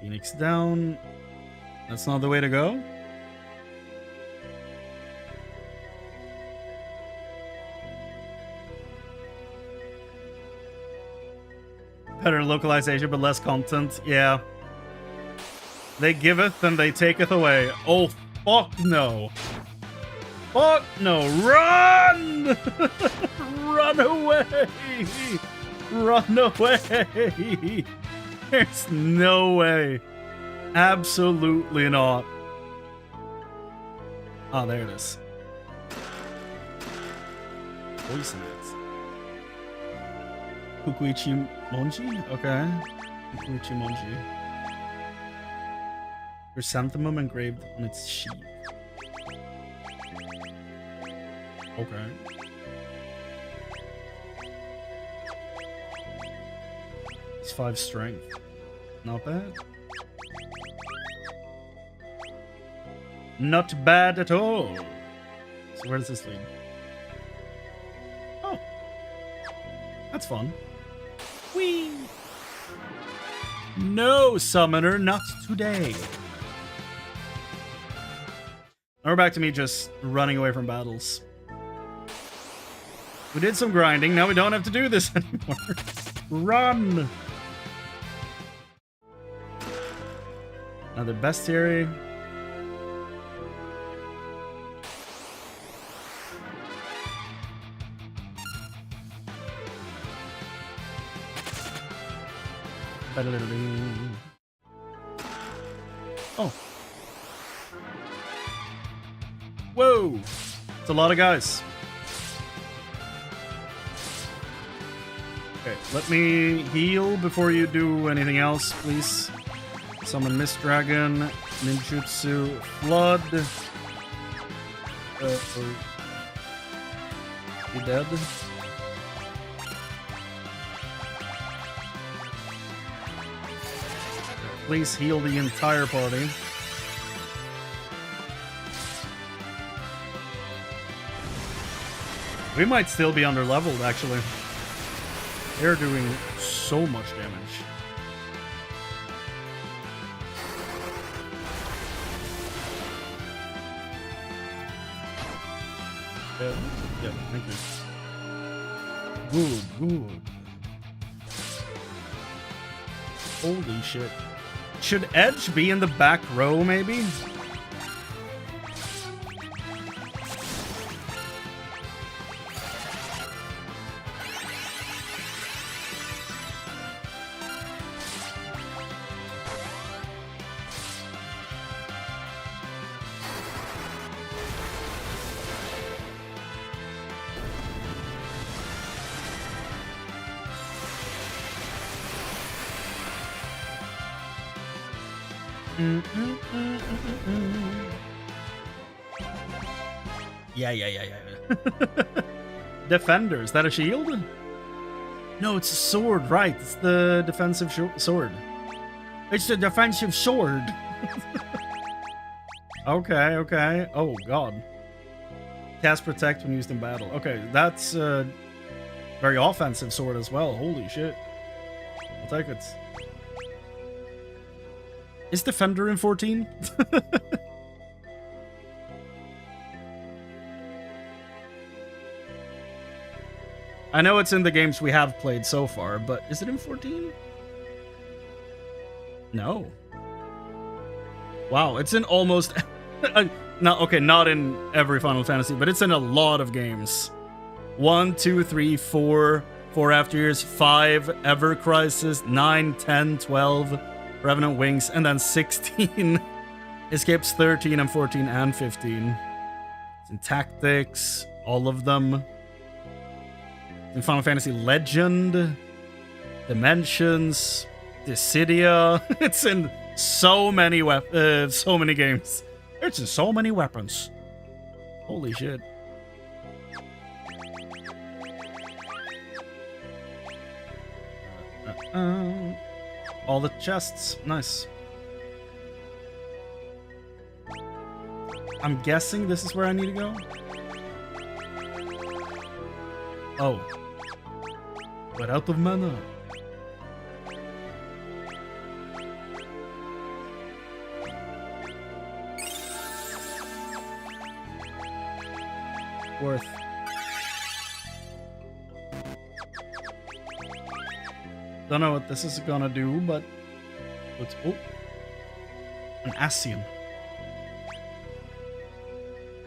Phoenix down. That's not the way to go. Better localization, but less content. Yeah. They giveth and they taketh away. Oh, fuck no. Fuck no. Run! Run away! Run away! There's no way. Absolutely not. Oh, there it is. Poison it. Kukuichi Monji? Okay. Kukuichi Monji. Chrysanthemum engraved on its sheath. Okay. It's 5 strength. Not bad. Not bad at all. So where does this lead? Oh. That's fun. Whee! No, summoner, not today. Now we're back to me just running away from battles. We did some grinding, now we don't have to do this anymore. Run! Another bestiary. Oh. Whoa! It's a lot of guys. Okay, let me heal before you do anything else, please. Summon Mist Dragon, Ninjutsu, Flood. He dead? Please heal the entire party. We might still be under-leveled, actually. They're doing so much damage. Yeah, thank you. Good, good. Holy shit. Should Edge be in the back row, maybe? Yeah. Defender, is that a shield? No, it's a sword, right? It's the defensive sword. It's the defensive sword. Okay. Oh, God. Cast Protect when used in battle. Okay, that's a very offensive sword as well. Holy shit. I'll take it. Is Defender in 14? I know it's in the games we have played so far, but is it in 14? No. Wow, it's in almost... no, okay, not in every Final Fantasy, but it's in a lot of games. 1, 2, 3, 4, 4 After Years, 5, Ever Crisis, 9, 10, 12, Revenant Wings, and then 16. Escapes 13 and 14 and 15. It's in Tactics, all of them. In Final Fantasy Legend, Dimensions, Dissidia. It's in so many so many games. It's in so many weapons. Holy shit. All the chests. Nice. I'm guessing this is where I need to go. Oh. But out of mana. Worth. Don't know what this is gonna do, but let's. Oh, an Ascian.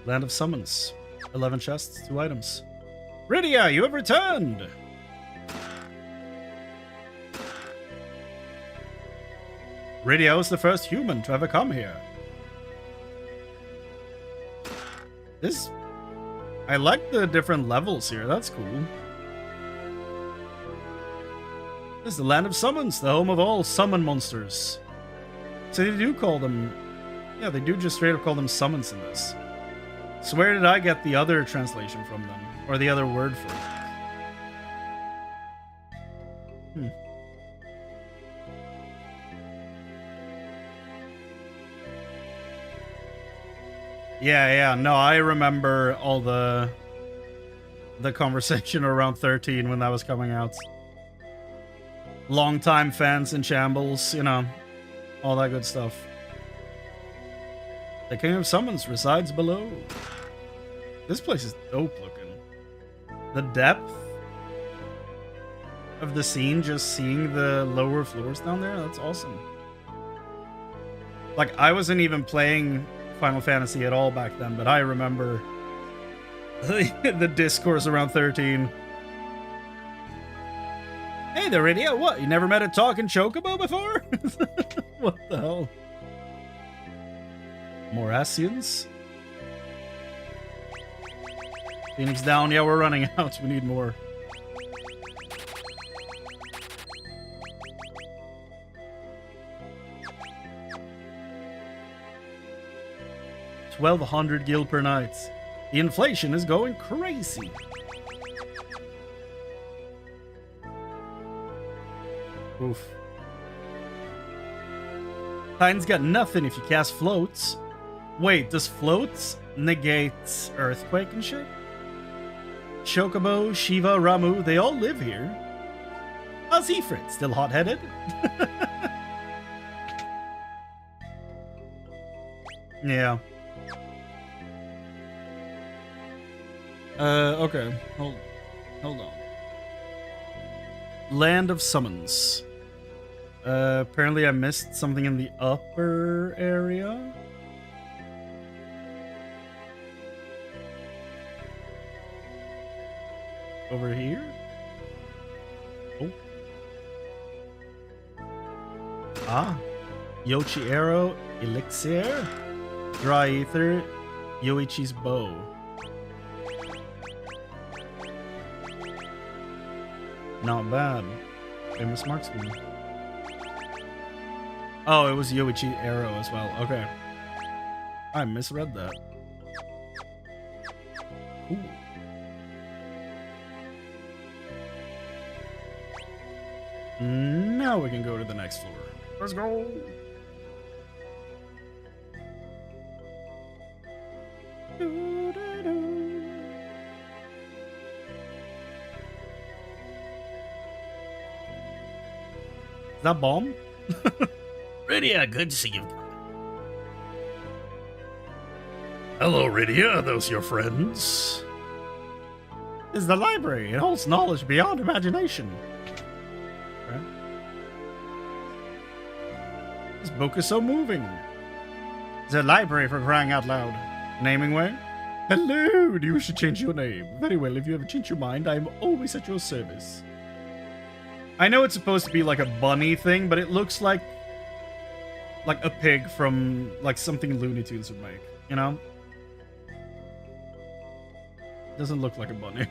Land of Summons. 11 chests, 2 items. Rydia, you have returned! Rydia was the first human to ever come here. I like the different levels here, that's cool. This is the Land of Summons, the home of all summon monsters. So they do call them... Yeah, they do just straight up call them summons in this. So where did I get the other translation from them? Or the other word for it? Yeah, no, I remember all the conversation around 13 when that was coming out. Longtime fans in shambles, you know, all that good stuff. The King of Summons resides below. This place is dope looking. The depth of the scene, just seeing the lower floors down there, that's awesome. Like, I wasn't even playing Final Fantasy at all back then, but I remember the discourse around 13. Hey there, idiot. What? You never met a talking chocobo before? What the hell? More Ascians. Phoenix down. Yeah, we're running out. We need more. $1,200 gil per night. The inflation is going crazy. Oof. Titan's got nothing if you cast floats. Wait, does floats negate earthquake and shit? Chocobo, Shiva, Ramu, they all live here. How's Ifrit? Still hot-headed? Yeah. Okay. Hold on. Land of Summons. Apparently I missed something in the upper area. Over here? Oh. Ah. Yoshi Arrow, Elixir, Dry Ether, Yoichi's Bow. Not bad. Famous marksman. Oh, it was Yoichi Arrow as well. Okay. I misread that. Cool. Now we can go to the next floor. Let's go. Is that bomb? Rydia, good to see you. Hello, Rydia. Are those your friends? This is the library. It holds knowledge beyond imagination. Okay. This book is so moving. It's a library for crying out loud. Naming way? Hello, do you wish to change your name? Very well, if you ever change your mind, I am always at your service. I know it's supposed to be like a bunny thing, but it looks like a pig from like something Looney Tunes would make, you know? Doesn't look like a bunny.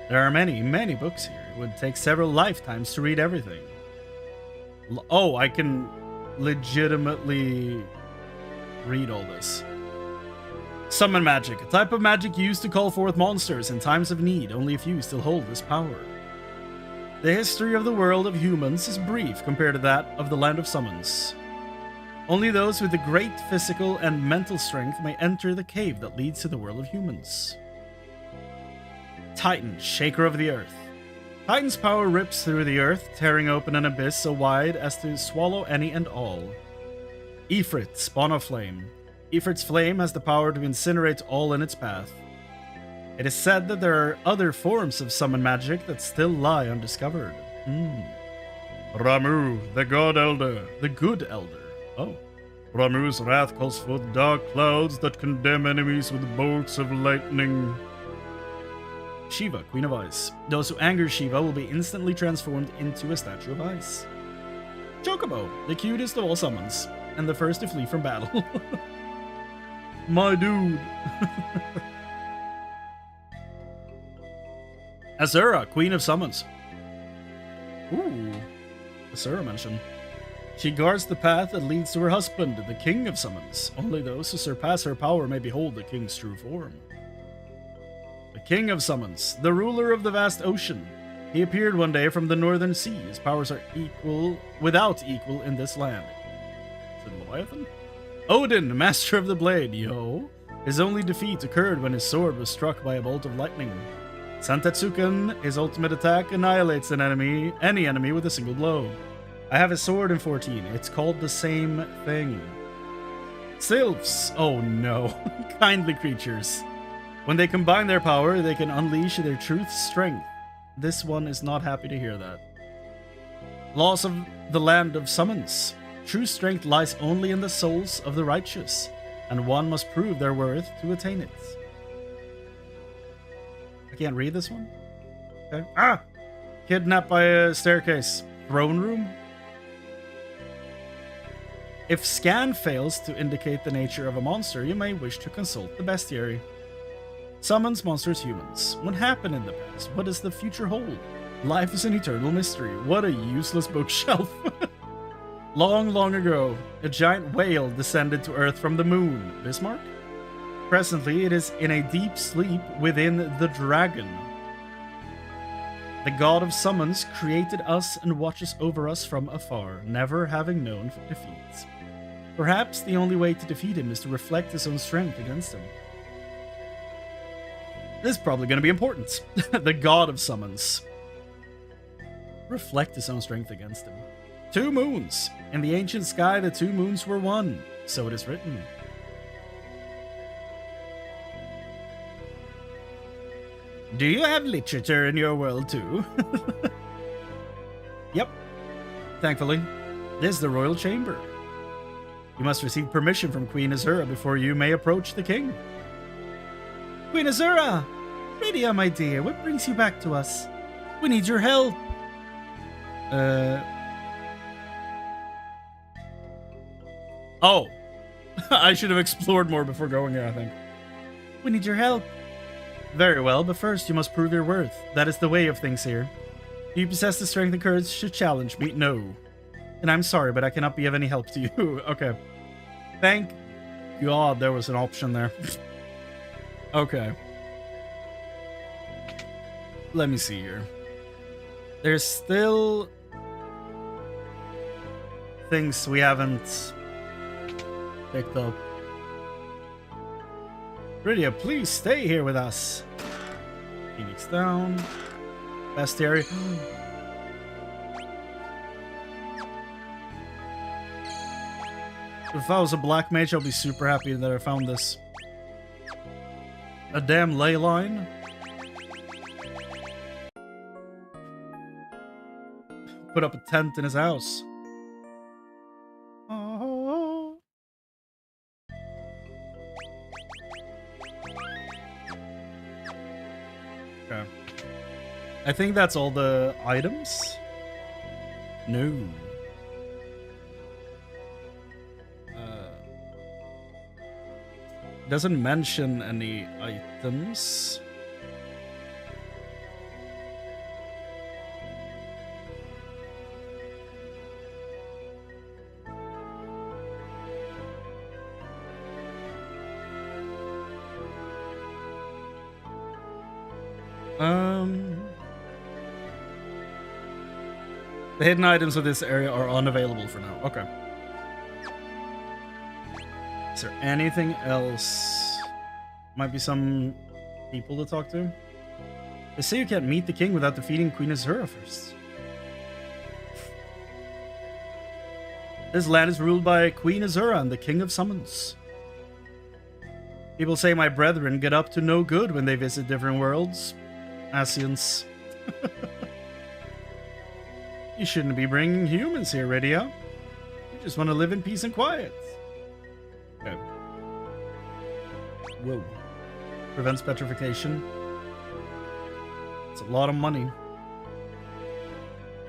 There are many, many books here. It would take several lifetimes to read everything. Oh, I can legitimately read all this. Summon magic, a type of magic used to call forth monsters in times of need. Only a few still hold this power. The history of the world of humans is brief compared to that of the land of summons. Only those with the great physical and mental strength may enter the cave that leads to the world of humans. Titan, shaker of the earth. Titan's power rips through the earth, tearing open an abyss so wide as to swallow any and all. Ifrit, spawn of flame. Ifrit's flame has the power to incinerate all in its path. It is said that there are other forms of summon magic that still lie undiscovered. Ramu, the God Elder. The Good Elder. Oh. Ramu's wrath calls forth dark clouds that condemn enemies with bolts of lightning. Shiva, Queen of Ice. Those who anger Shiva will be instantly transformed into a statue of ice. Chocobo, the cutest of all summons, and the first to flee from battle. My dude. Azura, Queen of Summons. Ooh, Azura mention. She guards the path that leads to her husband, the King of Summons. Only those who surpass her power may behold the King's true form. The King of Summons, the ruler of the vast ocean. He appeared one day from the northern sea. His powers are without equal in this land. Is it Leviathan? Odin, master of the blade, yo. His only defeat occurred when his sword was struck by a bolt of lightning. Santetsuken, his ultimate attack, annihilates any enemy with a single blow. I have a sword in 14. It's called the same thing. Sylphs, oh no. Kindly creatures. When they combine their power, they can unleash their truth strength. This one is not happy to hear that. Laws of the land of summons. True strength lies only in the souls of the righteous, and one must prove their worth to attain it. I can't read this one? Okay. Ah! Kidnapped by a staircase. Throne room? If scan fails to indicate the nature of a monster, you may wish to consult the bestiary. Summons monsters humans. What happened in the past? What does the future hold? Life is an eternal mystery. What a useless bookshelf. Long, long ago, a giant whale descended to Earth from the moon. Bismarck? Presently, it is in a deep sleep within the dragon. The god of summons created us and watches over us from afar, never having known defeat. Perhaps the only way to defeat him is to reflect his own strength against him. This is probably going to be important. The god of summons. Reflect his own strength against him. 2 moons. In the ancient sky, the 2 moons were one. So it is written. Do you have literature in your world too? Yep. Thankfully, this is the royal chamber. You must receive permission from Queen Azura before you may approach the king. Queen Azura! Rydia, my dear, what brings you back to us? We need your help. Oh. I should have explored more before going here, I think. We need your help. Very well, but first you must prove your worth. That is the way of things here. Do you possess the strength and courage to challenge me? No. And I'm sorry, but I cannot be of any help to you. Okay. Thank god, there was an option there. Okay. Let me see here. There's still things we haven't picked up. Rydia, please stay here with us. Phoenix down. Bestiary. If I was a black mage, I'll be super happy that I found this. A damn ley line. Put up a tent in his house. Oh. Okay. I think that's all the items. No. Doesn't mention any items. The hidden items of this area are unavailable for now. Okay. Is there anything else? Might be some people to talk to. They say you can't meet the king without defeating Queen Azura first. This land is ruled by Queen Azura and the King of Summons. People say my brethren get up to no good when they visit different worlds. Asians. You shouldn't be bringing humans here, Rydia. You just want to live in peace and quiet. Okay. Whoa. Prevents petrification. It's a lot of money.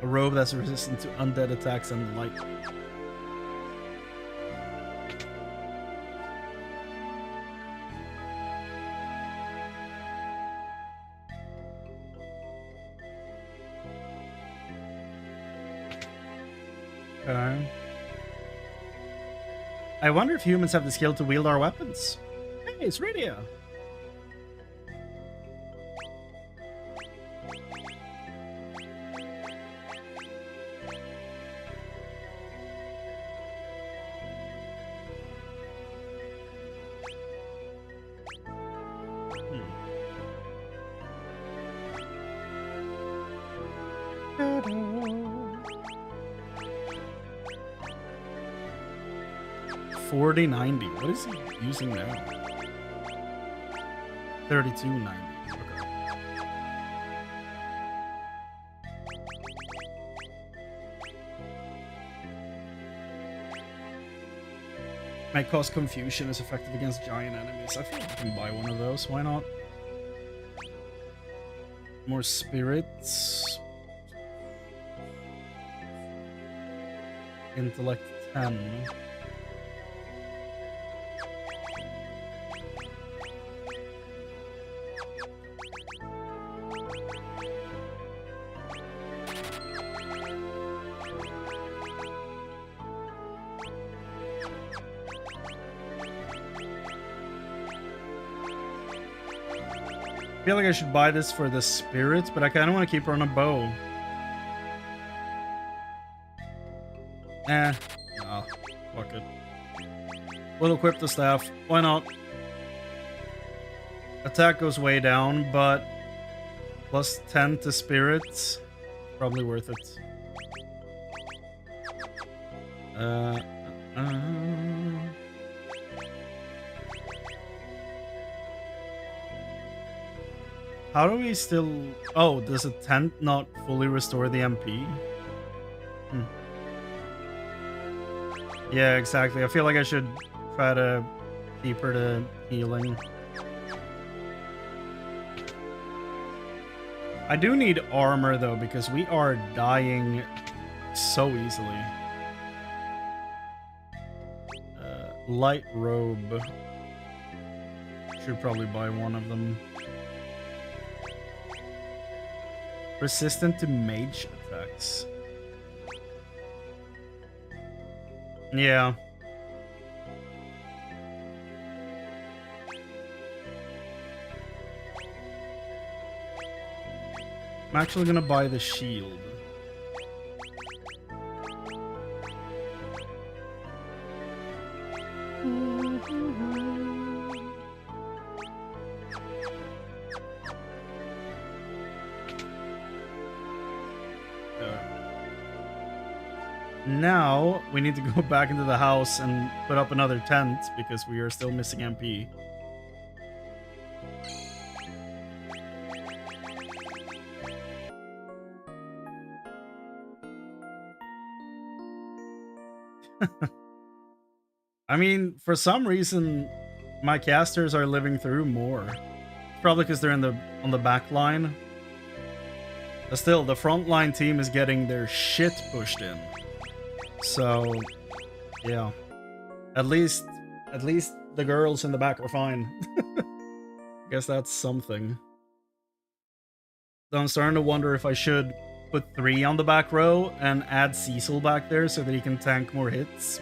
A robe that's resistant to undead attacks and light. Okay. I wonder if humans have the skill to wield our weapons. Hey, it's Rydia. $40.90. What is he using now? $32.90. Okay. Might cause confusion, is effective against giant enemies. I feel like I can buy one of those. Why not? More spirits. Intellect 10. I feel like I should buy this for the spirits, but I kind of want to keep her on a bow. No, fuck it. We'll equip the staff. Why not? Attack goes way down, but plus 10 to spirits, probably worth it. How do we still... Oh, does a tent not fully restore the MP? Yeah, exactly. I feel like I should try to keep her to healing. I do need armor, though, because we are dying so easily. Light robe. Should probably buy one of them. Resistant to mage attacks. Yeah. I'm actually gonna buy the shield. Now we need to go back into the house and put up another tent because we are still missing MP. I mean, for some reason, my casters are living through more. Probably because they're on the back line. But still, the frontline team is getting their shit pushed in. So, yeah. At least the girls in the back are fine. Guess that's something. So I'm starting to wonder if I should put 3 on the back row and add Cecil back there so that he can tank more hits.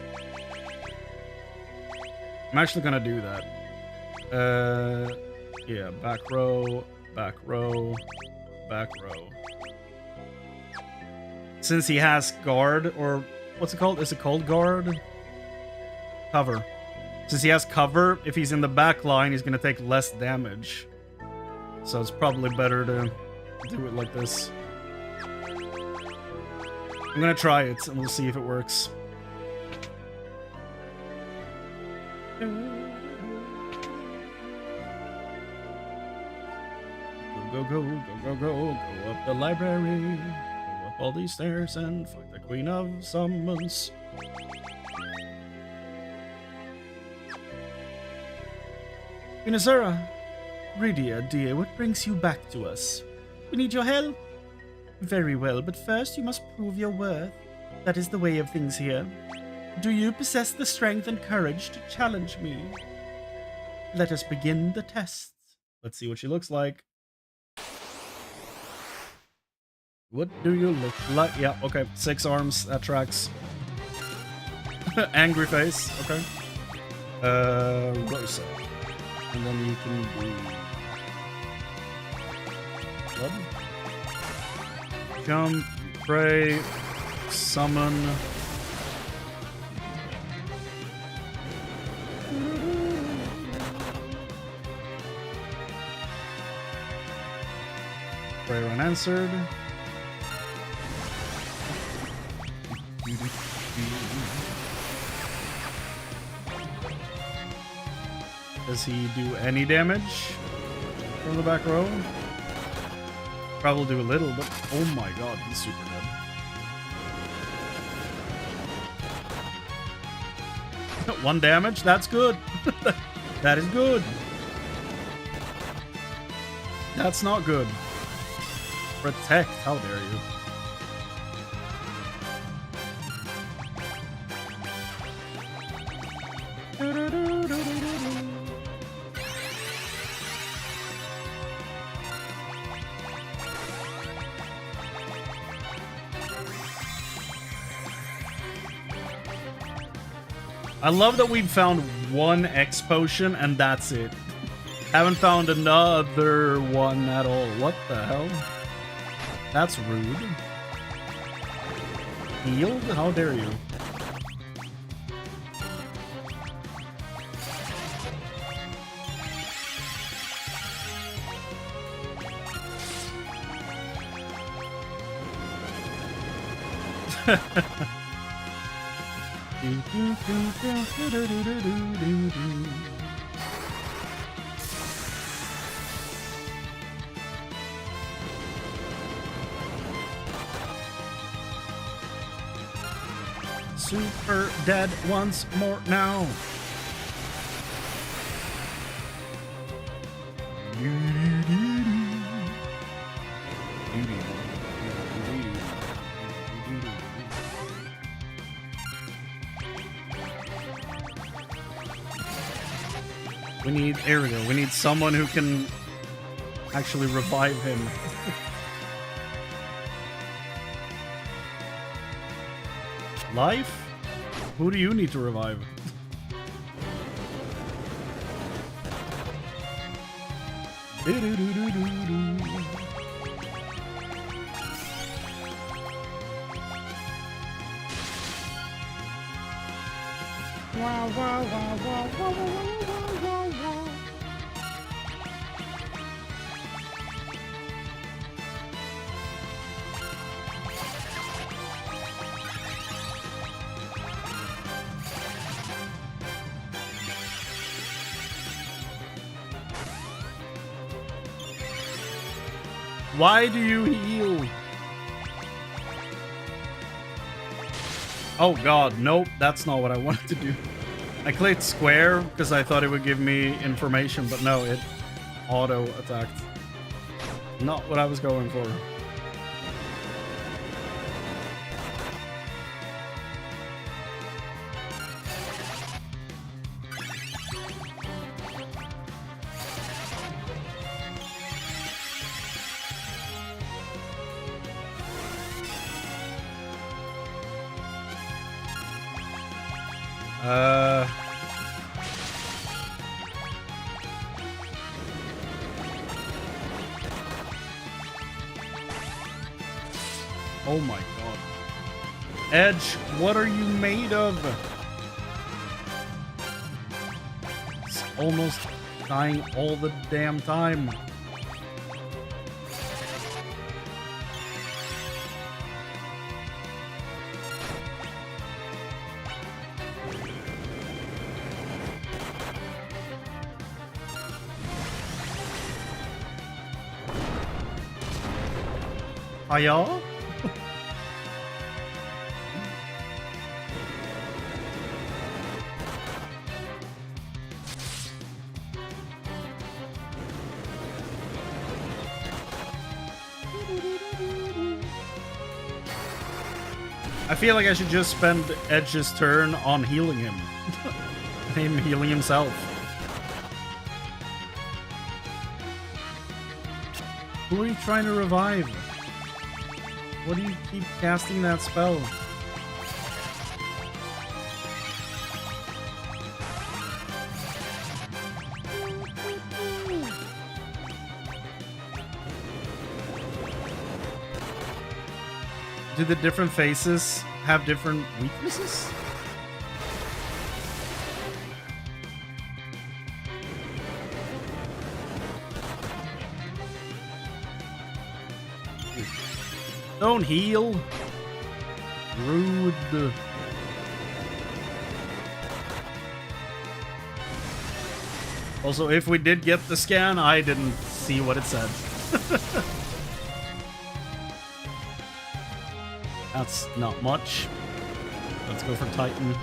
I'm actually gonna do that. Yeah, back row, back row, back row. Since he has guard, or what's it called? Is it called guard? Cover. Since he has cover, if he's in the back line, he's gonna take less damage. So it's probably better to do it like this. I'm gonna try it, and we'll see if it works. Go up the library, go up all these stairs and fight the Queen of Summons. Inazura, Rydia, dear, what brings you back to us? We need your help. Very well, but first you must prove your worth. That is the way of things here. Do you possess the strength and courage to challenge me? Let us begin the tests. Let's see what she looks like. What do you look like? Yeah, okay. 6 arms, that tracks. Angry face, okay. Rosa. And then you can do... What? Jump, pray, summon... Prayer unanswered. Does he do any damage from the back row? Probably do a little, but oh my god, he's super dead. 1 damage? That's good. That is good. That's not good. Protect, how dare you. I love that we've found 1 X potion and that's it. Haven't found another one at all. What the hell? That's rude. Healed? How dare you? Super dead once more now. We need, here we go. We need someone who can actually revive him. Life? Who do you need to revive? Why do you heal? Oh god, nope, that's not what I wanted to do. I clicked square because I thought it would give me information, but no, it auto-attacked. Not what I was going for. Oh my god. Edge, what are you made of? It's almost dying all the damn time. Hiya? I feel like I should just spend Edge's turn on healing him. Him healing himself. Who are you trying to revive? What do you keep casting that spell? Do the different faces have different weaknesses? Don't heal. Rude. Also, if we did get the scan, I didn't see what it said. That's not much. Let's go for Titan.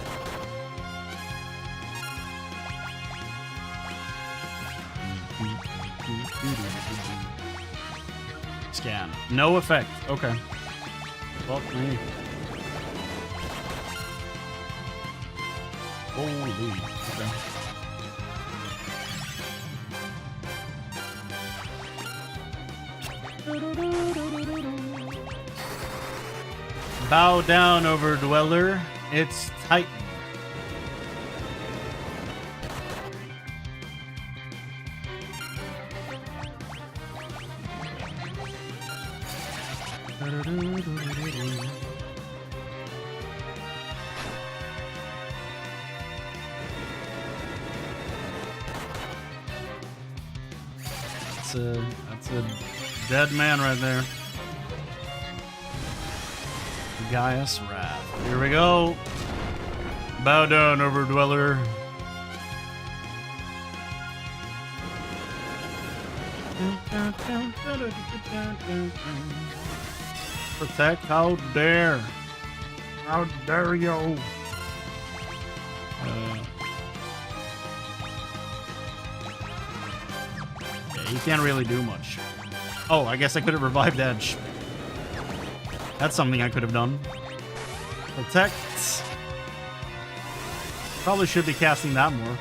Scan. No effect. Okay. Fuck me. Holy. Okay. Bow down, Overdweller. It's Titan. That's a dead man right there. Gaius Wrath. Here we go. Bow down, Overdweller. Protect, how dare. How dare you. Yeah, you can't really do much. Oh, I guess I could have revived Edge. That's something I could have done. Protect. Probably should be casting that more.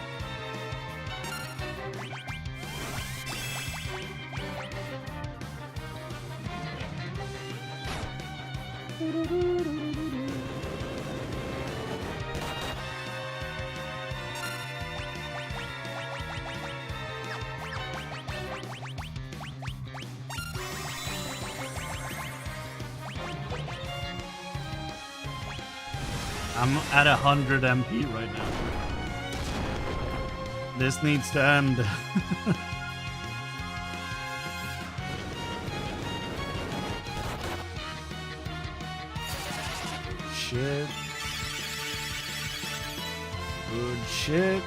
I'm at 100 MP right now. This needs to end. Shit. Good shit.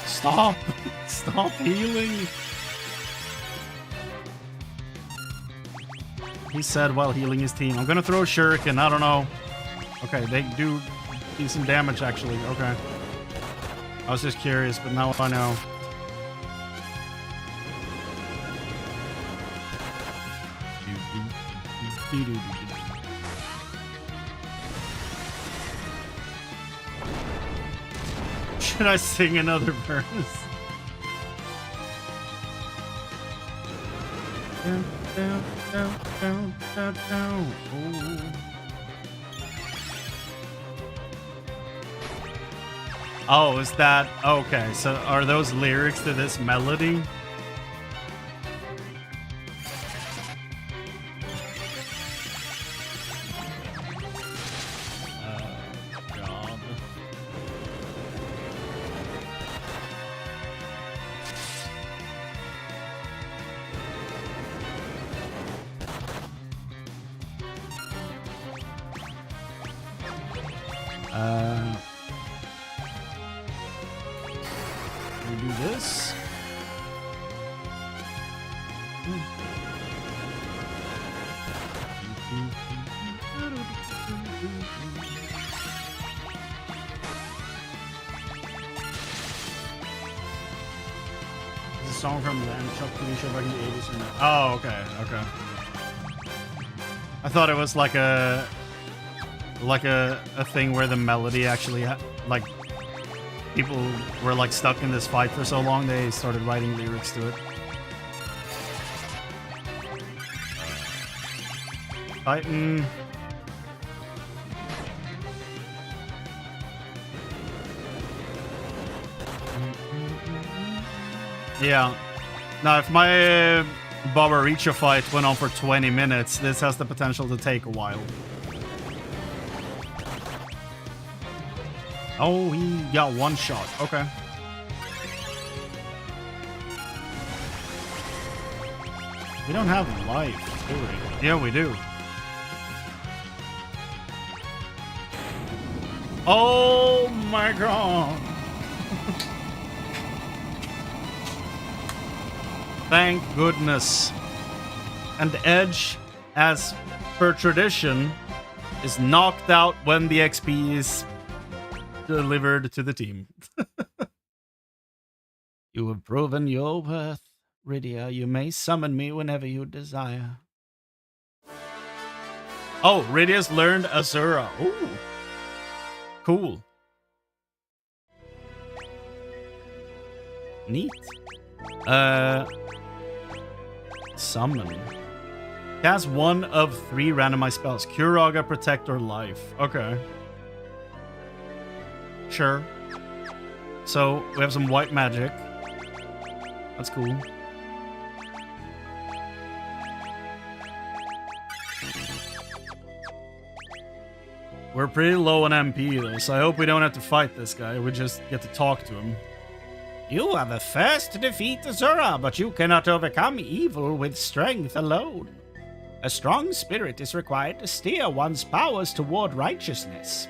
Stop! Stop healing! He said while healing his team. I'm gonna throw a shuriken, I don't know. Okay, they do decent damage actually, okay. I was just curious, but now I know. Should I sing another verse? Down, down, down, down, down, down. Oh, is that okay? So are those lyrics to this melody? God. We do this. It's a song from the Chuck TV show back in the 80s or not? Oh, okay, okay. I thought it was like a thing where the melody actually like people were like stuck in this fight for so long they started writing lyrics to it. Titan. Yeah. Now if my Barbariccia fight went on for 20 minutes, this has the potential to take a while. Oh, he got one shot. Okay. We don't have life, do we? Yeah, we do. Oh my god. Thank goodness. And Edge, as per tradition, is knocked out when the XP is delivered to the team. You have proven your worth, Rydia. You may summon me whenever you desire. Oh, Rydia's learned Azura. Ooh. Cool. Neat. Summon. Cast one of 3 randomized spells. Curaga, Protect, or Life. Okay. Sure. So, we have some white magic. That's cool. We're pretty low on MP though, so I hope we don't have to fight this guy. We just get to talk to him. You are the first to defeat Azura, but you cannot overcome evil with strength alone. A strong spirit is required to steer one's powers toward righteousness.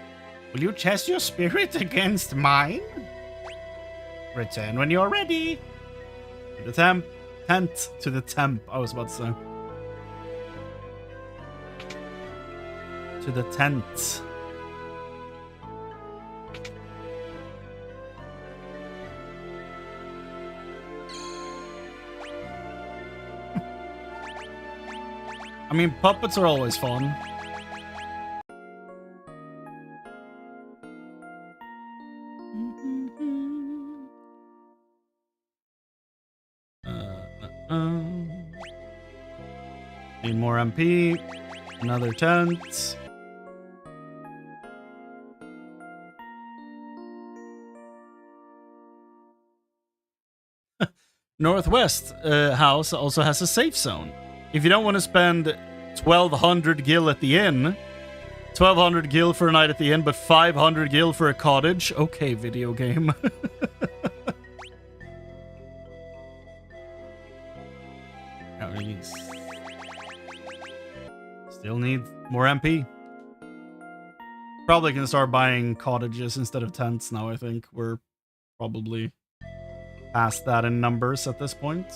Will you test your spirit against mine? Return when you're ready. To the temp. To the temp, I was about to say. To the tent. I mean, puppets are always fun. Need more MP. Another tent. Northwest house also has a safe zone. If you don't want to spend 1,200 gil at the inn, 1,200 gil for a night at the inn, but 500 gil for a cottage. Okay, video game. Still need more MP. Probably can start buying cottages instead of tents now, I think. We're probably past that in numbers at this point.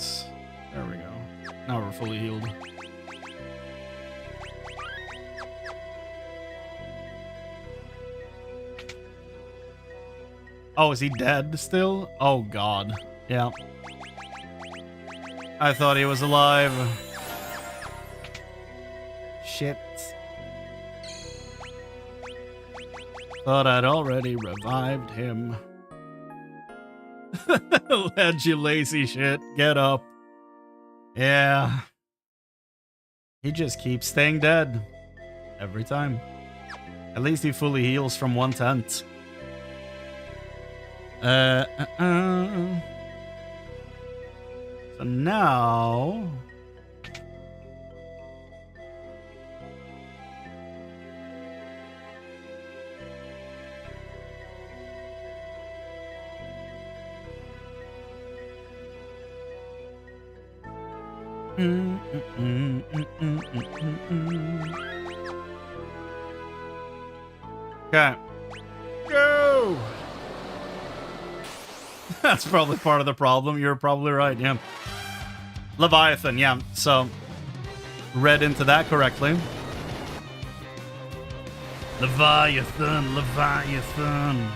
There we go. Now we're fully healed. Oh, is he dead still? Oh, God. Yeah. I thought he was alive. Shit. Thought I'd already revived him. Led, you lazy shit. Get up. Yeah. He just keeps staying dead. Every time. At least he fully heals from one tent. So now... Okay. Go! That's probably part of the problem. You're probably right, yeah. Leviathan, yeah. So, read into that correctly. Leviathan, Leviathan.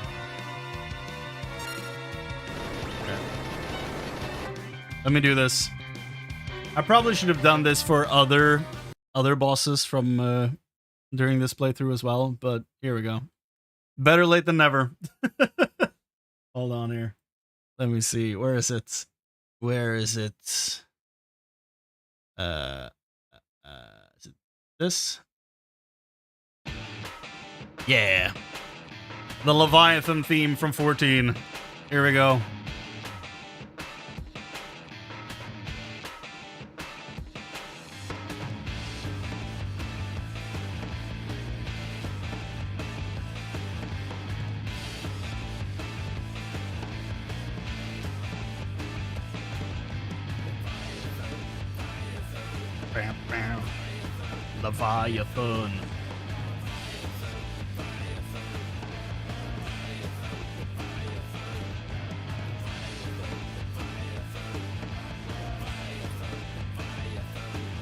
Okay. Let me do this. I probably should have done this for other bosses from during this playthrough as well, but here we go. Better late than never. Hold on here. Let me see. Where is it? Where is it? Is it this? Yeah. The Leviathan theme from 14. Here we go. Leviathan.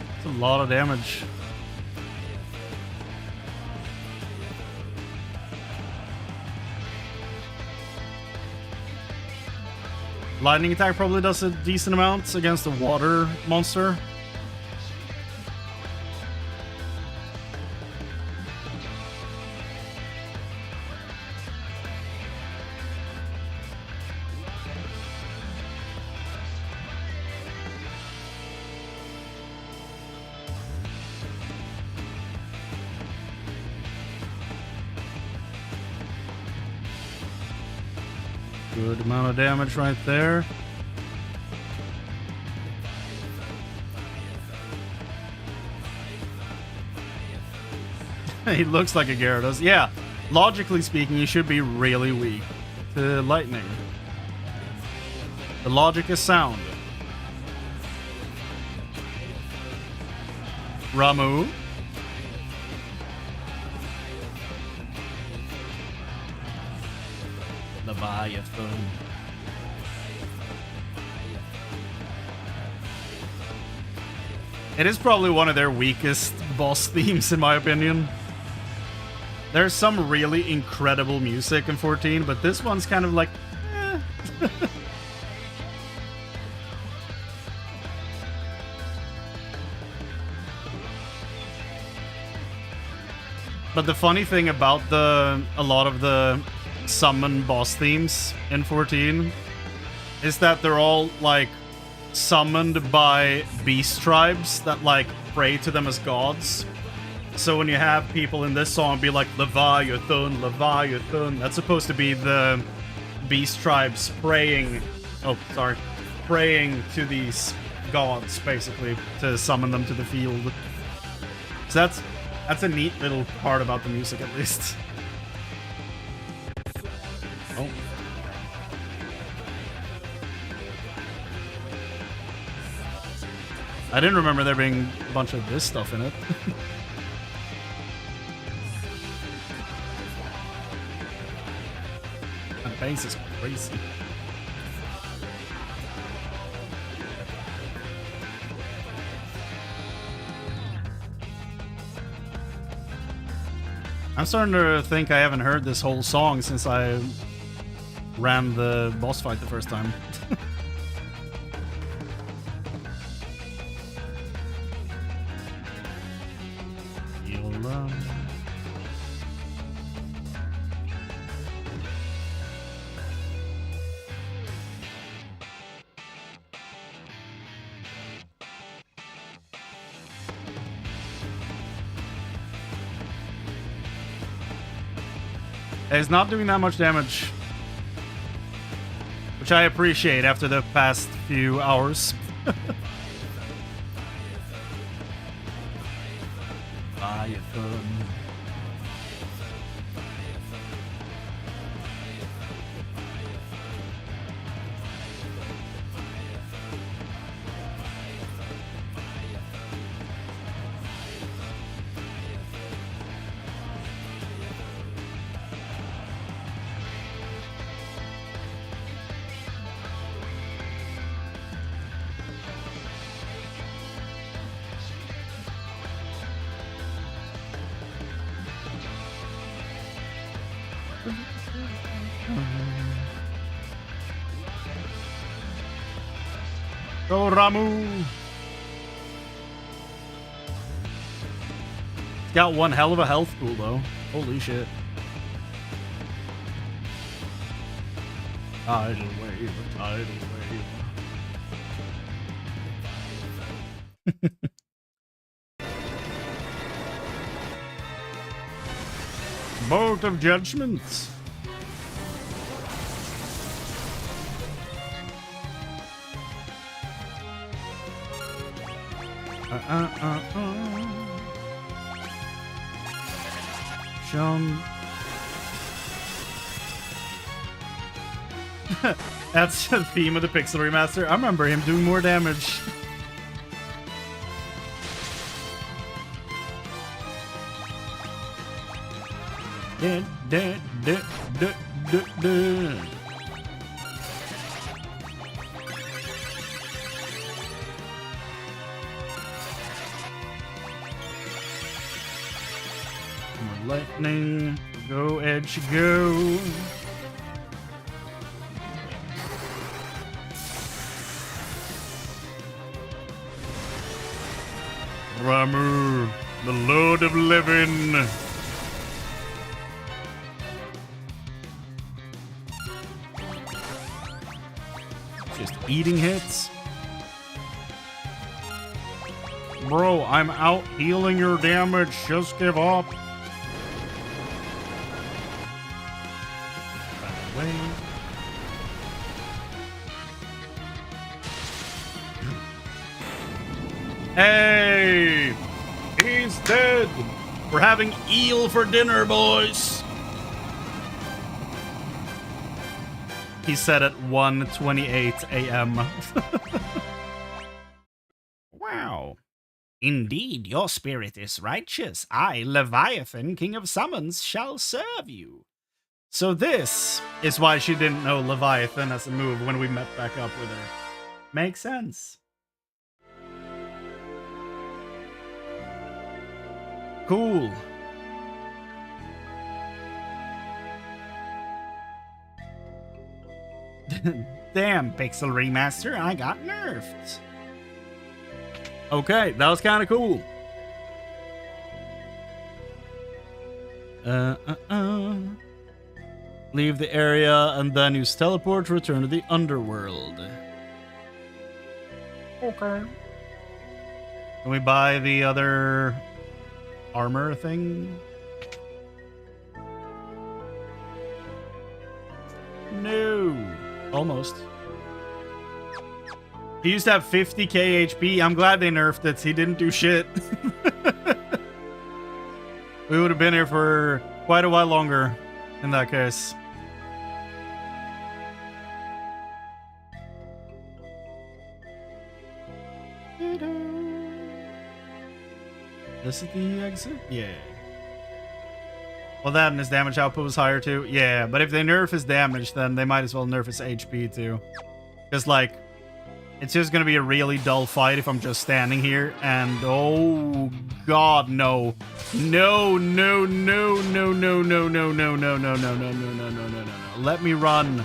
That's a lot of damage. Lightning attack probably does a decent amount against a water monster. Good amount of damage right there. He looks like a Gyarados. Yeah, logically speaking, he should be really weak to lightning. The logic is sound. Ramu. Leviathan. It is probably one of their weakest boss themes, in my opinion. There's some really incredible music in 14, but this one's kind of like, eh. But the funny thing about a lot of the summon boss themes in 14 is that they're all like summoned by beast tribes that like pray to them as gods. So when you have people in this song be like Leviathan, Leviathan, that's supposed to be the beast tribes praying. Oh, sorry, praying to these gods basically to summon them to the field. So that's a neat little part about the music, at least. Oh. I didn't remember there being a bunch of this stuff in it. The bass is crazy. I'm starting to think I haven't heard this whole song since I ran the boss fight the first time. It's not doing that much damage, which I appreciate after the past few hours. Go Ramu! It's got one hell of a health pool though. Holy shit. Tidal wave, tidal wave. Bolt of Judgment. Sean. That's the theme of the Pixel Remaster. I remember him doing more damage. More lightning. Go, Edge, go. Ramu, the Lord of Living. Just eating hits. Bro, I'm out healing your damage. Just give up. Away. Hey! He's dead! We're having eel for dinner, boys! He said at 1:28 a.m. Wow. Indeed, your spirit is righteous. I, Leviathan, King of Summons, shall serve you. So this is why she didn't know Leviathan as a move when we met back up with her. Makes sense. Cool. Damn, Pixel Remaster, I got nerfed. Okay, that was kind of cool. Leave the area and then use teleport to return to the underworld. Okay. Can we buy the other armor thing? No. Almost. He used to have 50k HP. I'm glad they nerfed it. He didn't do shit. We would have been here for quite a while longer in that case. This is the exit? Yeah. Well, that and his damage output was higher too. Yeah, but if they nerf his damage, then they might as well nerf his HP too. Because, like, it's just gonna be a really dull fight if I'm just standing here. And, oh, God, no. No, no, no, no, no, no, no, no, no, no, no, no, no, no, no, no, no, no. Let me run.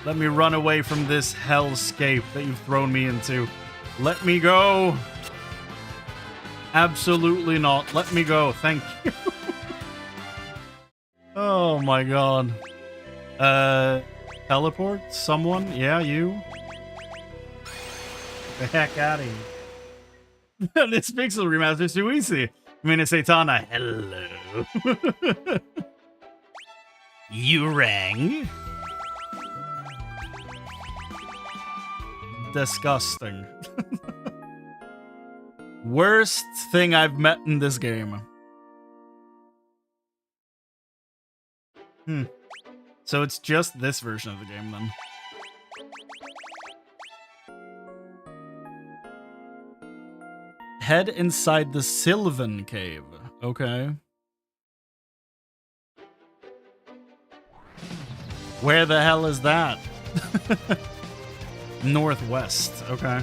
Let me run away from this hellscape that you've thrown me into. Let me go. Absolutely not. Let me go. Thank you. Oh my god. Teleport? Someone? Yeah, you? The heck out of here. This pixel remaster is too easy. I mean, it's Satana. Hello. You rang? Disgusting. Worst thing I've met in this game. So it's just this version of the game then. Head inside the Sylvan Cave. Okay. Where the hell is that? Northwest. Okay.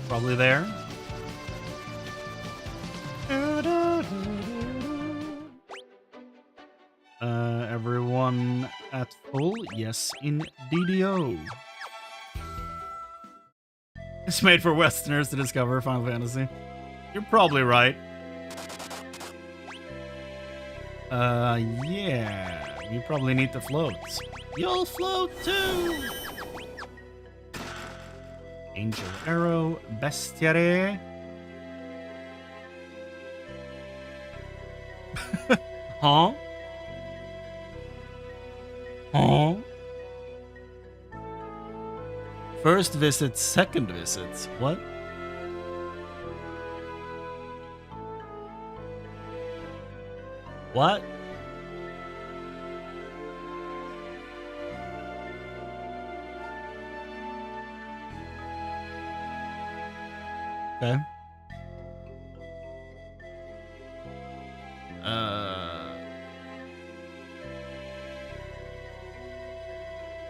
Probably there. Everyone at full? Yes, in DDO. It's made for Westerners to discover Final Fantasy. You're probably right. Yeah. You probably need to float. You'll float too! Angel Arrow, Bestiary. Huh? Huh? First visit, second visit. What? What? Okay.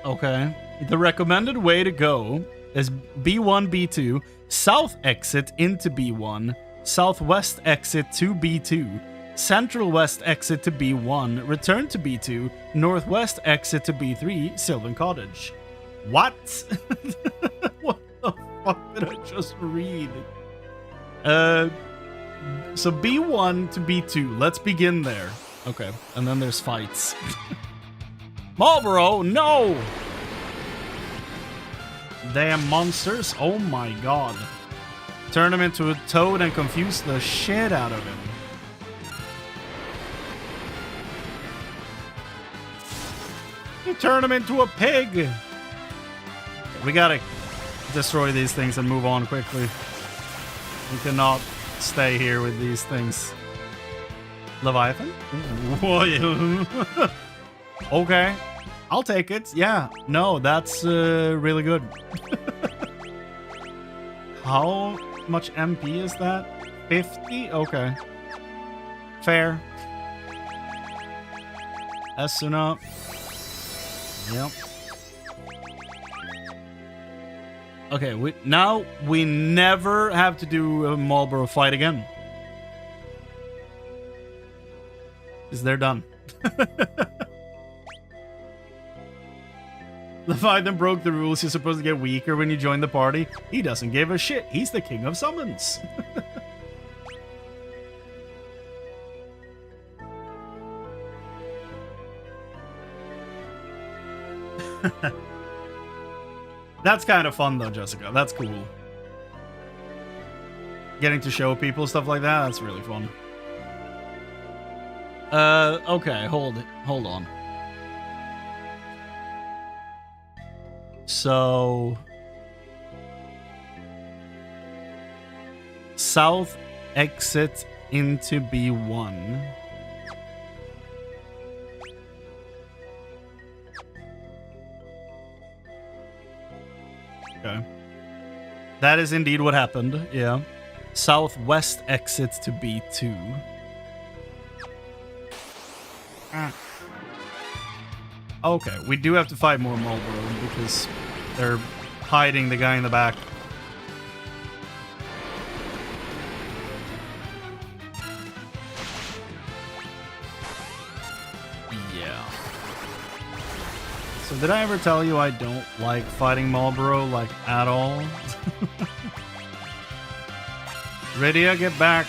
Okay. The recommended way to go is B1, B2, south exit into B1, southwest exit to B2, central west exit to B1, return to B2, northwest exit to B3, Sylvan Cottage. What? What the fuck did I just read? So B1 to B2, let's begin there. Okay, and then there's fights. Marlboro, no! Damn monsters, oh my god. Turn him into a toad and confuse the shit out of him. You turn him into a pig! We gotta destroy these things and move on quickly. We cannot stay here with these things. Leviathan? Okay. I'll take it. Yeah. No, that's really good. How much MP is that? 50? Okay. Fair. Esuna. Yep. Okay, now we never have to do a Marlboro fight again. Because they're done. Leviathan broke the rules. You're supposed to get weaker when you join the party. He doesn't give a shit. He's the king of summons. That's kind of fun though, Jessica. That's cool. Getting to show people stuff like that, that's really fun. Okay, hold on. So south exit into B1. Okay. That is indeed what happened, yeah. Southwest exit to B2. Okay, we do have to fight more Marlboro because they're hiding the guy in the back. Yeah. So did I ever tell you I don't like fighting Marlboro, like, at all? Rydia, get back.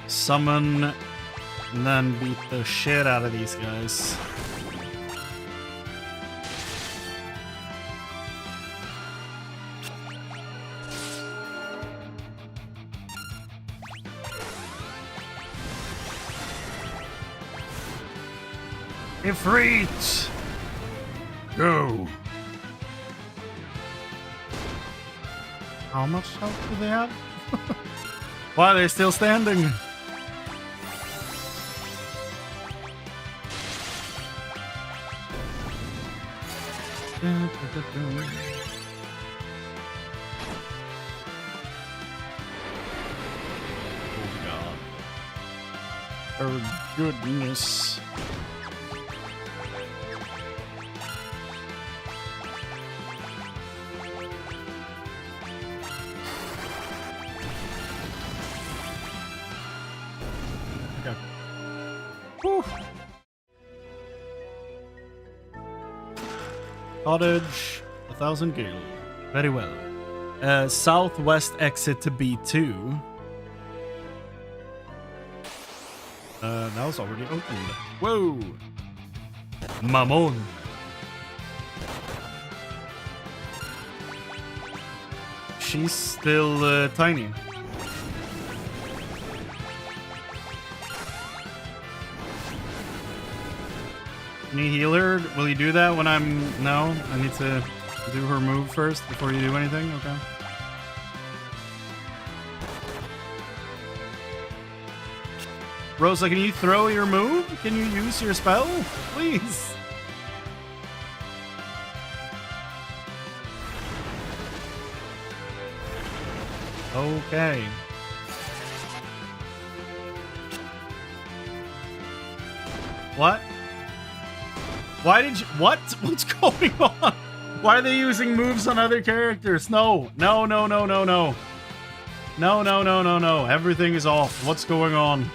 Summon and then beat the shit out of these guys. Ifrit! Go! How much health do they have? Why are they still standing? Oh god. Oh goodness. Okay. Whew. Cottage, 1,000 gil. Very well. Southwest exit to B2. That was already opened. Whoa! Mamon. She's still tiny. Can you heal her? Will you do that when I'm... No? I need to do her move first before you do anything? Okay. Rosa, can you throw your move? Can you use your spell? Please. Okay. What? Why did you... What? What's going on? Why are they using moves on other characters? No. No, no, no, no, no. No, no, no, no, no. Everything is off. What's going on?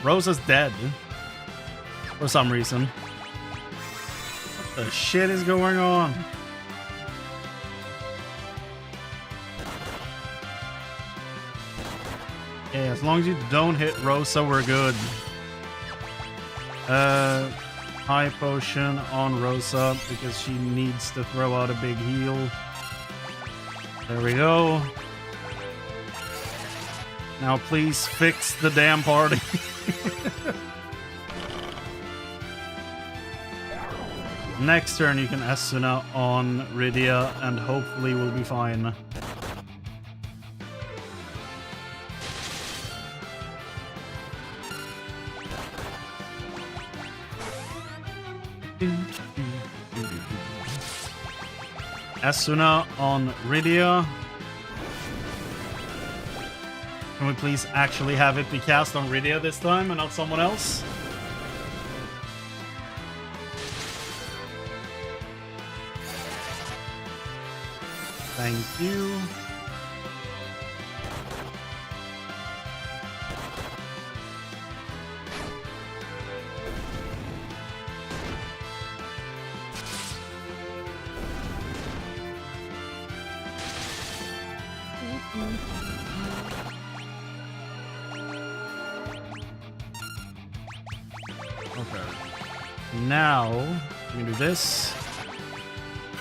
Rosa's dead. For some reason. What the shit is going on? Yeah, as long as you don't hit Rosa, we're good. High potion on Rosa because she needs to throw out a big heal. There we go. Now please fix the damn party. Next turn you can Asuna on Rydia and hopefully we'll be fine. Asuna on Rydia. Can we please actually have it be cast on Rydia this time and not someone else? Thank you. Okay. Now, we can do this.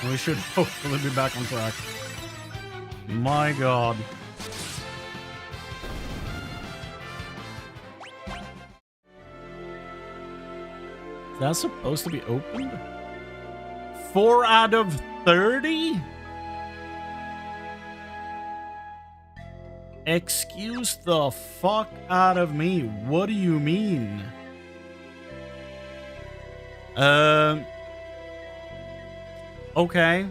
And we should hopefully be back on track. My god. Is that supposed to be opened? 4 out of 30? Excuse the fuck out of me. What do you mean? Okay.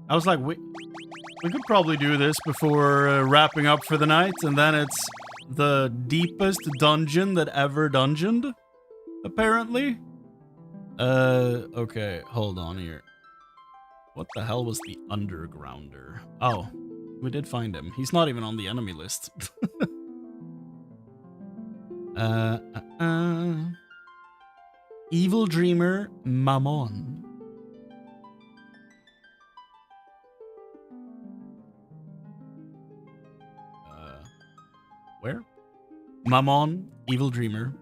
I was like, we could probably do this before wrapping up for the night, and then it's the deepest dungeon that ever dungeoned, apparently. Okay, hold on here. What the hell was the Undergrounder? Oh, we did find him. He's not even on the enemy list. Evil Dreamer Mammon. Where? Mammon, Evil Dreamer,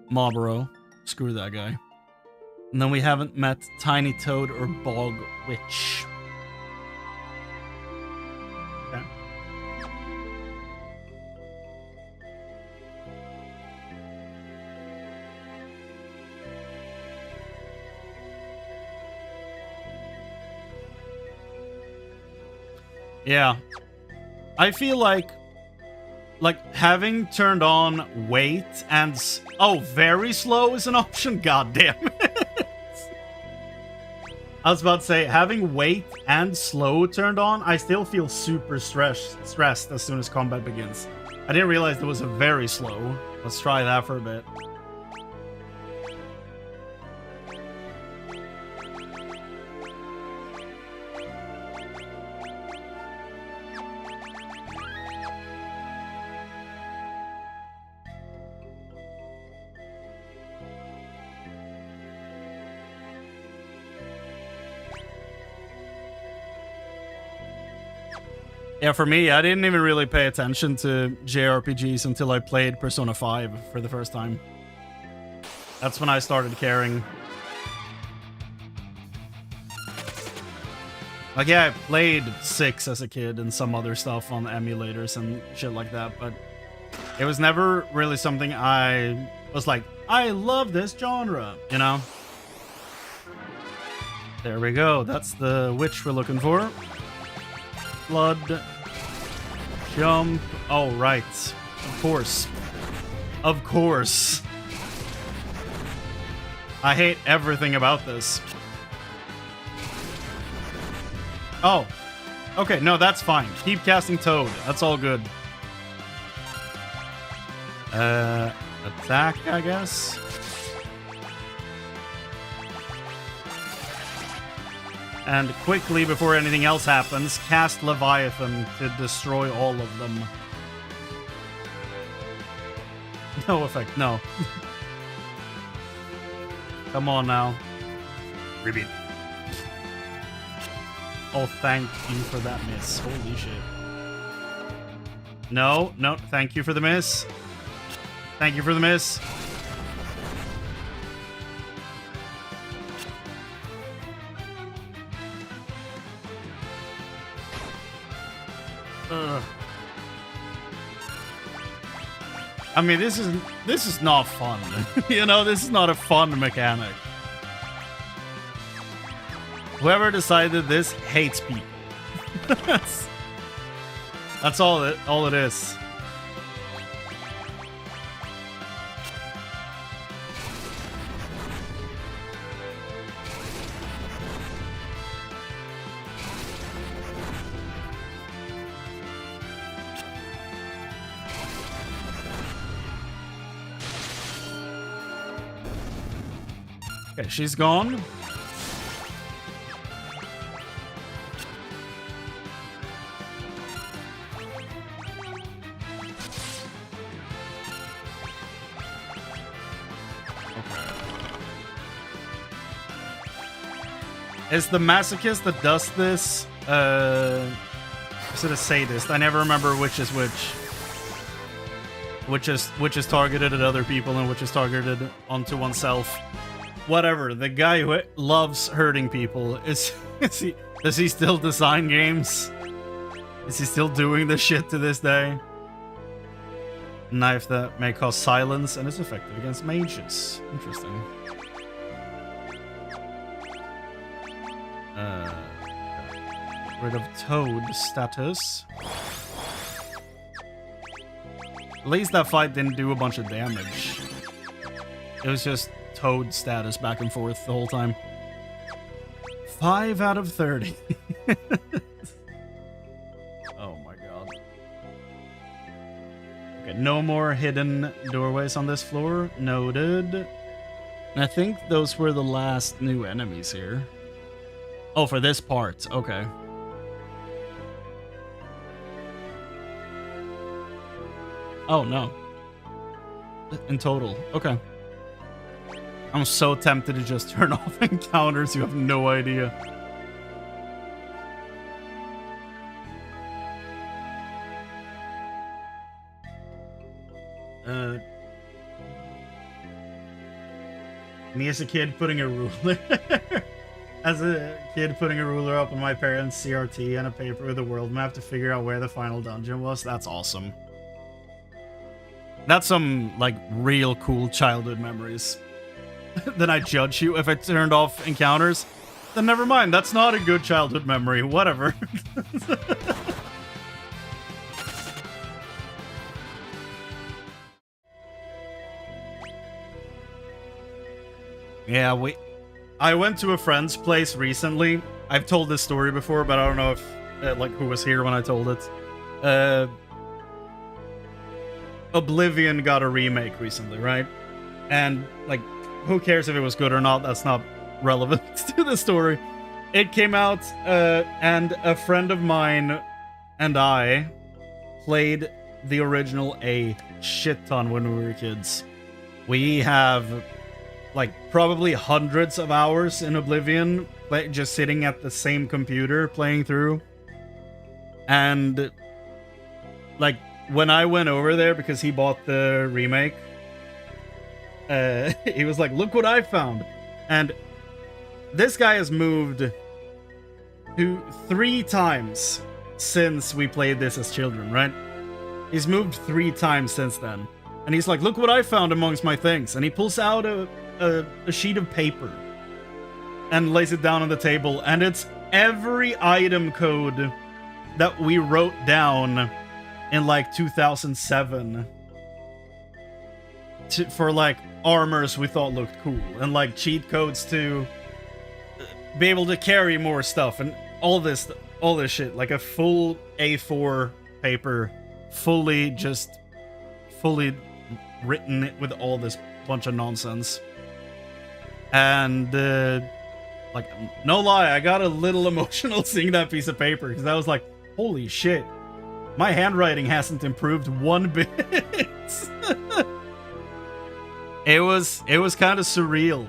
Marlboro, screw that guy. And then we haven't met Tiny Toad or Bog Witch. Okay. Yeah. I feel like having turned on wait and oh, very slow is an option. God damn it. I was about to say, having wait and slow turned on, I still feel super stressed as soon as combat begins. I didn't realize there was a very slow. Let's try that for a bit. Yeah, for me, I didn't even really pay attention to JRPGs until I played Persona 5 for the first time. That's when I started caring. Like, yeah, I played 6 as a kid and some other stuff on emulators and shit like that, but it was never really something I was like, I love this genre, you know? There we go. That's the witch we're looking for. Blood. Jump. Oh, right. Of course. Of course. I hate everything about this. Oh. Okay, no, that's fine. Keep casting Toad. That's all good. Attack, I guess. And quickly, before anything else happens, cast Leviathan to destroy all of them. No effect, no. Come on now. Ribbit. Oh, thank you for that miss. Holy shit. No, no, thank you for the miss. Thank you for the miss. I mean, this is not fun. You know, this is not a fun mechanic. Whoever decided this hates people. That's all it is. Okay, she's gone. Is the masochist that does this, is it a sadist? I never remember which is which. Which is targeted at other people and which is targeted onto oneself. Whatever. The guy who loves hurting people does he still design games? Is he still doing this shit to this day? Knife that may cause silence and is effective against mages. Interesting. Get rid of Toad status. At least that fight didn't do a bunch of damage. It was just Toad status back and forth the whole time. 5 out of 30. Oh my god. Okay, no more hidden doorways on this floor. Noted. And I think those were the last new enemies here. Oh, for this part. Okay. Oh, no. In total. Okay. I'm so tempted to just turn off encounters. You have no idea. Me as a kid putting a ruler... As a kid putting a ruler up on my parents' CRT and a paper with a world map to figure out where the final dungeon was. That's awesome. That's some, like, real cool childhood memories. Then I judge you if I turned off encounters. Then never mind, that's not a good childhood memory. Whatever. Yeah, I went to a friend's place recently. I've told this story before, but I don't know if, like, who was here when I told it. Oblivion got a remake recently, right? And, like, who cares if it was good or not? That's not relevant to the story. It came out, and a friend of mine and I played the original a shit ton when we were kids. We have, like, probably hundreds of hours in Oblivion, just sitting at the same computer playing through. And, like, when I went over there, because he bought the remake, he was like, look what I found. And this guy has moved to 3 times since we played this as children, right? He's moved 3 times since then. And he's like, look what I found amongst my things. And he pulls out a sheet of paper and lays it down on the table. And it's every item code that we wrote down in, like, 2007 for, like, armors we thought looked cool, and, like, cheat codes to be able to carry more stuff, and all this shit, like a full A4 paper, fully written with all this bunch of nonsense. And like, no lie, I got a little emotional seeing that piece of paper, because I was like, holy shit, my handwriting hasn't improved one bit. It was kind of surreal.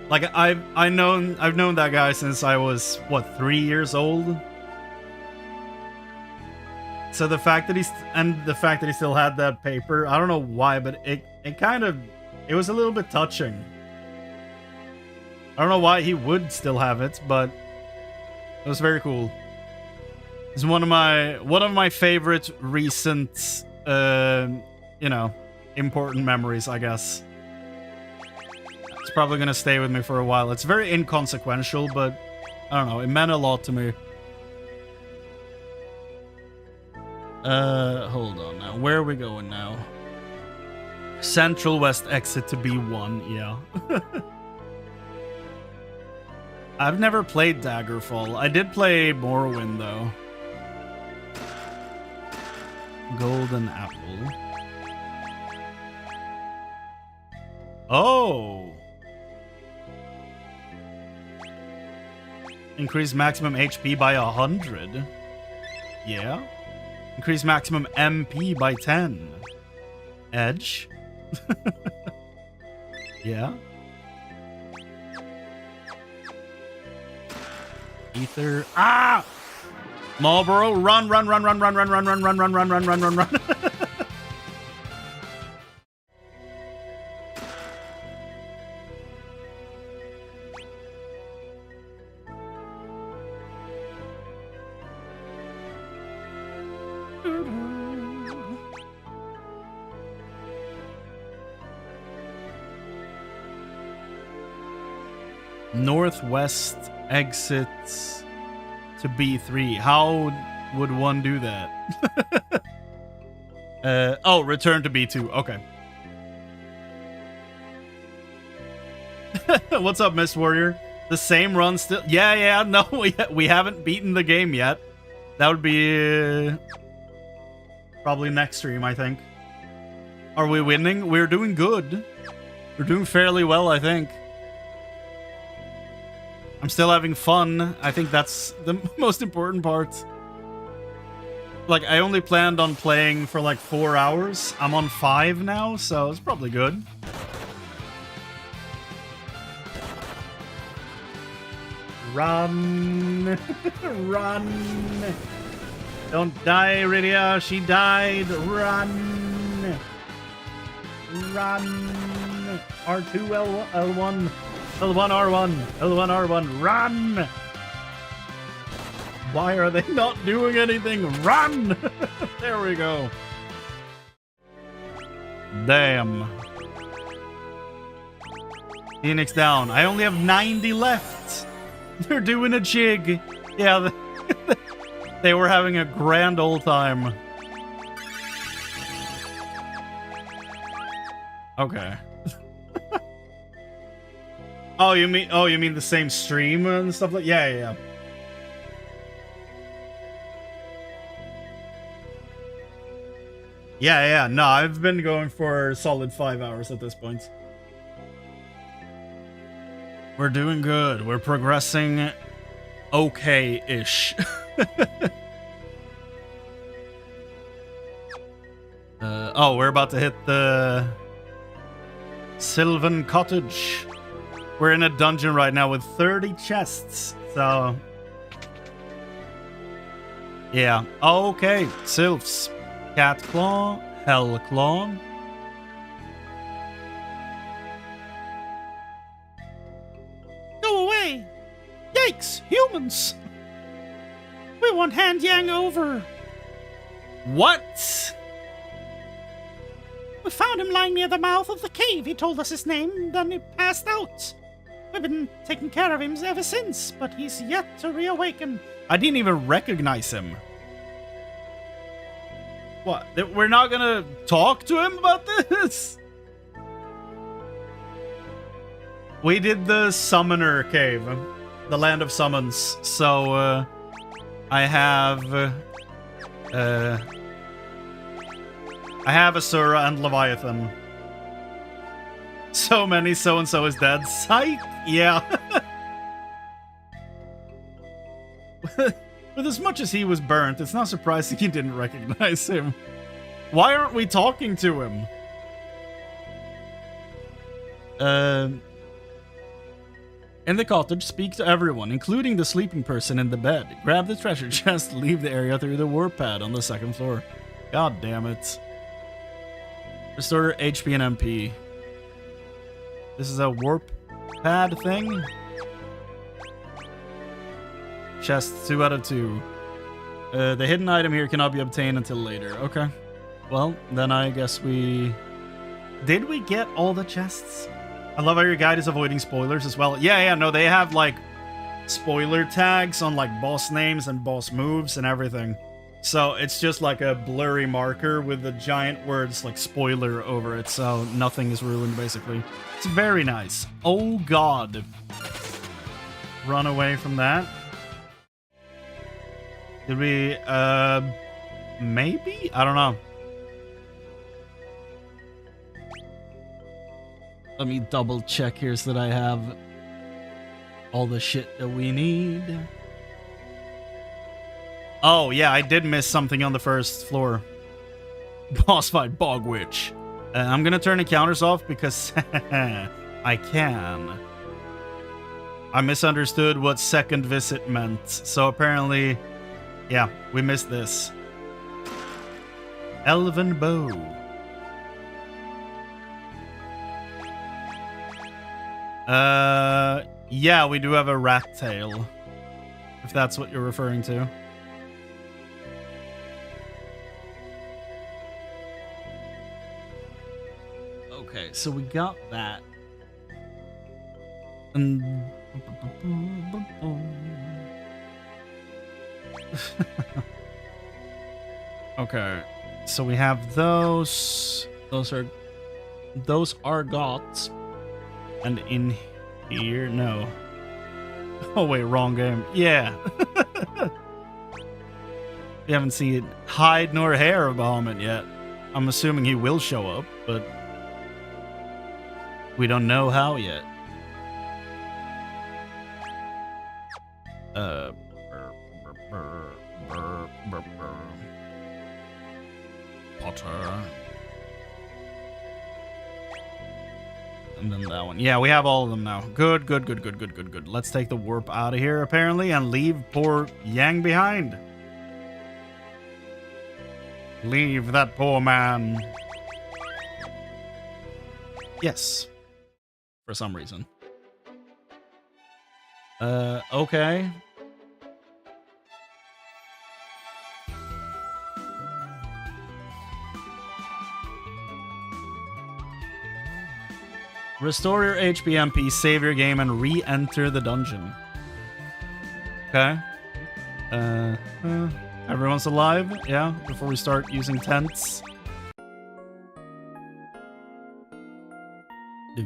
Like, I've known that guy since I was, what, 3 years old? So the fact that he still had that paper, I don't know why, but it was a little bit touching. I don't know why he would still have it, but it was very cool. It's one of my favorite recent, important memories, I guess. It's probably gonna stay with me for a while. It's very inconsequential, but I don't know, it meant a lot to me. Hold on now. Where are we going now? Central West exit to B1, yeah. I've never played Daggerfall. I did play Morrowind, though. Golden Apple. Oh! Increase maximum HP by 100. Yeah. Increase maximum MP by 10. Edge. Yeah. Ether. Ah! Marlboro, run, run, run, run, run, run, run, run, run, run, run, run, run, run, run. Northwest exits to B3. How would one do that? Oh, return to B2. Okay. What's up, Mist Warrior? The same run still? Yeah, no, we haven't beaten the game yet. That would be probably next stream, I think. Are we winning? We're doing good. We're doing fairly well, I think. I'm still having fun. I think that's the most important part. Like, I only planned on playing for like 4 hours. I'm on 5 now, so it's probably good. Run. Run. Don't die, Rydia. She died. Run. Run. R2, L1. L1, R1. L1, R1. Run. Why are they not doing anything? Run. There we go. Damn. Phoenix down. I only have 90 left. They're doing a jig. Yeah, they were having a grand old time. Okay. Oh, you mean the same stream and stuff like? Yeah. Yeah. No, I've been going for a solid 5 hours at this point. We're doing good. We're progressing okay-ish. Oh, we're about to hit the Sylvan Cottage. We're in a dungeon right now with 30 chests, so... Yeah. Okay, Sylphs. Cat Claw, Hell Claw. Go away! Yikes! Humans! We want Hand Yang over! What? We found him lying near the mouth of the cave. He told us his name, then he passed out. We've been taking care of him ever since, but he's yet to reawaken. I didn't even recognize him. What? We're not gonna talk to him about this? We did the Summoner Cave, the Land of Summons, so I have Asura and Leviathan. So many so-and-so is dead. Psych! Yeah. With as much as he was burnt, it's not surprising you didn't recognize him. Why aren't we talking to him? In the cottage, speak to everyone, including the sleeping person in the bed. Grab the treasure chest, leave the area through the warp pad on the 2nd floor. God damn it. Restore HP and MP. This is a warp pad thing. Chest 2 out of 2. The hidden item here cannot be obtained until later. Okay. Well, then I guess we... Did we get all the chests? I love how your guide is avoiding spoilers as well. Yeah, no, they have, like, spoiler tags on, like, boss names and boss moves and everything. So it's just like a blurry marker with the giant words like spoiler over it, so nothing is ruined basically. It's very nice. Oh god. Run away from that. Did we, maybe? I don't know. Let me double check here so that I have all the shit that we need. Oh, yeah, I did miss something on the 1st floor. Boss fight Bog Witch. I'm gonna turn the counters off because I can. I misunderstood what second visit meant. So apparently, yeah, we missed this. Elven bow. Yeah, we do have a rat tail. If that's what you're referring to. Okay, so we got that. And okay, so we have those. Those are gods. And in here, no. Oh wait, wrong game. Yeah. We haven't seen hide nor hair of Bahamut yet. I'm assuming he will show up, but we don't know how yet. Potter. And then that one. Yeah, we have all of them now. Good. Let's take the warp out of here, apparently, and leave poor Yang behind. Leave that poor man. Yes. For some reason. Okay. Restore your HP MP, save your game, and re-enter the dungeon. Okay. Everyone's alive? Yeah, before we start using tents. Do.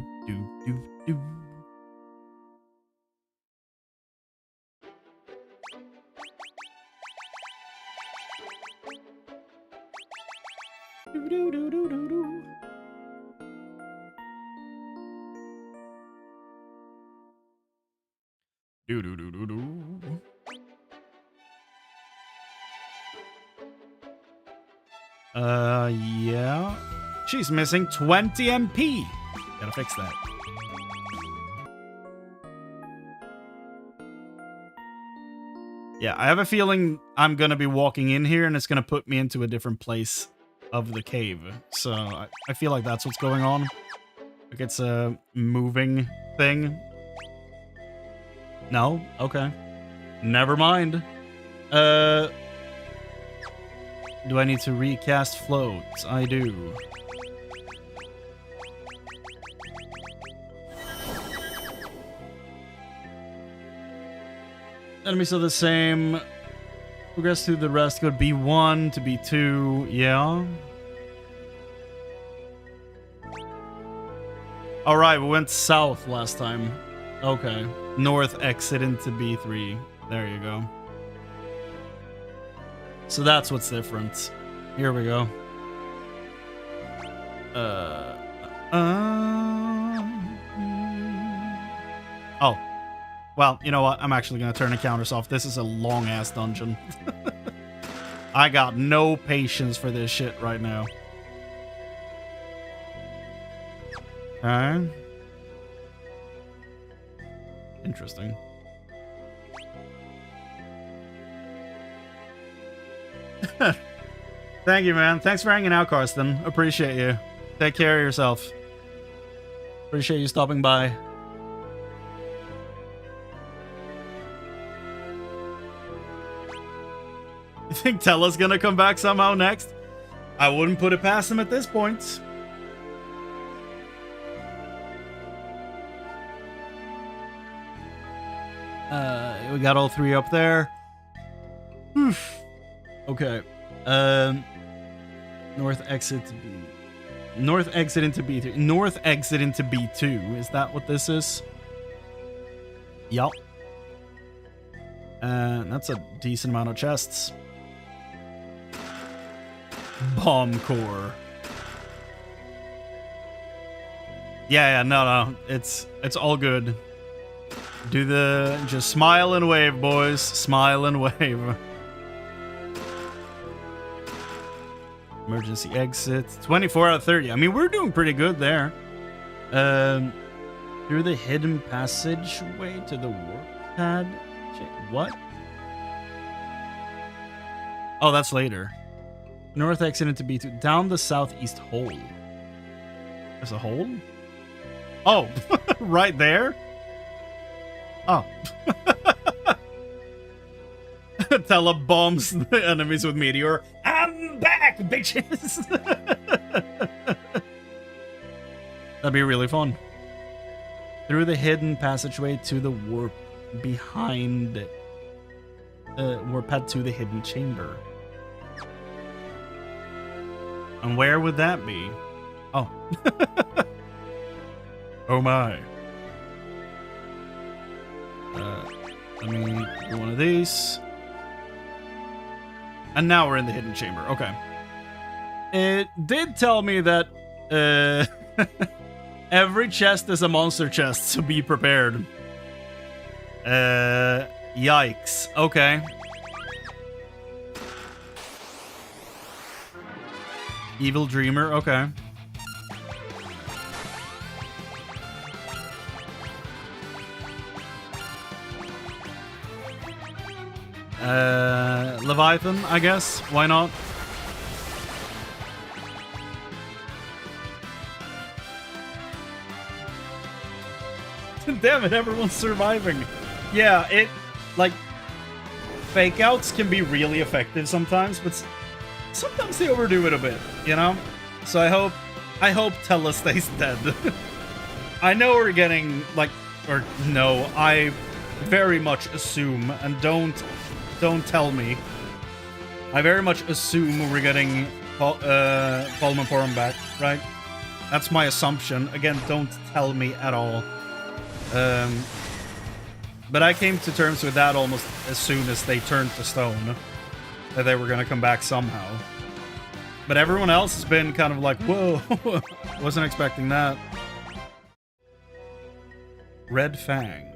Yeah. She's missing 20 MP. Gotta fix that. Yeah, I have a feeling I'm gonna be walking in here and it's gonna put me into a different place of the cave. So I feel like that's what's going on. Like it's a moving thing. No? Okay. Never mind. Do I need to recast floats? I do. Enemies are the same. Progress through the rest. Go B1 to B2. Yeah. Alright, we went south last time. Okay. North exit into B3. There you go. So that's what's different. Here we go. Oh. Well, you know what? I'm actually going to turn the counters off. This is a long-ass dungeon. I got no patience for this shit right now. Okay. Interesting. Thank you, man. Thanks for hanging out, Karsten. Appreciate you. Take care of yourself. Appreciate you stopping by. You think Tella's gonna come back somehow next? I wouldn't put it past him at this point. We got all three up there. Oof. Okay. North exit to B. North exit into B3. North exit into B2. Is that what this is? Yup. That's a decent amount of chests. Bomb core. Yeah, no. It's all good. Just smile and wave, boys. Smile and wave. Emergency exit. 24 out of 30. I mean, we're doing pretty good there. Through the hidden passageway to the warp pad. What? Oh, that's later. North exit into B2. Down the southeast hole. There's a hole? Oh, right there? Oh. Tela bombs the enemies with meteor. I'm back, bitches! That'd be really fun. Through the hidden passageway to the warp behind warp pad to the hidden chamber. And where would that be? Oh. Oh my. Let me do one of these. And now we're in the hidden chamber. Okay. It did tell me that every chest is a monster chest, so be prepared. Yikes. Okay. Evil Dreamer, okay. Leviathan, I guess. Why not? Damn it, everyone's surviving. Yeah, it, like, fake outs can be really effective sometimes, but sometimes they overdo it a bit, you know? So I hope Tela stays dead. I know we're getting, like, or no, I very much assume, and don't tell me, I very much assume we're getting Palmaporum back, right? That's my assumption. Again, don't tell me at all. But I came to terms with that almost as soon as they turned to stone, that they were gonna come back somehow. But everyone else has been kind of like, whoa, wasn't expecting that. Red Fang,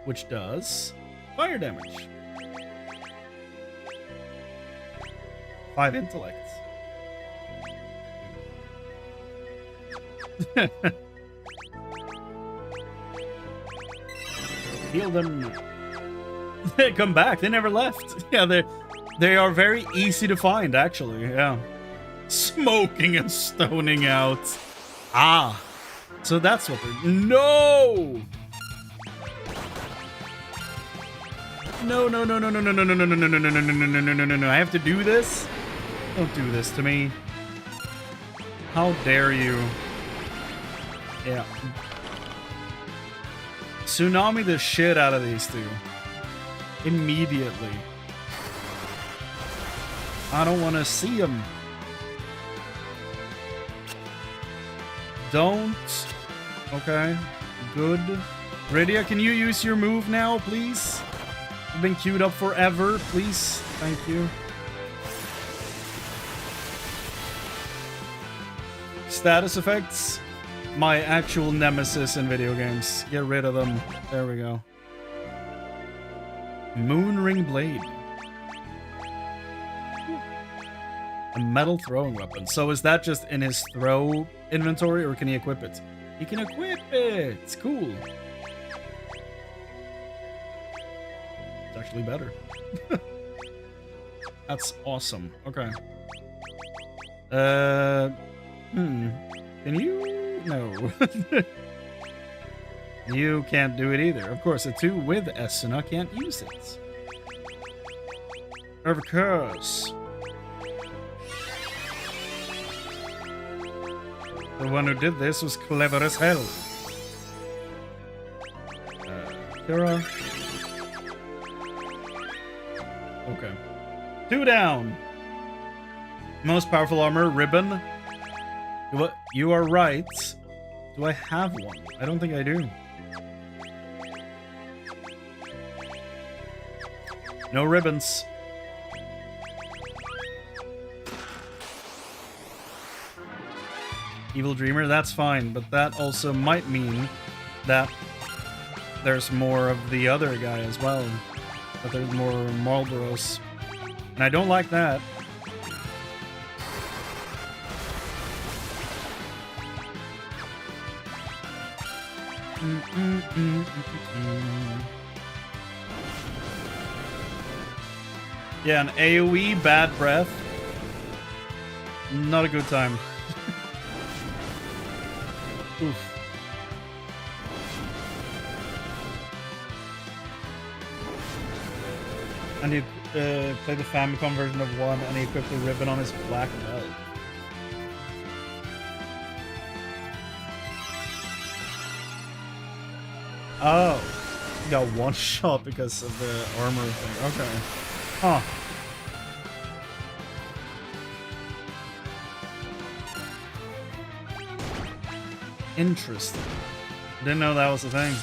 which does fire damage. 5 intellect. Heal them. They come back. They never left. Yeah, they are very easy to find, actually. Yeah. Smoking and stoning out. Ah. So that's what they're... No! No, no, no, no, no, no, no, no, no, no, no, no, no, no, no, no, no, no, no, no. I have to do this? Don't do this to me. How dare you? Yeah. Tsunami the shit out of these two. Immediately. I don't want to see them. Don't. Okay. Good. Rydia, can you use your move now, please? I've been queued up forever, please. Thank you. Status effects. My actual nemesis in video games. Get rid of them. There we go. Moonring Blade. A metal throwing weapon. So is that just in his throw inventory, or can he equip it? He can equip it! It's cool. It's actually better. That's awesome. Okay. Can you? No. You can't do it either. Of course, a 2 with Esuna can't use it. Of course. The one who did this was clever as hell. Tera. Okay. 2 down. Most powerful armor, Ribbon. What? You are right. Do I have one? I don't think I do. No ribbons. Evil Dreamer, that's fine, but that also might mean that there's more of the other guy as well. That there's more Marlboros. And I don't like that. Yeah, an AoE bad breath. Not a good time. Oof. And he play the Famicom version of 1 and he equipped a ribbon on his black belt. Oh. He got one shot because of the armor thing. Okay. Huh. Interesting. Didn't know that was a thing.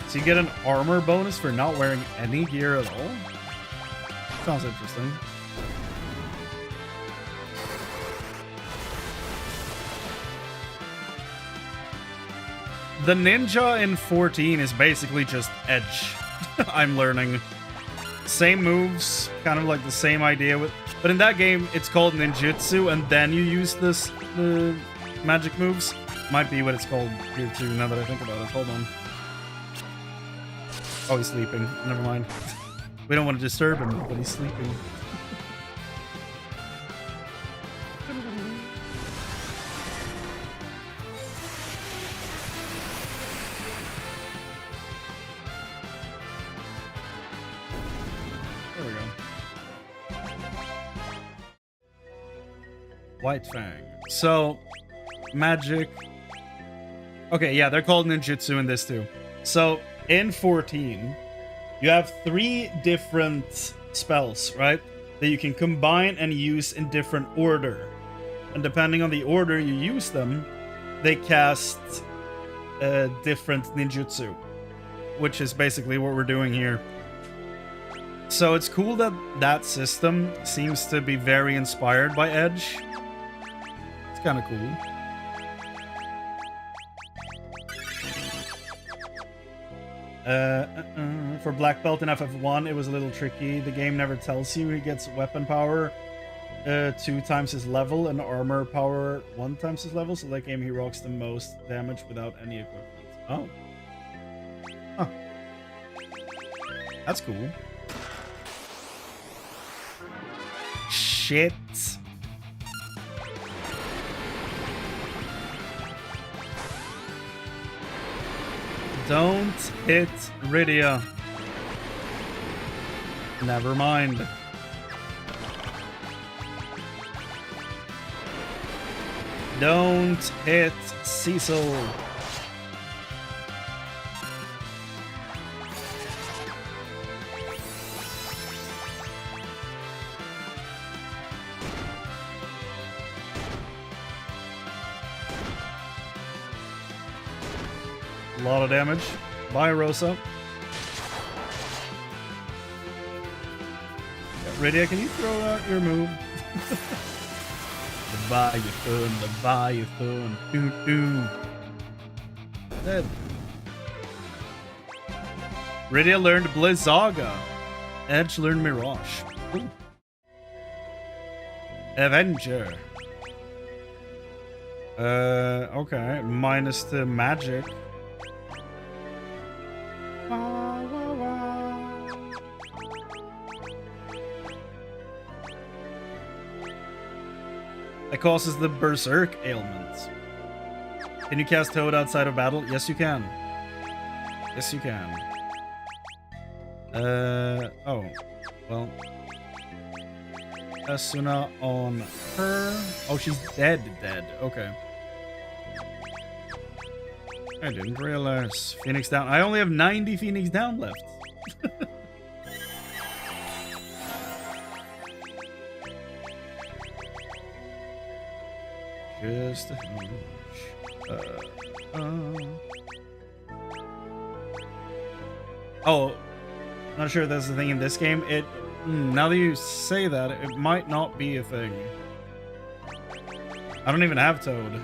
So you get an armor bonus for not wearing any gear at all? Sounds interesting. The ninja in 14 is basically just edge. I'm learning. Same moves, kind of like the same idea with... But in that game, it's called ninjutsu, and then you use the magic moves. Might be what it's called here too, now that I think about it. Hold on. Oh, he's sleeping. Never mind. We don't want to disturb him, but he's sleeping. There we go. White Fang. So, magic. Okay, yeah, they're called ninjutsu in this too. So, in 14, you have 3 different spells, right? That you can combine and use in different order. And depending on the order you use them, they cast different ninjutsu. Which is basically what we're doing here. So it's cool that that system seems to be very inspired by Edge. It's kind of cool. For Black Belt in FF1, it was a little tricky. The game never tells you he gets weapon power 2 times his level and armor power 1 times his level. So that game he rocks the most damage without any equipment. Oh. Huh. That's cool. Shit. Don't hit Rydia. Never mind. Don't hit Cecil. A lot of damage. Bye, Rosa. Rydia, can you throw out your move? Leviathan, Leviathan. Doo-doo. Dead. Rydia learned Blizzaga. Edge learned Mirage. Ooh. Avenger. Okay. Minus the magic. That causes the Berserk ailment. Can you cast Toad outside of battle? Yes, you can. Yes, you can. Oh. Well. Asuna on her. Oh, she's dead. Okay. I didn't realize. Phoenix down. I only have 90 Phoenix down left. Just a Oh, not sure if that's the thing in this game. It now that you say that, it might not be a thing. I don't even have Toad.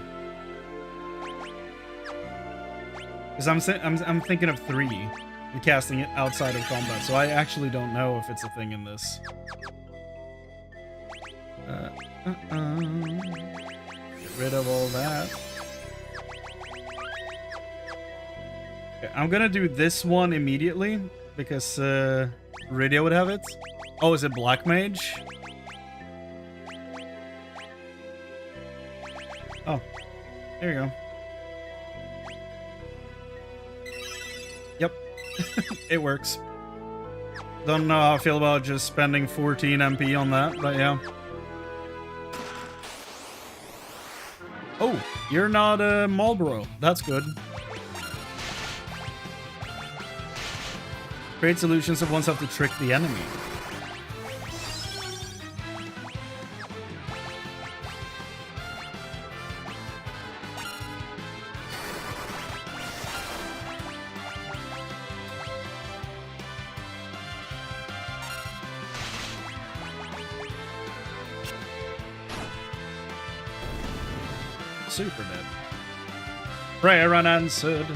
Because I'm thinking of 3 and casting it outside of combat, so I actually don't know if it's a thing in this. Get rid of all that. Okay, I'm gonna do this one immediately because Radio would have it. Oh, is it Black Mage? Oh, there you go. Yep, it works. Don't know how I feel about just spending 14 MP on that, but yeah. Oh, you're not a Marlboro. That's good. Create solutions that oneself to trick the enemy. Super dead. Prayer unanswered.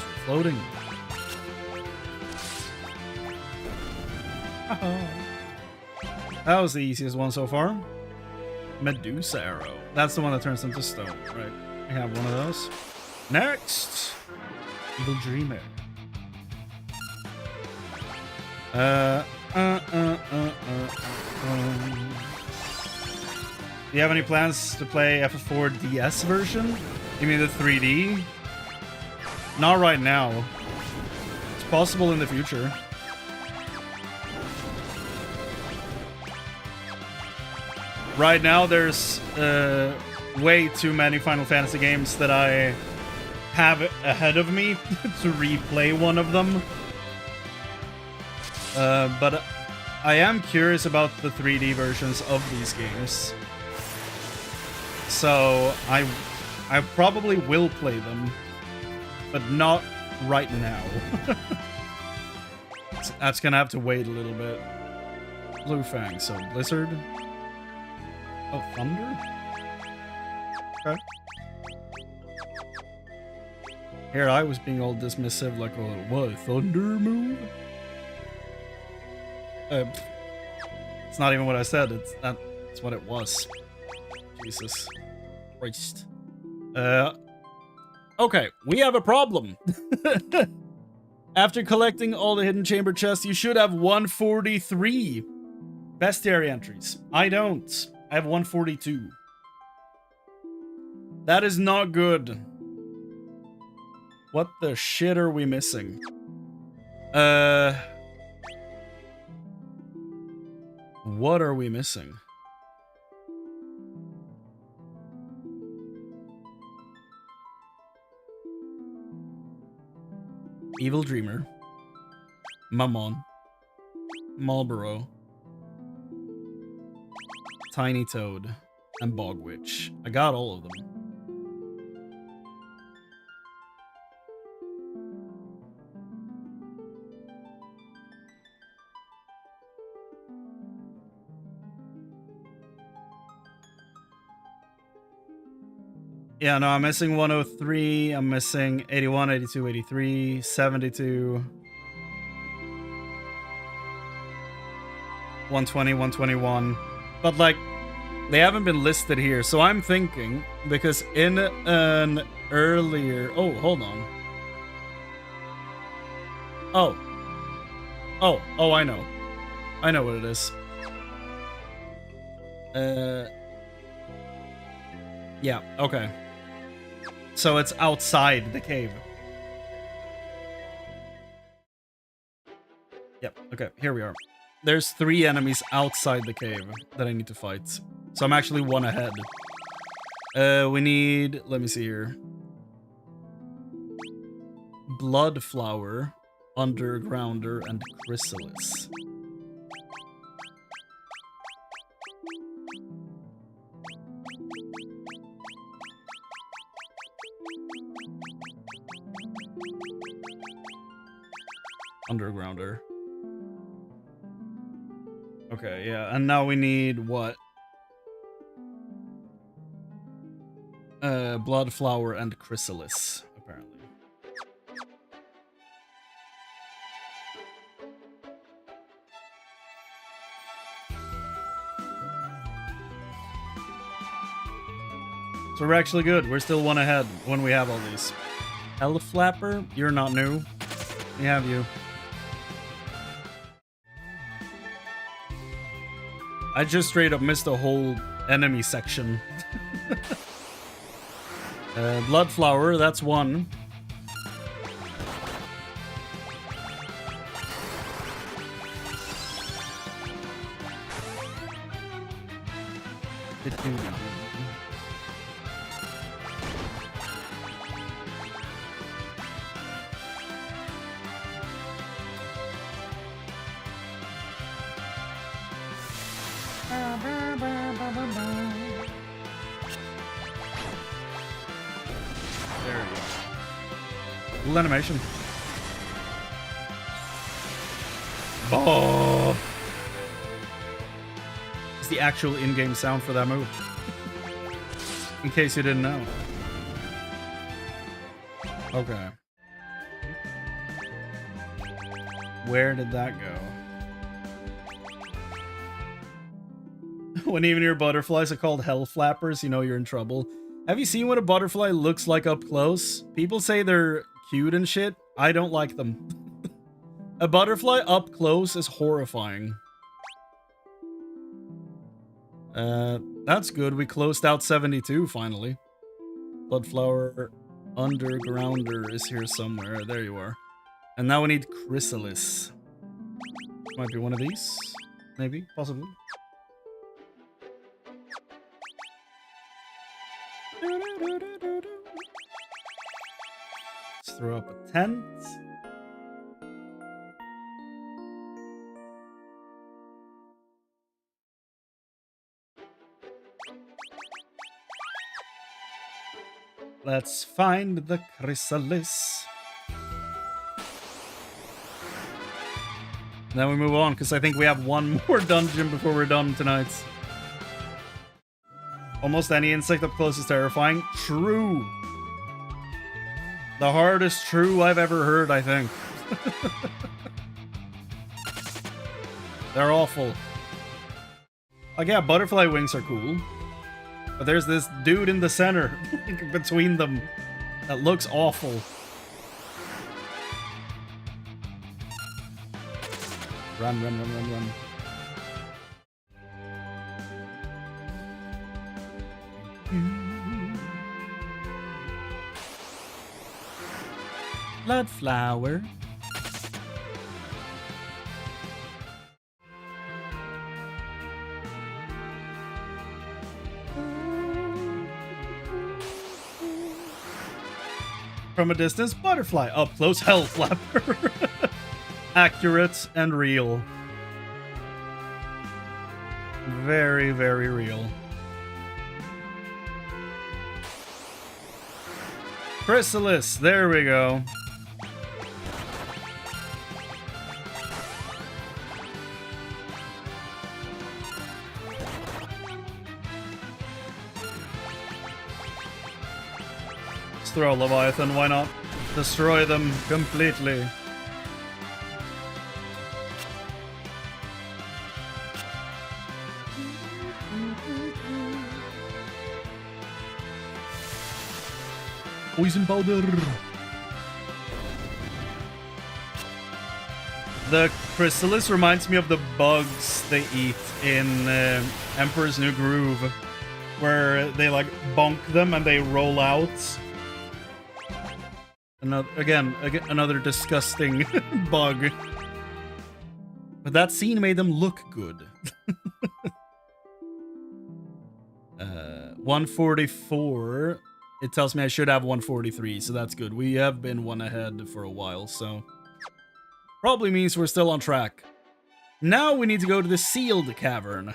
Just floating. That was the easiest one so far. Medusa arrow. That's the one that turns into stone, right? I have one of those. Next, Evil Dreamer. Do you have any plans to play FF4 DS version? You mean the 3D? Not right now. It's possible in the future. Right now, there's way too many Final Fantasy games that I have ahead of me to replay one of them. But I am curious about the 3D versions of these games. So I probably will play them, but not right now. That's gonna have to wait a little bit. Blue Fang, so Blizzard. Oh, Thunder? Okay. Here I was being all dismissive, like, oh, what, Thunder move? It's not even what I said, it's what it was. Jesus Christ. Okay, we have a problem. After collecting all the hidden chamber chests, you should have 143 bestiary entries. I don't. I have 142. That is not good. What the shit are we missing? What are we missing? Evil Dreamer, Mammon, Marlboro, Tiny Toad, and Bog Witch. I got all of them. Yeah, no, I'm missing 103, I'm missing 81, 82, 83, 72, 120, 121. But, like, they haven't been listed here, so I'm thinking, because in an earlier... Oh, hold on. Oh, I know. I know what it is. Yeah, okay. So it's outside the cave. Yep, okay, here we are. There's 3 enemies outside the cave that I need to fight. So I'm actually 1 ahead. We need... Let me see here. Bloodflower, Undergrounder, and Chrysalis. Undergrounder. Okay, yeah, and now we need what? Bloodflower and Chrysalis, apparently. So we're actually good. We're still one ahead when we have all these. Elf Flapper, you're not new. We have you. I just straight up missed a whole enemy section. Blood Flower, that's one. Cool animation. Oh! It's the actual in-game sound for that move. In case you didn't know. Okay. Where did that go? When even your butterflies are called hell flappers, you know you're in trouble. Have you seen what a butterfly looks like up close? People say they're cute and shit. I don't like them. A butterfly up close is horrifying. That's good. We closed out 72 finally. Bloodflower Undergrounder is here somewhere. There you are. And now we need Chrysalis. Might be one of these. Maybe. Possibly. Let's throw up a tent. Let's find the chrysalis. Then we move on, because I think we have one more dungeon before we're done tonight. Almost any insect up close is terrifying. True. The hardest true I've ever heard, I think. They're awful. Like, yeah, butterfly wings are cool. But there's this dude in the center between them that looks awful. Run, run, run, run, run. Bloodflower. From a distance, butterfly. Up close, hell flapper. Accurate and real. Very, very real. Chrysalis, there we go. Let's throw a Leviathan, why not? Destroy them completely. Poison powder. The chrysalis reminds me of the bugs they eat in Emperor's New Groove, where they like bonk them and they roll out. Another disgusting bug. But that scene made them look good. 144. It tells me I should have 143, so that's good. We have been one ahead for a while, so... Probably means we're still on track. Now we need to go to the sealed cavern.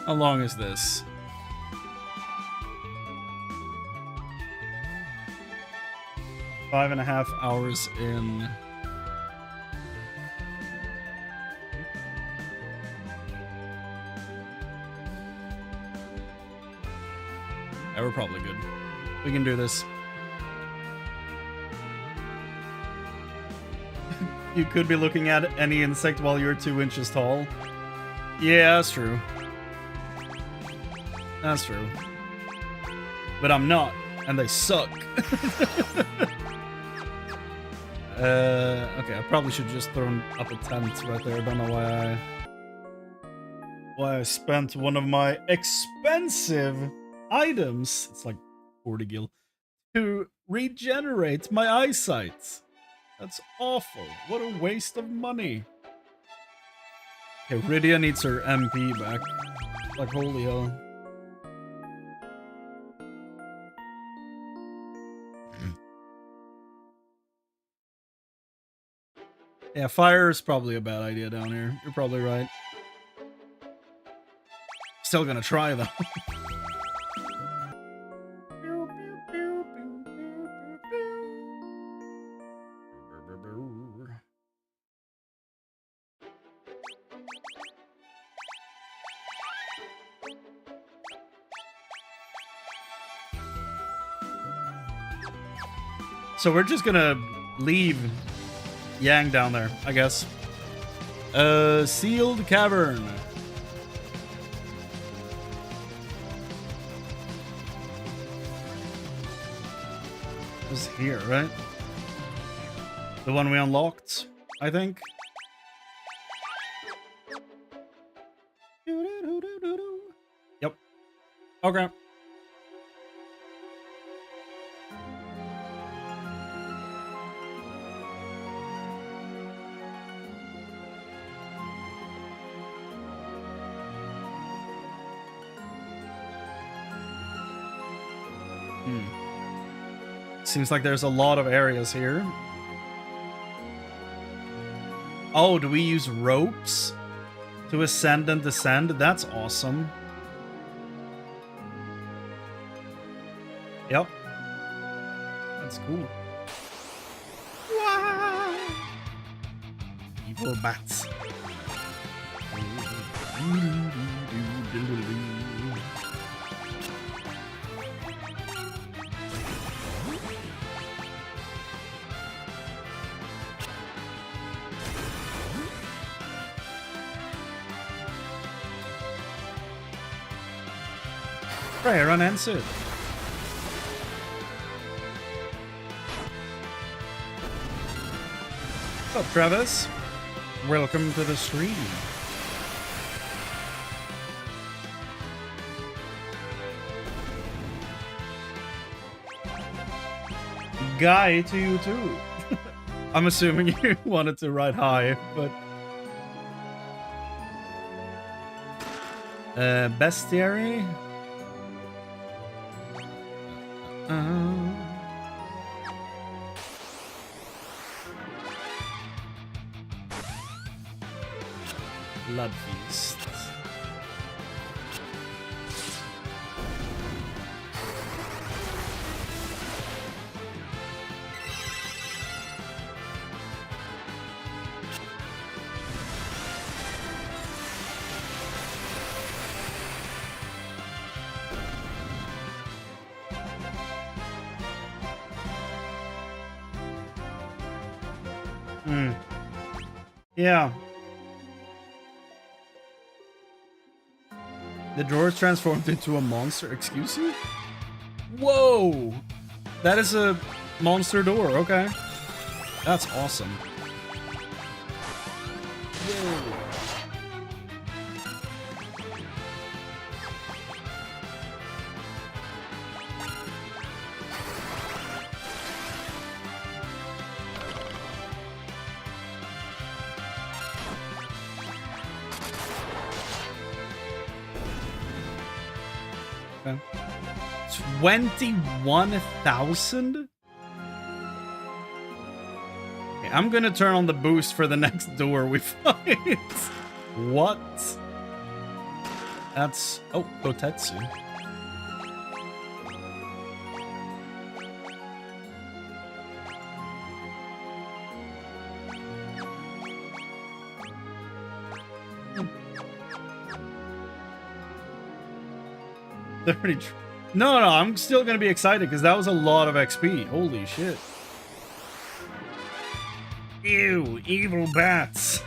How long is this? Five and a half hours in. Yeah, we're probably good. We can do this. You could be looking at any insect while you're 2 inches tall. Yeah, that's true. That's true. But I'm not, and they suck. Okay, I probably should just throw up a tent right there. I don't know why I spent one of my expensive items, it's like 40 gil, to regenerate my eyesight. That's awful. What a waste of money. Okay, Rydia needs her MP back. Like, holy hell. Yeah, fire is probably a bad idea down here. You're probably right. Still gonna try, though. So we're just gonna leave Yang down there, I guess. Sealed cavern. This is here, right? The one we unlocked, I think. Yep. Okay. Seems like there's a lot of areas here. Oh, do we use ropes to ascend and descend? That's awesome. Yep. That's cool. Wow. Evil bats. Prayer unanswered. What's up, Travis? Welcome to the stream. Guy to you too. I'm assuming you wanted to ride high, but bestiary. Blood feast. Yeah. The drawer's transformed into a monster. Excuse you? Whoa! That is a monster door. Okay. That's awesome. Whoa. Okay. 21,000? Okay, I'm gonna turn on the boost for the next door we find. What? That's... Oh, Kotetsu. No, I'm still gonna be excited because that was a lot of XP. Holy shit. Ew, evil bats.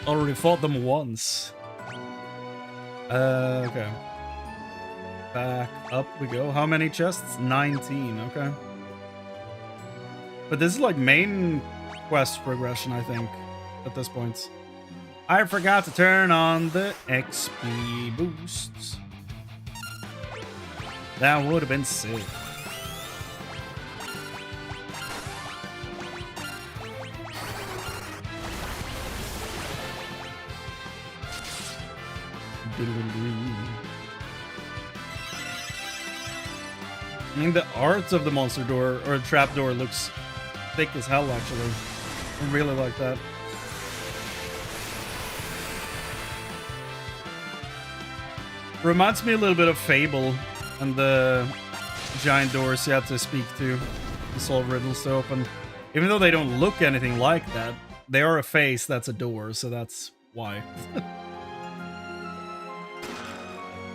Already fought them once. Okay. Back up we go. How many chests? 19, okay. But this is like main quest progression, I think, at this point. I forgot to turn on the XP boosts. That would have been sick. I mean, the art of the monster door or trap door looks thick as hell, actually. I really like that. Reminds me a little bit of Fable and the giant doors you have to speak to solve riddles to open. Even though they don't look anything like that, they are a face that's a door, so that's why.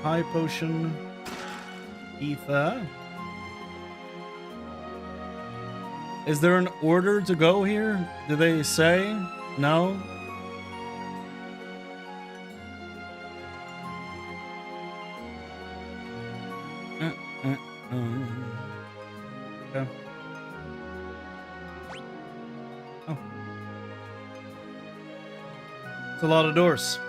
High potion. Ether. Is there an order to go here? Do they say? No? Okay. Oh. It's a lot of doors.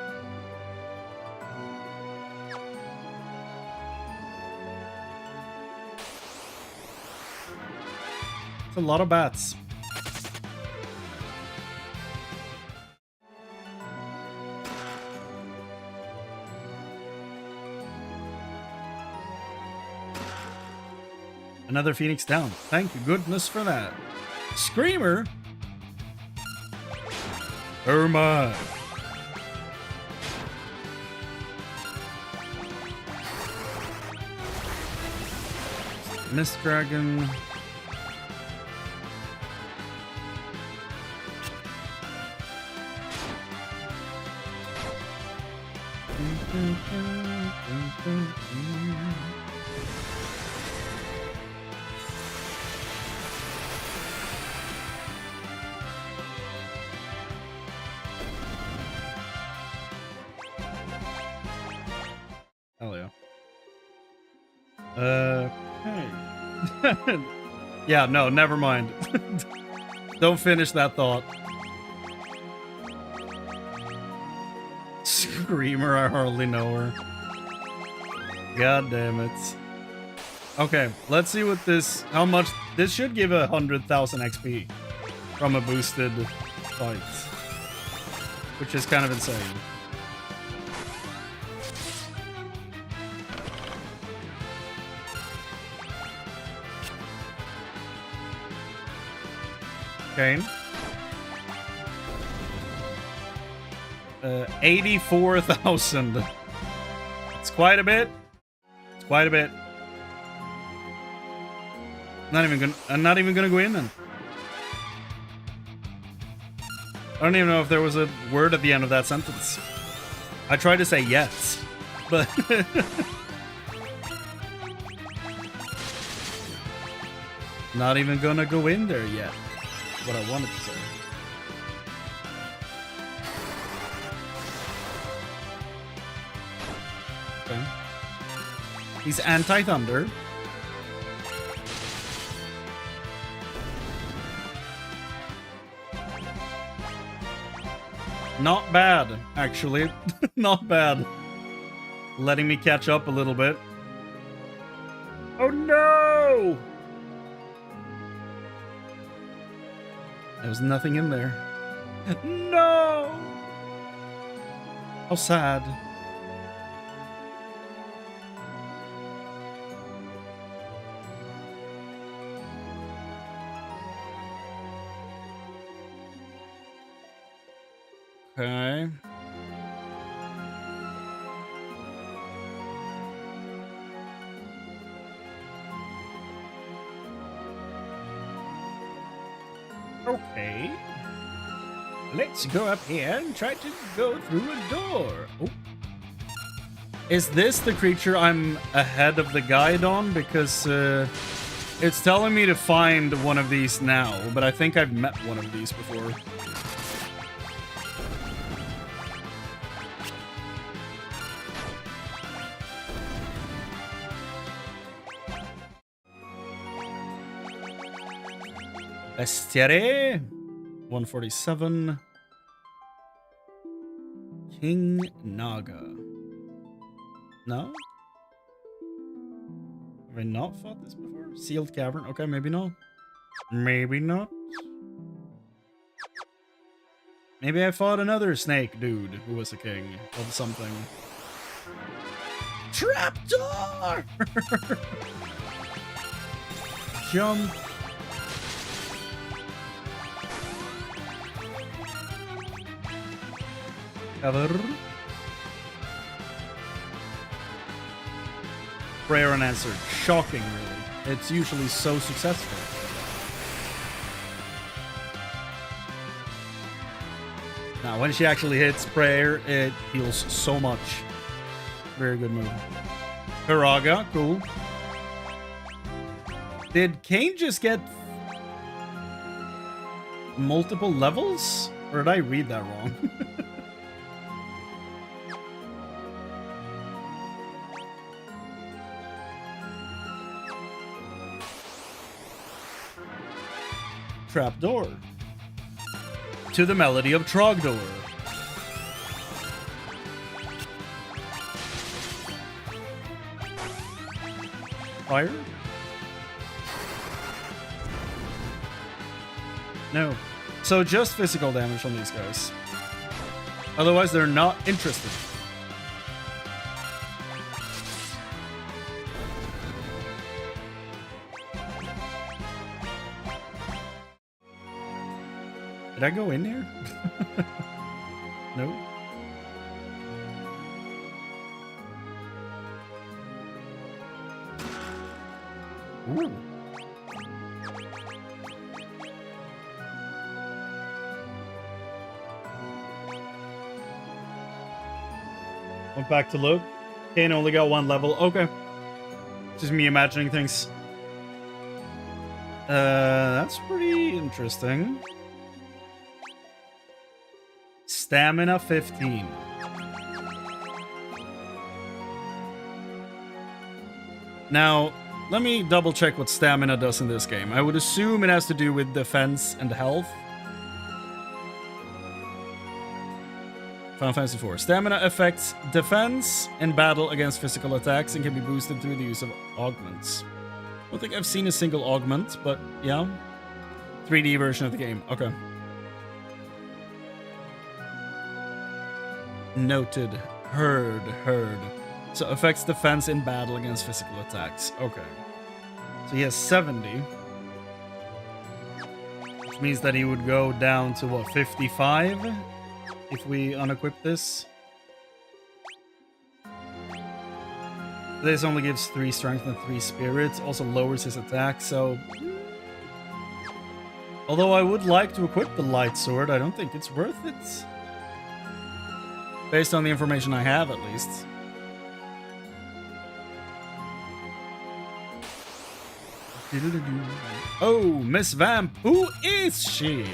It's a lot of bats. Another Phoenix down. Thank you goodness for that. Screamer? Oh my. Mist Dragon. Hell yeah. Okay. Yeah, no, never mind. Don't finish that thought. Screamer, I hardly know her. God damn it. Okay, let's see what this... How much... This should give 100,000 XP from a boosted fight. Which is kind of insane. Okay. 84,000. It's quite a bit. It's quite a bit. I'm not even gonna go in then. I don't even know if there was a word at the end of that sentence. I tried to say yes, but not even gonna go in there yet. What I wanted to say. Okay. He's anti-thunder. Not bad, actually. Not bad. Letting me catch up a little bit. Oh no! There was nothing in there. No! How sad. Okay. Okay. Let's go up here and try to go through a door. Oh. Is this the creature I'm ahead of the guide on? Because it's telling me to find one of these now, but I think I've met one of these before. Bestiary. 147. King Naga. No? Have I not fought this before? Sealed Cavern. Okay, maybe not. Maybe not. Maybe I fought another snake dude who was a king of something. Trapdoor! Jump. Cover. Prayer unanswered. Shocking, really. It's usually so successful. Now, when she actually hits prayer, it heals so much. Very good move. Hiraga, cool. Did Kane just get multiple levels? Or did I read that wrong? Trapdoor. To the melody of Trogdor. Fire? No. So just physical damage on these guys. Otherwise, they're not interested. Did I go in here? No. Ooh. Went back to look. Kane only got one level. Okay. Just me imagining things. That's pretty interesting. Stamina 15. Now, let me double check what stamina does in this game. I would assume it has to do with defense and health. Final Fantasy IV. Stamina affects defense in battle against physical attacks and can be boosted through the use of augments. I don't think I've seen a single augment, but yeah. 3D version of the game. Okay. Noted. Heard. So affects defense in battle against physical attacks. Okay. So he has 70. Which means that he would go down to what, 55? If we unequip this. This only gives 3 strength and 3 spirits. Also lowers his attack, so... Although I would like to equip the light sword, I don't think it's worth it. Based on the information I have, at least. Oh, Miss Vamp, who is she?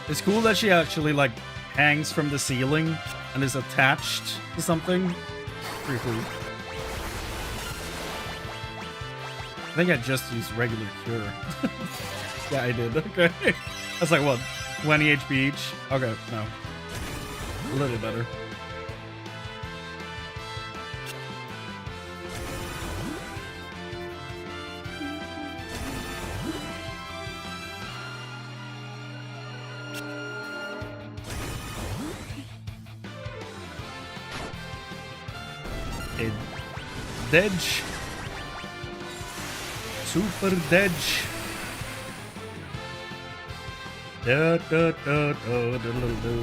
It's cool that she actually, like, hangs from the ceiling and is attached to something. Pretty cool. I think I just used regular cure. Yeah, I did. Okay. That's like, what, 20 HP each? Okay, no. A little better. Dedge. Super Dedge. Da, da, da, da, da, da, da.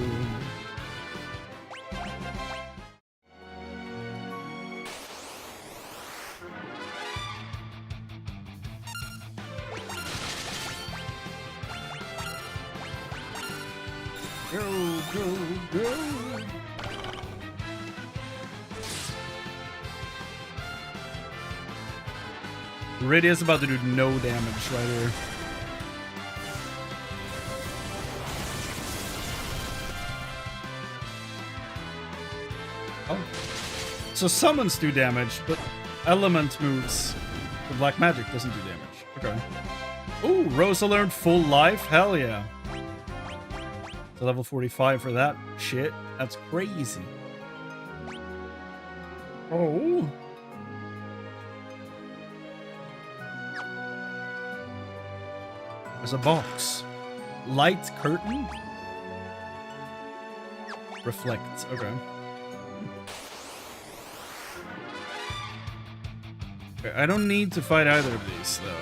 Go. Iridia's about to do no damage right here. so summons do damage, but element moves for black magic doesn't do damage. Okay. Ooh, Rosa learned full life. Hell yeah. So level 45 for that shit. That's crazy. Oh. There's a box. Light curtain. Reflects. Okay. Okay, I don't need to fight either of these though,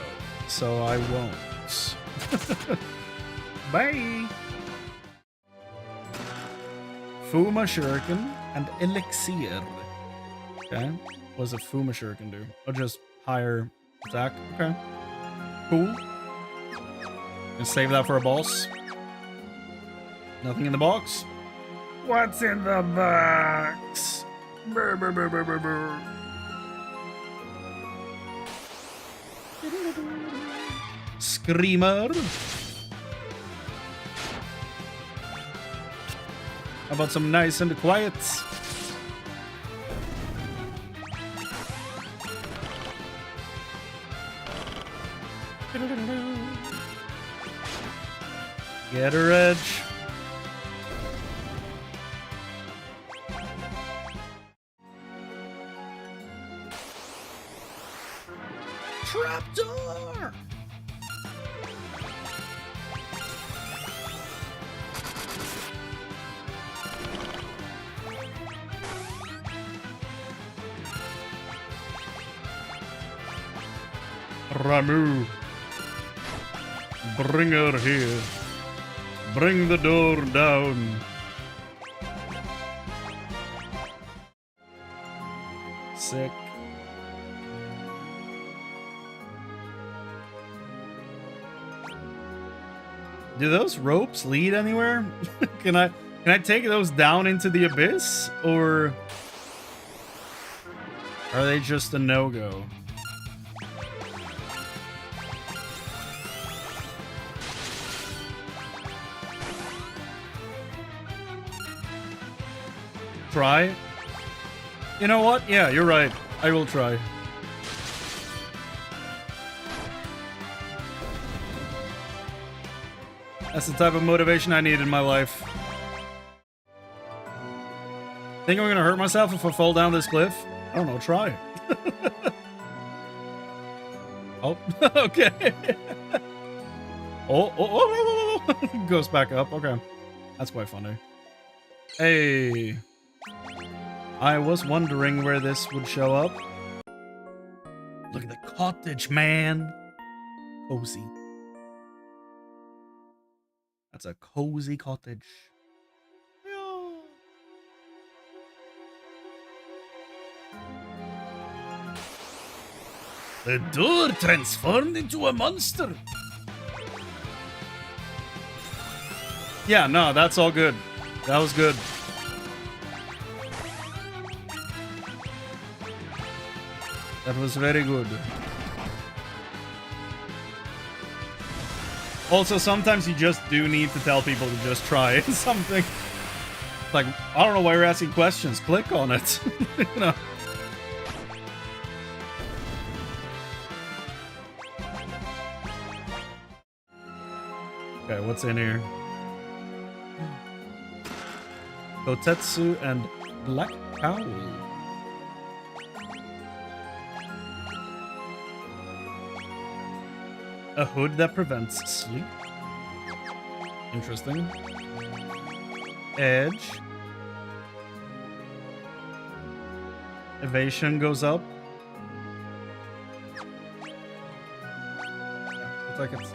so I won't. Bye. Fuma Shuriken and Elixir. Okay. What does a Fuma Shuriken do? Oh, just higher attack. Okay. Cool. And save that for a boss. Nothing in the box. What's in the box? Brr, brr, brr, brr, brr, brr. Screamer. How about some nice and quiet? Get her edge. Trapdoor! Ramu. Bring her here. Bring the door down. Sick. Do those ropes lead anywhere? Can I take those down into the abyss, or are they just a no-go? Try? You know what? Yeah, you're right. I will try. That's the type of motivation I need in my life. Think I'm gonna hurt myself if I fall down this cliff? I don't know, try. Oh, okay. Oh. Goes back up, okay. That's quite funny. Hey. I was wondering where this would show up. Look at the cottage, man. Cozy. That's a cozy cottage. The door transformed into a monster. Yeah, no, that's all good. That was good. That was very good. Also, sometimes you just do need to tell people to just try something. Like, I don't know why you're asking questions. Click on it. You know. Okay, what's in here? Kotetsu and Black Cowl. A hood that prevents sleep. Interesting. Edge. Evasion goes up. Looks like it's...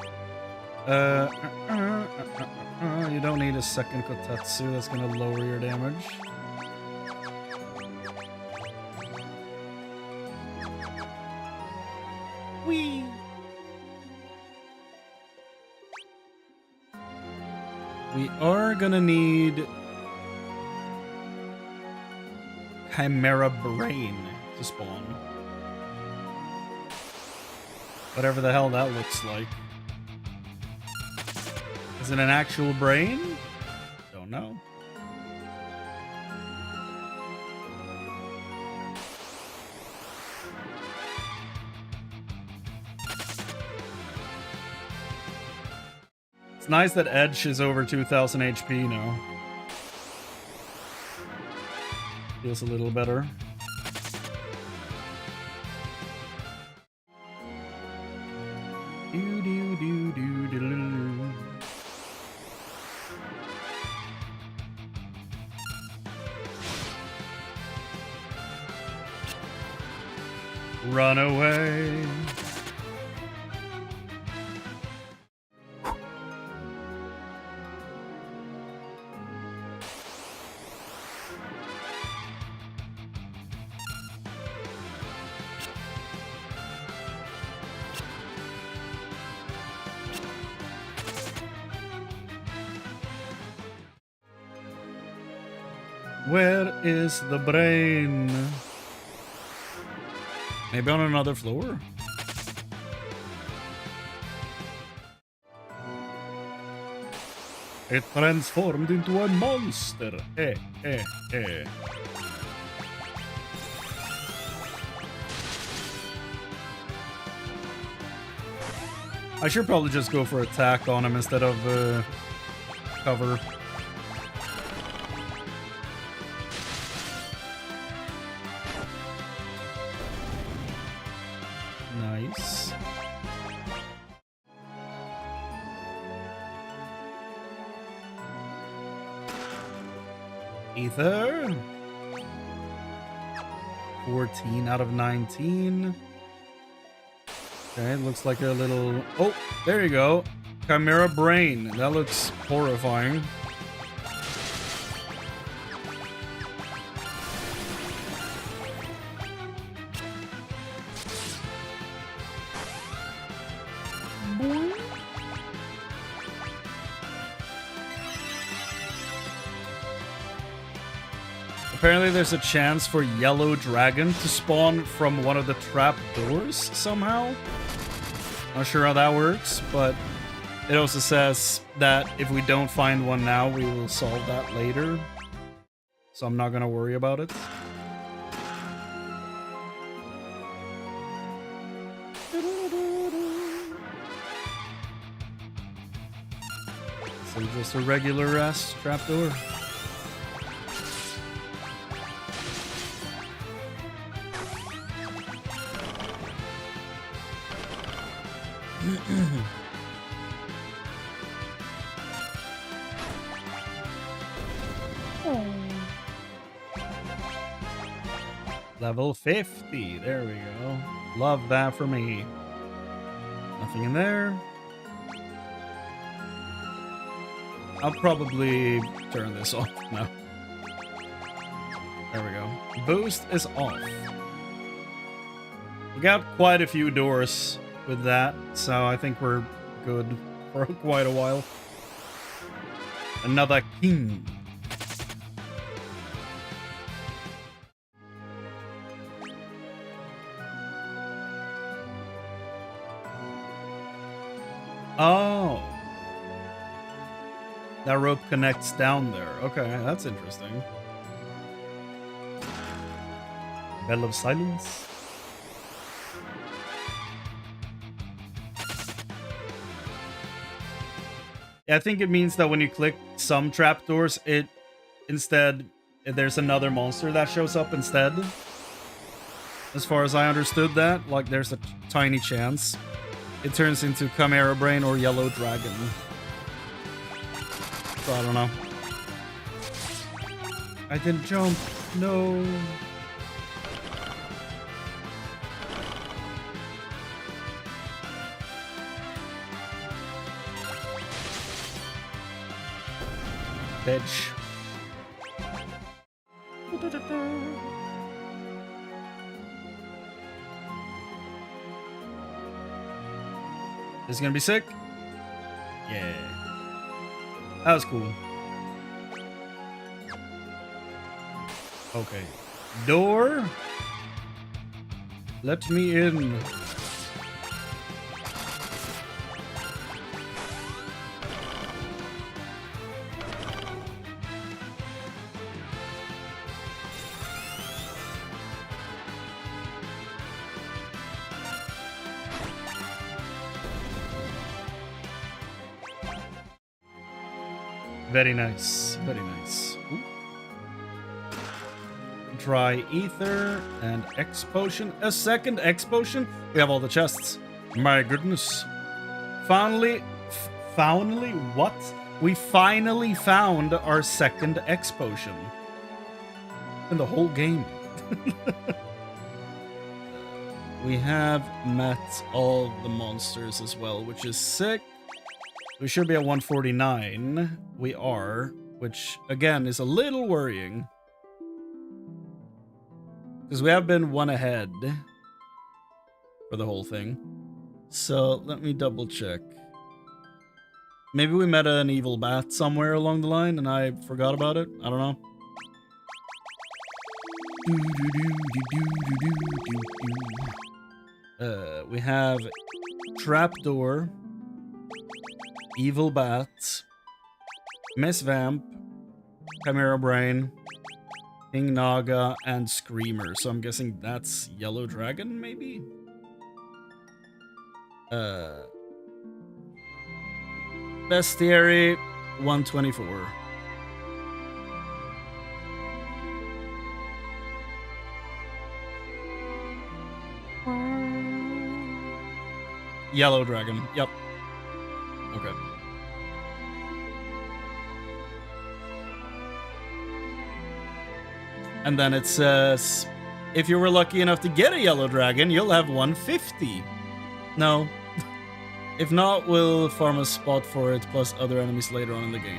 you don't need a second Kotetsu. That's gonna lower your damage. Whee! We are gonna need Chimera Brain to spawn. Whatever the hell that looks like. Is it an actual brain? Don't know. It's nice that Edge is over 2000 HP now. Feels a little better. Run away. Where is the brain? Maybe on another floor? It transformed into a monster. Eh. I should probably just go for attack on him instead of cover. Nice. Ether. 14 out of 19. Okay, looks like a little... Oh, there you go. Chimera Brain. That looks horrifying. Apparently there's a chance for Yellow Dragon to spawn from one of the trap doors somehow. Not sure how that works, but it also says that if we don't find one now, we will solve that later. So I'm not gonna worry about it. So just a regular ass trapdoor. Level 50. There we go. Love that for me. Nothing in there. I'll probably turn this off now. There we go. Boost is off. We got quite a few doors with that, so I think we're good for quite a while. Another king. Oh. That rope connects down there. Okay, that's interesting. Bell of Silence. Yeah, I think it means that when you click some trapdoors, it instead there's another monster that shows up instead. As far as I understood that, like there's a tiny chance it turns into Chimera Brain or Yellow Dragon. So I don't know. I didn't jump. No. Bitch. This is gonna be sick. Yeah. That was cool. Okay. Door. Let me in. Very nice. Very nice. Ooh. Dry ether and X potion. A second X potion? We have all the chests. My goodness. Finally, what? We finally found our second X potion. In the whole game. We have met all the monsters as well, which is sick. We should be at 149. We are, which again is a little worrying. Because we have been one ahead for the whole thing. So let me double check. Maybe we met an evil bat somewhere along the line and I forgot about it. I don't know. We have Trapdoor, Evil Bat, Miss Vamp, Chimera Brain, King Naga, and Screamer. So I'm guessing that's Yellow Dragon, maybe? Bestiary, 124. Yellow Dragon. Yep. Okay. And then it says, if you were lucky enough to get a Yellow Dragon, you'll have 150. No. If not, we'll farm a spot for it, plus other enemies later on in the game.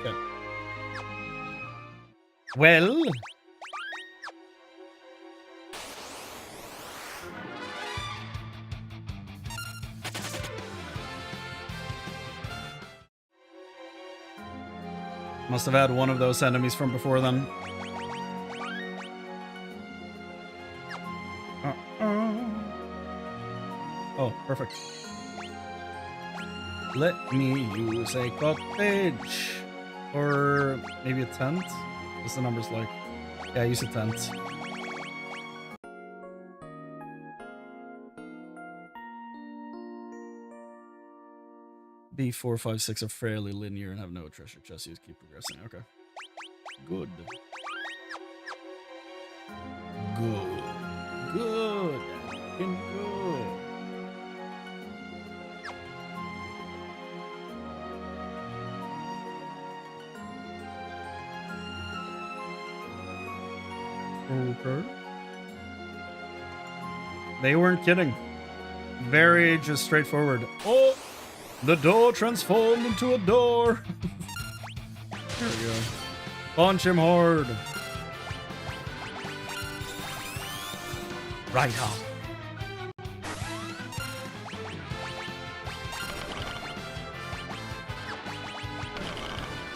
Okay. Well... must have had one of those enemies from before then. Oh, perfect. Let me use a cottage. Or maybe a tent? What's the numbers like? Yeah, use a tent. B4, 5, 6 are fairly linear and have no treasure chests. You keep progressing. Okay. Good. Good. Good. Good. Okay. They weren't kidding. Very just straightforward. Oh! The door transformed into a door. There we go. Punch him hard. Right on.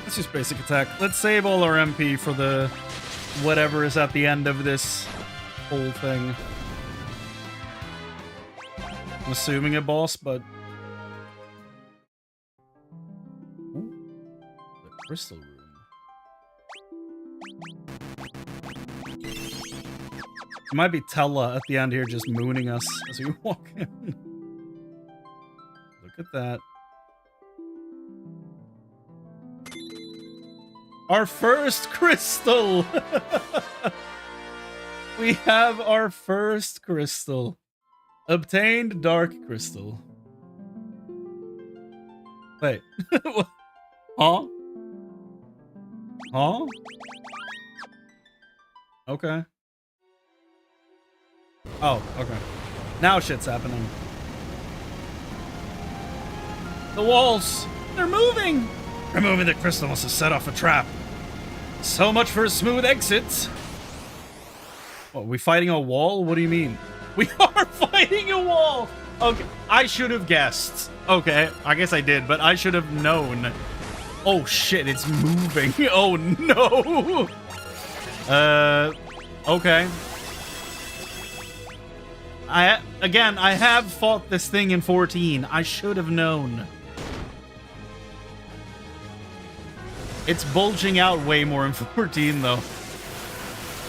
Let's just basic attack. Let's save all our MP for the whatever is at the end of this whole thing. I'm assuming a boss, but crystal room. It might be Tella at the end here just mooning us as we walk in. Look at that. Our first crystal! We have our first crystal. Obtained dark crystal. Wait. Huh? Huh? Okay. Oh, okay. Now shit's happening. The walls! They're moving! Removing the crystal must have set off a trap. So much for a smooth exit. What, are we fighting a wall? What do you mean? We are fighting a wall! Okay, I should have guessed. Okay, I guess I did, but I should have known. Oh shit, it's moving. Oh no! Okay. I have fought this thing in 14. I should have known. It's bulging out way more in 14, though.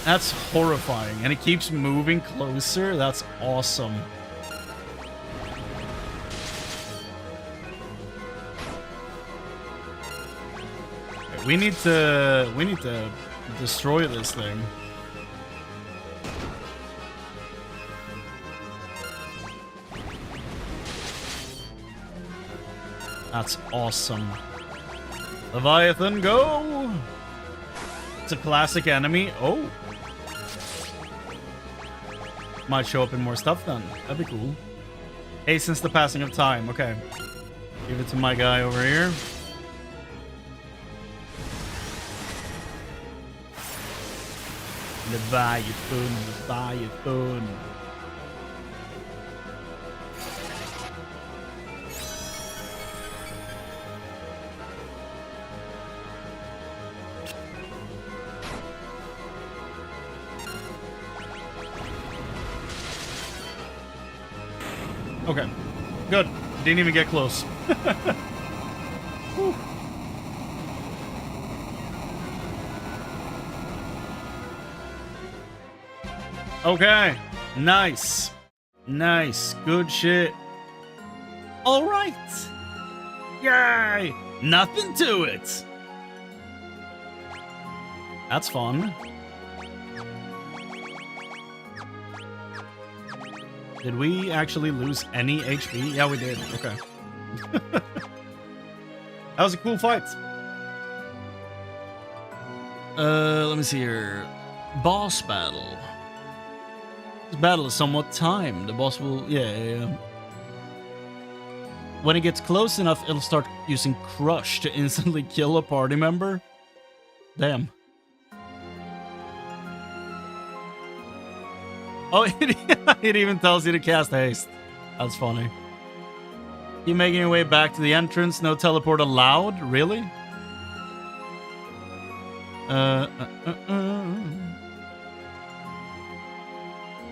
That's horrifying. And it keeps moving closer. That's awesome. We need to destroy this thing. That's awesome. Leviathan, go! It's a classic enemy. Oh. Might show up in more stuff then. That'd be cool. Hastens the passing of time. Okay. Give it to my guy over here. Leviathan. Okay. Good. Didn't even get close. Okay. Nice. Nice. Good shit. All right. Yay. Nothing to it. That's fun. Did we actually lose any HP? Yeah, we did. Okay. That was a cool fight. Let me see here. Boss battle. This battle is somewhat timed. The boss will... Yeah. When it gets close enough, it'll start using Crush to instantly kill a party member. Damn. Oh, it even tells you to cast haste. That's funny. You making your way back to the entrance? No teleport allowed? Really?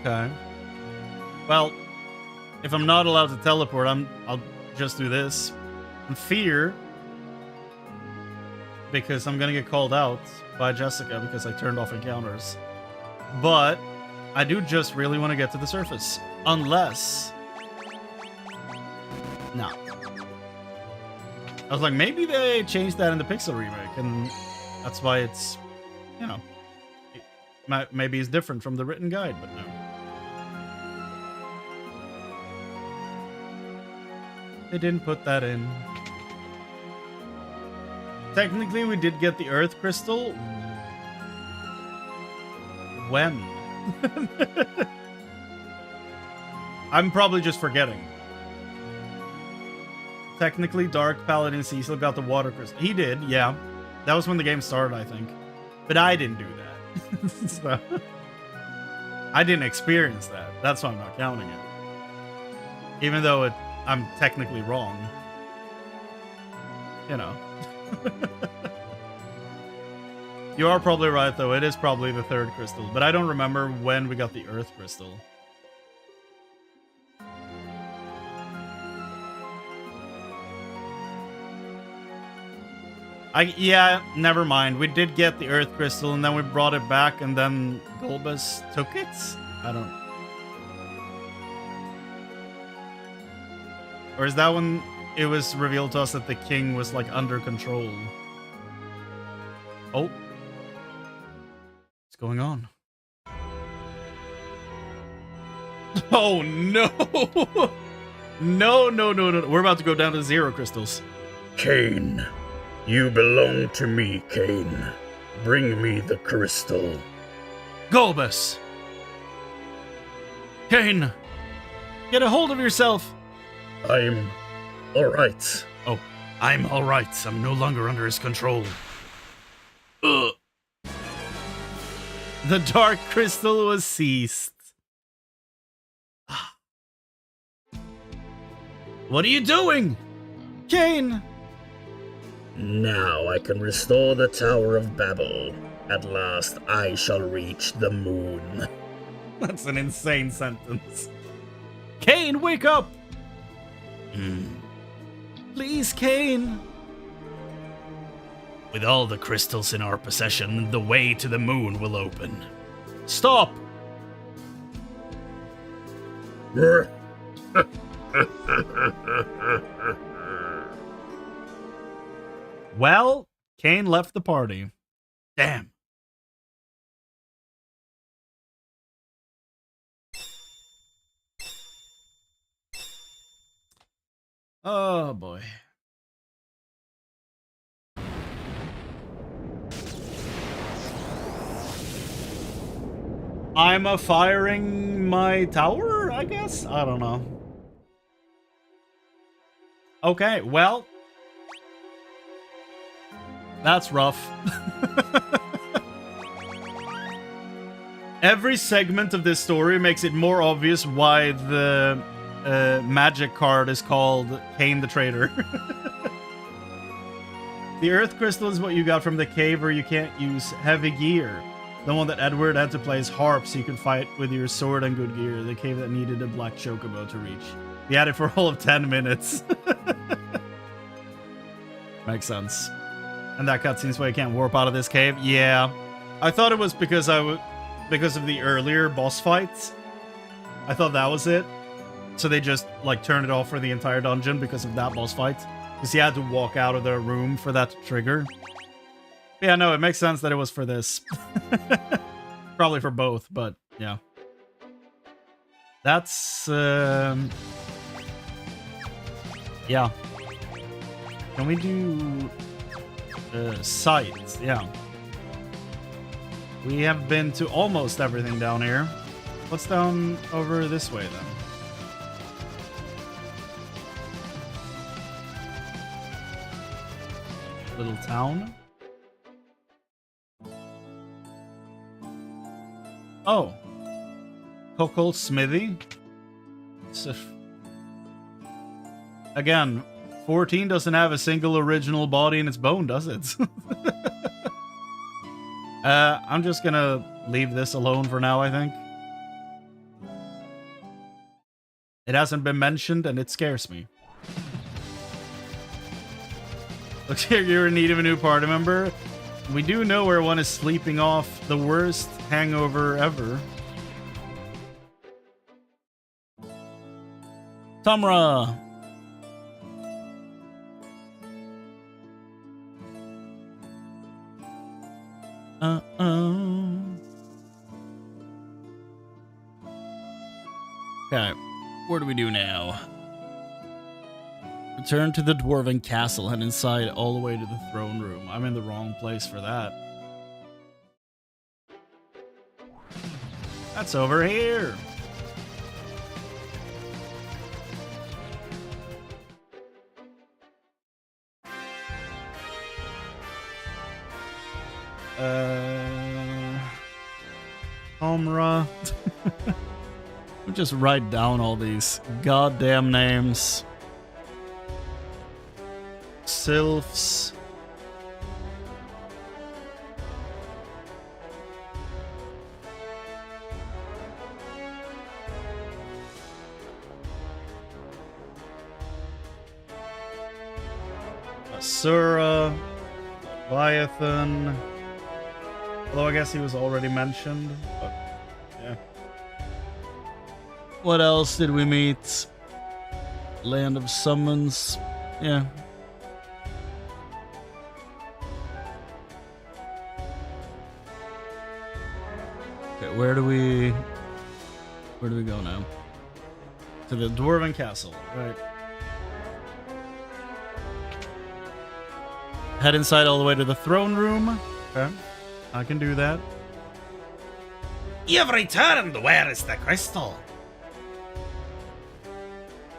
Okay. Well, if I'm not allowed to teleport, I'll just do this. And fear, because I'm gonna get called out by Jessica because I turned off encounters. But I do just really want to get to the surface. Unless... No. I was like, maybe they changed that in the Pixel remake, and that's why it's, you know, maybe it's different from the written guide, but no. They didn't put that in. Technically, we did get the Earth Crystal. When? I'm probably just forgetting. Technically, Dark Paladin Cecil got the Water Crystal. He did, yeah. That was when the game started, I think. But I didn't do that. So, I didn't experience that. That's why I'm not counting it. Even though I'm technically wrong. You know. You are probably right, though. It is probably the third crystal. But I don't remember when we got the Earth Crystal. Yeah, never mind. We did get the Earth Crystal, and then we brought it back, and then Golbus took it? I don't... Or is that when it was revealed to us that the king was, like, under control? Oh. What's going on? Oh, no! No. We're about to go down to 0 crystals. Cain. You belong to me, Cain. Bring me the crystal. Golbus! Cain! Get a hold of yourself! I'm alright. Oh, I'm alright. I'm no longer under his control. Ugh. The Dark Crystal was seized. What are you doing? Cain! Now I can restore the Tower of Babel. At last I shall reach the moon. That's an insane sentence. Cain, wake up! Please, Cain. With all the crystals in our possession, the way to the moon will open. Stop! Well, Kane left the party. Damn. Oh boy. I'm firing my tower, I guess? I don't know. Okay, well. That's rough. Every segment of this story makes it more obvious why the magic card is called Kane the Traitor. The Earth Crystal is what you got from the cave where you can't use heavy gear. The one that Edward had to play his harp so you could fight with your sword and good gear. The cave that needed a black chocobo to reach. We had it for all of 10 minutes. Makes sense. And that cutscene's why you can't warp out of this cave? Yeah. I thought it was because because of the earlier boss fights. I thought that was it. So they just, like, turned it off for the entire dungeon because of that boss fight. Because you had to walk out of the room for that to trigger. Yeah, no, it makes sense that it was for this. Probably for both, but yeah. That's, yeah. Can we do sites? Yeah. We have been to almost everything down here. What's down over this way then? Little town. Oh. Cockle Smithy. Again, 14 doesn't have a single original body in its bone, does it? I'm just gonna leave this alone for now, I think. It hasn't been mentioned, and it scares me. Looks like you're in need of a new party member. We do know where one is sleeping off the worst hangover ever. Tamra! Okay, what do we do now? Return to the Dwarven Castle, head inside all the way to the throne room. I'm in the wrong place for that. That's over here. Omra. We'll just write down all these goddamn names. Sylphs. Asura. Leviathan. Although I guess he was already mentioned, but yeah. What else did we meet? Land of Summons. Yeah. Okay, where do we go now? To the Dwarven Castle, right. Head inside all the way to the throne room. Okay, I can do that. You've returned. Where is the crystal?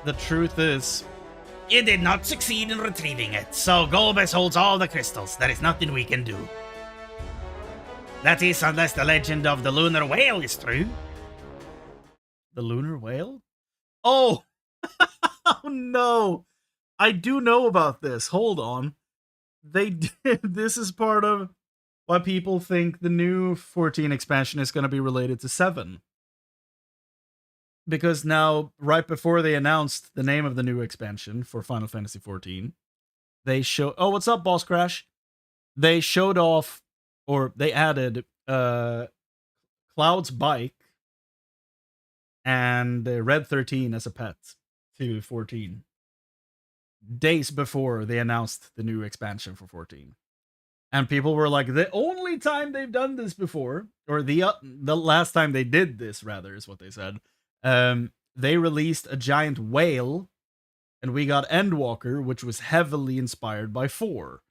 The truth is, You did not succeed in retrieving it, so Golbez holds all the crystals. There is nothing we can do. That is, unless the legend of the lunar whale is true. the lunar whale? Oh! Oh no! I do know about this. Hold on. They did. This is part of why people think the new 14 expansion is going to be related to 7. Because now, right before they announced the name of the new expansion for Final Fantasy 14, they show. Oh, what's up, Boss Crash? They showed off, or they added Cloud's bike and Red 13 as a pet to 14. Days before they announced the new expansion for 14. And people were like, the only time they've done this before, or the last time they did this, rather, is what they said. They released a giant whale, and we got Endwalker, which was heavily inspired by 4.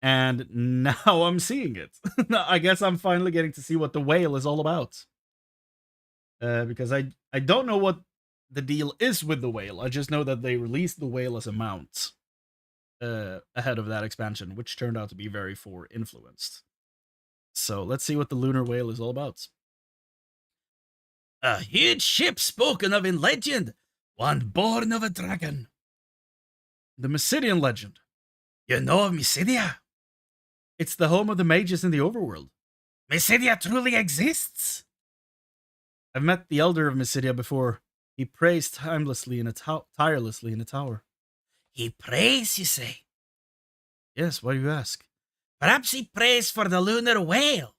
And now I'm seeing it. I guess I'm finally getting to see what the whale is all about. Because I don't know what the deal is with the whale. I just know that they released the whale as a mount ahead of that expansion, which turned out to be very 4 influenced. So let's see what the lunar whale is all about. A huge ship spoken of in legend, one born of a dragon. The Mysidian legend. You know of Mysidia? It's the home of the mages in the overworld. Mysidia truly exists? I've met the elder of Mysidia before. He prays tirelessly in a tower. He prays, you say? Yes, why do you ask? Perhaps he prays for the lunar whale.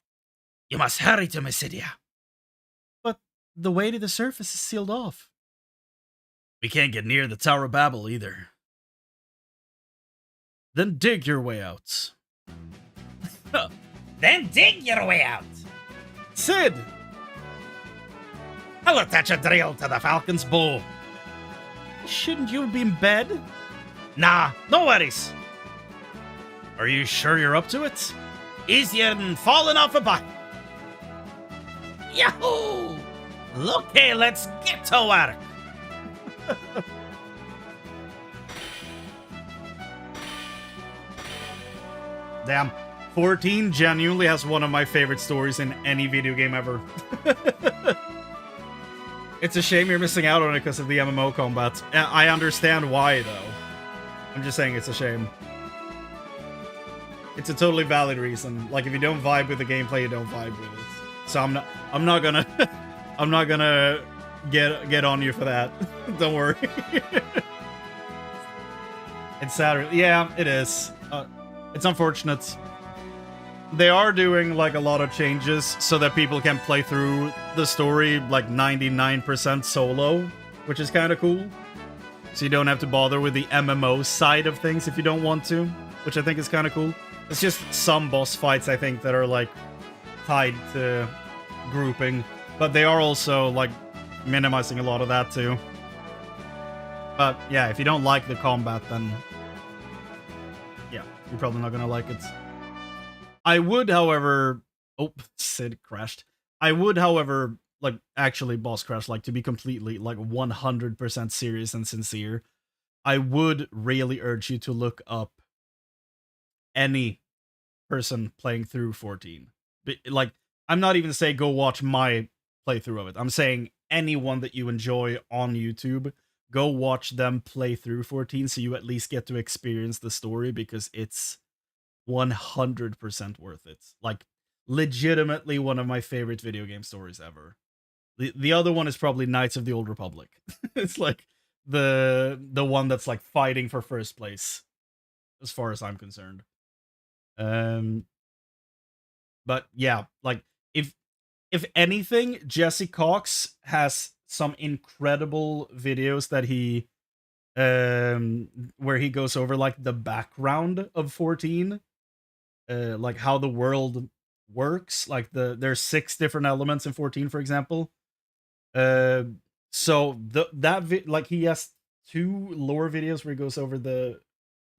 You must hurry to Mysidia. But the way to the surface is sealed off. We can't get near the Tower of Babel either. Then dig your way out. Then dig your way out. Sid! I'll attach a drill to the falcon's bow. Shouldn't you be in bed? Nah, no worries. Are you sure you're up to it? Easier than falling off a bike. Yahoo! Okay, let's get to work. Damn. 14 genuinely has one of my favorite stories in any video game ever. It's a shame you're missing out on it because of the MMO combat. I understand why, though. I'm just saying it's a shame. It's a totally valid reason. Like, if you don't vibe with the gameplay, you don't vibe with it. So I'm not gonna I'm not gonna get on you for that. Don't worry. It's sad. Yeah, it is. It's unfortunate. They are doing like a lot of changes so that people can play through the story like 99% solo, which is kind of cool. So you don't have to bother with the MMO side of things if you don't want to, which I think is kind of cool. It's just some boss fights, I think, that are like tied to grouping, but they are also like minimizing a lot of that too. But yeah, if you don't like the combat, then yeah, you're probably not gonna like it. I would, however... Oh, Sid crashed. I would, however, like, actually boss crash, like, to be completely, like, 100% serious and sincere, I would really urge you to look up any person playing through 14. Like, I'm not even saying go watch my playthrough of it. I'm saying anyone that you enjoy on YouTube, go watch them play through 14 so you at least get to experience the story, because it's 100% worth it. Like, legitimately one of my favorite video game stories ever. The other one is probably Knights of the Old Republic. It's like the one that's like fighting for first place, as far as I'm concerned. But yeah, like if anything, Jesse Cox has some incredible videos that he where he goes over like the background of 14. Like how the world works, like there's 6 different elements in 14, for example. So like he has 2 lore videos where he goes over the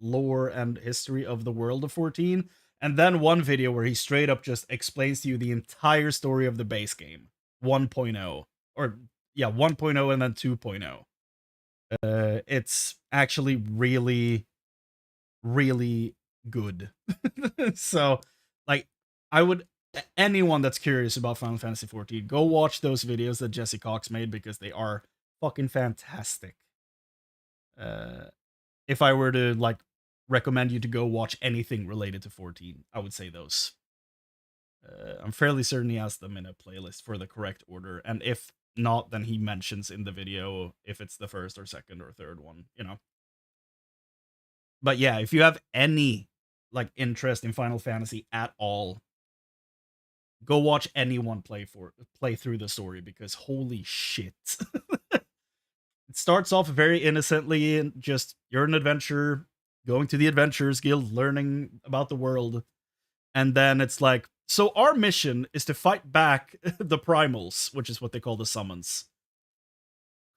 lore and history of the world of 14, and then one video where he straight up just explains to you the entire story of the base game 1.0, or yeah, 1.0 and then 2.0. It's actually really, really good. So, like, I would, anyone that's curious about Final Fantasy XIV, go watch those videos that Jesse Cox made, because they are fucking fantastic. If I were to, like, recommend you to go watch anything related to 14, I would say those. I'm fairly certain he has them in a playlist for the correct order, and if not, then he mentions in the video if it's the first or second or third one, you know. But yeah, if you have any like interest in Final Fantasy at all, go watch anyone play through the story, because holy shit. It starts off very innocently and just, you're an adventurer going to the Adventurers Guild, learning about the world, and then it's like, so our mission is to fight back the primals, which is what they call the summons.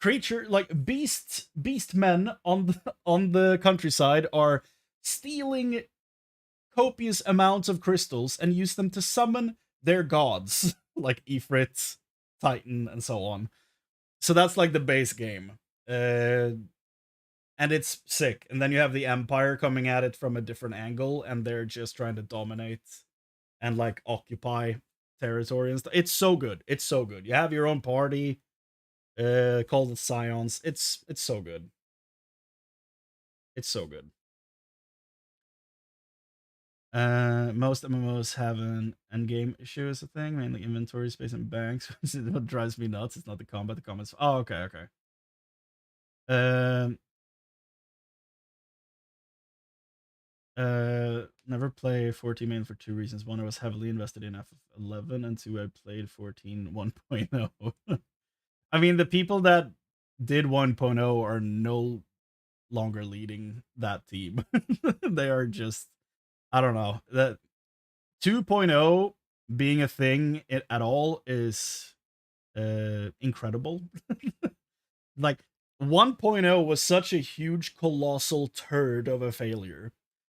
Creature like beast men on the countryside are stealing copious amounts of crystals and use them to summon their gods, like Ifrit, Titan, and so on. So that's like the base game. And it's sick. And then you have the Empire coming at it from a different angle, and they're just trying to dominate and like occupy territory and stuff. It's so good. It's so good. You have your own party called the Scions. It's so good. It's so good. Most MMOs have an endgame issue as a thing, mainly inventory space and banks. What drives me nuts, it's not the combat, the combat's... Oh, okay. Never play 14 main for two reasons. One, I was heavily invested in FF11, and two, I played 14 1.0. I mean, the people that did 1.0 are no longer leading that team. They are just... I don't know. That 2.0 being a thing at all is incredible. Like 1.0 was such a huge colossal turd of a failure.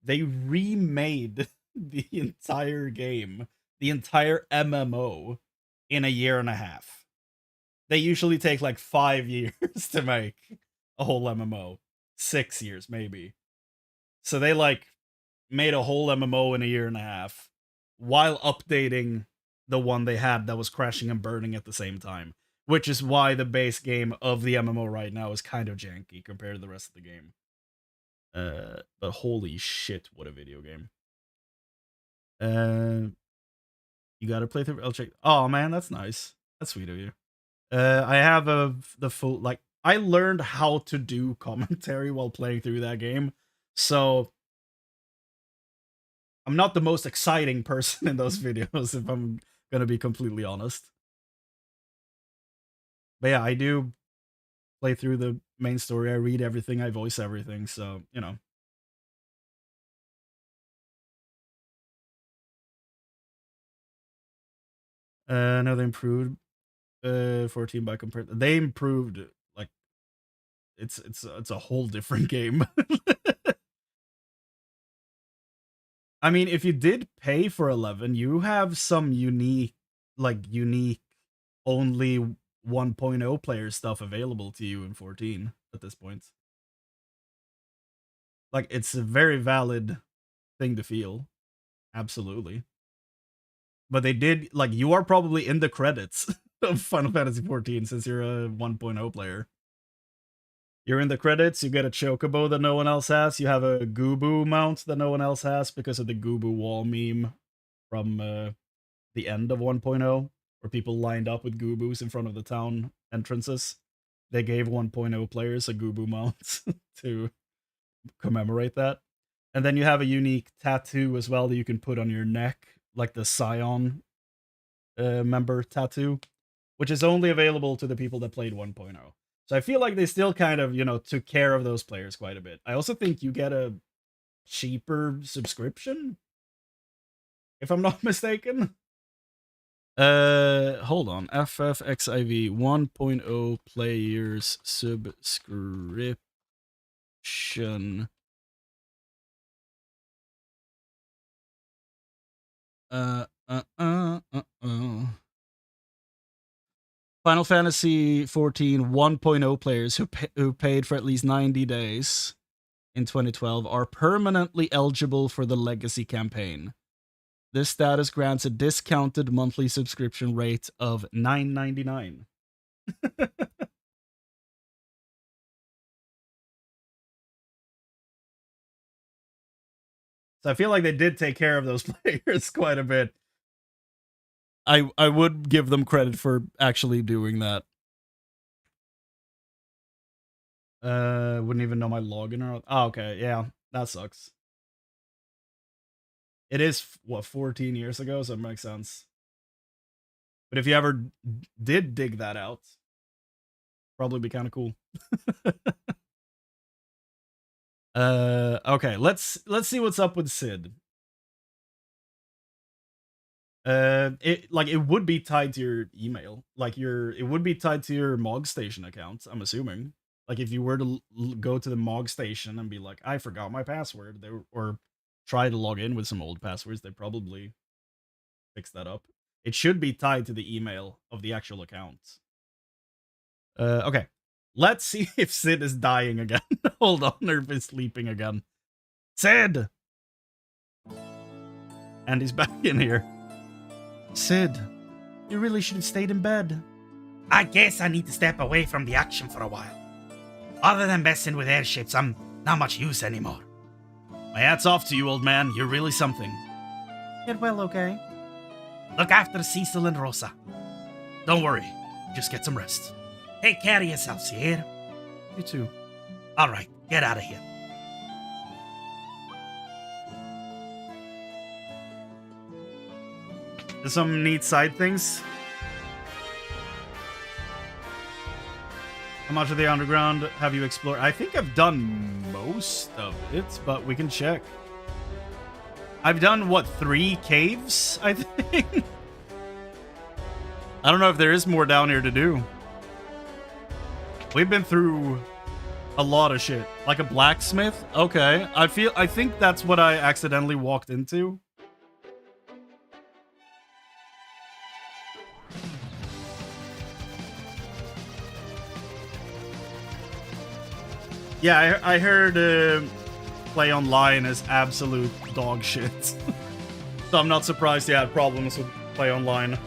They remade the entire game, the entire MMO, in a year and a half. They usually take like 5 years to make a whole MMO. 6 years, maybe. So they like made a whole MMO in a year and a half while updating the one they had that was crashing and burning at the same time, which is why the base game of the MMO right now is kind of janky compared to the rest of the game. But holy shit, what a video game. You gotta play through. I'll check. Oh man, that's nice. That's sweet of you. I have the full, like, I learned how to do commentary while playing through that game, so I'm not the most exciting person in those videos, if I'm gonna be completely honest. But yeah, I do play through the main story. I read everything. I voice everything. So, you know. No, they improved 14 by compared. They improved, like, it's a whole different game. I mean, if you did pay for 11, you have some unique only 1.0 player stuff available to you in 14 at this point. Like, it's a very valid thing to feel. Absolutely. But they did, like, you are probably in the credits of Final Fantasy 14 since you're a 1.0 player. You're in the credits, you get a chocobo that no one else has, you have a Goobu mount that no one else has because of the Goobu wall meme from the end of 1.0, where people lined up with Goobus in front of the town entrances. They gave 1.0 players a Goobu mount to commemorate that. And then you have a unique tattoo as well that you can put on your neck, like the Scion member tattoo, which is only available to the people that played 1.0. So I feel like they still kind of, you know, took care of those players quite a bit. I also think you get a cheaper subscription, if I'm not mistaken. Hold on. FFXIV 1.0 players subscription. Final Fantasy 14 1.0 players who paid for at least 90 days in 2012 are permanently eligible for the Legacy campaign. This status grants a discounted monthly subscription rate of $9.99. So I feel like they did take care of those players quite a bit. I would give them credit for actually doing that. Wouldn't even know my login or... Oh, okay, yeah, that sucks. It is, what, 14 years ago, so it makes sense. But if you ever did dig that out, probably be kind of cool. Okay, let's see what's up with Sid. It would be tied to your email. Like it would be tied to your Mog Station account, I'm assuming. Like if you were to go to the Mog Station and be like, I forgot my password, or try to log in with some old passwords, they probably fix that up. It should be tied to the email of the actual account. Okay. Let's see if Sid is dying again. Hold on, or if he's sleeping again. Sid! And he's back in here. Sid, you really should have stayed in bed. I guess I need to step away from the action for a while. Other than messing with airships, I'm not much use anymore. My hat's off to you, old man. You're really something. Get well, okay? Look after Cecil and Rosa. Don't worry. Just get some rest. Take care of yourselves, you hear? You too. Alright, get out of here. There's some neat side things. How much of the underground have you explored? I think I've done most of it, but we can check. I've done, what, 3 caves, I think? I don't know if there is more down here to do. We've been through a lot of shit. Like a blacksmith? Okay. I think that's what I accidentally walked into. Yeah, I heard play online is absolute dog shit. So I'm not surprised you had problems with play online.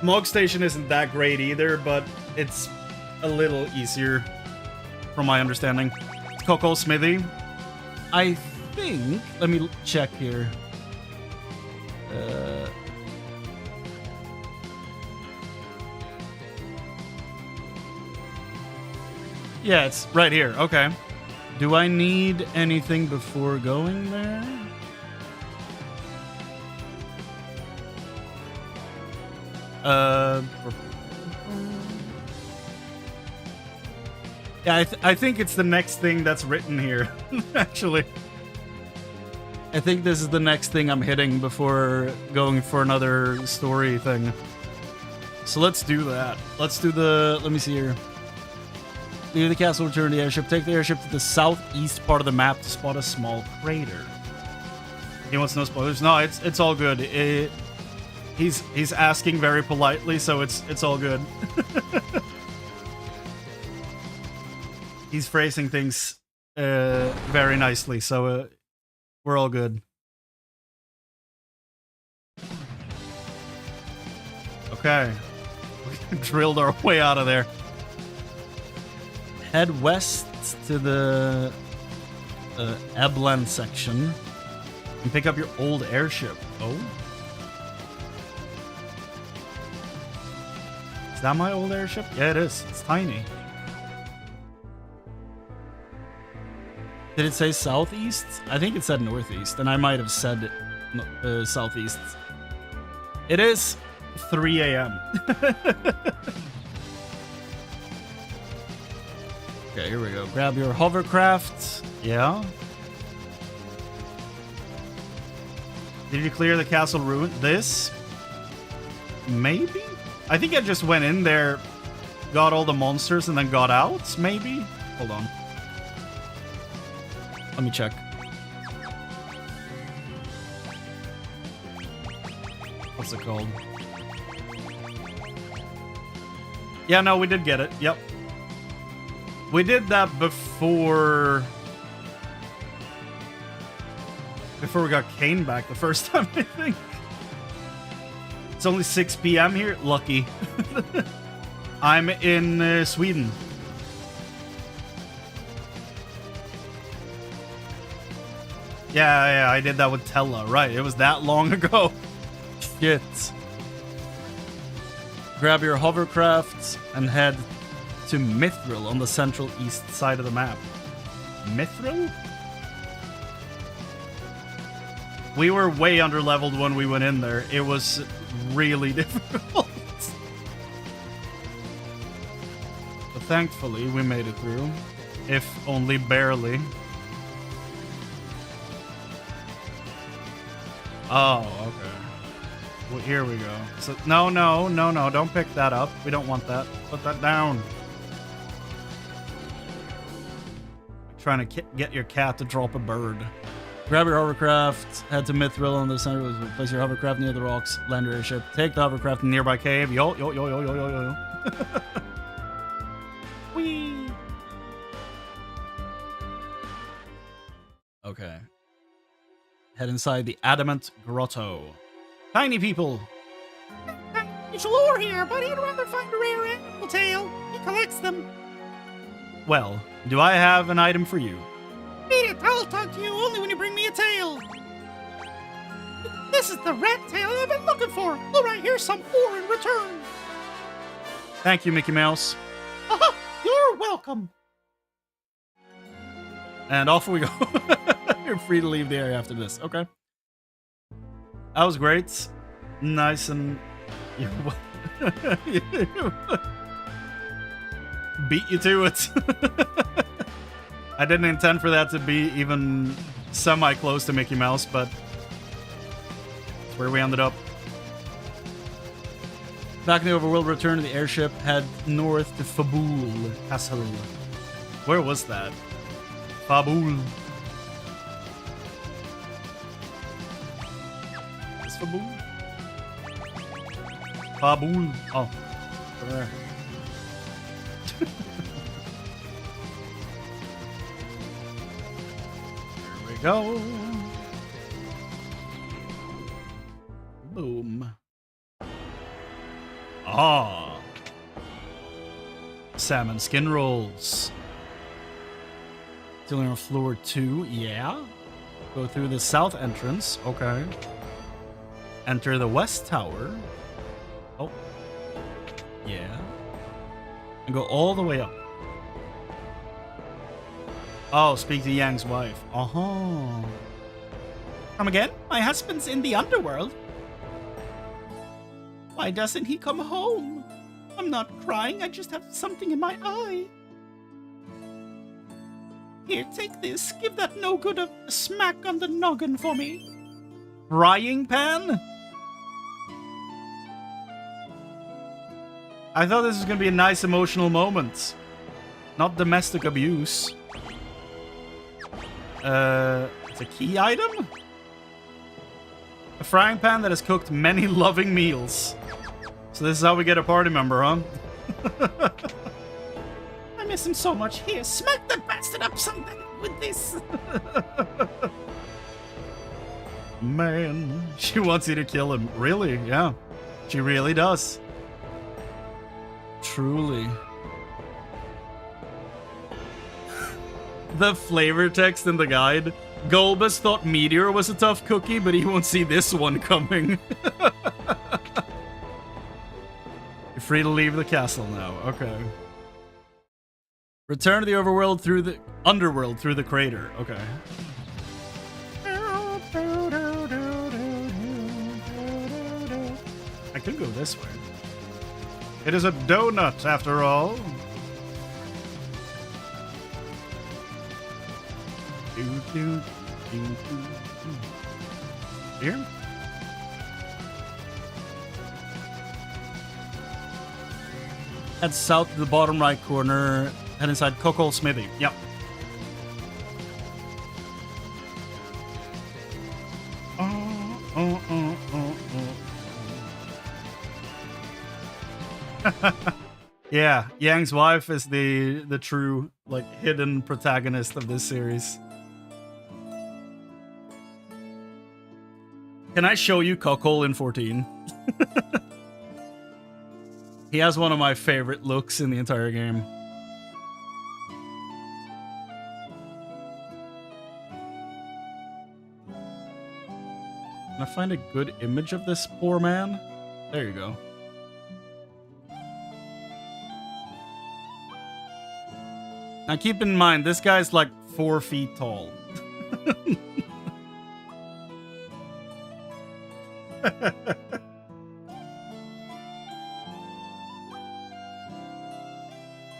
Mog Station isn't that great either, but it's a little easier from my understanding. Coco Smithy. I think... Let me check here. Yeah, it's right here. Okay. Do I need anything before going there? Yeah, I think it's the next thing that's written here, actually. I think this is the next thing I'm hitting before going for another story thing. So let's do that. Let's do the... Let me see here. Leave the castle, return to the airship. Take the airship to the southeast part of the map to spot a small crater. He wants no spoilers. No, it's all good. He's asking very politely, so it's all good. He's phrasing things very nicely, so we're all good. Okay. We drilled our way out of there. Head west to the Eblan section and pick up your old airship. Oh? Is that my old airship? Yeah, it is. It's tiny. Did it say southeast? I think it said northeast, and I might have said southeast. It is 3 a.m. Okay, here we go. Grab your hovercraft. Yeah. Did you clear the castle ruin? This? Maybe? I think I just went in there, got all the monsters, and then got out, maybe? Hold on. Let me check. What's it called? Yeah, no, we did get it. Yep. We did that before we got Kane back the first time, I think. It's only 6 p.m. here. Lucky. I'm in Sweden. Yeah, I did that with Tera. Right, it was that long ago. Shit. Grab your hovercraft and head to Mithril on the central east side of the map. Mithril? We were way under-leveled when we went in there. It was really difficult. But thankfully, we made it through. If only barely. Oh, okay. Well, here we go. So, no, don't pick that up. We don't want that. Put that down. Trying to get your cat to drop a bird. Grab your hovercraft, head to Mithril on the center. Place your hovercraft near the rocks, land your airship. Take the hovercraft in nearby cave. Yo. Whee! Okay. Head inside the Adamant Grotto. Tiny people! It's lore here, but he'd rather find a rare animal tail. He collects them. Well, do I have an item for you? Beat it, I'll talk to you only when you bring me a tail. This is the rat tail I've been looking for. All right, here's some ore in return. Thank you, Mickey Mouse. Aha, you're welcome. And off we go. You're free to leave the area after this. Okay. That was great. Nice and... Beat you to it. I didn't intend for that to be even semi-close to Mickey Mouse, but... That's where we ended up. Back in the overworld, return to the airship, head north to Fabul Castle. Where was that? Fabul. Is Fabul? Fabul. Oh. Over there. There we go. Boom. Ah. Salmon skin rolls. Still on floor 2, yeah. Go through the south entrance. Okay. Enter the west tower. Oh. Yeah. And go all the way up. Oh, speak to Yang's wife. Uh-huh. Come again? My husband's in the underworld. Why doesn't he come home? I'm not crying, I just have something in my eye. Here, take this. Give that no-good a smack on the noggin for me. Frying pan? I thought this was going to be a nice emotional moment. Not domestic abuse. It's a key item? A frying pan that has cooked many loving meals. So this is how we get a party member, huh? I miss him so much. Here, smack that bastard up something with this. Man, she wants you to kill him. Really? Yeah. She really does. Truly. The flavor text in the guide. Golbus thought Meteor was a tough cookie, but he won't see this one coming. You're free to leave the castle now. Okay. Return to the overworld through the underworld through the crater. Okay. I could go this way. It is a donut, after all. Here? Head south to the bottom right corner. Head inside Coco Smithy. Yep. Yeah, Yang's wife is the true, like, hidden protagonist of this series. Can I show you Cuckold in 14? He has one of my favorite looks in the entire game. Can I find a good image of this poor man? There you go. Now keep in mind, this guy's like 4 feet tall.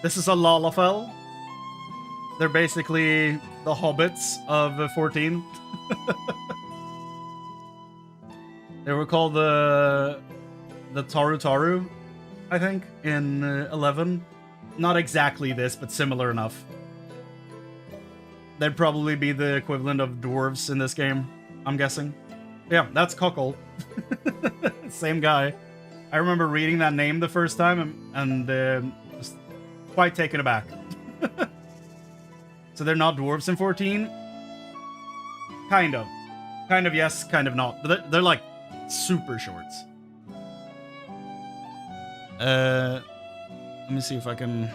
This is a Lalafell. They're basically the hobbits of 14. They were called the Taru, I think, in 11. Not exactly this, but similar enough. They'd probably be the equivalent of dwarves in this game, I'm guessing. Yeah, that's Cockle. Same guy. I remember reading that name the first time and just quite taken aback. So they're not dwarves in 14? Kind of. Kind of yes, kind of not. But they're like super shorts. Let me see if I can...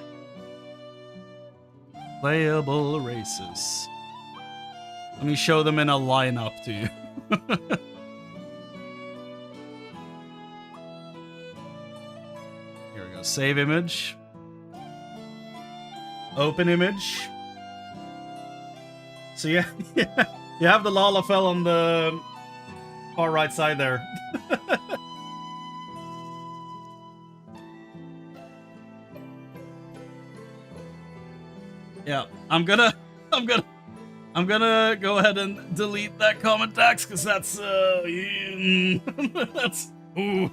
Playable races. Let me show them in a lineup to you. Here we go. Save image. Open image. So yeah, you have the Lalafell on the far right side there. Yeah, I'm gonna go ahead and delete that comment tax because that's that's ooh.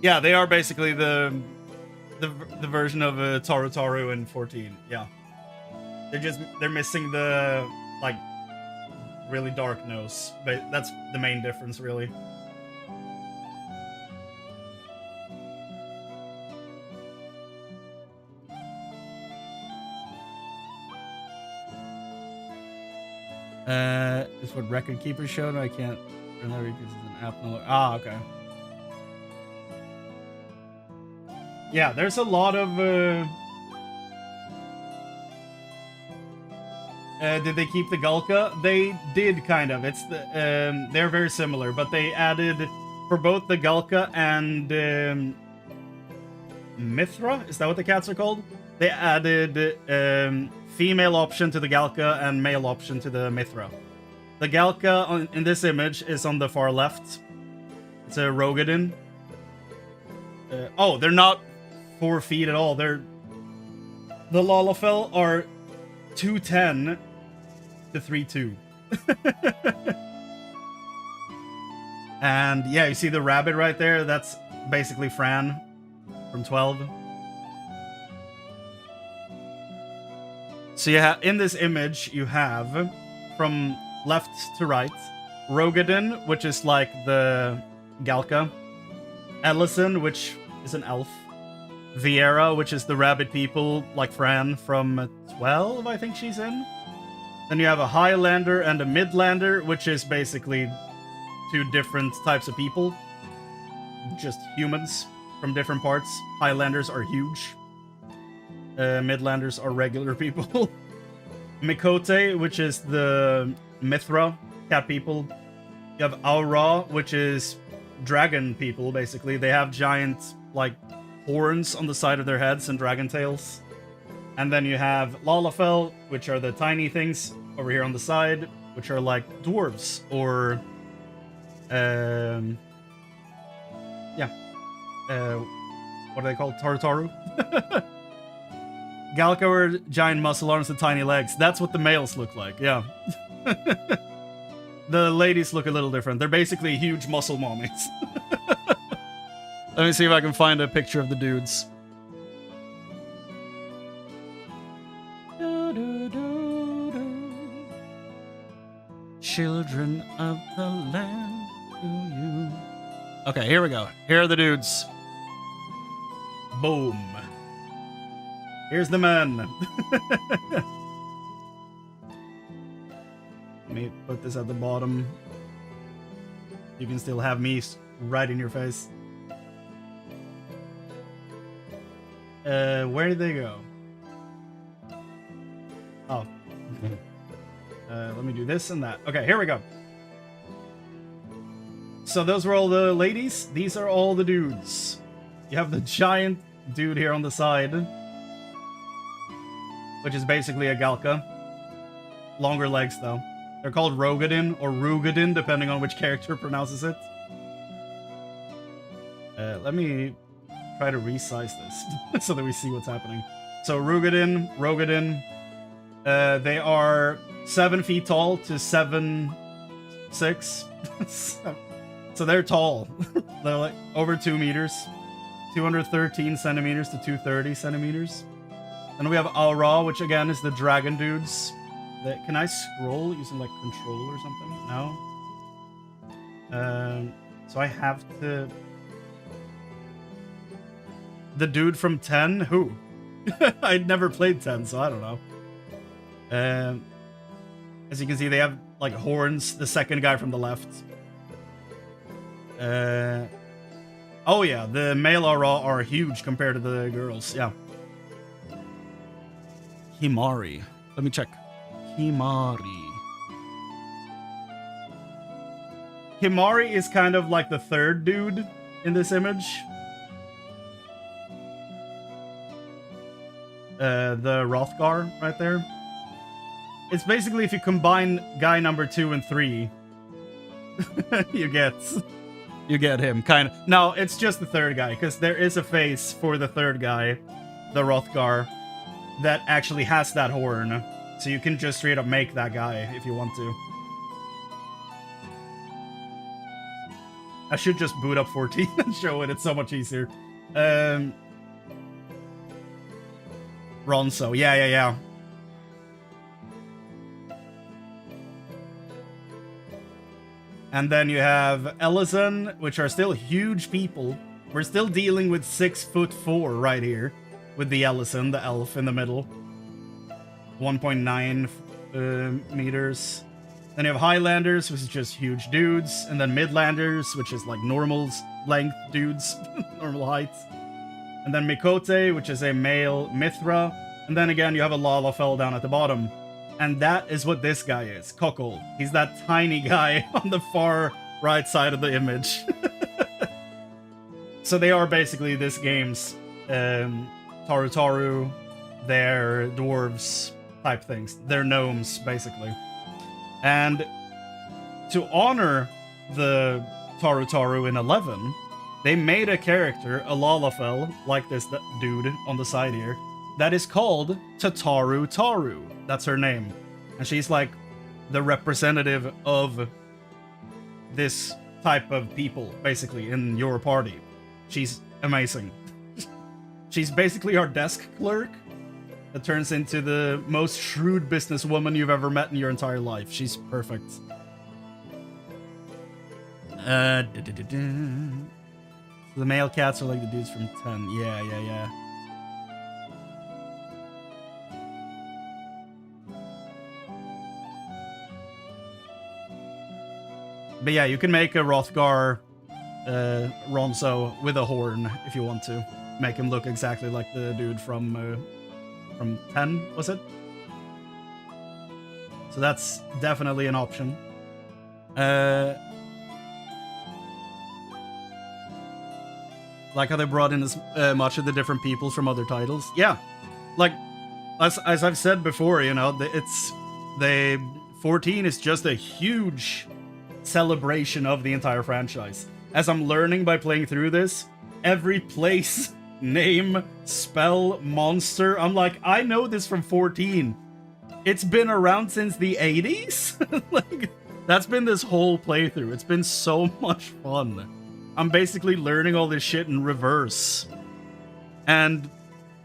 Yeah, they are basically the version of Taru in 14. Yeah, they're missing the like really dark nose, but that's the main difference really. Is what Record Keeper showed. I can't remember because it's an app. Ah, okay. Yeah, there's a lot of. Did they keep the Gulka? They did kind of. It's the they're very similar, but they added for both the Gulka and Mithra. Is that what the cats are called? They added female option to the Galka and male option to the Mithra. The Galka in this image is on the far left. It's a Rogadin. Oh, they're not 4 feet at all. The Lalafell are 210 to 3'2". And yeah, you see the rabbit right there? That's basically Fran from 12. So in this image, you have, from left to right, Rogadin, which is like the Galka, Ellison, which is an elf, Viera, which is the rabbit people, like Fran from 12, I think she's in. Then you have a Highlander and a Midlander, which is basically 2 different types of people. Just humans from different parts. Highlanders are huge. Midlanders are regular people. Mikote, which is the Mithra cat people. You have Aura, which is dragon people, basically. They have giant, like, horns on the side of their heads and dragon tails. And then you have Lalafell, which are the tiny things over here on the side, which are like dwarves, or... what are they called? Tartaru? Galka are giant muscle arms and tiny legs. That's what the males look like, yeah. The ladies look a little different. They're basically huge muscle mommies. Let me see if I can find a picture of the dudes. Children of the land to you. Okay, here we go. Here are the dudes. Boom. Here's the man. Let me put this at the bottom. You can still have me right in your face. Where did they go? Oh. Let me do this and that. Okay, here we go. So those were all the ladies. These are all the dudes. You have the giant dude here on the side, which is basically a Galka. Longer legs, though. They're called Rogadin or Rugadin, depending on which character pronounces it. Let me try to resize this so that we see what's happening. So Rugadin, Rogadin, They are 7 feet tall to 7'6". So they're tall. They're like over 2 meters. 213 centimeters to 230 centimeters. And we have Aura, which again is the dragon dudes. Can I scroll using like control or something? No. So I have to... The dude from 10? Who? I'd never played 10, so I don't know. As you can see, they have like horns. The second guy from the left. Oh yeah, the male Aura are huge compared to the girls. Yeah. Himari. Let me check. Himari. Himari is kind of like the third dude in this image. The Rothgar right there. It's basically if you combine guy number 2 and 3, you get him, kind of. No, it's just the third guy, because there is a face for the third guy, the Rothgar, that actually has that horn. So you can just straight up make that guy if you want to. I should just boot up 14 and show it. It's so much easier. Ronso. Yeah. And then you have Ellison, which are still huge people. We're still dealing with 6'4" right here. With the Ellison, the elf in the middle. 1.9 meters. Then you have Highlanders, which is just huge dudes. And then Midlanders, which is like normal length dudes. Normal height. And then Mikote, which is a male Mithra. And then again, you have a Lalafell down at the bottom. And that is what this guy is, Kokol. He's that tiny guy on the far right side of the image. So they are basically this game's Taru, they're dwarves type things. They're gnomes, basically. And to honor the Taru in 11, they made a character, a Lalafell, like this dude on the side here, that is called Taru. That's her name. And she's like the representative of this type of people, basically, in your party. She's amazing. She's basically our desk clerk that turns into the most shrewd businesswoman you've ever met in your entire life. She's perfect. The male cats are like the dudes from 10. Yeah. But yeah, you can make a Rothgar Ronso with a horn if you want to. Make him look exactly like the dude from 10, was it? So that's definitely an option. Like how they brought in as much of the different people from other titles. Yeah, like as I've said before, you know, 14 is just a huge celebration of the entire franchise. As I'm learning by playing through this, every place, name, spell, monster, I'm like, I know this from 14. It's been around since the 80s? Like, that's been this whole playthrough. It's been so much fun. I'm basically learning all this shit in reverse. And,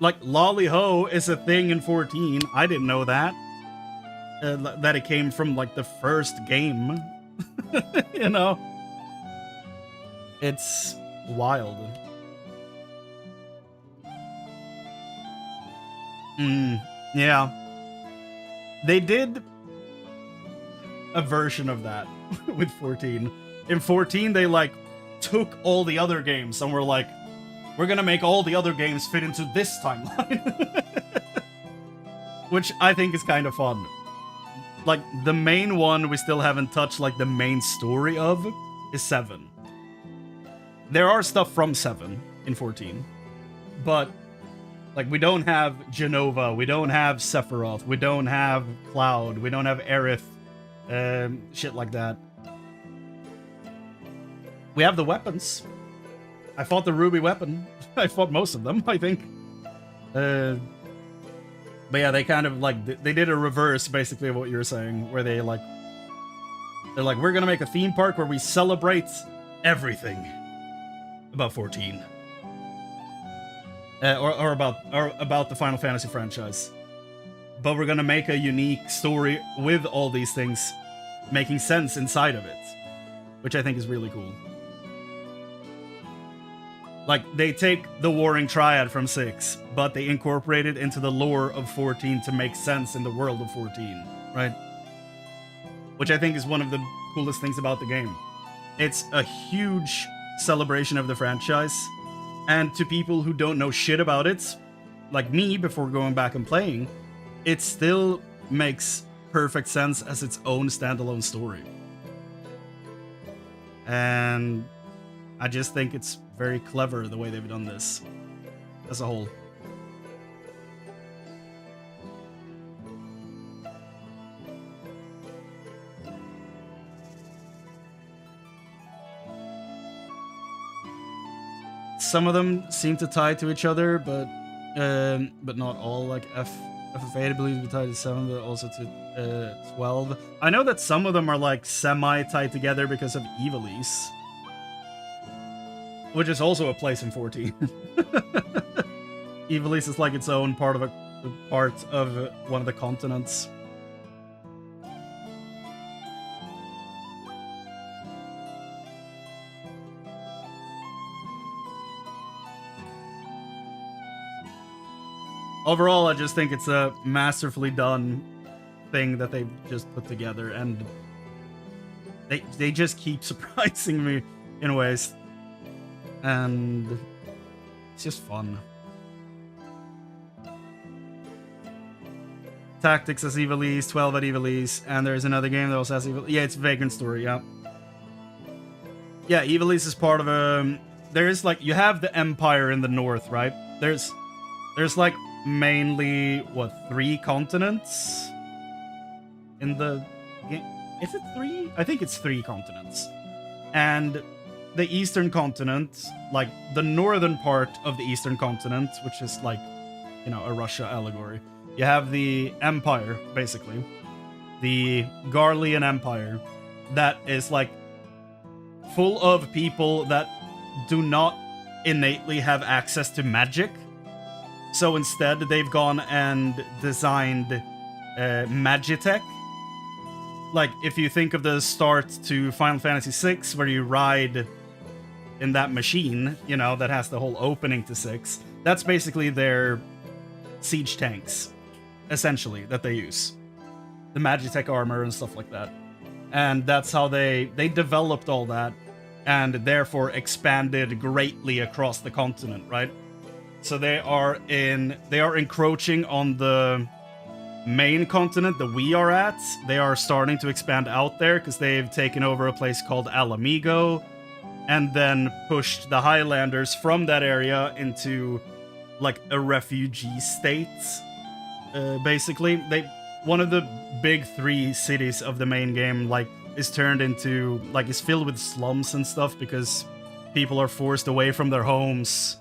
like, Lolly-Ho is a thing in 14. I didn't know that. That it came from, like, the first game. You know? It's wild. Yeah. They did a version of that with 14. In 14, they, like, took all the other games and were like, we're gonna make all the other games fit into this timeline. Which I think is kind of fun. Like, the main one we still haven't touched, like, the main story of is 7. There are stuff from 7 in 14. But, like, we don't have Genova, we don't have Sephiroth, we don't have Cloud, we don't have Aerith, shit like that. We have the weapons. I fought the Ruby weapon. I fought most of them, I think. But yeah, they kind of like they did a reverse basically of what you were saying, where they're like, we're gonna make a theme park where we celebrate everything about 14, or about the Final Fantasy franchise. But we're gonna make a unique story with all these things making sense inside of it, which I think is really cool. Like, they take the Warring Triad from 6, but they incorporate it into the lore of 14 to make sense in the world of 14, right? Which I think is one of the coolest things about the game. It's a huge celebration of the franchise, and to people who don't know shit about it, like me before going back and playing, it still makes perfect sense as its own standalone story. And I just think it's very clever the way they've done this as a whole. Some of them seem to tie to each other, but not all. Like FF8, I believe, is tied to 7, but also to 12. I know that some of them are like semi-tied together because of Ivalice, which is also a place in 14. Ivalice is like its own part of one of the continents. Overall, I just think it's a masterfully done thing that they've just put together, and they just keep surprising me in ways, and it's just fun. Tactics as Ivalice, 12 at Ivalice, and there's another game that also has Ivalice. Yeah, it's Vagrant Story, yeah. Yeah, Ivalice is part of a... There's like, you have the Empire in the north, right? There's like mainly, what, 3 continents in the game? Is it 3? I think it's 3 continents. And the eastern continent, like the northern part of the eastern continent, which is like, you know, a Russia allegory. You have the Empire, basically. The Garlean Empire, that is like full of people that do not innately have access to magic. So instead, they've gone and designed Magitech. Like, if you think of the start to Final Fantasy VI, where you ride in that machine, you know, that has the whole opening to 6, that's basically their siege tanks, essentially, that they use. The Magitech armor and stuff like that. And that's how they developed all that, and therefore expanded greatly across the continent, right? So they are encroaching on the main continent that we are at. They are starting to expand out there because they've taken over a place called Alamigo, and then pushed the Highlanders from that area into like a refugee state. Basically, one of the big 3 cities of the main game like is turned into like is filled with slums and stuff because people are forced away from their homes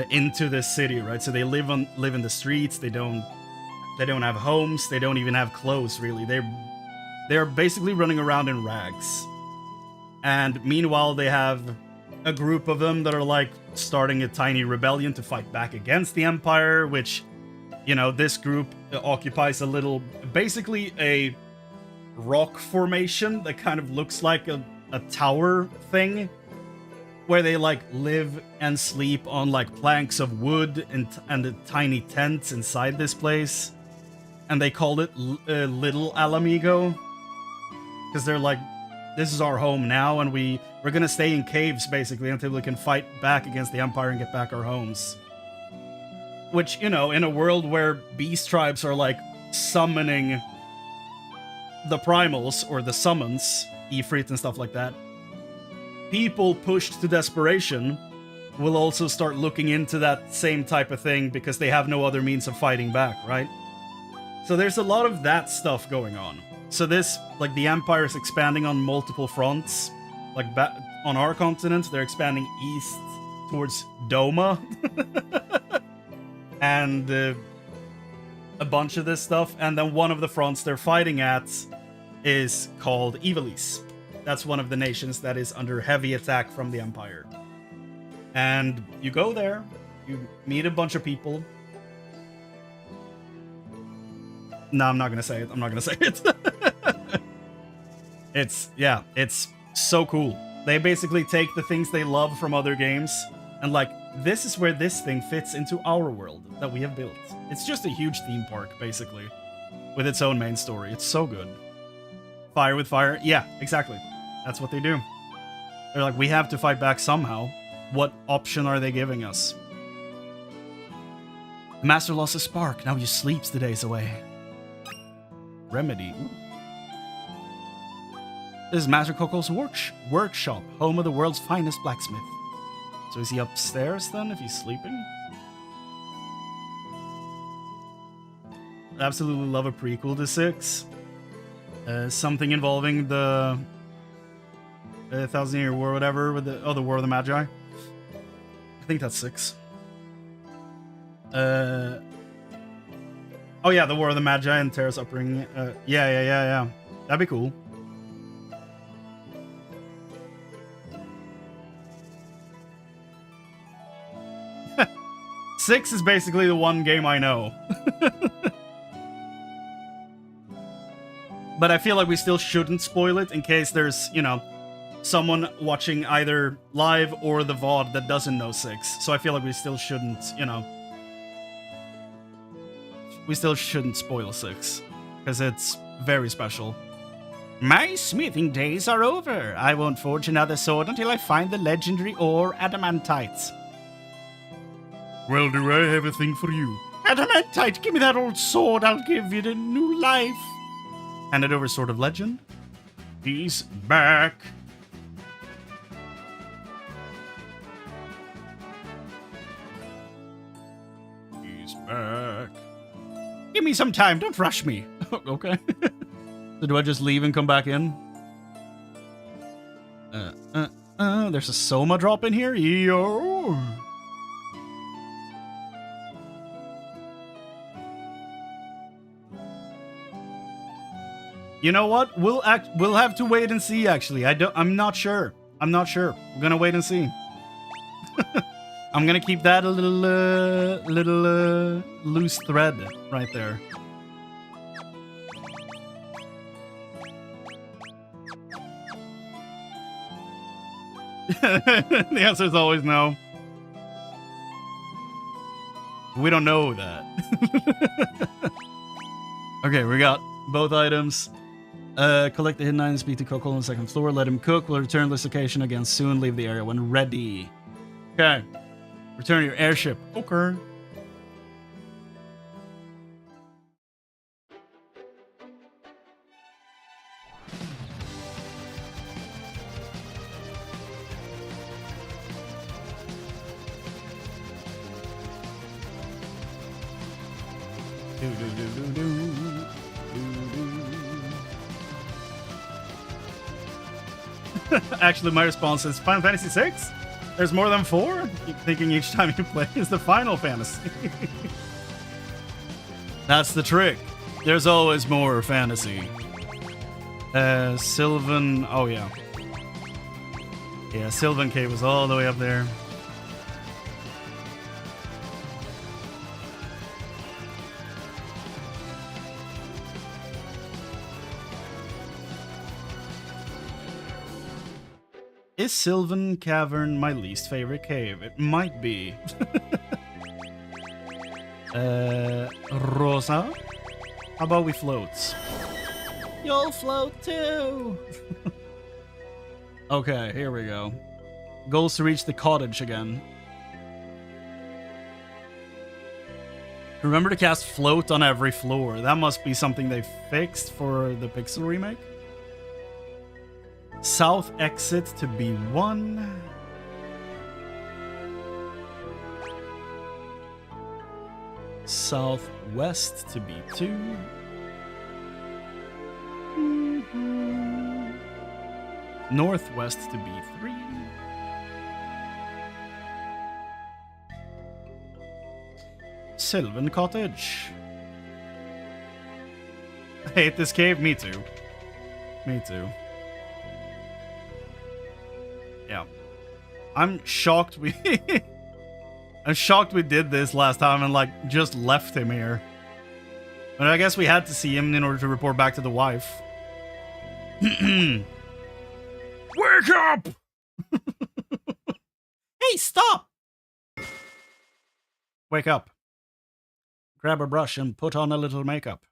into this city, right? So they live in the streets. They don't have homes. They don't even have clothes, really. They're basically running around in rags. And meanwhile, they have a group of them that are like starting a tiny rebellion to fight back against the Empire, which, you know, this group occupies basically a rock formation that kind of looks like a tower thing, where they like live and sleep on like planks of wood and tiny tents inside this place, and they called it Little Alamigo because they're like, this is our home now, and we're gonna stay in caves basically until we can fight back against the Empire and get back our homes. Which, you know, in a world where beast tribes are like summoning the primals or the summons, Ifrit and stuff like that, people pushed to desperation will also start looking into that same type of thing because they have no other means of fighting back, right? So there's a lot of that stuff going on. So this, like, the Empire is expanding on multiple fronts. Like, on our continent, they're expanding east towards Doma. and a bunch of this stuff. And then one of the fronts they're fighting at is called Ivalice. That's one of the nations that is under heavy attack from the Empire. And you go there, you meet a bunch of people. No, I'm not gonna say it. I'm not gonna say it. It's so cool. They basically take the things they love from other games and like, this is where this thing fits into our world that we have built. It's just a huge theme park, basically, with its own main story. It's so good. Fire with fire. Yeah, exactly. That's what they do. They're like, we have to fight back somehow. What option are they giving us? The master lost his spark. Now he sleeps the days away. Remedy. Ooh. This is Master Coco's workshop, home of the world's finest blacksmith. So is he upstairs then, if he's sleeping? Absolutely love a prequel to 6. Something involving the 1,000-Year War or whatever, with the War of the Magi. I think that's 6. Oh yeah, the War of the Magi and Tera's upbringing. Yeah. That'd be cool. Six is basically the one game I know. But I feel like we still shouldn't spoil it in case there's, you know, someone watching either live or the VOD that doesn't know 6. So I feel like we still shouldn't, you know... We still shouldn't spoil 6. Because it's very special. My smithing days are over. I won't forge another sword until I find the legendary ore adamantite. Well, do I have a thing for you? Adamantite, give me that old sword. I'll give it a new life. Hand it over, Sword of Legend. He's back. He's back. Give me some time. Don't rush me. Okay. So do I just leave and come back in? There's a Soma drop in here. Yo. You know what? We'll have to wait and see. Actually, I'm not sure. We're gonna wait and see. I'm gonna keep that a little loose thread right there. The answer is always no. We don't know that. Okay, we got both items. Collect the hidden item, speak to Coco on the 2nd floor, let him cook. We'll return to this location again soon. Leave the area when ready. Okay. Return your airship. Okay. Actually, my response is Final Fantasy VI? There's more than 4? Keep thinking each time you play is the Final Fantasy. That's the trick. There's always more fantasy. Sylvan... Oh, yeah. Yeah, Sylvan Cave was all the way up there. Is Sylvan Cavern my least favorite cave? It might be. Rosa? How about we float? You'll float too! Okay, here we go. Goals to reach the cottage again. Remember to cast float on every floor. That must be something they fixed for the Pixel remake. South exit to B1. Southwest to B2. Northwest to B3. Sylvan Cottage. I hate this cave. Me too. Me too. Yeah. I'm shocked we... I'm shocked we did this last time and, like, just left him here. But I guess we had to see him in order to report back to the wife. Wake up! Hey, stop! Wake up. Grab a brush and put on a little makeup.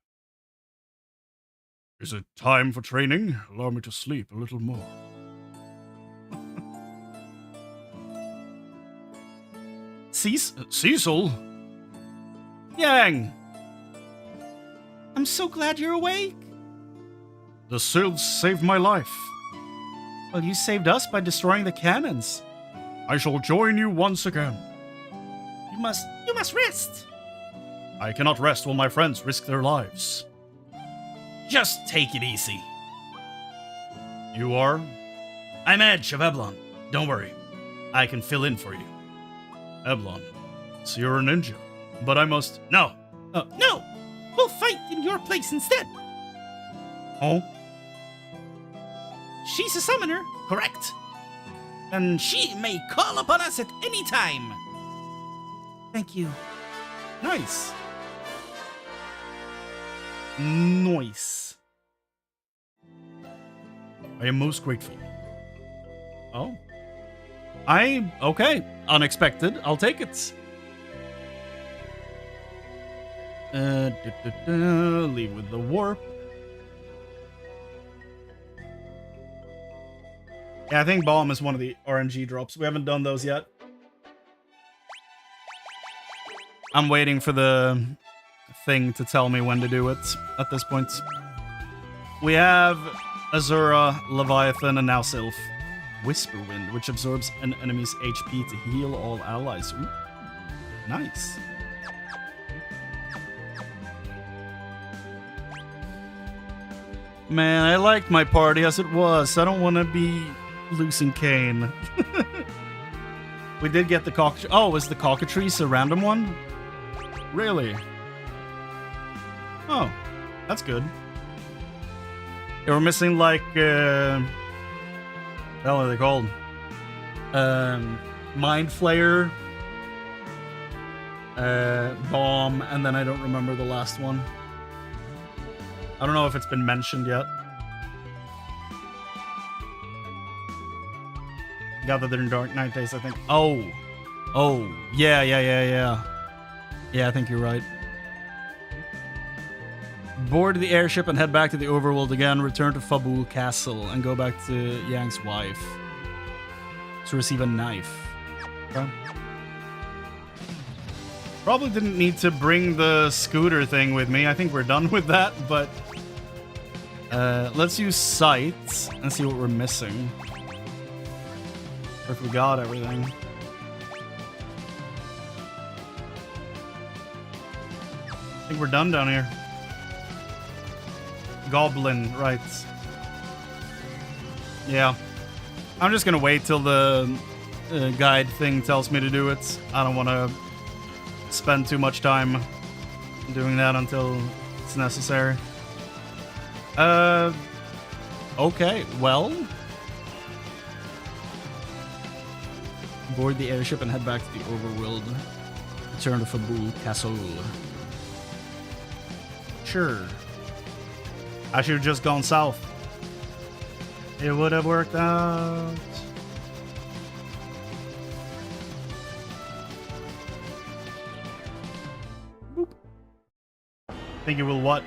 Is it time for training? Allow me to sleep a little more. Cecil? Yang! I'm so glad you're awake. The Sylphs saved my life. Well, you saved us by destroying the cannons. I shall join you once again. You must rest. I cannot rest while my friends risk their lives. Just take it easy. You are? I'm Edge of Eblon. Don't worry. I can fill in for you. Eblon. So you're a ninja. But I must... No. No! We'll fight in your place instead. Oh? She's a summoner. Correct. And She may call upon us at any time. thank you. Nice. Nice. I am most grateful. Oh. Okay. Unexpected. I'll take it. Leave with the warp. Yeah, I think bomb is one of the RNG drops. We haven't done those yet. I'm waiting for the thing to tell me when to do it at this point. We have Azura, Leviathan, and now Sylph. Whisperwind, which absorbs an enemy's HP to heal all allies. Ooh, nice. Man, I liked my party as it was. I don't want to be losing Kane. We did get the cockatrice. Oh, was the cockatrice a random one? Really? Oh, that's good. Yeah, we're missing like what are they called? Mind Flayer, Bomb, and then I don't remember the last one. I don't know if it's been mentioned yet. Gathered in Dark Night Days, I think. Oh, yeah. Yeah, I think you're right. Board the airship and head back to the overworld again. Return to Fabul Castle and go back to Yang's wife to receive a knife. Okay. Probably didn't need to bring the scooter thing with me. I think we're done with that, but let's use sight and see what we're missing. Or if we got everything. I think we're done down here. Goblin, right. Yeah. I'm just gonna wait till the guide thing tells me to do it. I don't want to spend too much time doing that until it's necessary. Okay, well. Board the airship and head back to the overworld. Return to Fabul Castle. Sure. I should have just gone south. It would have worked out. Boop. Think it will what?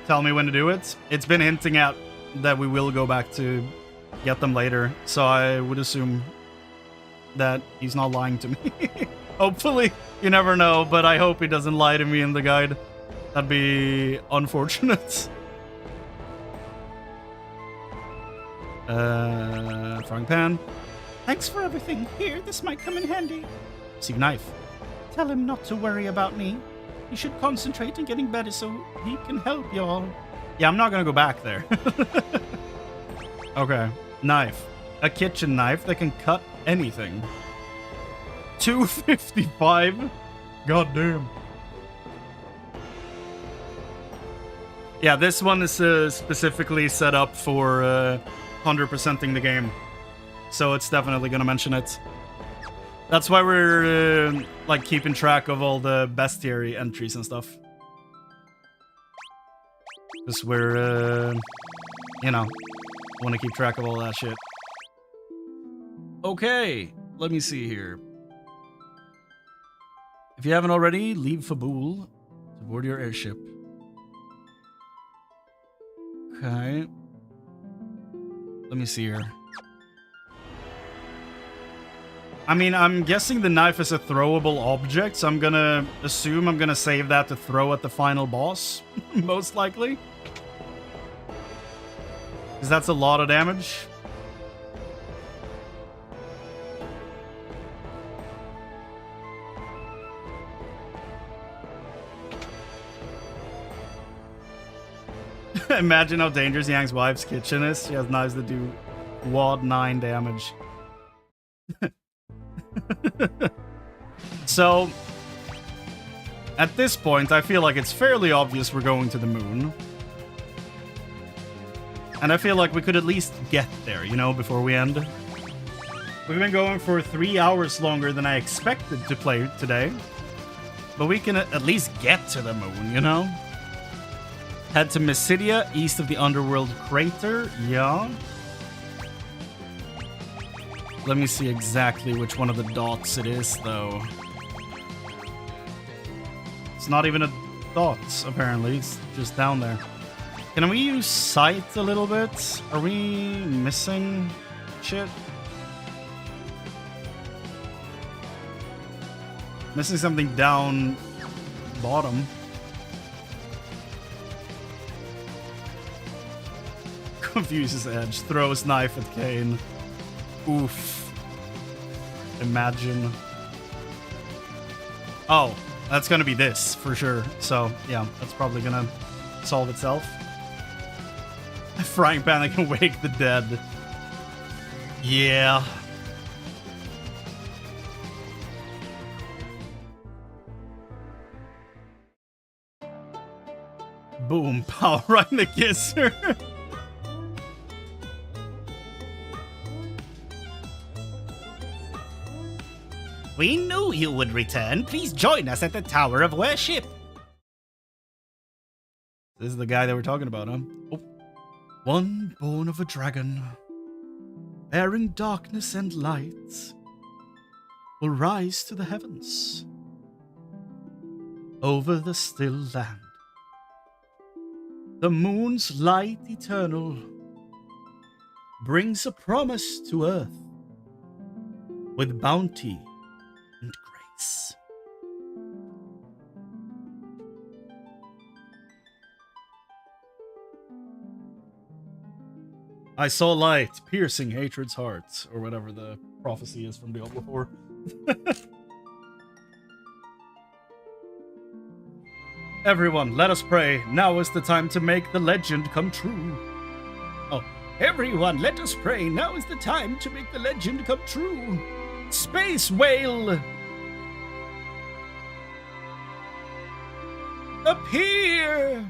Tell me when to do it? It's been hinting at that we will go back to get them later, so I would assume that he's not lying to me. Hopefully, you never know, but I hope he doesn't lie to me in the guide. That'd be unfortunate. Frying pan. Thanks for everything. Here, this might come in handy. Receive knife. Tell him not to worry about me. He should concentrate on getting better so he can help y'all. Yeah, I'm not gonna go back there. Okay. Knife. A kitchen knife that can cut anything. 255? God damn. Yeah, this one is specifically set up for 100%ing the game. So it's definitely gonna mention it. That's why we're like keeping track of all the bestiary entries and stuff. Because we're, you know, want to keep track of all that shit. Okay, let me see here. If you haven't already, leave Fabul to board your airship. Okay. Let me see here. I mean, I'm guessing the knife is a throwable object, so I'm gonna assume I'm gonna save that to throw at the final boss, most likely. Because that's a lot of damage. Imagine how dangerous Yang's wife's kitchen is. She has knives that do WAD 9 damage. So, at this point, I feel like it's fairly obvious we're going to the moon. And I feel like we could at least get there, you know, before we end. We've been going for 3 hours longer than I expected to play today. But we can at least get to the moon, you know? Head to Mysidia, east of the underworld crater. Yeah. Let me see exactly which one of the dots it is, though. It's not even a dot, apparently. It's just down there. Can we use sight a little bit? Are we missing shit? Missing something down bottom. Confuses Edge. Throws knife at Kane. Oof. Imagine. Oh, that's gonna be this for sure. So, yeah, that's probably gonna solve itself. A frying pan that can wake the dead. Yeah. Boom, power right in the kisser. We knew you would return. Please join us at the Tower of Worship. This is the guy that we're talking about, huh? Oh. One born of a dragon, bearing darkness and light, will rise to the heavens, over the still land. The moon's light eternal brings a promise to earth with bounty and grace. I saw light piercing hatred's heart, or whatever the prophecy is from Diablo 4. Everyone, let us pray. Now is the time to make the legend come true. Oh, everyone, let us pray. Now is the time to make the legend come true. Space whale! Appear!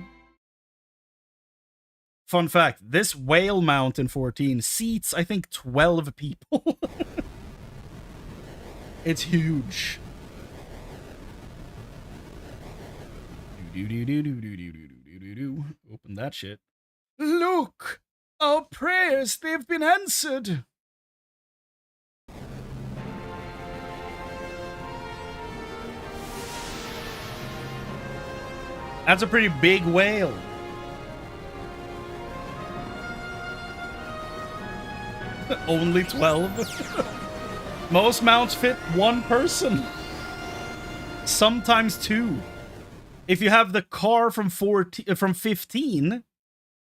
Fun fact, this whale mount in 14 seats, I think, 12 people. It's huge. Open that shit. Look! Our prayers, they've been answered! That's a pretty big whale. Only 12. Most mounts fit one person. Sometimes two. If you have the car from 15,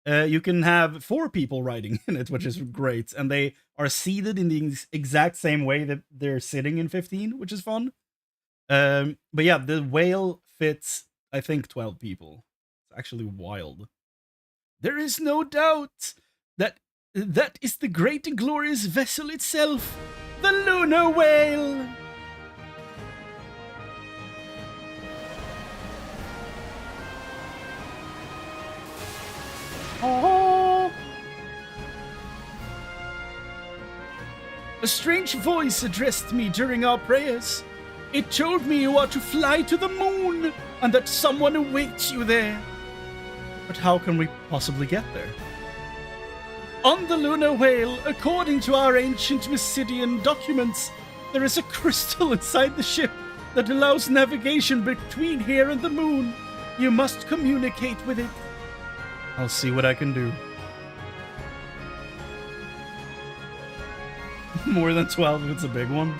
you can have 4 people riding in it, which is great. And they are seated in the exact same way that they're sitting in 15, which is fun. But yeah, the whale fits, I think, 12 people. It's actually wild. There is no doubt that is the great and glorious vessel itself, the lunar whale. Oh. A strange voice addressed me during our prayers. It told me you are to fly to the moon and that someone awaits you there. But how can we possibly get there? On the lunar whale, according to our ancient Mysidian documents, there is a crystal inside the ship that allows navigation between here and the moon. You must communicate with it. I'll see what I can do. More than 12 if it's a big one.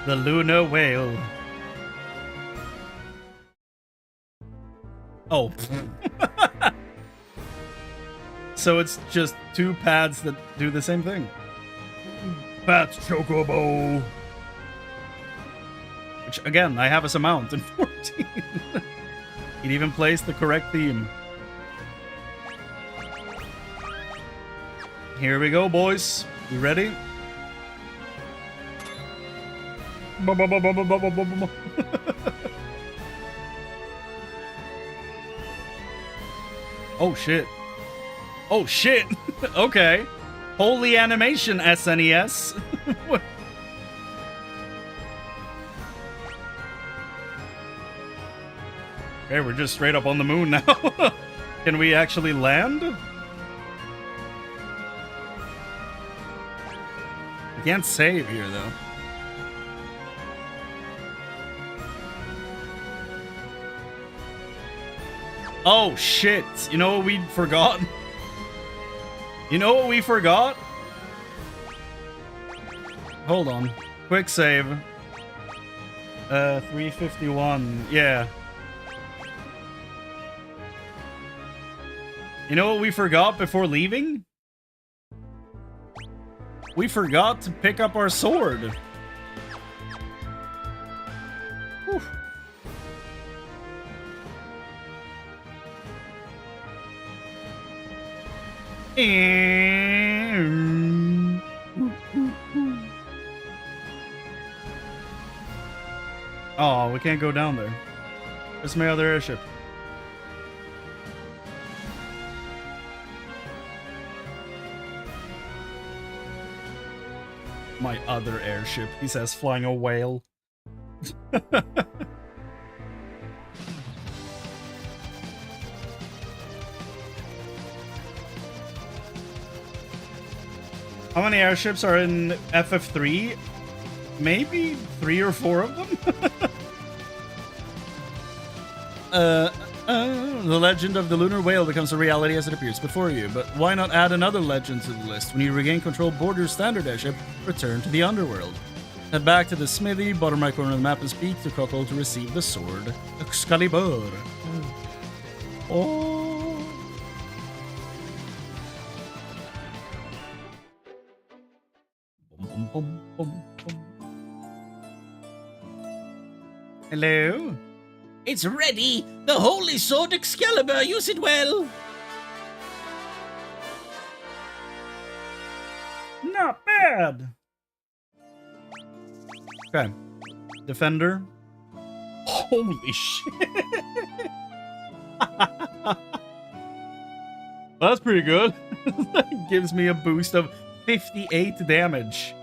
The lunar whale. Oh. So it's just two pads that do the same thing. Pat Chocobo. Which, again, I have as a mount in 14. It even plays the correct theme. Here we go, boys. You ready? Oh, shit. Oh, shit. Okay. Holy animation, SNES. Okay, we're just straight up on the moon now. Can we actually land? We can't save here, though. Oh, shit. You know what we forgot? You know what we forgot? Hold on. Quick save. 351. Yeah. You know what we forgot before leaving? We forgot to pick up our sword. Whew. Oh, we can't go down there. Where's my other airship? My other airship, he says, flying a whale. How many airships are in FF3? Maybe 3 or 4 of them? The legend of the lunar whale becomes a reality as it appears before you, but why not add another legend to the list? When you regain control aboard your standard airship, return to the underworld. Head back to the smithy, bottom right corner of the map, and speak to Cockle to receive the sword. Excalibur. Oh. Bum, bum, bum, bum. Hello? It's ready! The holy sword Excalibur! Use it well! Not bad! Okay. Defender. Holy shit! That's pretty good. That gives me a boost of 58 damage.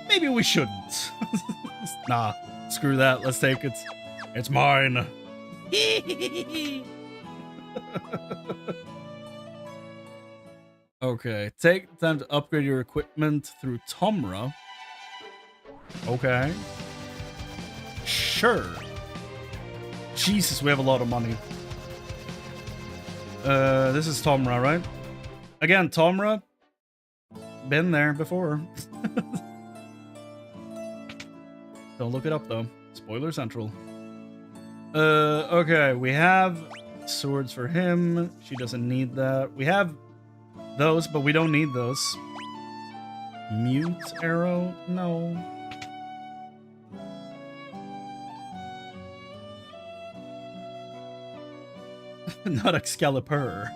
Maybe we shouldn't. Nah. Screw that, let's take it. It's mine. Okay, take time to upgrade your equipment through Tomra. Okay. Sure. Jesus, we have a lot of money. This is Tomra, right? Again, Tomra. Been there before. Don't look it up, though. Spoiler central. Okay, we have swords for him. She doesn't need that. We have those, but we don't need those. Mute arrow? No. Not Excalibur.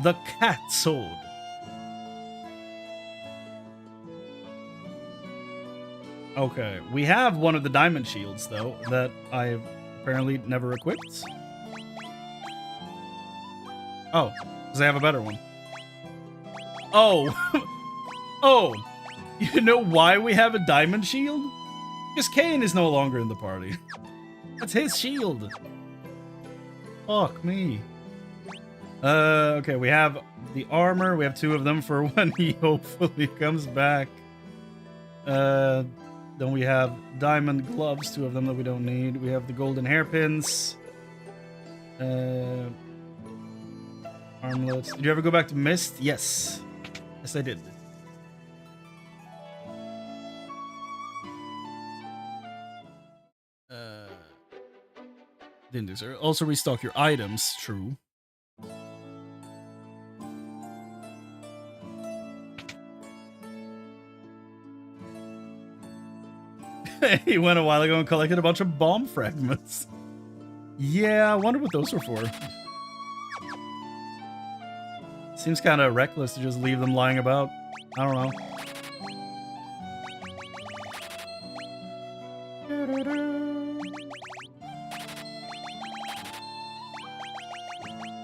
The cat sword. Okay, we have one of the diamond shields, though, that I apparently never equipped. Oh, because I have a better one. Oh. Oh. You know why we have a diamond shield? Because Kane is no longer in the party. That's his shield. Fuck me. Okay, we have the armor. We have 2 of them for when he hopefully comes back. Then we have diamond gloves, 2 of them that we don't need. We have the golden hairpins. Armlets. Did you ever go back to Mist? Yes. Yes, I did. Didn't do, sir. Also restock your items. True. He went a while ago and collected a bunch of bomb fragments. Yeah, I wonder what those were for. Seems kind of reckless to just leave them lying about. I don't know.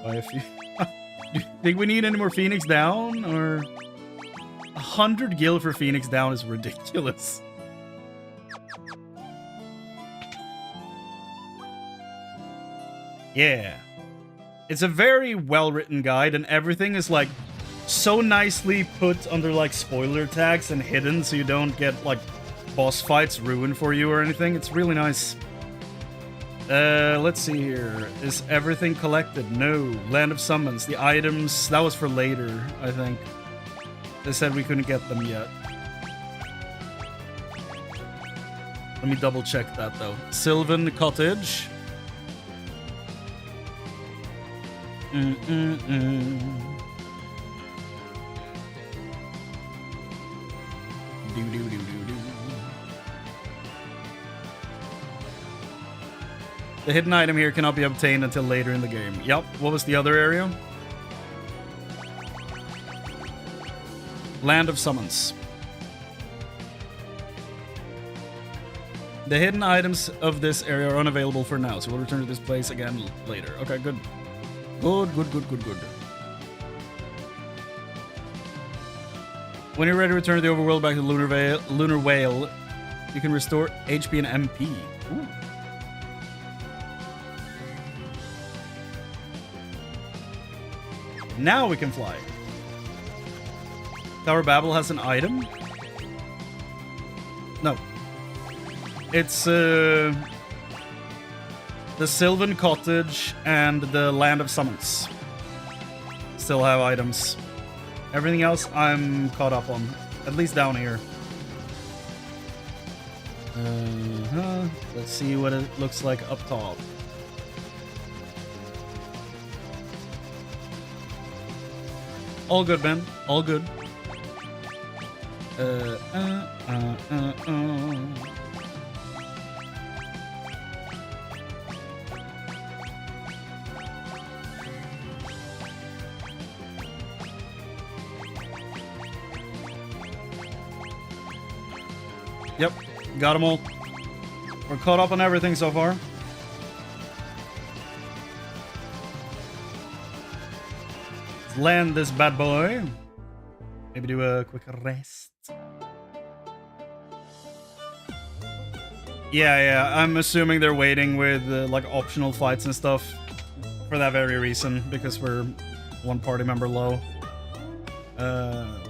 Why if you... Do you think we need any more Phoenix Down? Or... 100 gil for Phoenix Down is ridiculous. Yeah. It's a very well-written guide, and everything is, like, so nicely put under, like, spoiler tags and hidden so you don't get, like, boss fights ruined for you or anything. It's really nice. Let's see here. Is everything collected? No. Land of Summons. The items, that was for later, I think. They said we couldn't get them yet. Let me double check that, though. Sylvan Cottage. The hidden item here cannot be obtained until later in the game. Yup. What was the other area? Land of Summons. The hidden items of this area are unavailable for now, so we'll return to this place again later. Okay, good. Good. When you're ready to return to the overworld back to Lunar Whale, you can restore HP and MP. Ooh. Now we can fly. Tower Babel has an item? No. It's the Sylvan Cottage and the Land of Summons. Still have items. Everything else I'm caught up on. At least down here. Let's see what it looks like up top. All good, Ben. All good. Yep, got them all. We're caught up on everything so far. Let's land this bad boy. Maybe do a quick rest. Yeah, I'm assuming they're waiting with like optional fights and stuff for that very reason, because we're 1 party member low.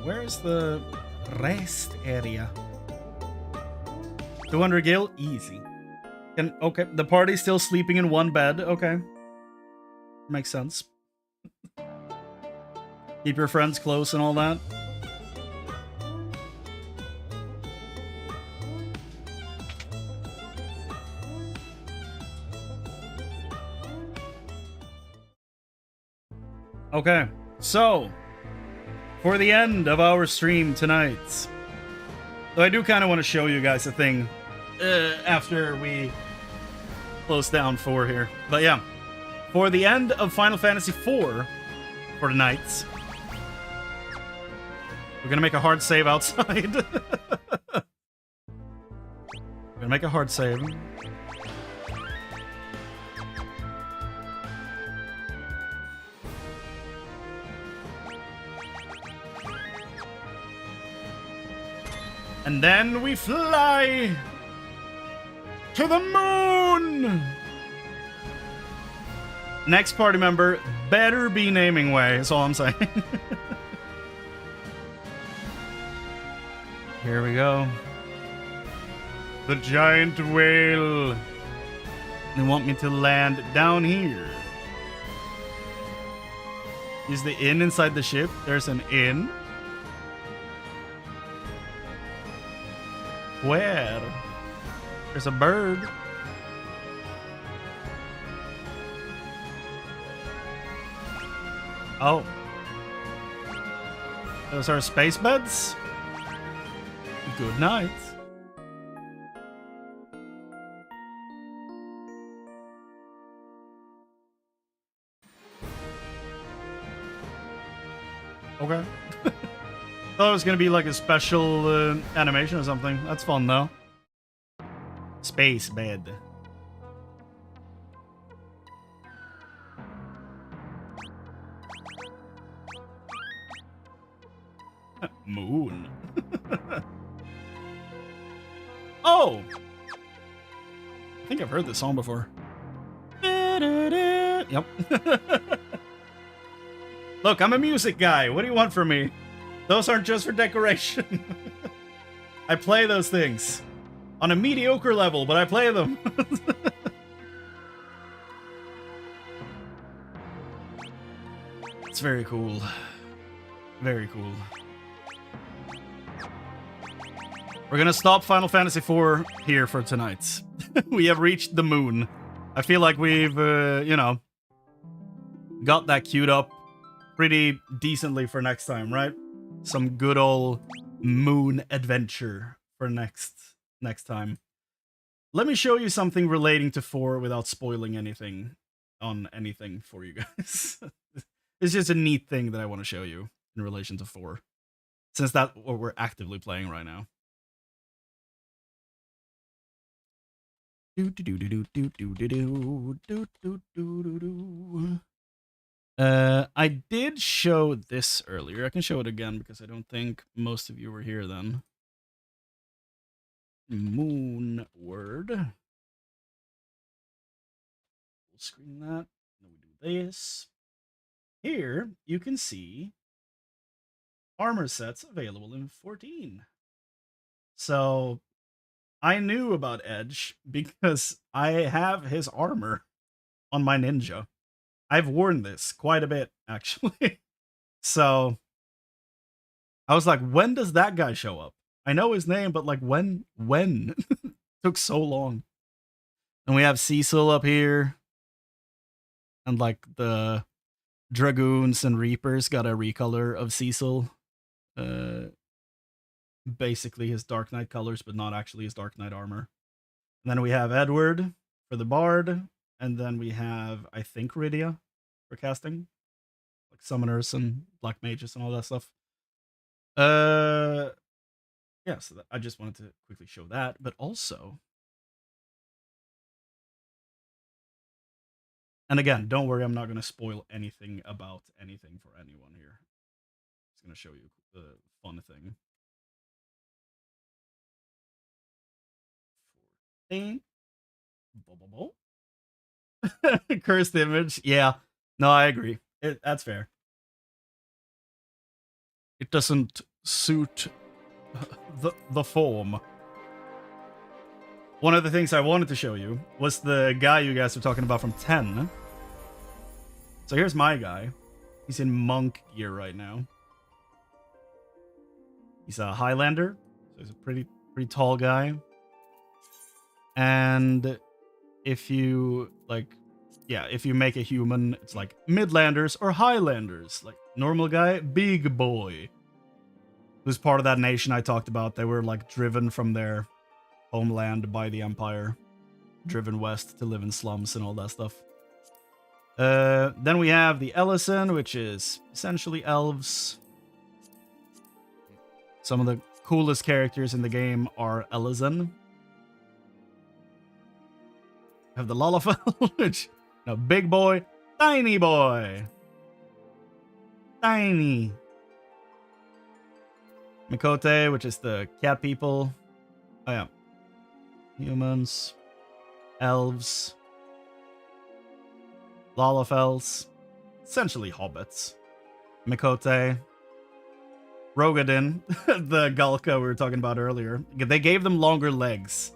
Where's the rest area? 200 gil? Easy. Okay, the party's still sleeping in 1 bed. Okay. Makes sense. Keep your friends close and all that. Okay, so for the end of our stream tonight, so I do kind of want to show you guys a thing after we close down 4 here. But yeah, for the end of Final Fantasy 4 for tonight, we're gonna make a hard save outside. Make a hard save. And then we fly to the moon! Next party member better be naming way, is all I'm saying. Here we go. The giant whale. They want me to land down here. Is the inn inside the ship? There's an inn. Where? There's a bird. Oh. Those are space beds? Good night. Okay. Thought it was gonna be like a special animation or something. That's fun though. Space bed. Moon. Oh! I think I've heard this song before. Yep. Look, I'm a music guy. What do you want from me? Those aren't just for decoration. I play those things. On a mediocre level, but I play them. It's very cool. Very cool. We're gonna stop Final Fantasy IV here for tonight. We have reached the moon. I feel like we've, you know, got that queued up pretty decently for next time, right? Some good old moon adventure for next time. Let me show you something relating to 4 without spoiling anything on anything for you guys. It's just a neat thing that I want to show you in relation to 4, since that's what we're actively playing right now. I did show this earlier. I can show it again because I don't think most of you were here then. Moon word. We'll screen that. Then we do this. Here you can see armor sets available in 14. So I knew about Edge because I have his armor on my ninja. I've worn this quite a bit, actually. So I was like, when does that guy show up? I know his name, but like when? Took so long. And we have Cecil up here. And like the Dragoons and Reapers got a recolor of Cecil. Basically his Dark Knight colors, but not actually his Dark Knight armor. And then we have Edward for the Bard. And then we have, I think, Rydia for casting. Like summoners and black mages and all that stuff. Yeah, so I just wanted to quickly show that. But also... And again, don't worry, I'm not going to spoil anything about anything for anyone here. I'm just going to show you the fun thing. Cursed image. Yeah. No, I agree. That's fair. It doesn't suit the form. One of the things I wanted to show you was the guy you guys were talking about from 10. So here's my guy. He's in monk gear right now. He's a Highlander. So he's a pretty tall guy. And if you if you make a human, it's like Midlanders or Highlanders. Like normal guy, big boy. Who's part of that nation I talked about. They were like driven from their homeland by the Empire. Driven west to live in slums and all that stuff. Then we have the Ellison, which is essentially elves. Some of the coolest characters in the game are Ellison. have the Lalafell, which, no, big boy, tiny boy. Tiny. Mikote, which is the cat people. Oh yeah. Humans. Elves. Lalafells. Essentially hobbits. Mikote. Rogadin, the Galka we were talking about earlier. They gave them longer legs.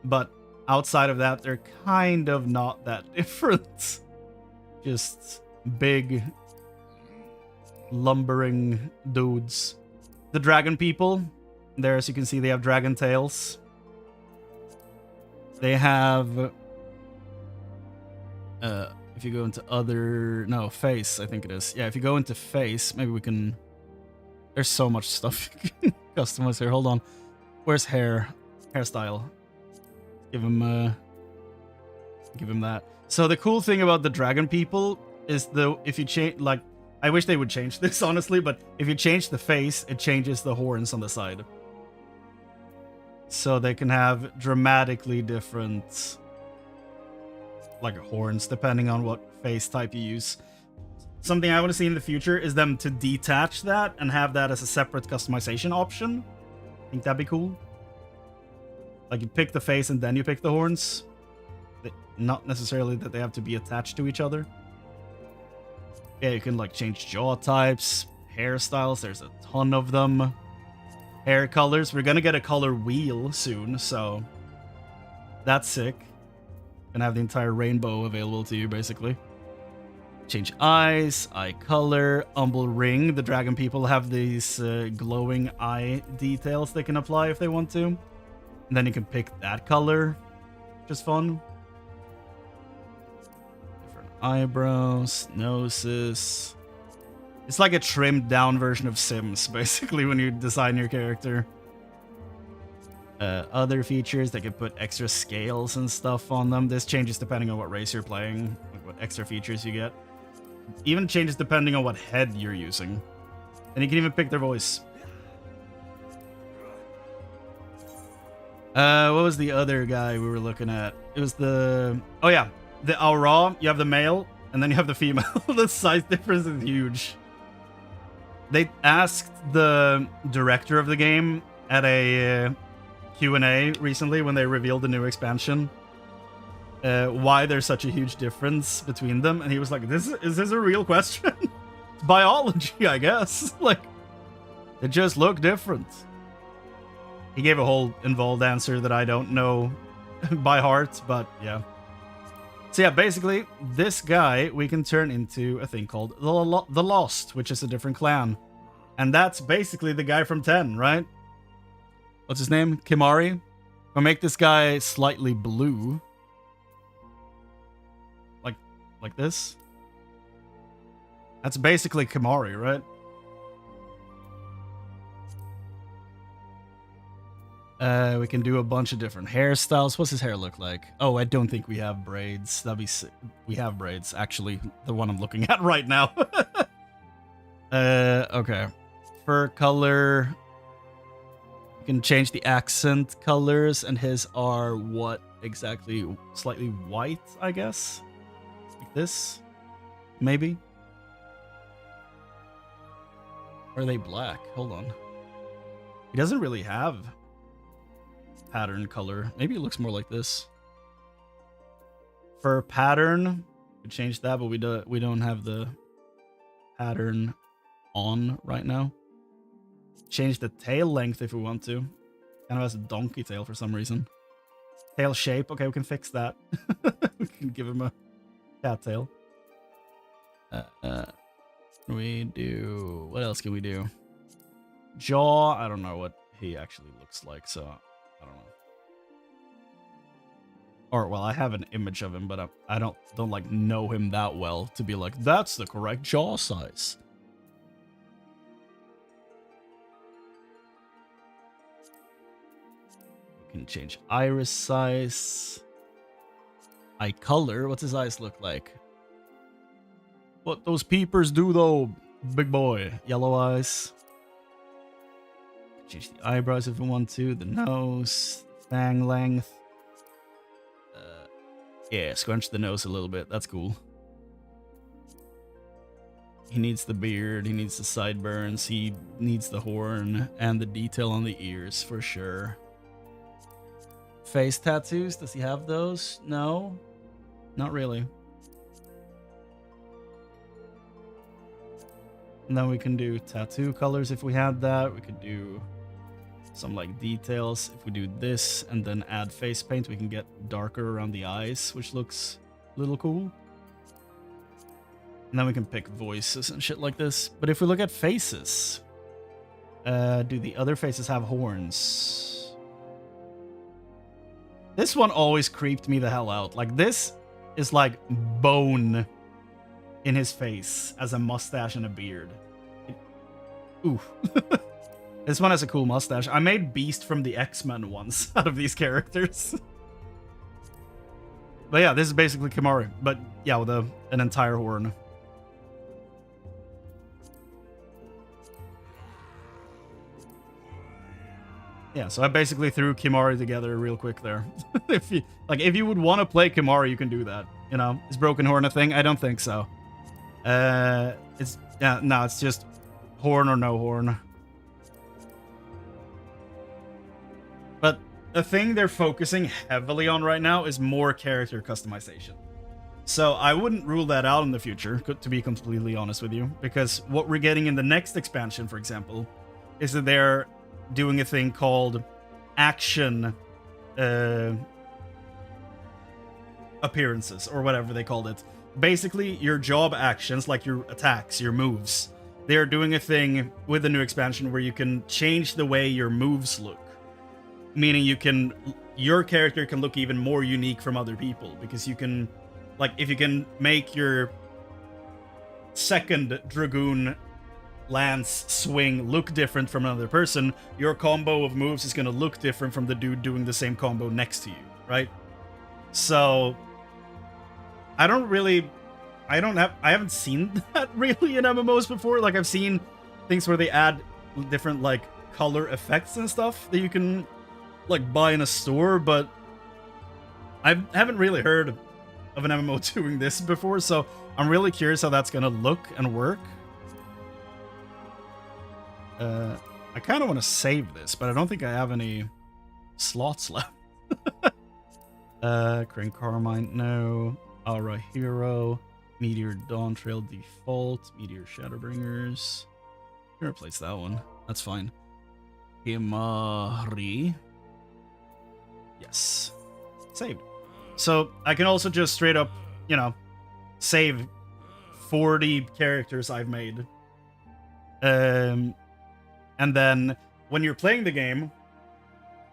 But outside of that, they're kind of not that different. Just big, lumbering dudes. The dragon people, there as you can see, they have dragon tails. They have, if you go into other, no, face, I think it is. Yeah, if you go into face, maybe we can, there's so much stuff you can customize here. Hold on. Where's hair? Hairstyle. Give him that. So the cool thing about the dragon people is if you change, like, I wish they would change this, honestly, but if you change the face, it changes the horns on the side. So they can have dramatically different, like, horns, depending on what face type you use. Something I want to see in the future is them to detach that and have that as a separate customization option. I think that'd be cool. Like, you pick the face and then you pick the horns. Not necessarily that they have to be attached to each other. Yeah, you can, like, change jaw types, hairstyles, there's a ton of them. Hair colors, we're gonna get a color wheel soon, so that's sick. Gonna have the entire rainbow available to you, basically. Change eyes, eye color, umble ring. The dragon people have these glowing eye details they can apply if they want to. And then you can pick that color, which is fun. Eyebrows, noses. It's like a trimmed down version of Sims, basically, when you design your character. Other features, they can put extra scales and stuff on them. This changes depending on what race you're playing, like what extra features you get. Even changes depending on what head you're using. And you can even pick their voice. What was the other guy we were looking at? It was the... Oh yeah. The Aura, you have the male, and then you have the female. The size difference is huge. They asked the director of the game at a Q&A recently when they revealed the new expansion why there's such a huge difference between them, and he was like, is this a real question? It's biology, I guess. Like, they just look different. He gave a whole involved answer that I don't know by heart, but yeah. So yeah, basically, this guy we can turn into a thing called the Lost, which is a different clan. And that's basically the guy from 10, right? What's his name? Kimari? We'll make this guy slightly blue. Like this. That's basically Kimari, right? We can do a bunch of different hairstyles. What's his hair look like? Oh, I don't think we have braids. That'd be sick. We have braids, actually. The one I'm looking at right now. Okay. Fur color. You can change the accent colors, and his are what exactly? Slightly white, I guess? Like this? Maybe? Or are they black? Hold on. He doesn't really have pattern color. Maybe it looks more like this. For pattern, we change that, but we don't have the pattern on right now. Change the tail length if we want to. Kind of has a donkey tail for some reason. Tail shape, okay, we can fix that. We can give him a cat tail. We do, what else can we do? Jaw, I don't know what he actually looks like, so I don't know. Or, well, I have an image of him, but I don't like know him that well to be like, that's the correct jaw size. We can change iris size. Eye color, what's his eyes look like? What those peepers do though, big boy. Yellow eyes. Change the eyebrows if we want to, the nose, fang length. Yeah, scrunch the nose a little bit. That's cool. He needs the beard, he needs the sideburns, he needs the horn, and the detail on the ears, for sure. Face tattoos, does he have those? No, not really. And then we can do tattoo colors if we had that. We could do some like details. If we do this and then add face paint, we can get darker around the eyes, which looks a little cool. And then we can pick voices and shit like this. But if we look at faces, do the other faces have horns? This one always creeped me the hell out. Like, this is like bone in his face as a mustache and a beard. Ooh. This one has a cool mustache. I made Beast from the X-Men once out of these characters. But yeah, this is basically Kimahri. But yeah, with an entire horn. Yeah, so I basically threw Kimahri together real quick there. If you would want to play Kimahri, you can do that. You know, is Broken Horn a thing? I don't think so. It's just horn or no horn. But the thing they're focusing heavily on right now is more character customization. So I wouldn't rule that out in the future, to be completely honest with you, because what we're getting in the next expansion, for example, is that they're doing a thing called action appearances, or whatever they called it. Basically, your job actions, like your attacks, your moves, they're doing a thing with the new expansion where you can change the way your moves look. Meaning your character can look even more unique from other people, because you can, like, if you can make your second Dragoon lance swing look different from another person, your combo of moves is going to look different from the dude doing the same combo next to you, right? So I haven't seen that really in MMOs before. Like, I've seen things where they add different like color effects and stuff that you can like buy in a store, but I haven't really heard of an MMO doing this before, so I'm really curious how that's gonna look and work. I kind of want to save this, but I don't think I have any slots left. Chrane Carmine, no. Aura Hero, Meteor Dawn Trail Default, Meteor Shadowbringers. I'm gonna replace that one. That's fine. Kimahri. Yes. Saved. So I can also just straight up, you know, save 40 characters I've made. And then when you're playing the game,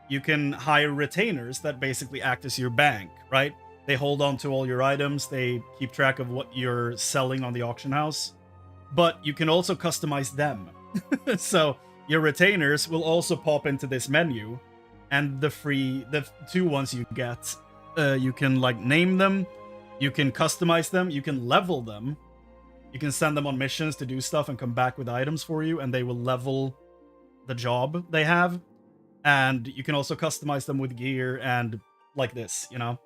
you can hire retainers that basically act as your bank, right? They hold on to all your items, they keep track of what you're selling on the auction house, but you can also customize them. So your retainers will also pop into this menu, and the two ones you get, you can like name them, you can customize them, you can level them, you can send them on missions to do stuff and come back with items for you, and they will level the job they have. And you can also customize them with gear and like this, you know?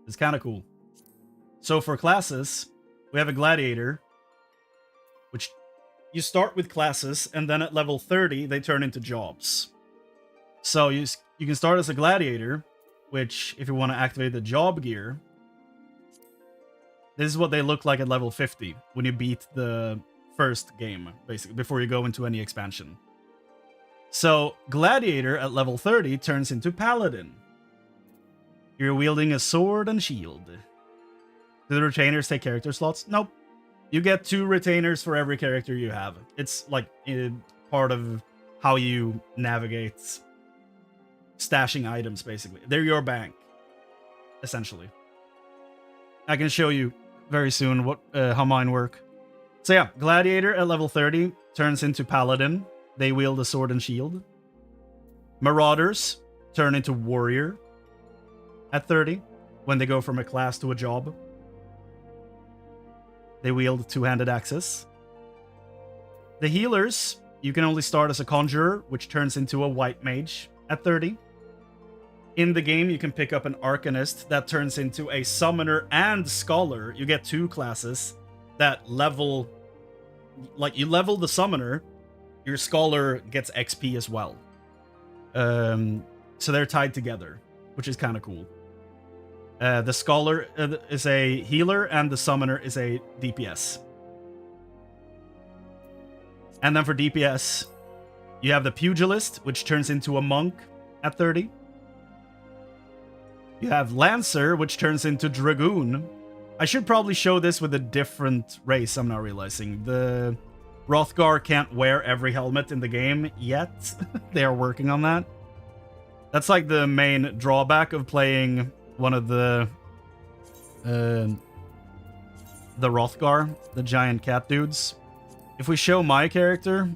It's kind of cool. So for classes, we have a gladiator, which you start with classes, and then at level 30, they turn into jobs. So you can start as a gladiator, which, if you want to activate the job gear, this is what they look like at level 50, when you beat the first game, basically, before you go into any expansion. So, Gladiator at level 30 turns into Paladin. You're wielding a sword and shield. Do the retainers take character slots? Nope. You get 2 retainers for every character you have. It's like part of how you navigate stashing items, basically. They're your bank, essentially. I can show you very soon what how mine work. So yeah, Gladiator at level 30 turns into Paladin. They wield a sword and shield. Marauders turn into Warrior at 30 when they go from a class to a job. They wield 2-handed axes. The Healers, you can only start as a Conjurer, which turns into a White Mage at 30. in the game, you can pick up an Arcanist that turns into a Summoner and Scholar. You get 2 classes that level... Like, you level the Summoner, your Scholar gets XP as well. So they're tied together, which is kind of cool. The Scholar is a healer, and the Summoner is a DPS. And then for DPS, you have the Pugilist, which turns into a Monk at 30. You have Lancer, which turns into Dragoon. I should probably show this with a different race, I'm now realizing. The Hrothgar can't wear every helmet in the game yet. They are working on that. That's like the main drawback of playing one of the Hrothgar, the giant cat dudes. If we show my character,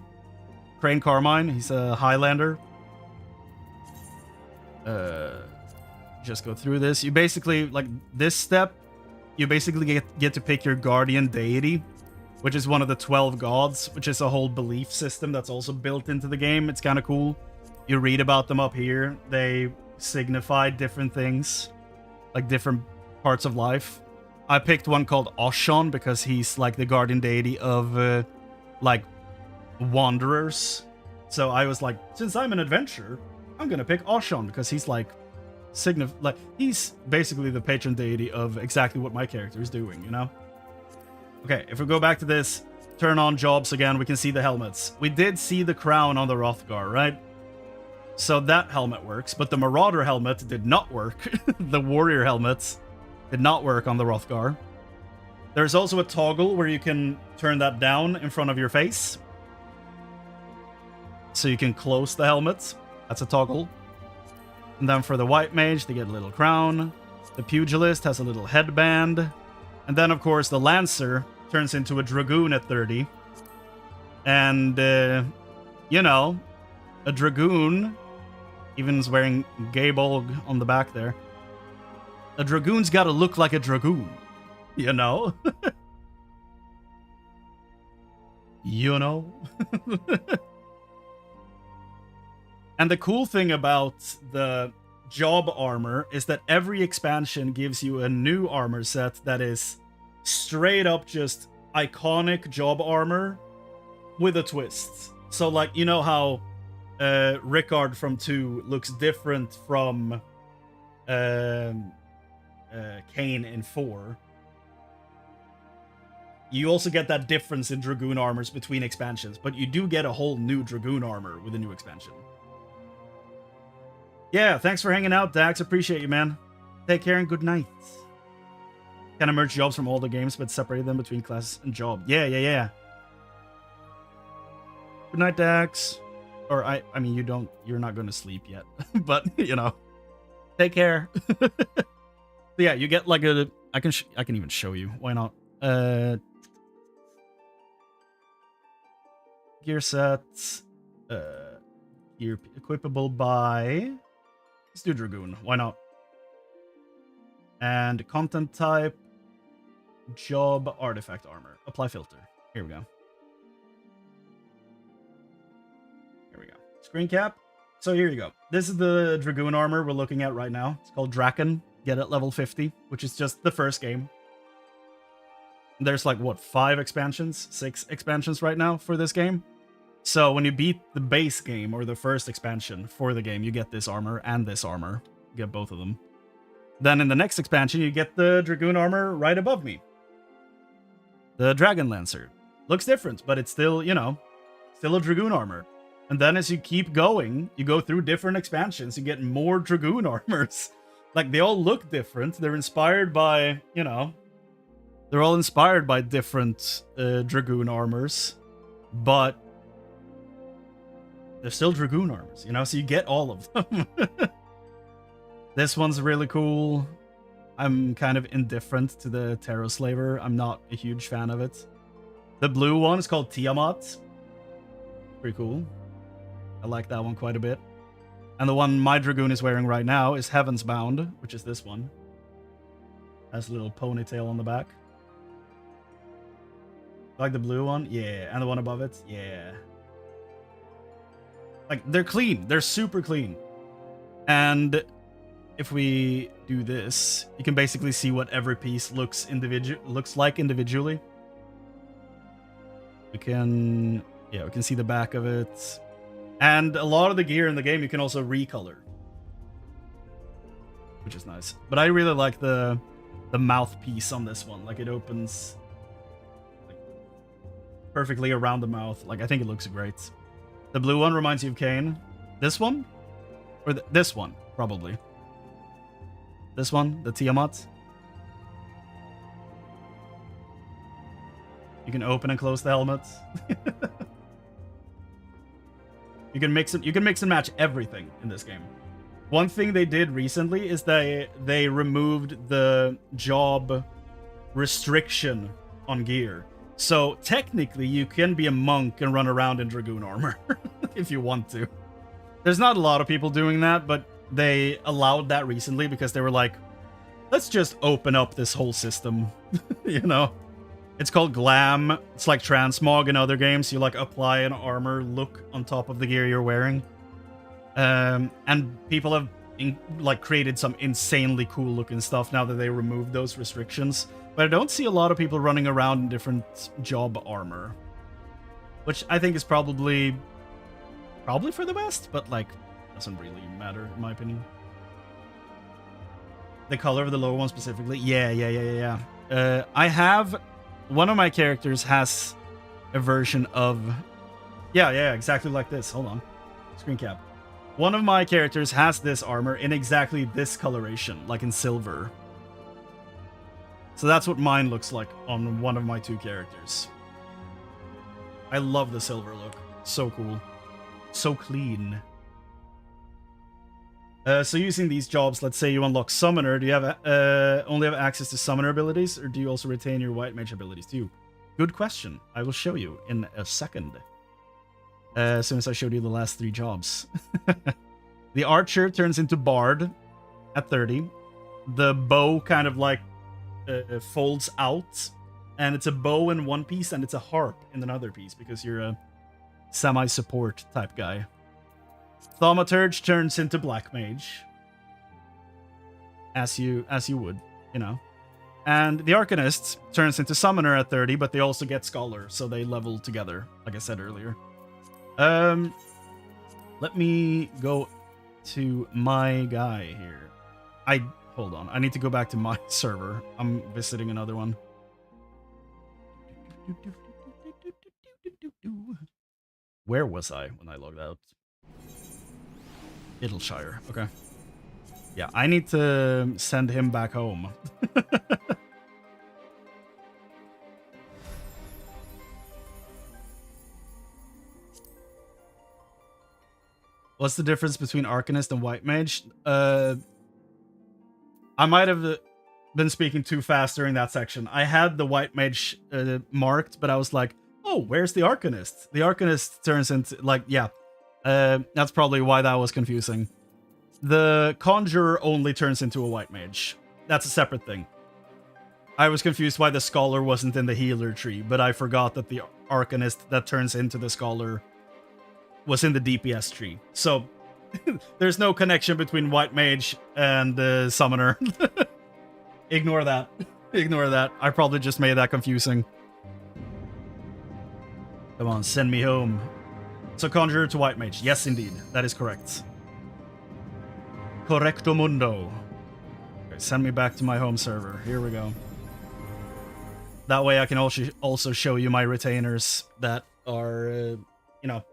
Chrane Carmine, he's a Highlander. Just go through this. You basically, like, this step, you basically get to pick your guardian deity, which is one of the 12 gods, which is a whole belief system that's also built into the game. It's kind of cool. You read about them up here. They signify different things, like different parts of life. I picked one called Oshon because he's like the guardian deity of like wanderers. So I was like, since I'm an adventurer, I'm gonna pick Oshon because he's like he's basically the patron deity of exactly what my character is doing, you know? Okay, if we go back to this, turn on jobs again, we can see the helmets. We did see the crown on the Hrothgar, right? So that helmet works, but the Marauder helmet did not work. The warrior helmets did not work on the Hrothgar. There's also a toggle where you can turn that down in front of your face. So you can close the helmet. That's a toggle. And then for the White Mage, they get a little crown. The Pugilist has a little headband. And then, of course, the Lancer turns into a Dragoon at 30. And, you know, a Dragoon, even is wearing Gabolg on the back there. A Dragoon's got to look like a Dragoon, you know? You know? And the cool thing about the job armor is that every expansion gives you a new armor set that is straight up just iconic job armor with a twist. So, like, you know how Rickard from 2 looks different from Kane in 4. You also get that difference in Dragoon armors between expansions, but you do get a whole new Dragoon armor with a new expansion. Yeah, thanks for hanging out, Dax. Appreciate you, man. Take care and good night. Kind of merge jobs from all the games, but separate them between classes and job. Yeah. Good night, Dax. Or I mean, you're not going to sleep yet, but you know, take care. Yeah, you get like I can even show you. Why not? Gear sets, gear equipable by. Let's do Dragoon. Why not? And content type, job, artifact armor. Apply filter. Here we go. Screen cap. So here you go. This is the Dragoon armor we're looking at right now. It's called Draken. Get it level 50, which is just the first game. There's like, what, 5 expansions? 6 expansions right now for this game. So when you beat the base game, or the first expansion for the game, you get this armor and this armor. You get both of them. Then in the next expansion, you get the Dragoon armor right above me. The Dragon Lancer. Looks different, but it's still, you know, still a Dragoon armor. And then as you keep going, you go through different expansions, you get more Dragoon armors. Like, they all look different. They're inspired by, you know, they're all inspired by different Dragoon armors. But they're still Dragoon armors, you know? So you get all of them. This one's really cool. I'm kind of indifferent to the Tera Slaver. I'm not a huge fan of it. The blue one is called Tiamat. Pretty cool. I like that one quite a bit. And the one my Dragoon is wearing right now is Heaven's Bound, which is this one. Has a little ponytail on the back. Like the blue one? Yeah. And the one above it? Yeah. Like, they're clean. They're super clean. And if we do this, you can basically see what every piece looks like individually. We can see the back of it. And a lot of the gear in the game you can also recolor, which is nice. But I really like the mouthpiece on this one. Like, it opens like perfectly around the mouth. Like, I think it looks great. The blue one reminds you of Kane. This one? Or this one, probably. This one, the Tiamat. You can open and close the helmet. You can mix and match everything in this game. One thing they did recently is they removed the job restriction on gear. So technically you can be a monk and run around in dragoon armor if you want to. There's not a lot of people doing that, but they allowed that recently because they were like, let's just open up this whole system. You know? It's called glam. It's like transmog in other games. You like apply an armor look on top of the gear you're wearing. And people have created some insanely cool looking stuff now that they removed those restrictions. But I don't see a lot of people running around in different job armor, which I think is probably for the best, but like doesn't really matter in my opinion. The color of the lower one specifically, yeah. I have one of my characters has a version of yeah, exactly like this. Hold on, screen cap. One of my characters has this armor in exactly this coloration, like in silver. So that's what mine looks like on one of my two characters. I love the silver look. So cool. So clean. So using these jobs, let's say you unlock Summoner, do you have only have access to Summoner abilities, or do you also retain your White Mage abilities too? Good question. I will show you in a second. As soon as I showed you the last 3 jobs. The Archer turns into Bard at 30. The Bow kind of like folds out, and it's a bow in one piece and it's a harp in another piece because you're a semi-support type guy. Thaumaturge turns into Black Mage, as you would, you know. And the Arcanist turns into Summoner at 30, but they also get Scholar, so they level together, like I said earlier. Let me go to my guy here. Hold on, I need to go back to my server. I'm visiting another one. Where was I when I logged out? Idleshire, okay. Yeah, I need to send him back home. What's the difference between Arcanist and White Mage? I might have been speaking too fast during that section. I had the White Mage marked, but I was like, oh, where's the Arcanist? The Arcanist turns into, like, yeah. That's probably why that was confusing. The Conjurer only turns into a White Mage. That's a separate thing. I was confused why the Scholar wasn't in the healer tree, but I forgot that the Arcanist that turns into the Scholar was in the DPS tree. So, there's no connection between White Mage and the Summoner. Ignore that. Ignore that. I probably just made that confusing. Come on, send me home. So Conjurer to White Mage. Yes, indeed. That is correct. Correcto mundo. Okay, send me back to my home server. Here we go. That way I can also show you my retainers that are, you know,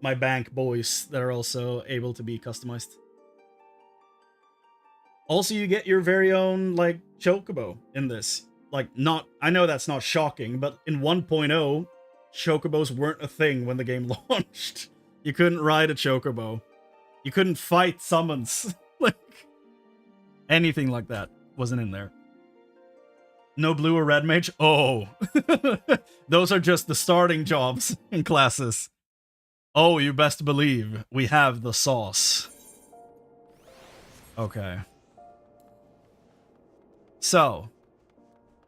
my bank boys that are also able to be customized. Also, you get your very own, like, Chocobo in this. Like, I know that's not shocking, but in 1.0, Chocobos weren't a thing when the game launched. You couldn't ride a Chocobo. You couldn't fight summons. Like, anything like that wasn't in there. No blue or red mage? Oh. Those are just the starting jobs in classes. Oh, you best believe we have the sauce. Okay. So,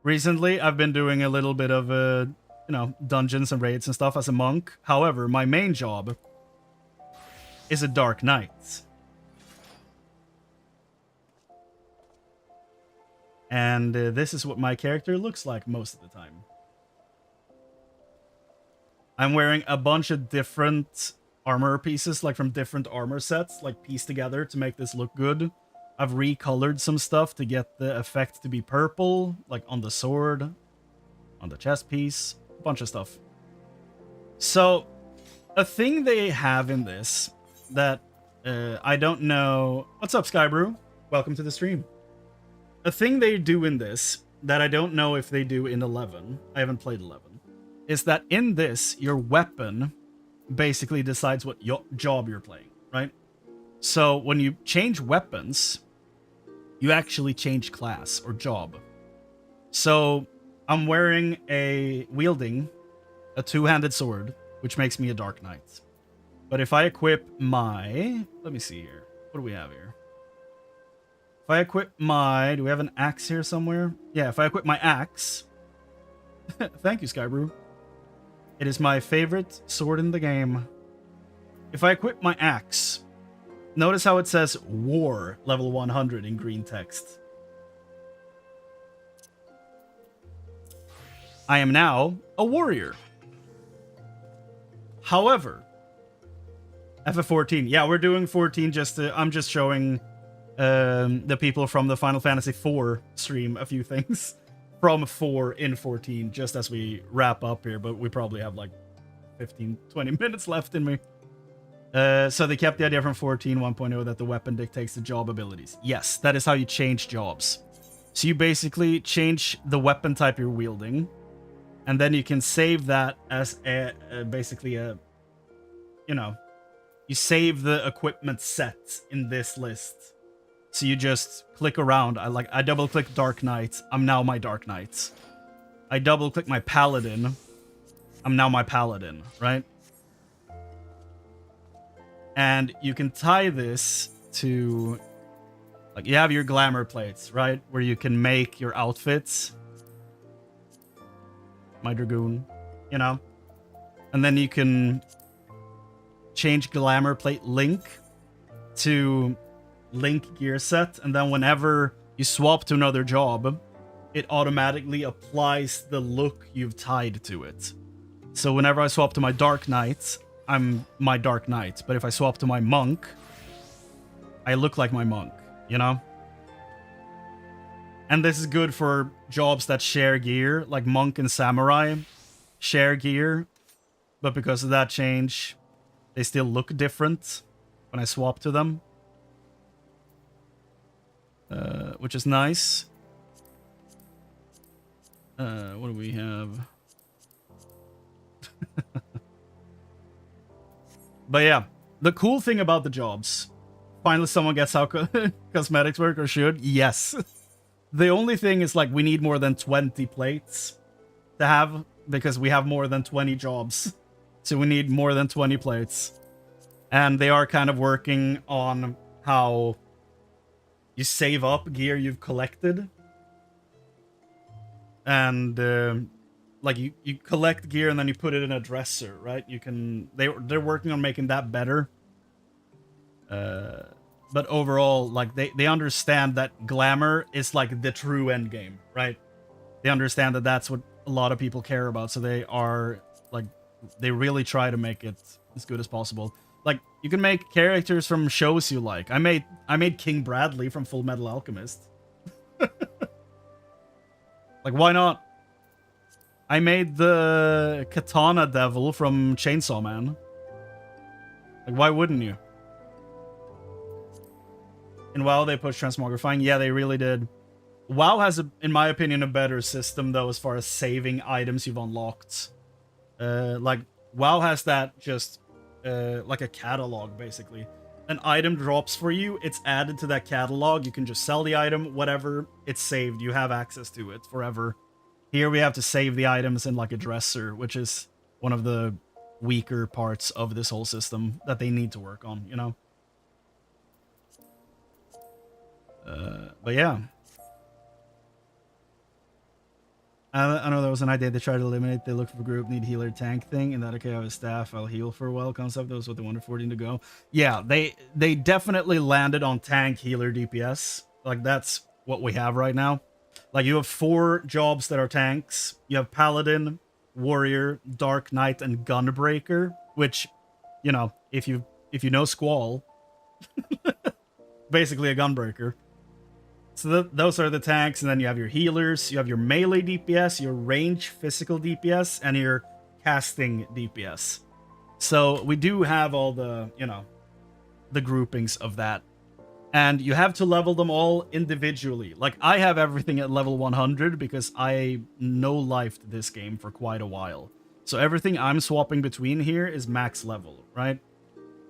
recently I've been doing a little bit of you know, dungeons and raids and stuff as a monk. However, my main job is a Dark Knight. And this is what my character looks like most of the time. I'm wearing a bunch of different armor pieces, like from different armor sets, like pieced together to make this look good. I've recolored some stuff to get the effect to be purple, like on the sword, on the chest piece, a bunch of stuff. So, a thing they have in this that I don't know... What's up, Skybrew? Welcome to the stream. A thing they do in this that I don't know if they do in 11, I haven't played 11, is that in this, your weapon basically decides what job you're playing, right? So when you change weapons, you actually change class or job. So I'm wielding a two-handed sword, which makes me a Dark Knight. But if I equip my... Let me see here. What do we have here? If I equip my... Do we have an axe here somewhere? Yeah, if I equip my axe... Thank you, Skybrew. It is my favorite sword in the game. If I equip my axe, notice how it says War level 100 in green text. I am now a warrior. However, FF14. Yeah, we're doing 14 just to... I'm just showing the people from the Final Fantasy IV stream a few things. From 4 in 14, just as we wrap up here, but we probably have like 15, 20 minutes left in me. So they kept the idea from 14 1.0 that the weapon dictates the job abilities. Yes, that is how you change jobs. So you basically change the weapon type you're wielding, and then you can save that as basically a, you know, you save the equipment set in this list. So you just click around. I double click Dark Knight. I'm now my Dark Knight. I double click my Paladin. I'm now my Paladin, right? And you can tie this to, like, you have your glamour plates, right? Where you can make your outfits. My Dragoon, you know? And then you can change glamour plate link to link gear set, and then whenever you swap to another job, it automatically applies the look you've tied to it. So whenever I swap to my Dark Knight, I'm my Dark Knight, but if I swap to my Monk, I look like my Monk, you know? And this is good for jobs that share gear, like Monk and Samurai share gear, but because of that change, they still look different when I swap to them. Which is nice. What do we have? But yeah, the cool thing about the jobs, finally someone gets how cosmetics work, or should. Yes. The only thing is, like, we need more than 20 plates to have, because we have more than 20 jobs. So we need more than 20 plates. And they are kind of working on how you save up gear you've collected. And like you collect gear and then you put it in a dresser, right? You can they're working on making that better. But overall, like they understand that glamour is like the true end game, right? They understand that that's what a lot of people care about, so they are like they really try to make it as good as possible. Like, you can make characters from shows you like. I made King Bradley from Full Metal Alchemist. Like, why not? I made the Katana Devil from Chainsaw Man. Like, why wouldn't you? In WoW, they pushed transmogrifying. Yeah, they really did. WoW has, in my opinion, a better system, though, as far as saving items you've unlocked. Like, WoW has that just... like a catalog, basically. An item drops for you, it's added to that catalog, you can just sell the item, whatever, it's saved, you have access to it forever. Here we have to save the items in like a dresser, which is one of the weaker parts of this whole system that they need to work on, you know? But yeah. I know there was an idea they tried to eliminate the look for group need healer tank thing, and that okay, I have a staff, I'll heal for a while concept. That was what they wanted 14 to go. Yeah, they definitely landed on tank healer DPS. Like, that's what we have right now. Like, you have 4 jobs that are tanks. You have Paladin, Warrior, Dark Knight, and Gunbreaker, which, you know, if you know Squall, basically a Gunbreaker. So those are the tanks, and then you have your healers, you have your melee DPS, your range physical DPS, and your casting DPS. So we do have all the, you know, the groupings of that. And you have to level them all individually. Like, I have everything at level 100 because I no-lifed this game for quite a while. So everything I'm swapping between here is max level, right?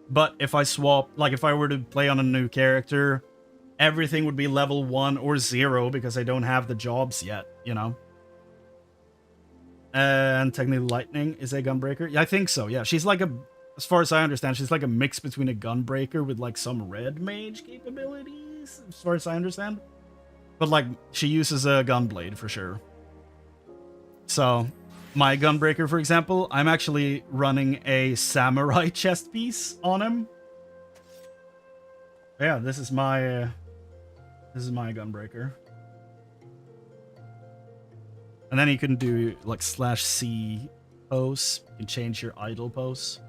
But if I swap, like if I were to play on a new character, everything would be level 1 or 0 because I don't have the jobs yet, you know? And technically Lightning is a Gunbreaker? Yeah, I think so, yeah. She's like a, as far as I understand, she's like a mix between a Gunbreaker with like some red mage capabilities, as far as I understand. But like, she uses a Gunblade for sure. So, my Gunbreaker, for example, I'm actually running a Samurai chest piece on him. Yeah, this is my Gunbreaker. And then you can do like /C pose. You can change your idle pose.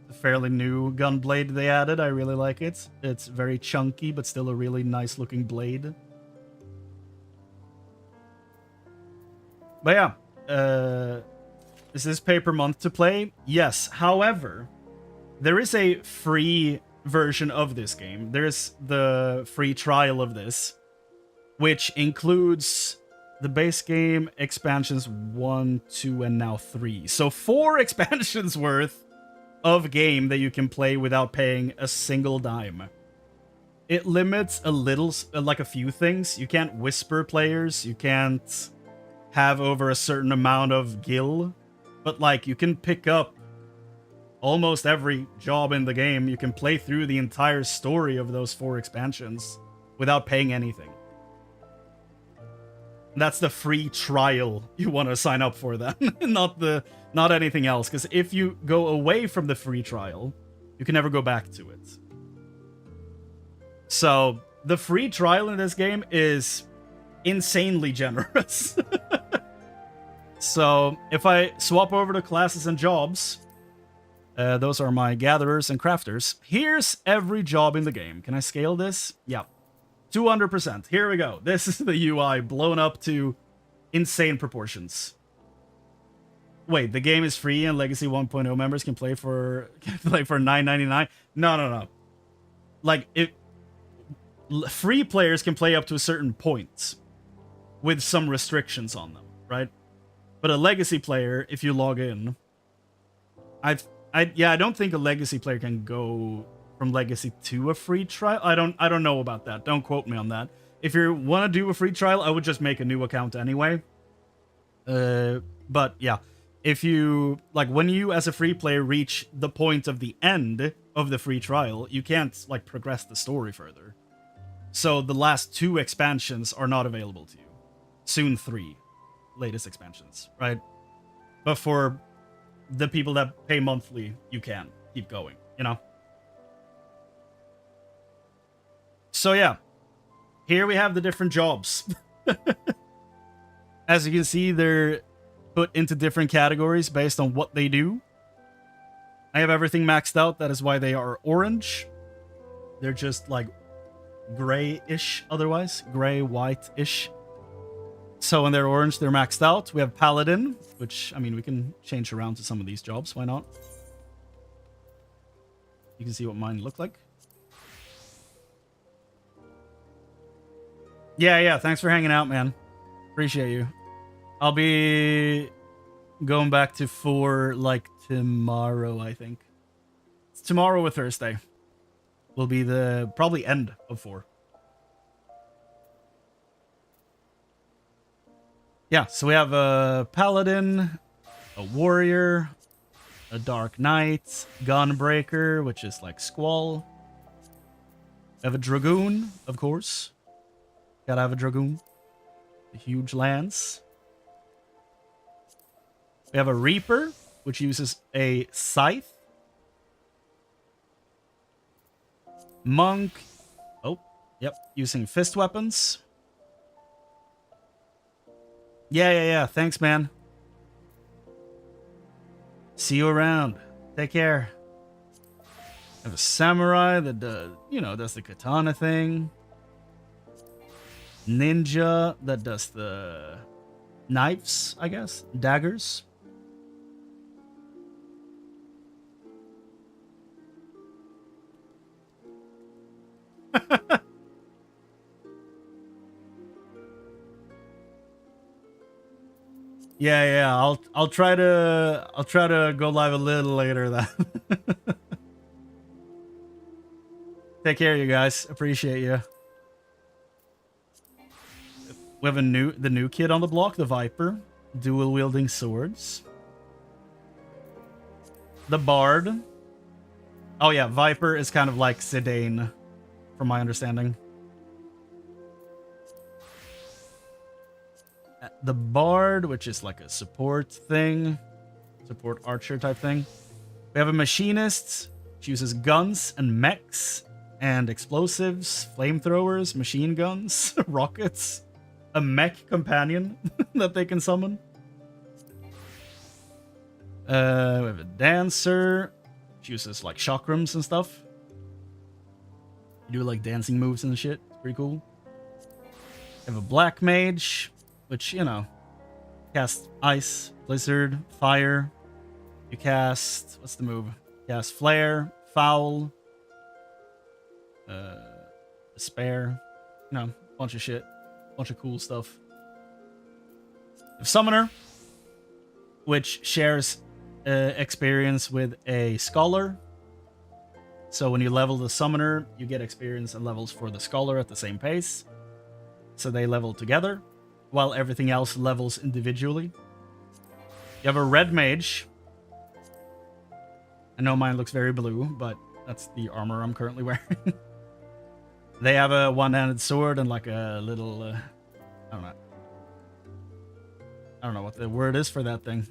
A fairly new gun blade they added. I really like it. It's very chunky, but still a really nice looking blade. But yeah, is this pay per month to play? Yes. However, there is a free version of this game. There's the free trial of this, which includes the base game, expansions 1, 2, and now 3. So 4 expansions worth of game that you can play without paying a single dime. It limits a little, like a few things. You can't whisper players. You can't have over a certain amount of gil. But like, you can pick up almost every job in the game. You can play through the entire story of those 4 expansions without paying anything. That's the free trial you want to sign up for then, not anything else. Because if you go away from the free trial, you can never go back to it. So the free trial in this game is insanely generous. So if I swap over to classes and jobs, those are my gatherers and crafters. Here's every job in the game. Can I scale this? Yeah. 200%. Here we go. This is the UI blown up to insane proportions. Wait, the game is free and Legacy 1.0 members can play for $9.99? No. Like, free players can play up to a certain point with some restrictions on them, right? But a Legacy player, if you log in, I don't think a Legacy player can go from Legacy to a free trial. I don't know about that. Don't quote me on that. If you want to do a free trial, I would just make a new account anyway. But yeah, if you, like, when you as a free player reach the point of the end of the free trial, you can't like progress the story further. So the last 2 expansions are not available to you. Soon 3 latest expansions, right? But for the people that pay monthly, you can keep going, you know? So yeah, here we have the different jobs. As you can see, they're put into different categories based on what they do. I have everything maxed out. That is why they are orange. They're just like gray-ish otherwise. Gray, white-ish. So when they're orange, they're maxed out. We have Paladin, which, I mean, we can change around to some of these jobs. Why not? You can see what mine look like. Yeah, thanks for hanging out, man. Appreciate you. I'll be going back to 4, like, tomorrow, I think. It's tomorrow or Thursday. Will be the, probably end of 4. Yeah, so we have a Paladin, a Warrior, a Dark Knight, Gunbreaker, which is like Squall. We have a Dragoon, of course. Gotta have a Dragoon. A huge lance. We have a Reaper, which uses a Scythe. Monk. Oh, yep. Using fist weapons. Yeah. Thanks, man. See you around. Take care. I have a samurai that does, does the katana thing. Ninja that does the knives, I guess. Daggers. Yeah. I'll try to go live a little later then. Take care, you guys. Appreciate you. We have the new kid on the block, the Viper, dual wielding swords. The Bard. Oh yeah, Viper is kind of like Zidane, from my understanding. The Bard, which is like a support thing, support archer type thing. We have a Machinist, which uses guns and mechs and explosives, flamethrowers, machine guns, rockets. A mech companion that they can summon. We have a Dancer, which uses like chakrams and stuff. You do like dancing moves and shit. It's pretty cool. We have a Black Mage, which, casts ice, blizzard, fire. You cast, what's the move? You cast flare, foul, despair, bunch of shit. Bunch of cool stuff. We have Summoner, which shares experience with a Scholar. So when you level the Summoner, you get experience and levels for the Scholar at the same pace. So they level together, while everything else levels individually. You have a Red Mage. I know mine looks very blue, but that's the armor I'm currently wearing. They have a one-handed sword and like a little, I don't know what the word is for that thing.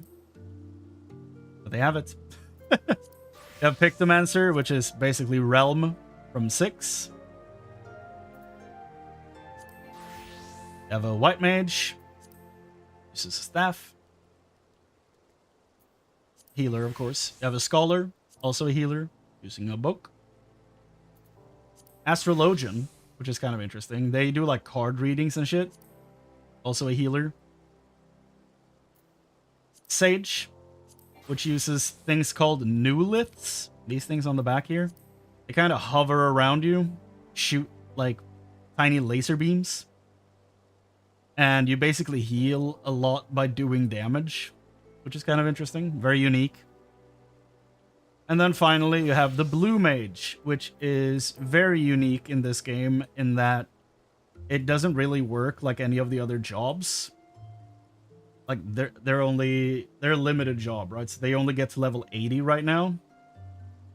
But they have it. You have Pictomancer, which is basically Realm from 6. You have a White Mage. Uses a staff. Healer, of course. You have a Scholar, also a healer, using a book. Astrologian, which is kind of interesting. They do like card readings and shit. Also a healer. Sage, which uses things called newliths. These things on the back here. They kind of hover around you, shoot like tiny laser beams. And you basically heal a lot by doing damage, which is kind of interesting. Very unique. And then finally, you have the Blue Mage, which is very unique in this game in that it doesn't really work like any of the other jobs. Like, they're a limited job, right? So they only get to level 80 right now.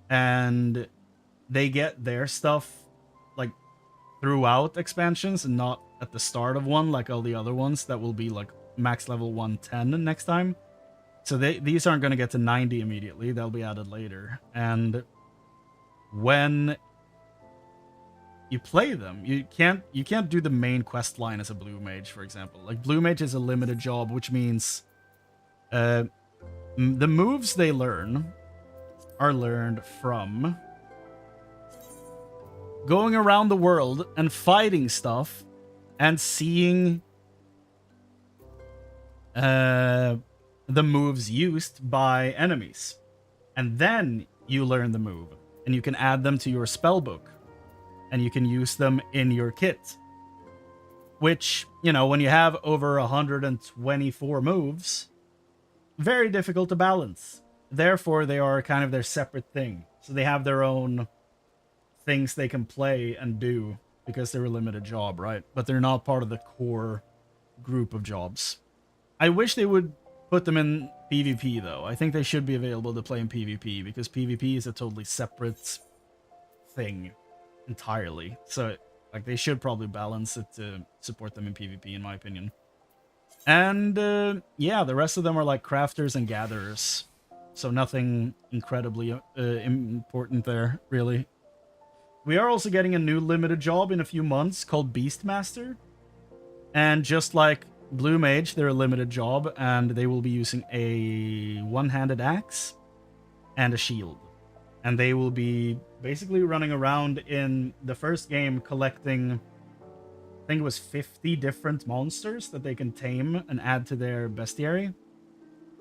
And they get their stuff, like, throughout expansions and not at the start of one like all the other ones that will be, like, max level 110 next time. So these aren't going to get to 90 immediately. They'll be added later. And when you play them, you can't do the main quest line as a Blue Mage, for example. Like, Blue Mage is a limited job, which means the moves they learn are learned from going around the world and fighting stuff and seeing the moves used by enemies. And then you learn the move, and you can add them to your spellbook, and you can use them in your kit. Which, when you have over 124 moves, very difficult to balance. Therefore, they are kind of their separate thing. So they have their own things they can play and do because they're a limited job, right? But they're not part of the core group of jobs. I wish they would put them in PvP, though. I think they should be available to play in PvP, because PvP is a totally separate thing entirely. So, like, they should probably balance it to support them in PvP, in my opinion. And, yeah, the rest of them are, like, crafters and gatherers. So nothing incredibly important there, really. We are also getting a new limited job in a few months called Beastmaster. And just like Blue Mage, they're a limited job, and they will be using a one-handed axe and a shield. And they will be basically running around in the first game collecting, I think it was 50 different monsters that they can tame and add to their bestiary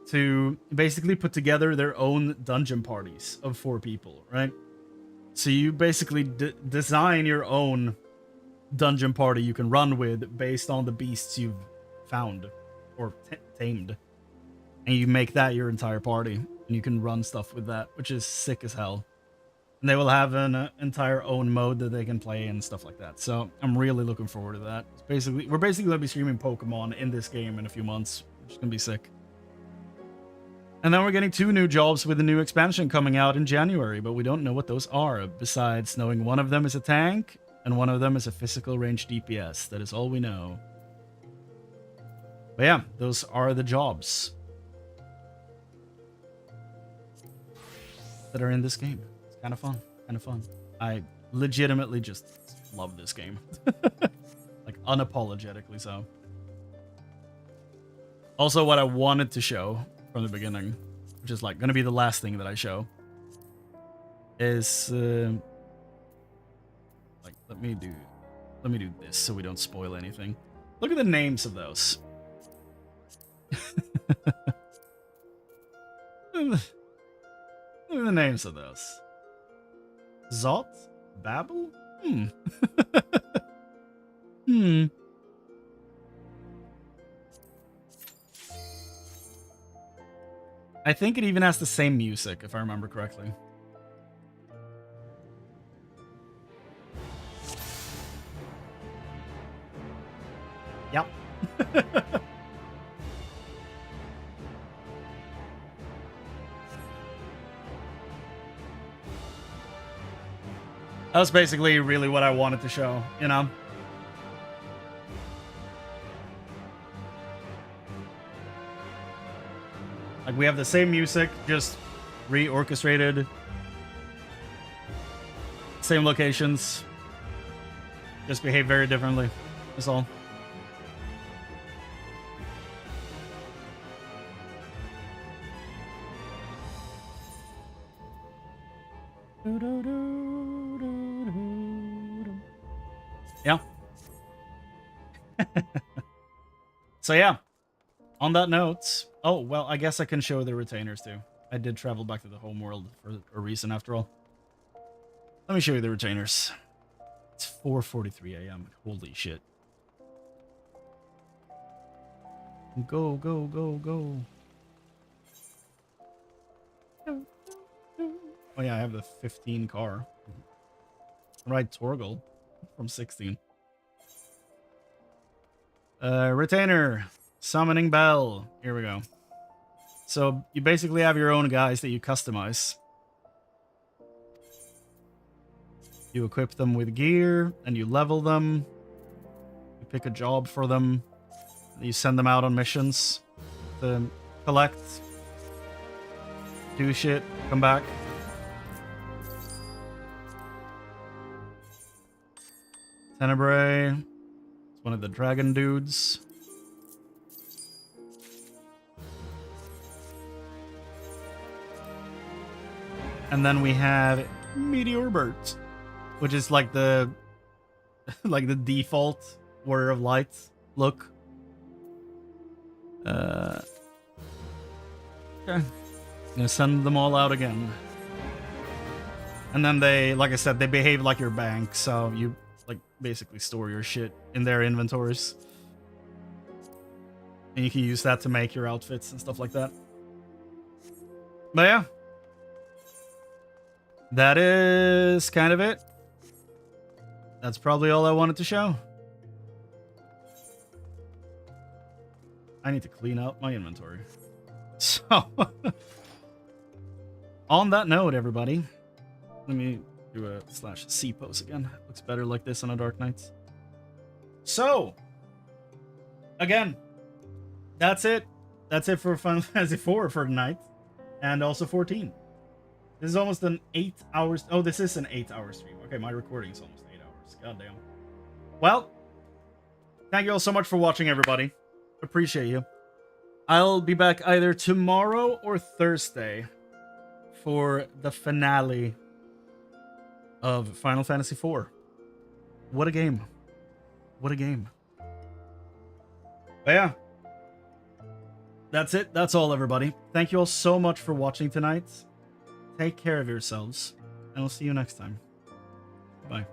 to basically put together their own dungeon parties of 4 people, right? So you basically design your own dungeon party you can run with based on the beasts you've found or tamed. And you make that your entire party. And you can run stuff with that, which is sick as hell. And they will have an entire own mode that they can play and stuff like that. So I'm really looking forward to that. We're basically going to be streaming Pokemon in this game in a few months, which is going to be sick. And then we're getting 2 new jobs with a new expansion coming out in January, but we don't know what those are, besides knowing one of them is a tank and one of them is a physical range DPS. That is all we know. But yeah, those are the jobs that are in this game. It's kind of fun. Kind of fun. I legitimately just love this game. Like, unapologetically so. Also, what I wanted to show from the beginning, which is like going to be the last thing that I show, is like, let me do this so we don't spoil anything. Look at the names of those. Look at the names of those. Zot? Babel? I think it even has the same music, if I remember correctly. Yep. That was basically really what I wanted to show, you know? Like, we have the same music, just reorchestrated. Same locations. Just behave very differently. That's all. Yeah. So yeah, on that note, oh, well, I guess I can show the retainers too. I did travel back to the home world for a reason after all. Let me show you the retainers. It's 4:43 a.m. Holy shit. Go, go, go, go. Oh yeah, I have the 15 car. Right, Torgal from 16. Retainer. Summoning Bell. Here we go. So you basically have your own guys that you customize. You equip them with gear and you level them. You pick a job for them. You send them out on missions to collect, do shit, come back. Tenebrae. It's one of the dragon dudes. And then we have Meteor Bird, which is like the like the default Warrior of Light look. Okay. I'm gonna send them all out again. And then they, like I said, they behave like your bank, so you like basically store your shit in their inventories. And you can use that to make your outfits and stuff like that. But yeah. That is kind of it. That's probably all I wanted to show. I need to clean out my inventory. So, on that note, everybody, let me do a /C pose again. Looks better like this on a Dark Knight. So, again, that's it. That's it for Final Fantasy IV for tonight. And also 14. This is almost an 8 hours. Oh, this is an 8-hour stream. Okay, my recording is almost 8 hours. God damn. Well, thank you all so much for watching, everybody. Appreciate you. I'll be back either tomorrow or Thursday for the finale of Final Fantasy IV. What a game. What a game. But yeah. That's it. That's all, everybody. Thank you all so much for watching tonight. Take care of yourselves, and I'll see you next time. Bye.